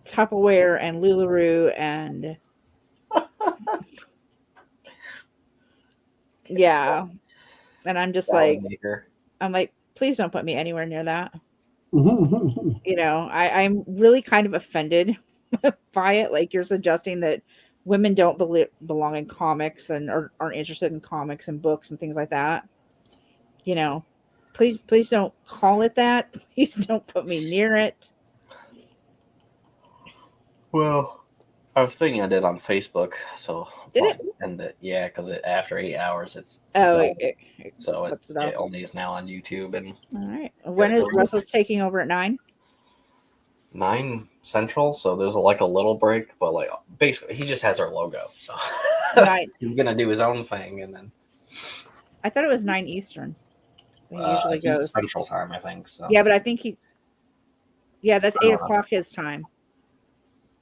Tupperware and LuLaRoe and yeah, and I'm just like, please don't put me anywhere near that. I'm really kind of offended by it. Like you're suggesting that women don't belong in comics and aren't interested in comics and books and things like that. Please don't call it that. Please don't put me near it. Well, I was thinking I did on Facebook, so did it? And yeah, because after 8 hours, it's so it only is now on YouTube. And all right, when is Russell's taking over at 9? 9 Central, so there's like a little break, but like basically he just has our logo, so Right. he's gonna do his own thing, and then I thought it was 9 Eastern. He usually he's goes Central time, I think. So yeah, but I think that's I 8 don't know. o'clock his time.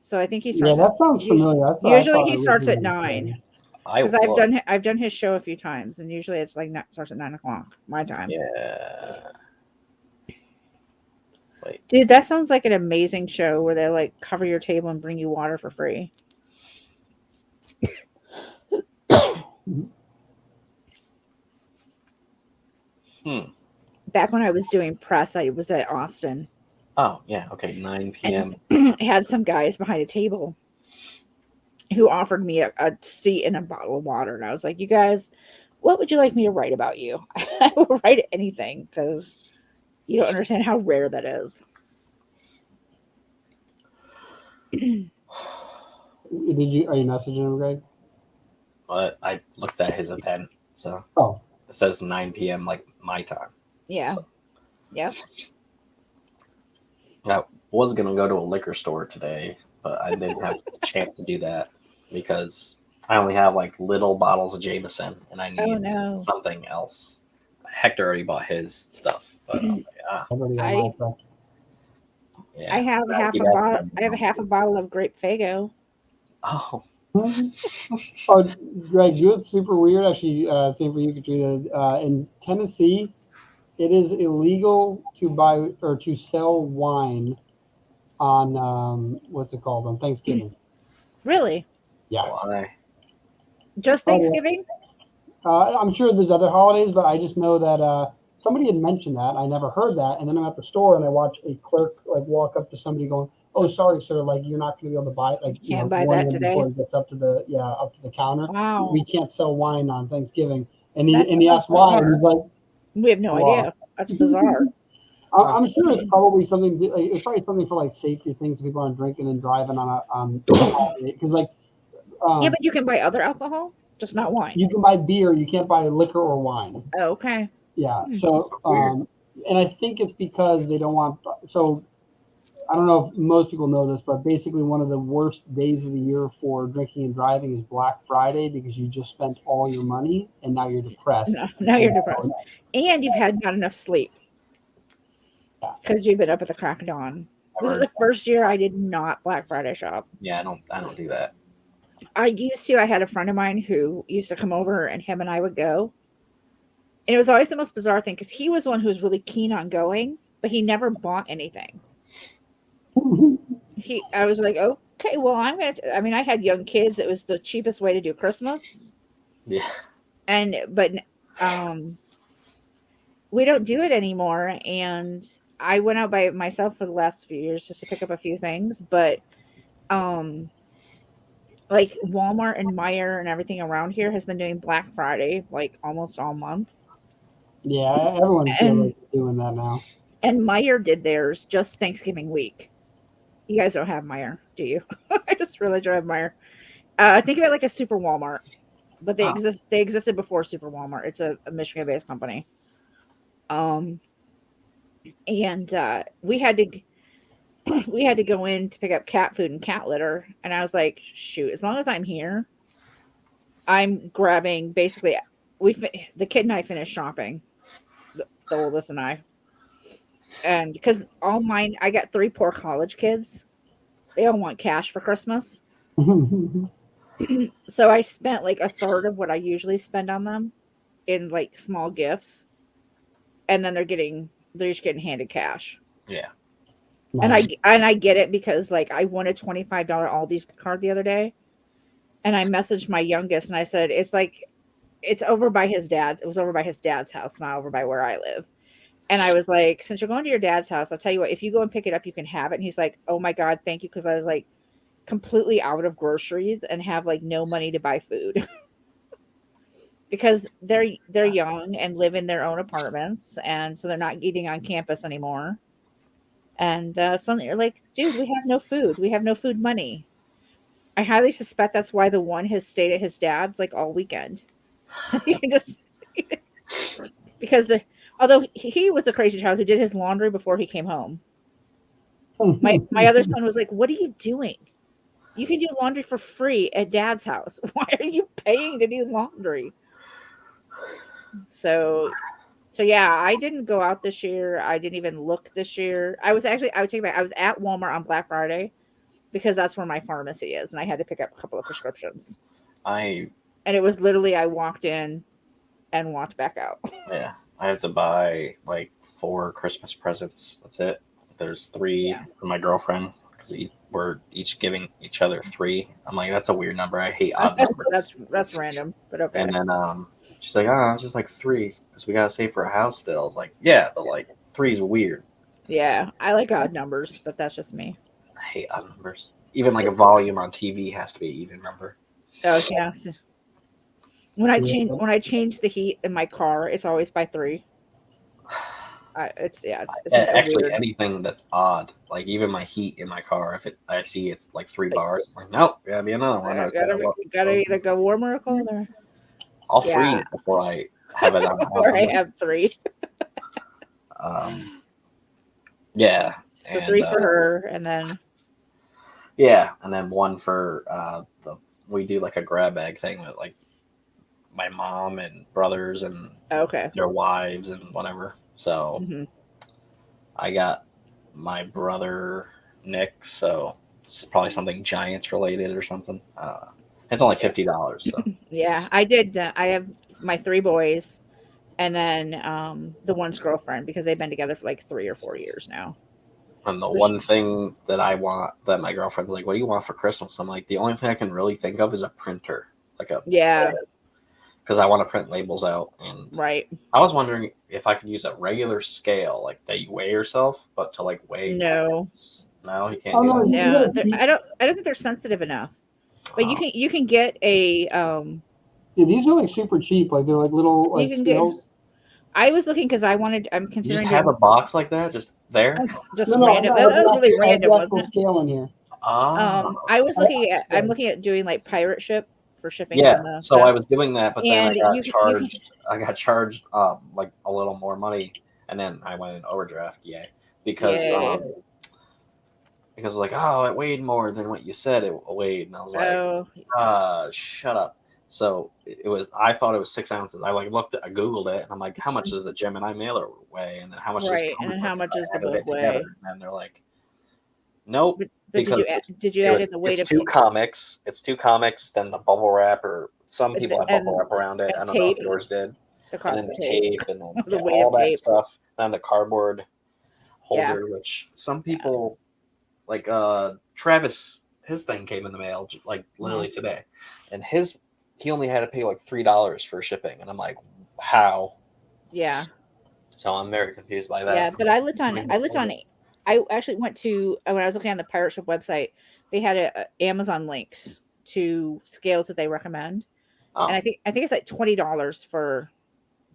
So I think he Yeah, starts. that sounds familiar. That's what I Usually thought he it starts was at gonna 9. say. Because I've done his show a few times, and usually it's like starts at 9 o'clock my time. Yeah. Wait. Dude, that sounds like an amazing show where they like cover your table and bring you water for free. Back when I was doing press, I was at Austin. Oh yeah, okay, 9 p.m. Had some guys behind a table who offered me a seat and a bottle of water, and I was like, "You guys, what would you like me to write about you? I will write anything because you don't understand how rare that is." Are you messaging him, Greg? But I looked at his event, so it says 9 p.m. like my time. Yeah. So. Yep. I was gonna go to a liquor store today, but I didn't have a chance to do that because I only have like little bottles of Jameson, and I need something else. Hector already bought his stuff, but I was like, I have half a bottle. I have half a bottle of grape Fago. Oh. Oh, Greg, you know what's super weird? Actually, same for you, Katrina. In Tennessee, it is illegal to buy or to sell wine on what's it called, on Thanksgiving. Really? Yeah. Why? Just Thanksgiving? I'm sure there's other holidays, but I just know that somebody had mentioned that. I never heard that, and then I'm at the store and I watch a clerk like walk up to somebody going, "Oh, sorry, sir. Like you're not going to be able to buy it. Like you can't buy that today." Before it gets up to the counter. Wow. We can't sell wine on Thanksgiving. And he asked why, and he's like, "We have no idea. That's bizarre." I'm sure it's probably something. It's probably something for like safety things. People aren't drinking and driving on because like. Yeah, but you can buy other alcohol, just not wine. You can buy beer. You can't buy liquor or wine. Oh, okay. Yeah. So, and I think it's because they don't want. So, I don't know if most people know this, but basically one of the worst days of the year for drinking and driving is Black Friday because you just spent all your money and now you're depressed. Now you're depressed, and you've had not enough sleep because you've been up at the crack of dawn. This is the first year I did not Black Friday shop. Yeah, I don't do that. I used to. I had a friend of mine who used to come over, and him and I would go. And it was always the most bizarre thing because he was one who was really keen on going, but he never bought anything. I was like, okay, well, I had young kids. It was the cheapest way to do Christmas. Yeah. But we don't do it anymore. And I went out by myself for the last few years just to pick up a few things, but like Walmart and Meijer and everything around here has been doing Black Friday like almost all month. Yeah, everyone's doing that now. And Meijer did theirs just Thanksgiving week. You guys don't have Meijer, do you? I just realized you have Meijer. Think of it like a Super Walmart, but they existed before Super Walmart. It's a Michigan-based company. And we had to go in to pick up cat food and cat litter, and I was like, shoot, as long as I'm here, I'm grabbing basically. The kid and I finished shopping, the oldest and I, and because all mine, I got 3 poor college kids. They all want cash for Christmas. So I spent like a third of what I usually spend on them in like small gifts, and then they're just getting handed cash. Yeah. And I get it because like I won a $25 Aldi's card the other day, and I messaged my youngest and I said it's over by his dad. It was over by his dad's house, not over by where I live. And I was like, since you're going to your dad's house, I'll tell you what, if you go and pick it up, you can have it. And he's like, oh my God, thank you. Because I was like completely out of groceries and have like no money to buy food. Because they're young and live in their own apartments, and so they're not eating on campus anymore. And suddenly you're like, dude, we have no food. We have no food money. I highly suspect that's why the one has stayed at his dad's like all weekend. So you can just because although he was a crazy child who did his laundry before he came home. My other son was like, "What are you doing? You can do laundry for free at Dad's house. Why are you paying to do laundry?" So yeah, I didn't go out this year. I didn't even look this year. I would take it back. I was at Walmart on Black Friday because that's where my pharmacy is, and I had to pick up a couple of prescriptions. And it was literally I walked in and walked back out. Yeah, I have to buy like 4 Christmas presents. That's it. There's 3 for my girlfriend because we're each giving each other 3. I'm like, that's a weird number. I hate odd numbers. That's random, but okay. And then she's like, oh, it's just like 3 because we gotta save for a house still. I was like, yeah, but like 3's weird. Yeah, I like odd numbers, but that's just me. I hate odd numbers. Even like a volume on TV has to be an even number. Oh yeah. When I change the heat in my car, it's always by 3. It's actually weird. Anything that's odd, like even my heat in my car, if I see it's like 3 bars, I'm like, nope, gotta be another one. Gotta either go warmer or colder. I'll freeze before I have it on. Before I have 3. Yeah. So 3 for her, and then. Yeah, and then 1 for we do like a grab bag thing with like my mom and brothers and their wives and whatever. So I got my brother Nick, so it's probably something Giants related or something. It's only $50. So. Yeah, I did. I have my 3 boys, and then the one's girlfriend because they've been together for like 3 or 4 years now. And the one thing that I want, that my girlfriend's like, what do you want for Christmas? I'm like, the only thing I can really think of is a printer, because I want to print labels out. And I was wondering if I could use a regular scale, like that you weigh yourself, but to like weigh. No, you can't. No, I don't think they're sensitive enough. But you can get a. Yeah, these are like super cheap. Like they're like little like scales. I was looking because I'm considering. You just have a box like that, just there. Just random. That was really random, wasn't it? Scale in here. I was looking at. I'm looking at doing like pirate ship for shipping. Yeah. So I was doing that, but then I got charged like a little more money, and then I went in overdraft. Yeah, because like, oh, it weighed more than what you said it weighed, and I was like, shut up. So I thought it was 6 ounces. I like looked at, I Googled it, and I'm like, how much does a Gemini mailer weigh? And then how much how much does the book weigh? And they're like, nope. But did you add in the weight of 2 comics? It's 2 comics, then the bubble wrap, or some people have bubble wrap around it. I don't know if yours did. And then the tape, and then the weight all of that tape. stuff. And the cardboard holder, which some people like Travis, his thing came in the mail like literally today, and he only had to pay like $3 for shipping, and I'm like, how? Yeah. So I'm very confused by that. Yeah, but I actually went to, when I was looking on the pirate ship website, they had Amazon links to scales that they recommend, and I think it's like $20 for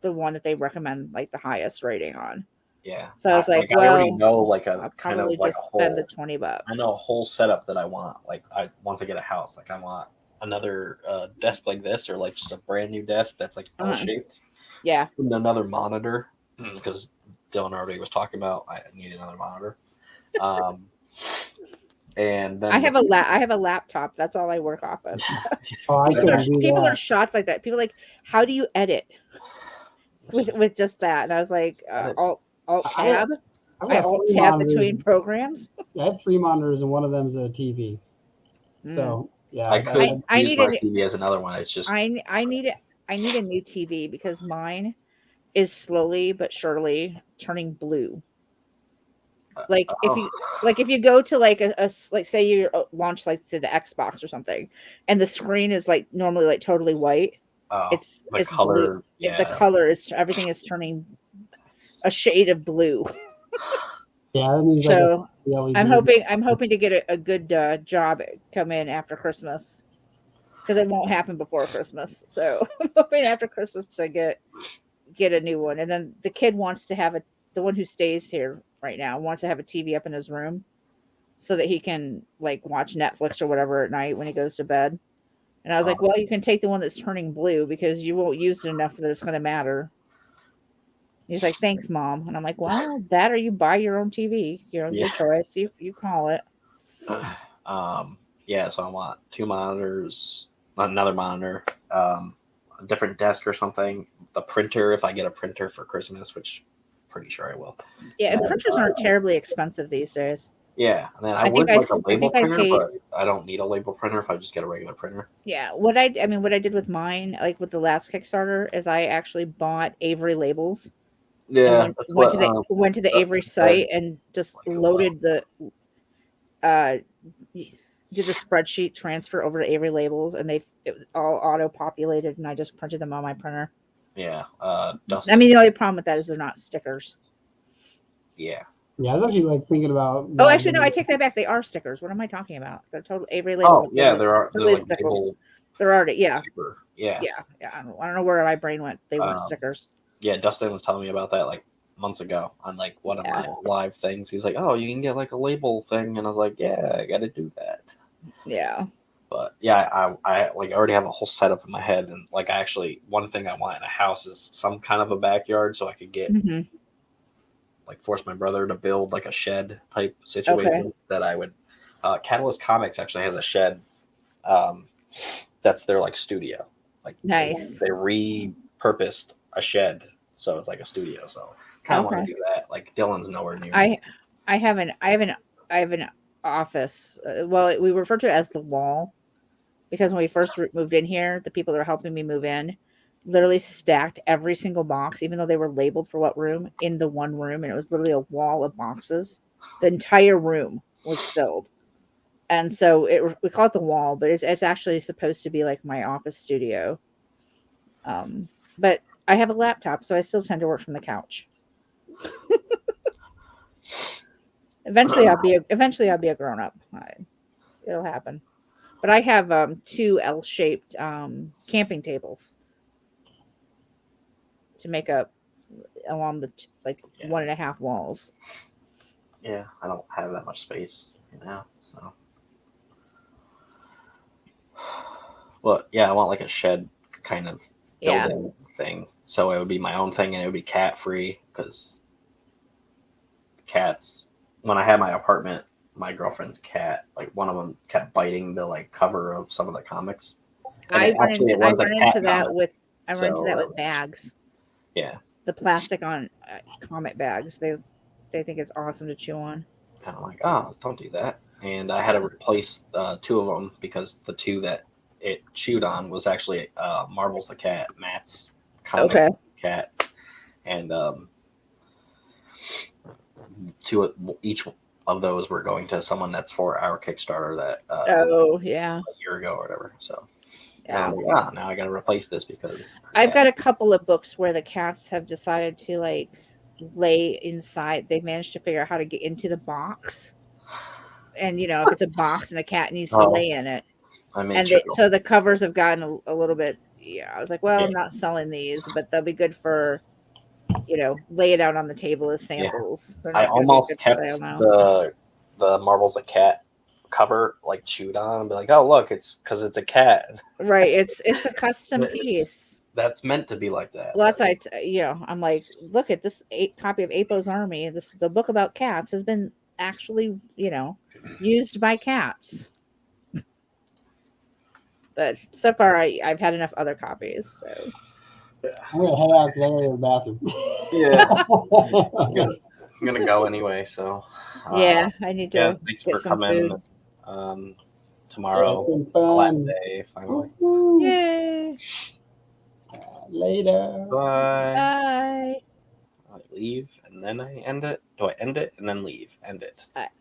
the one that they recommend, like the highest rating on. Yeah. So I was like, I already know like a I'll kind of probably like just a spend the whole, $20. I know a whole setup that I want. Like I want to get a house. Like I want another desk like this, or like just a brand new desk that's like L-shaped. Yeah. And another monitor, because Dylan already was talking about I need another monitor. And then I have a laptop. That's all I work off of. People are shocked like that. People are like, how do you edit with just that? And I was like, alt tab. I alt tab between programs. Yeah, I have 3 monitors, and one of them is a TV. So yeah, I could use my TV as another one. It's just I need a new TV because mine is slowly but surely turning blue. Like if you go to like a like say you launch like to the Xbox or something, and the screen is like normally like totally white, it's color. Blue. Yeah. The color is everything is turning a shade of blue. Yeah, that means so I'm hoping to get a good job come in after Christmas, because it won't happen before Christmas. So I'm hoping after Christmas to get a new one, and then the kid wants to have the one who stays here right now wants to have a TV up in his room so that he can like watch Netflix or whatever at night when he goes to bed. And I was like, well, you can take the one that's turning blue because you won't use it enough that it's going to matter. He's like, "Thanks, Mom," and I'm like, "Well, that or you buy your own TV. Your choice. You call it." Yeah, so I want 2 monitors, another monitor, a different desk or something. The printer, if I get a printer for Christmas, which I'm pretty sure I will. Yeah, and And, printers aren't terribly expensive these days. Yeah, and then I think would like a I label think I printer, paid. but I don't need a label printer if I just get a regular printer. Yeah, what I did with mine, like with the last Kickstarter, is I actually bought Avery labels. And Yeah, that's what went to the Avery Dustin said. site and just loaded did the spreadsheet transfer over to Avery labels, and it was all auto populated, and I just printed them on my printer. Yeah, I mean, the only problem with that is they're not stickers. Yeah. Yeah, I was actually like thinking about. Oh, actually, no, I take that back. They are stickers. What am I talking about? They're total Avery labels. Oh, yeah, there are. Totally Like stickers. label They're already, yeah. paper. Yeah. Yeah. I don't know where my brain went. They weren't stickers. Yeah, Dustin was telling me about that like months ago on like one of my live things. He's like, "Oh, you can get like a label thing," and I was like, "Yeah, I got to do that." Yeah. But yeah, I like already have a whole setup in my head, and like one thing I want in a house is some kind of a backyard so I could get like force my brother to build like a shed type situation that I would. Catalyst Comics actually has a shed. That's their like studio. Like nice. They repurposed a shed, so it's like a studio. So kind of want to do that. Like Dylan's nowhere near. I have an office. Well, we refer to it as the wall, because when we first moved in here, the people that were helping me move in literally stacked every single box, even though they were labeled for what room, in the one room, and it was literally a wall of boxes. The entire room was filled, and so we call it the wall, but it's actually supposed to be like my office studio. But I have a laptop, so I still tend to work from the couch. Eventually, I'll be a grown up. It'll happen. But I have 2 L-shaped camping tables to make up along the 1.5 walls. Yeah, I don't have that much space right now, so. Well, yeah, I want like a shed kind of building thing, so it would be my own thing and it would be cat free, because cats. When I had my apartment, my girlfriend's cat, like one of them kept biting the like cover of some of the comics. I run into that with bags. Yeah. The plastic on comic bags. They think it's awesome to chew on. And I'm like, oh, don't do that. And I had to replace 2 of them because the 2 that it chewed on was actually Marvel's the Cat, Matt's comic cat, and 2 each of those were going to someone that's for our Kickstarter that a year ago or whatever. So now I got to replace this because I've got a couple of books where the cats have decided to like lay inside. They've managed to figure out how to get into the box, and if it's a box and the cat needs to lay in it, so the covers have gotten a little bit. Yeah, I was like, well, I'm not selling these, but they'll be good for lay it out on the table as samples. Yeah. I almost kept the Marvel's the Cat cover like chewed on and be like, oh look, it's because it's a cat. Right, it's a custom piece. That's meant to be like that. Well, that's I'm like, look at this copy of Apo's Army. The book about cats has been actually used by cats. But so far, I've had enough other copies. So I'm gonna head out because I gotta go to the bathroom. Yeah, I'm gonna go anyway. So I need to. Yeah, thanks for coming. Tomorrow, last day, finally. Yay! Later. Bye. Bye. I leave and then I end it. Do I end it and then leave? End it.